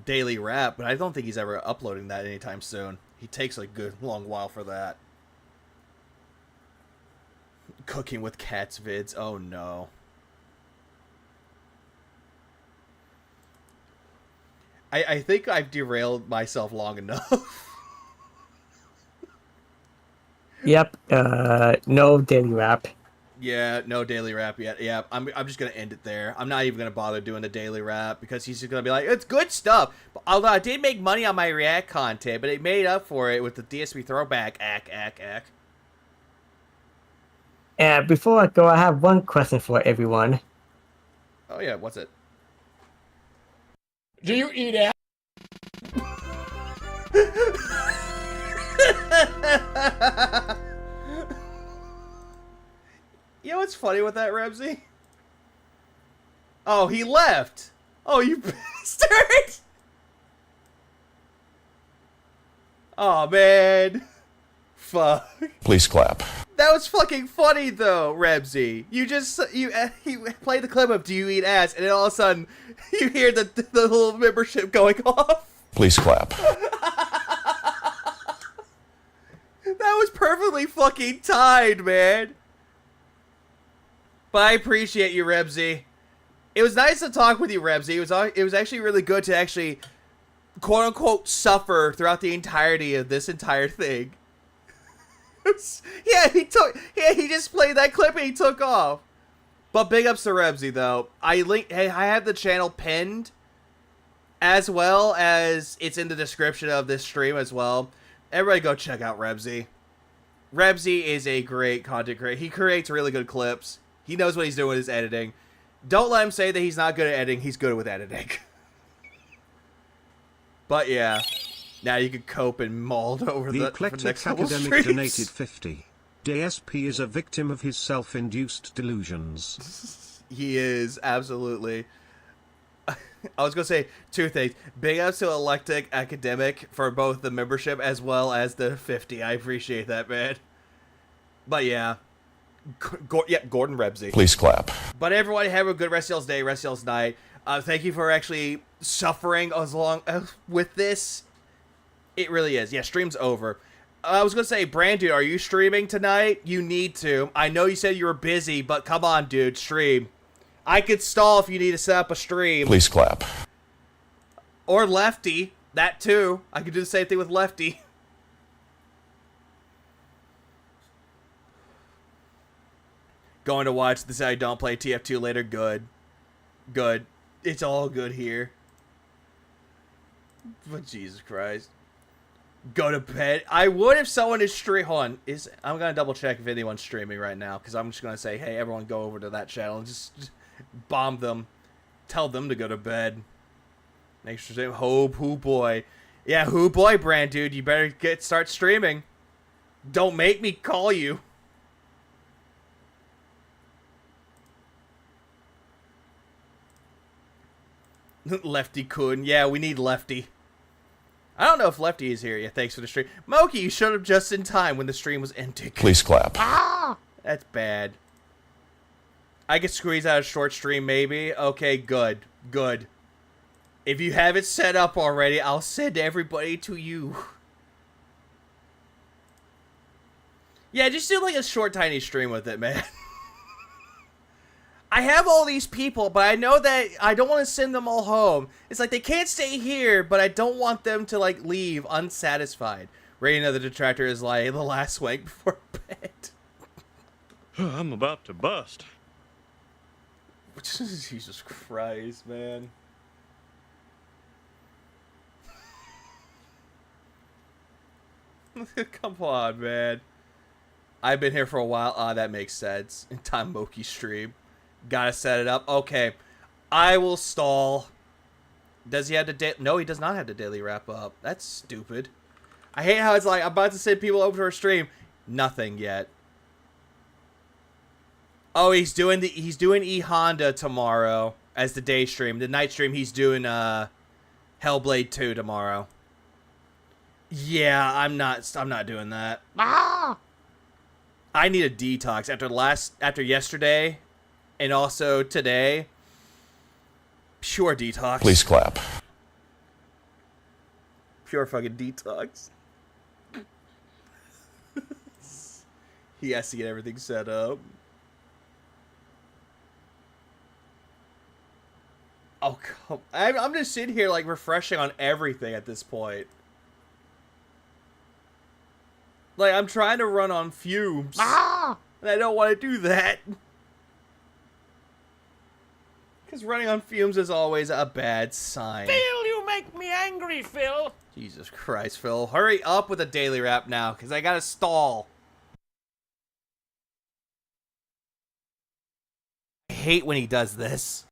daily rap, but I don't think he's ever uploading that anytime soon. He takes a good long while for that. Cooking with cats vids. Oh no. I think I've derailed myself long enough. Yep. No daily rap. Yeah, no daily rap yet. Yeah, I'm just gonna end it there. I'm not even gonna bother doing the daily rap because he's just gonna be like, it's good stuff. Although I did make money on my React content, but it made up for it with the DSP throwback. Ack. And before I go, I have one question for everyone. Oh yeah, what's it? Do you eat ass? You know what's funny with that, Rebsy? Oh, he left. Oh, you bastard! Oh man, fuck. Please clap. That was fucking funny though, Rebsy. You play the clip of "Do you eat ass?" and then all of a sudden you hear the little membership going off. Please clap. That was perfectly fucking timed, man. But I appreciate you, Rebsy. It was nice to talk with you, Rebsy. It was actually really good to actually, quote unquote, suffer throughout the entirety of this entire thing. He just played that clip and he took off. But big ups to Rebsy though. I have the channel pinned, as well as it's in the description of this stream as well. Everybody go check out Rebsy. Rebsy is a great content creator. He creates really good clips. He knows what he's doing with his editing. Don't let him say that he's not good at editing. He's good with editing. But yeah, now you can cope and mold over the the eclectic next couple academic streams. donated 50. DSP is a victim of his self-induced delusions. He is, absolutely. I was going to say two things. Big ups to Eclectic Academic for both the membership as well as the 50. I appreciate that, man. But yeah. Gordon Rebsy. Please clap. But everyone, have a good rest of y'all's day, rest of y'all's night. Thank you for actually suffering as long with this. It really is. Yeah, stream's over. I was going to say, Brand, are you streaming tonight? You need to. I know you said you were busy, but come on, dude, stream. I could stall if you need to set up a stream. Please clap. Or Lefty. That too. I could do the same thing with Lefty. Going to watch This I Don't Play TF2 later. Good. Good. It's all good here. But Jesus Christ. Go to bed. I would if someone is streaming. Hold on. I'm going to double check if anyone's streaming right now. Because I'm just going to say, hey, everyone go over to that channel and just bomb them. Tell them to go to bed. Make sure they hope, who boy. Yeah, who boy, Brand, dude. You better start streaming. Don't make me call you. Lefty Kun. Yeah, we need Lefty. I don't know if Lefty is here yet. Thanks for the stream. Moki, you showed up just in time when the stream was ending. Please clap. Ah! That's bad. I could squeeze out a short stream, maybe. Okay, good. Good. If you have it set up already, I'll send everybody to you. Yeah, just do like a short, tiny stream with it, man. I have all these people, but I know that I don't want to send them all home. It's like they can't stay here, but I don't want them to like leave unsatisfied. Rating of the Detractor is like the last wank before bed. I'm about to bust. Jesus Christ, man. Come on, man. I've been here for a while. Ah, that makes sense. In time Moki stream. Gotta set it up. Okay. I will stall. Does he have the No, he does not have the daily wrap up. That's stupid. I hate how it's like, I'm about to send people over to our stream. Nothing yet. Oh, he's doing E Honda tomorrow as the day stream. The night stream, he's doing Hellblade 2 tomorrow. Yeah, I'm not doing that. Ah! I need a detox after yesterday. And also today, pure detox. Please clap. Pure fucking detox. He has to get everything set up. Oh, come. I'm just sitting here like refreshing on everything at this point. Like, I'm trying to run on fumes. Ah! And I don't want to do that. Because running on fumes is always a bad sign. Phil, you make me angry, Phil. Jesus Christ, Phil. Hurry up with the daily wrap now, because I gotta stall. I hate when he does this.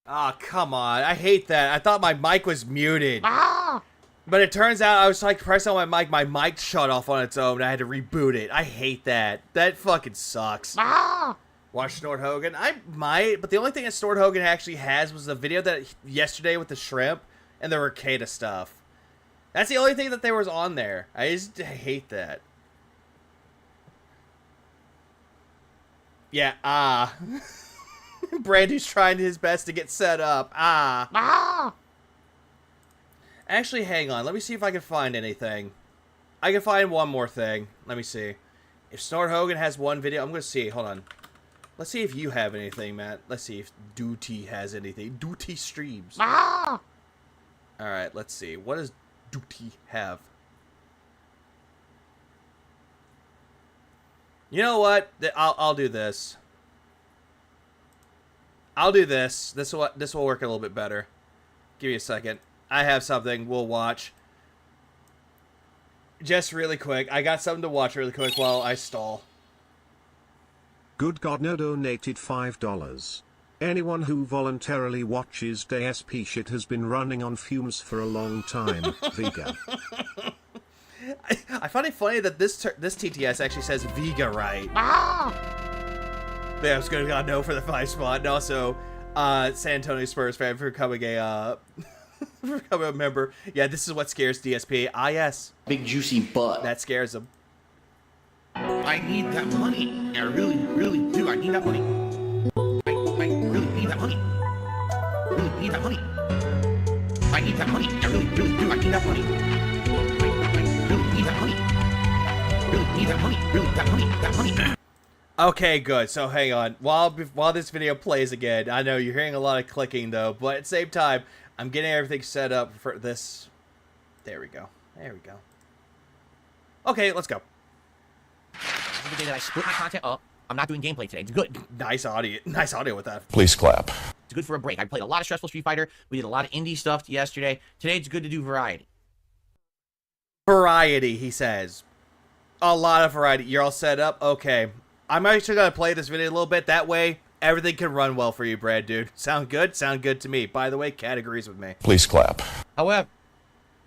Oh, come on. I hate that. I thought my mic was muted. But it turns out I was like pressing on my mic shut off on its own. I had to reboot it. I hate that. That fucking sucks. Watch Snort Hogan. I might, but the only thing that Snort Hogan actually has was the video that yesterday with the shrimp and the Ricada stuff. That's the only thing that there was on there. I just hate that. Yeah, Brandy's trying his best to get set up. Actually, hang on. Let me see if I can find anything. I can find one more thing. Let me see. If Snort Hogan has one video, I'm going to see. Hold on. Let's see if you have anything, Matt. Let's see if Duty has anything. Duty streams. Alright, let's see. What does Duty have? You know what? I'll do this. I'll do this. This will work a little bit better. Give me a second. I have something. We'll watch. Just really quick. I got something to watch really quick while I stall. Good God No donated $5. Anyone who voluntarily watches DSP shit has been running on fumes for a long time. Vega. I find it funny that this TTS actually says Vega right. Yeah, I was going to no for the 5 spot, and also San Antonio Spurs fan for becoming a member. Yeah, this is what scares DSP. Ah, yes, Big juicy butt. that scares him. I need that money. I really, really do. I need that money. I really need that money. Really need that money. I need that money. I really, really do. I need that money. I really need that money. Really need that money. Really that money. Okay, good. So hang on. While this video plays again, I know you're hearing a lot of clicking though, but at the same time, I'm getting everything set up for this. There we go. There we go. Okay, let's go. This is the day that I split my content up. I'm not doing gameplay today. It's good. Nice audio with that. Please clap. It's good for a break. I played a lot of stressful Street Fighter. We did a lot of indie stuff yesterday. Today it's good to do variety. Variety, he says. A lot of variety. You're all set up? Okay. I'm actually going to play this video a little bit. That way, everything can run well for you, Brad, dude. Sound good? Sound good to me. By the way, Cat agrees with me. Please clap. However,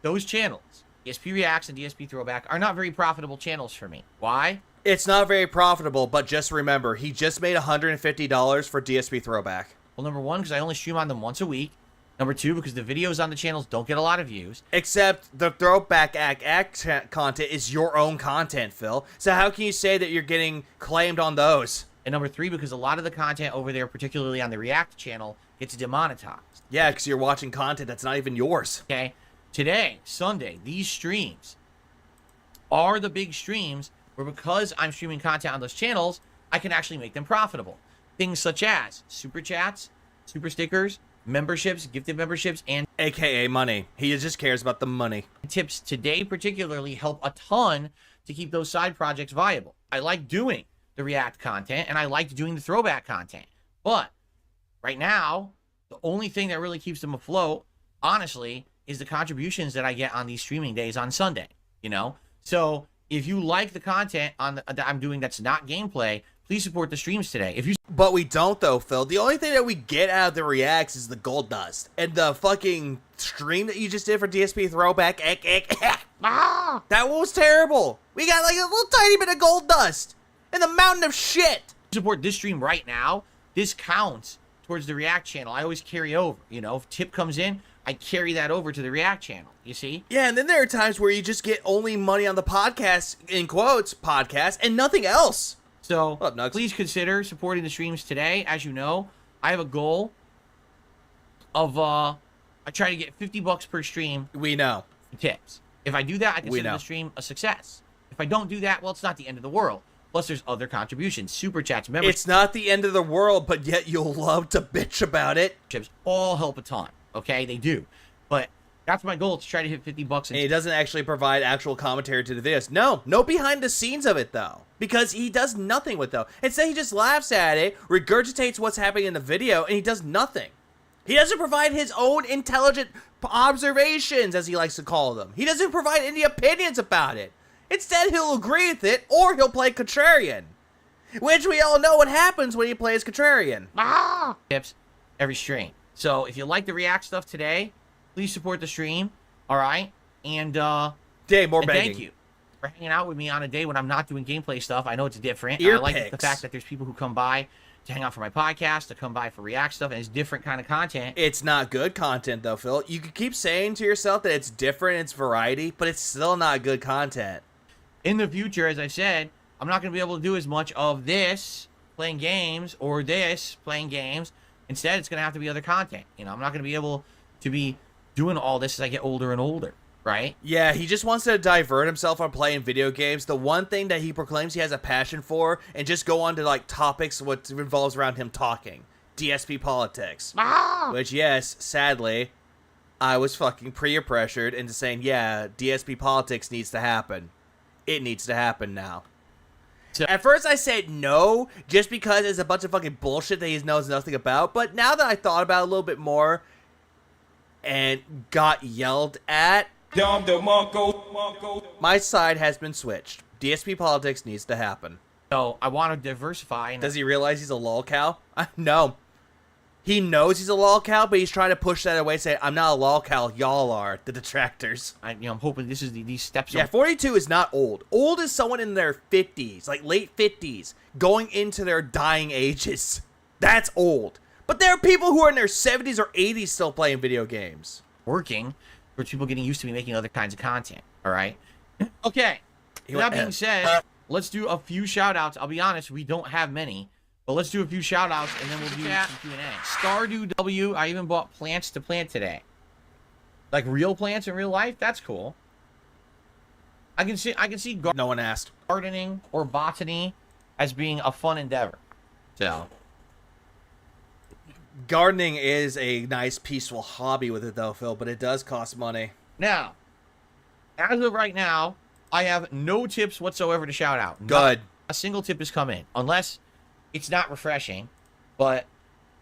those channels, DSP Reacts and DSP Throwback, are not very profitable channels for me. Why? It's not very profitable, but just remember, he just made $150 for DSP Throwback. Well, number one, because I only stream on them once a week. Number two, because the videos on the channels don't get a lot of views. Except the Throwback Act content is your own content, Phil. So how can you say that you're getting claimed on those? And number three, because a lot of the content over there, particularly on the React channel, gets demonetized. Yeah, because you're watching content that's not even yours. Okay? Today, Sunday, these streams are the big streams where, because I'm streaming content on those channels, I can actually make them profitable. Things such as super chats, super stickers, memberships, gifted memberships, and AKA money. He just cares about the money. tips today particularly help a ton to keep those side projects viable. I like doing the React content, and I like doing the Throwback content. But right now, the only thing that really keeps them afloat, honestly, is the contributions that I get on these streaming days on Sunday, you know? So if you like the content that I'm doing that's not gameplay, please support the streams today. If you But we don't, though, Phil. The only thing that we get out of the reacts is the gold dust. And the fucking stream that you just did for DSP Throwback, that one was terrible. We got like a little tiny bit of gold dust and the mountain of shit. support this stream right now, this counts towards the React channel. I always carry over. You know, if tip comes in, I carry that over to the React channel. You see? Yeah, and then there are times where you just get only money on the podcast, in quotes, podcast, and nothing else. So What up, Nugs? please consider supporting the streams today. As you know, I have a goal of I try to get $50 per stream. We know. For tips. If I do that, I consider know. the stream a success. If I don't do that, well, it's not the end of the world. Plus, there's other contributions, super chats, memberships. It's not the end of the world, but yet you'll love to bitch about it. All help a ton. Okay, they do. But that's my goal, to try to hit $50. And he doesn't actually provide actual commentary to the videos. No behind the scenes of it, though. Because he does nothing with it. Instead, he just laughs at it, regurgitates what's happening in the video, and he does nothing. He doesn't provide his own intelligent observations, as he likes to call them. He doesn't provide any opinions about it. Instead, he'll agree with it, or he'll play contrarian. Which we all know what happens when he plays contrarian. Tips every stream. So if you like the React stuff today, please support the stream. All right? And Dave, more begging. thank you for hanging out with me on a day when I'm not doing gameplay stuff. I know it's different. Ear I like the picks. fact that there's people who come by to hang out for my podcast, to come by for React stuff, and it's different kind of content. It's not good content, though, Phil. You can keep saying to yourself that it's different, it's variety, but it's still not good content. In the future, as I said, I'm not going to be able to do as much of this, playing games, or this, playing games. Instead, it's going to have to be other content. You know, I'm not going to be able to be doing all this as I get older and older, right? Yeah, he just wants to divert himself on playing video games. The one thing that he proclaims he has a passion for, and just go on to, like, topics what revolves around him talking. DSP politics. Which, yes, sadly, I was fucking peer pressured into saying, yeah, DSP politics needs to happen. It needs to happen now. So, at first I said no, just because it's a bunch of fucking bullshit that he knows nothing about, but now that I thought about it a little bit more, and got yelled at, my side has been switched. DSP politics needs to happen. So I want to diversify. Does he realize he's a lolcow? No. He knows he's a lolcow, but he's trying to push that away, saying, I'm not a lolcow, y'all are, the detractors. I'm hoping this is these steps. Yeah, 42 is not old. Old is someone in their 50s, like late 50s, going into their dying ages. That's old. But there are people who are in their 70s or 80s still playing video games. Working, for people getting used to me making other kinds of content, all right? Okay, that being said, let's do a few shout-outs. I'll be honest, we don't have many. But let's do a few shout-outs, and then we'll do some Q&A. Stardew W, I even bought plants to plant today. Like real plants in real life? That's cool. I can see no one asked. Gardening or botany as being a fun endeavor. So gardening is a nice, peaceful hobby with it, though, Phil, but it does cost money. Now, as of right now, I have no tips whatsoever to shout out. Good. Not a single tip has come in, unless it's not refreshing, but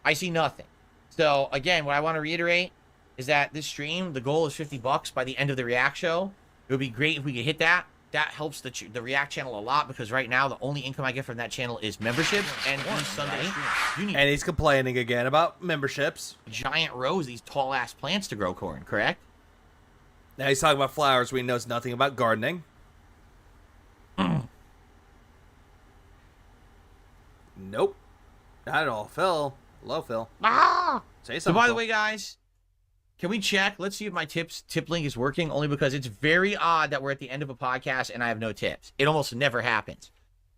I see nothing. So, again, what I want to reiterate is that this stream, the goal is $50 by the end of the React show. It would be great if we could hit that. That helps the React channel a lot, because right now the only income I get from that channel is memberships and these Sunday streams. And he's complaining again about memberships. Giant rows, these tall-ass plants to grow corn, correct? Now he's talking about flowers when he knows nothing about gardening. Nope. Not at all. Phil. Hello, Phil. Say something. So, by the Phil. way, guys, can we check? Let's see if my tip link is working, only because it's very odd that we're at the end of a podcast and I have no tips. It almost never happens.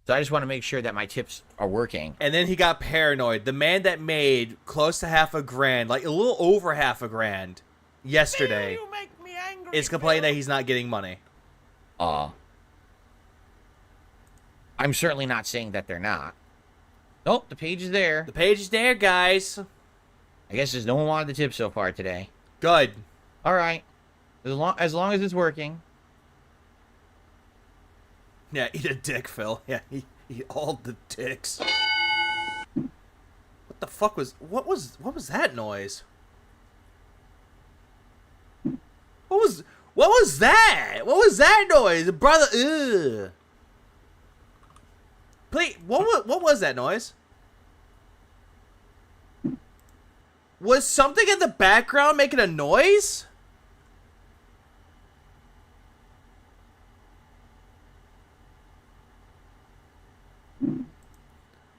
So I just want to make sure that my tips are working. And then he got paranoid. The man that made close to $500,000, like a little over $500,000 yesterday, You make me angry, is complaining that he's not getting money. I'm certainly not saying that they're not. Nope, the page is there. The page is there, guys. I guess there's no one wanted the tip so far today. Good. All right. As long as it's working. Yeah, eat a dick, Phil. Yeah, eat all the dicks. What What the fuck was what was that noise? What was that? What was that noise, brother? Ugh. Please, what was that noise? Was something in the background making a noise?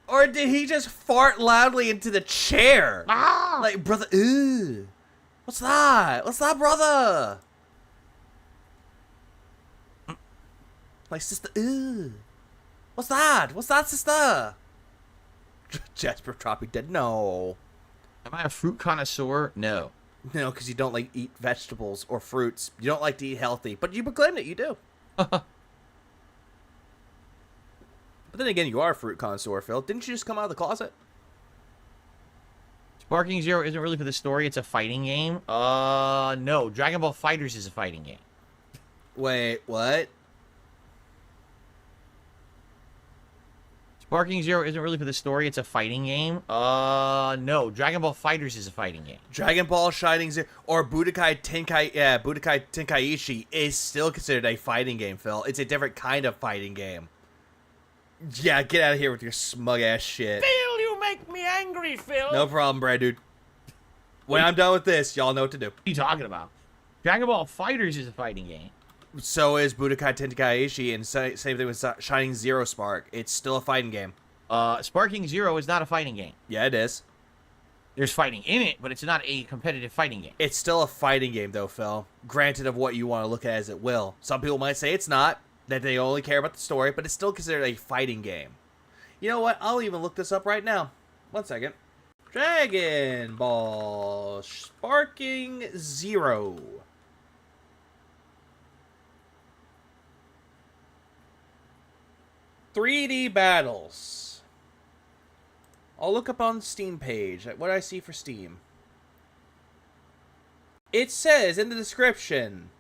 Or did he just fart loudly into the chair? Ah! Like, brother, ew. What's that? What's that, brother? Like, sister, ew. What's that? What's that, sister? Jasper dropping dead. No. Am I a fruit connoisseur? No. No, because you don't like eat vegetables or fruits. You don't like to eat healthy, but you proclaim that you do. But then again, you are a fruit connoisseur, Phil. Didn't you just come out of the closet? Sparking Zero isn't really for the story. It's a fighting game. No. Dragon Ball FighterZ is a fighting game. Wait, what? Sparking Zero isn't really for the story. It's a fighting game. No. Dragon Ball FighterZ is a fighting game. Dragon Ball Shining Zero or Budokai Tenkaichi is still considered a fighting game, Phil. It's a different kind of fighting game. Yeah, get out of here with your smug ass shit. Phil, you make me angry, Phil. No problem, Brad, dude. When I'm done with this, y'all know what to do. What are you talking about? Dragon Ball FighterZ is a fighting game. So is Budokai Tenkaichi, and same thing with Shining Zero Spark. It's still a fighting game. Sparking Zero is not a fighting game. Yeah, it is. There's fighting in it, but it's not a competitive fighting game. It's still a fighting game, though, Phil. Granted of what you want to look at as it will. Some people might say it's not, that they only care about the story, but it's still considered a fighting game. You know what? I'll even look this up right now. 1 second. Dragon Ball Sparking Zero. "3D battles." I'll look up on the Steam page at what I see for Steam. It says in the description,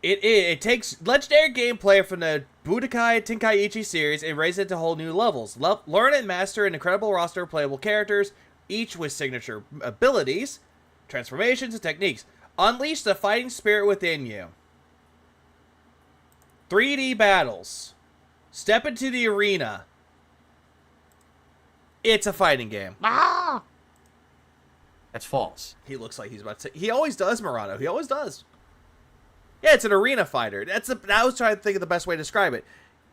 it takes legendary gameplay from the Budokai Tenkaichi series and raises it to whole new levels. Learn and master an incredible roster of playable characters, each with signature abilities, transformations, and techniques. Unleash the fighting spirit within you. 3D battles. Step into the arena. It's a fighting game. Ah! That's false. He looks like he's about to say. He always does, Murano. He always does. Yeah, it's an arena fighter. I was trying to think of the best way to describe it.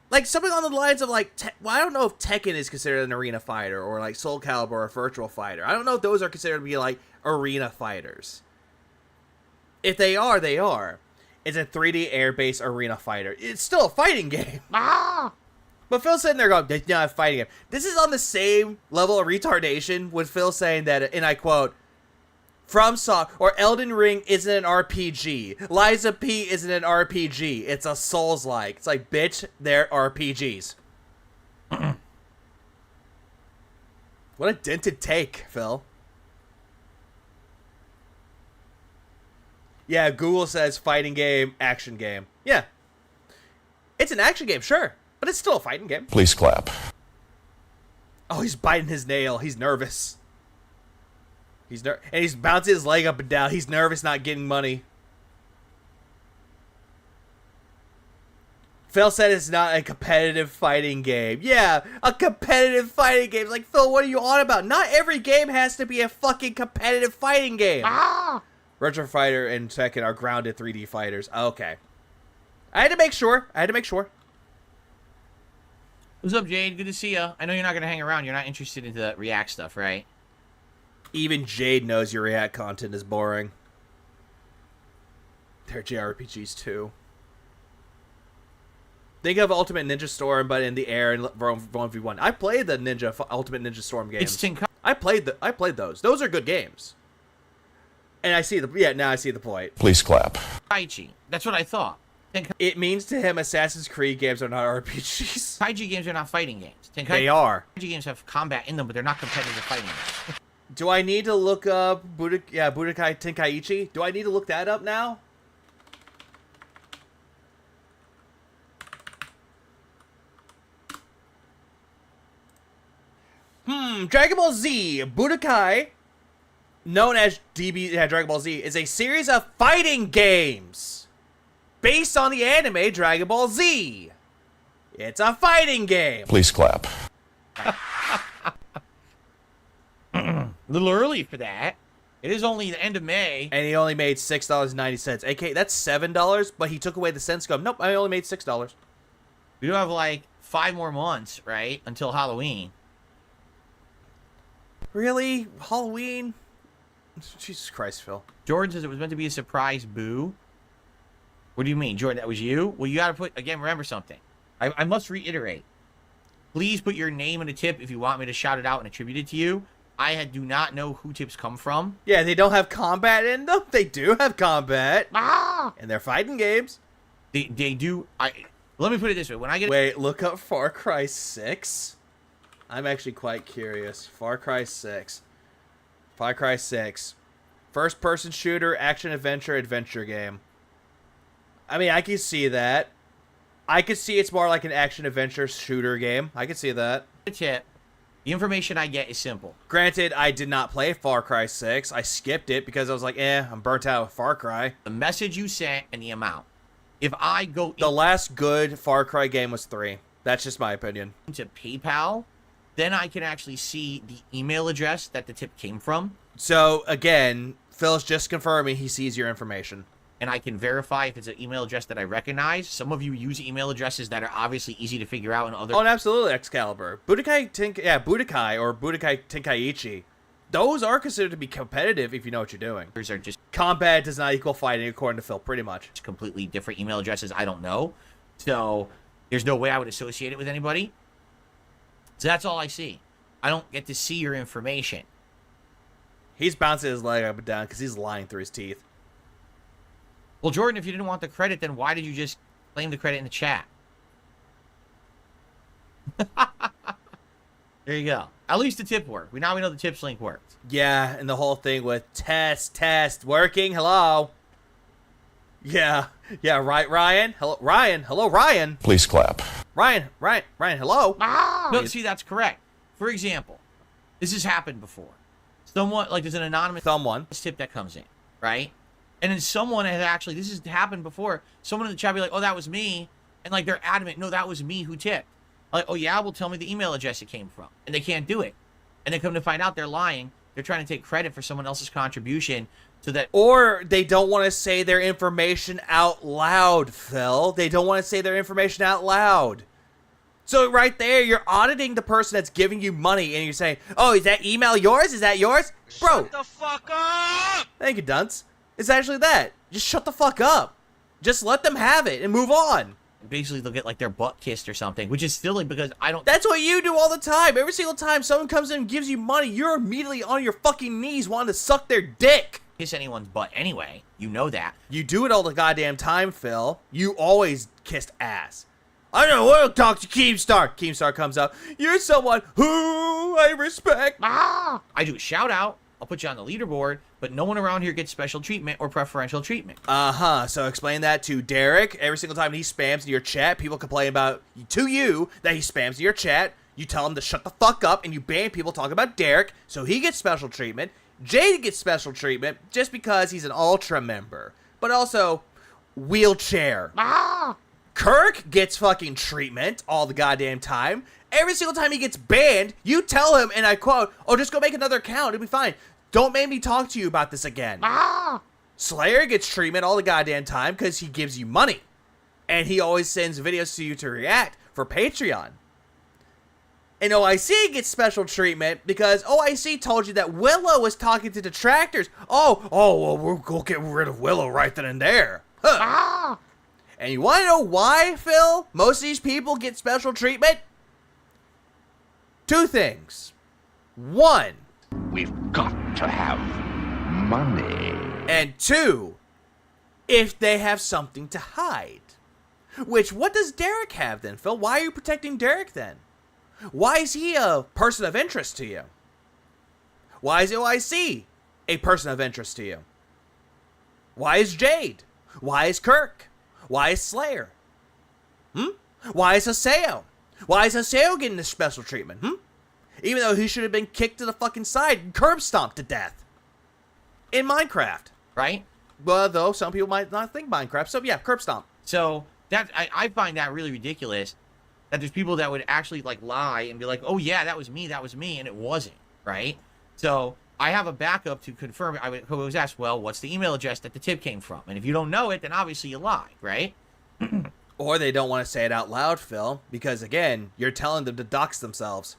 Like, something on the lines of, like, well, I don't know if Tekken is considered an arena fighter, or, like, Soul Calibur or a virtual fighter. I don't know if those are considered to be, like, arena fighters. If they are, they are. It's a 3D air-based arena fighter. It's still a fighting game. Ah! But Phil's sitting there going, it's not a fighting game. This is on the same level of retardation with Phil saying that, and I quote, or Elden Ring isn't an RPG. Liza P isn't an RPG. It's a Souls-like. It's like, bitch, they're RPGs. What a dented take, Phil. Yeah, Google says fighting game, action game. Yeah. It's an action game, sure. But it's still a fighting game. Please clap. Oh, he's biting his nail. He's nervous. And he's bouncing his leg up and down. He's nervous not getting money. Phil said it's not a competitive fighting game. Yeah, a competitive fighting game. Like, Phil, what are you on about? Not every game has to be a fucking competitive fighting game. Ah! Retro Fighter and Tekken are grounded 3D fighters. Okay. I had to make sure. What's up, Jade? Good to see you. I know you're not going to hang around. You're not interested in the React stuff, right? Even Jade knows your React content is boring. They're JRPGs too. Think of Ultimate Ninja Storm, but in the air and 1v1. I played the Ultimate Ninja Storm games. I played those. Those are good games. And I see now I see the point. Please clap. Taichi. That's what I thought. It means to him Assassin's Creed games are not RPGs. Taiji games are not fighting games. They are. Taiji games have combat in them, but they're not competitive fighting games. Do I need to look up Budokai Tenkaichi? Do I need to look that up now? Dragon Ball Z Budokai, known as Dragon Ball Z, is a series of fighting games based on the anime Dragon Ball Z. It's a fighting game. Please clap. A little early for that. It is only the end of May. And he only made $6.90. AK, that's $7, but he took away the cent scum. Nope, I only made $6. We do have like 5 more months, right? Until Halloween. Really? Halloween? Jesus Christ, Phil. Jordan says it was meant to be a surprise boo. What do you mean, Jordan? That was you? Well, you got to put, again, remember something. I must reiterate. Please put your name in a tip if you want me to shout it out and attribute it to you. I do not know who tips come from. Yeah, they don't have combat in them. They do have combat. And they're fighting games. They do. Let me put it this way. When I get... Wait, look up Far Cry 6. I'm actually quite curious. Far Cry 6. Far Cry 6. First-person shooter, action-adventure game. I mean, I can see that. I could see it's more like an action-adventure shooter game. I could see that. Tip. The information I get is simple. Granted, I did not play Far Cry 6. I skipped it because I was like, I'm burnt out with Far Cry. The message you sent and the amount. If I go... The last good Far Cry game was 3. That's just my opinion. ...to PayPal, then I can actually see the email address that the tip came from. So, again, Phil's just confirming he sees your information. And I can verify if it's an email address that I recognize. Some of you use email addresses that are obviously easy to figure out, and other... Oh, and absolutely, Excalibur. Budokai or Budokai Tenkaichi. Those are considered to be competitive if you know what you're doing. Those are just... Combat does not equal fighting, according to Phil, pretty much. Completely different email addresses I don't know. So, there's no way I would associate it with anybody. So that's all I see. I don't get to see your information. He's bouncing his leg up and down because he's lying through his teeth. Well, Jordan, if you didn't want the credit, then why did you just claim the credit in the chat? There you go. At least the tip worked. Now we know the tips link worked. Yeah, and the whole thing with test, working, hello. Yeah, right, Ryan? Hello, Ryan. Please clap. Ryan, hello. No, see, that's correct. For example, this has happened before. Someone, like, there's an anonymous tip that comes in, right? And then someone has actually, this has happened before, someone in the chat be like, oh, that was me. And, like, they're adamant, no, that was me who tipped. Like, oh, yeah, well, tell me the email address it came from. And they can't do it. And they come to find out they're lying. They're trying to take credit for someone else's contribution so that... Or they don't want to say their information out loud, Phil. They don't want to say their information out loud. So right there, you're auditing the person that's giving you money, and you're saying, oh, is that email yours? Is that yours? Bro. Shut the fuck up! Thank you, Dunce. It's actually that. Just shut the fuck up. Just let them have it and move on. Basically, they'll get, like, their butt kissed or something, which is silly because I don't... That's what you do all the time. Every single time someone comes in and gives you money, you're immediately on your fucking knees wanting to suck their dick. Kiss anyone's butt anyway. You know that. You do it all the goddamn time, Phil. You always kissed ass. I don't know what to talk to Keemstar. Keemstar comes up. You're someone who I respect. I do a shout out. I'll put you on the leaderboard, but no one around here gets special treatment or preferential treatment. So explain that to Derek. Every single time he spams in your chat, people complain about to you that he spams in your chat. You tell him to shut the fuck up, and you ban people talking about Derek, so he gets special treatment. Jade gets special treatment just because he's an Ultra member, but also wheelchair. Kirk gets fucking treatment all the goddamn time. Every single time he gets banned, you tell him, and I quote, oh, just go make another account. It'll be fine. Don't make me talk to you about this again. Slayer gets treatment all the goddamn time because he gives you money. And he always sends videos to you to react for Patreon. And OIC gets special treatment because OIC told you that Willow was talking to detractors. Well, we'll go get rid of Willow right then and there. Huh. And you want to know why, Phil, most of these people get special treatment? 2 things. 1, we've got to have money. And 2, if they have something to hide. Which, what does Derek have then, Phil? Why are you protecting Derek then? Why is he a person of interest to you? Why is OIC a person of interest to you? Why is Jade? Why is Kirk? Why is Slayer? Why is Haseo? Why is Haseo getting this special treatment? Even though he should have been kicked to the fucking side and curb stomped to death. In Minecraft. Right? Well, though, some people might not think Minecraft. So, yeah, curb stomp. So, that I find that really ridiculous. That there's people that would actually, like, lie and be like, oh, yeah, that was me, and it wasn't. Right? So, I have a backup to confirm. I was asked, well, what's the email address that the tip came from? And if you don't know it, then obviously you lie, right? Or they don't want to say it out loud, Phil, because, again, you're telling them to dox themselves.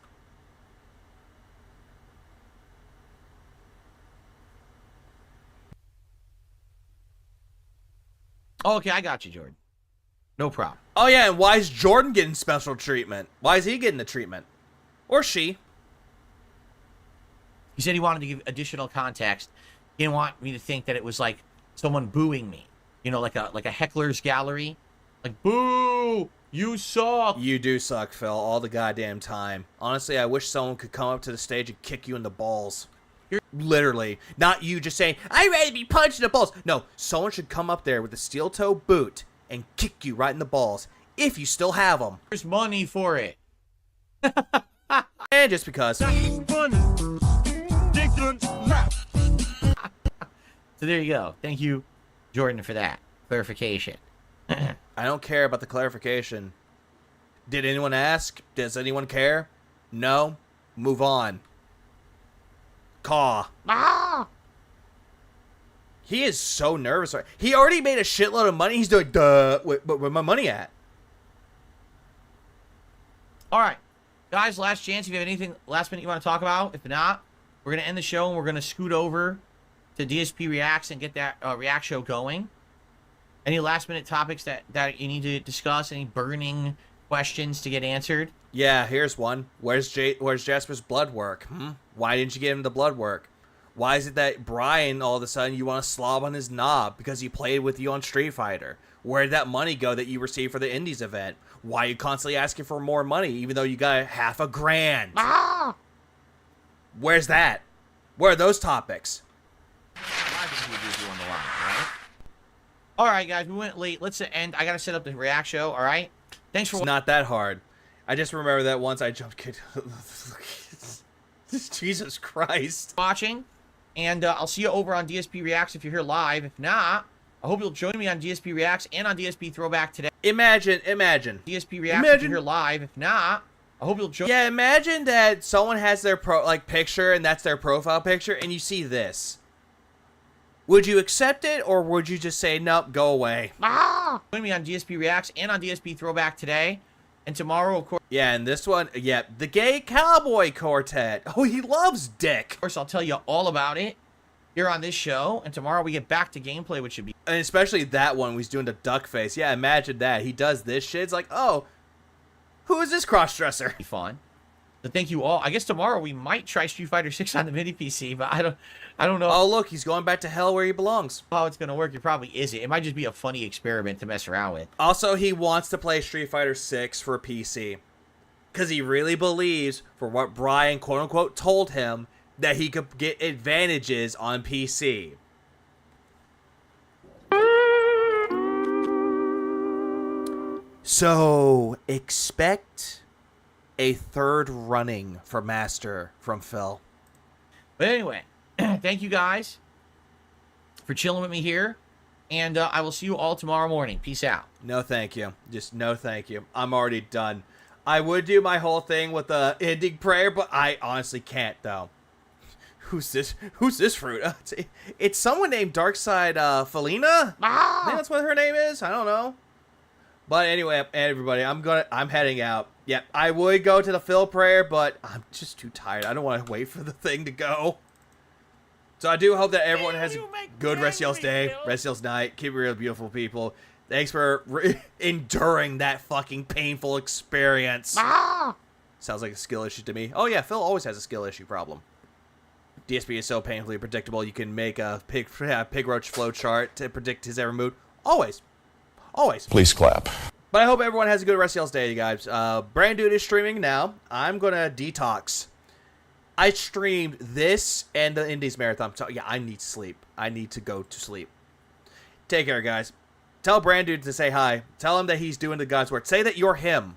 Oh, okay, I got you, Jordan. No problem. Oh, yeah, and why is Jordan getting special treatment? Why is he getting the treatment? Or she? He said he wanted to give additional context. He didn't want me to think that it was like someone booing me. You know, like a heckler's gallery. Like, boo! You suck! You do suck, Phil, all the goddamn time. Honestly, I wish someone could come up to the stage and kick you in the balls. Literally. Not you just saying, I'm ready to be punched in the balls. No, someone should come up there with a steel-toe boot and kick you right in the balls. If you still have them. There's money for it. And just because. So there you go. Thank you, Jordan, for that clarification. I don't care about the clarification. Did anyone ask? Does anyone care? No? Move on. Caw. Ah! He is so nervous. He already made a shitload of money. He's doing, duh, where my money at? All right. Guys, last chance. If you have anything last minute you want to talk about, if not, we're going to end the show and we're going to scoot over to DSP Reacts and get that React show going. Any last minute topics that you need to discuss? Any burning questions to get answered? Yeah, here's one. Where's Jasper's blood work? Why didn't you give him the blood work? Why is it that Brian, all of a sudden, you want to slob on his knob because he played with you on Street Fighter? Where'd that money go that you received for the Indies event? Why are you constantly asking for more money even though you got $500,000? Ah! Where's that? Where are those topics? All right, guys, we went late. Let's end. I got to set up the React show, all right? Thanks for It's not that hard. I just remember that once I jumped... Jesus Christ. Watching, and I'll see you over on DSP Reacts if you're here live. If not, I hope you'll join me on DSP Reacts and on DSP Throwback today. Imagine. DSP Reacts if you're here live. If not, I hope you'll join. Yeah, imagine that someone has their picture and that's their profile picture and you see this. Would you accept it or would you just say, nope, go away? Join me on DSP Reacts and on DSP Throwback today. And tomorrow, of course... Yeah, and this one, yeah, the Gay Cowboy Quartet. Oh, he loves dick. Of course, I'll tell you all about it here on this show. And tomorrow we get back to gameplay, which should be... And especially that one when he's doing the duck face. Yeah, imagine that. He does this shit. It's like, oh, who is this cross-dresser? Fun. So thank you all. I guess tomorrow we might try Street Fighter 6 on the mini PC, but I don't know. Oh, look, he's going back to hell where he belongs. How it's going to work. It probably isn't. It might just be a funny experiment to mess around with. Also, he wants to play Street Fighter 6 for PC. Because he really believes, for what Brian, quote-unquote, told him, that he could get advantages on PC. So, expect a third running for Master from Phil. But anyway, thank you guys for chilling with me here. And I will see you all tomorrow morning. Peace out. No, thank you. Just no, thank you. I'm already done. I would do my whole thing with the ending prayer, but I honestly can't, though. Who's this? Who's this fruit? It's someone named Darkside Felina? I think that's what her name is. I don't know. But anyway, everybody, I'm heading out. Yep, I would go to the Phil prayer, but I'm just too tired. I don't want to wait for the thing to go. So I do hope that everyone has a good rest of y'all's day, rest of y'all's night. Keep it real, beautiful people. Thanks for enduring that fucking painful experience. Sounds like a skill issue to me. Oh yeah, Phil always has a skill issue problem. DSP is so painfully predictable. You can make a pig roach flow chart to predict his every mood. Always. Always. Please clap. But I hope everyone has a good rest of y'all's day, you guys. Brand Dude is streaming now. I'm going to detox. I streamed this and the Indies Marathon. So, yeah, I need sleep. I need to go to sleep. Take care, guys. Tell Brand Dude to say hi. Tell him that he's doing the God's work. Say that you're him.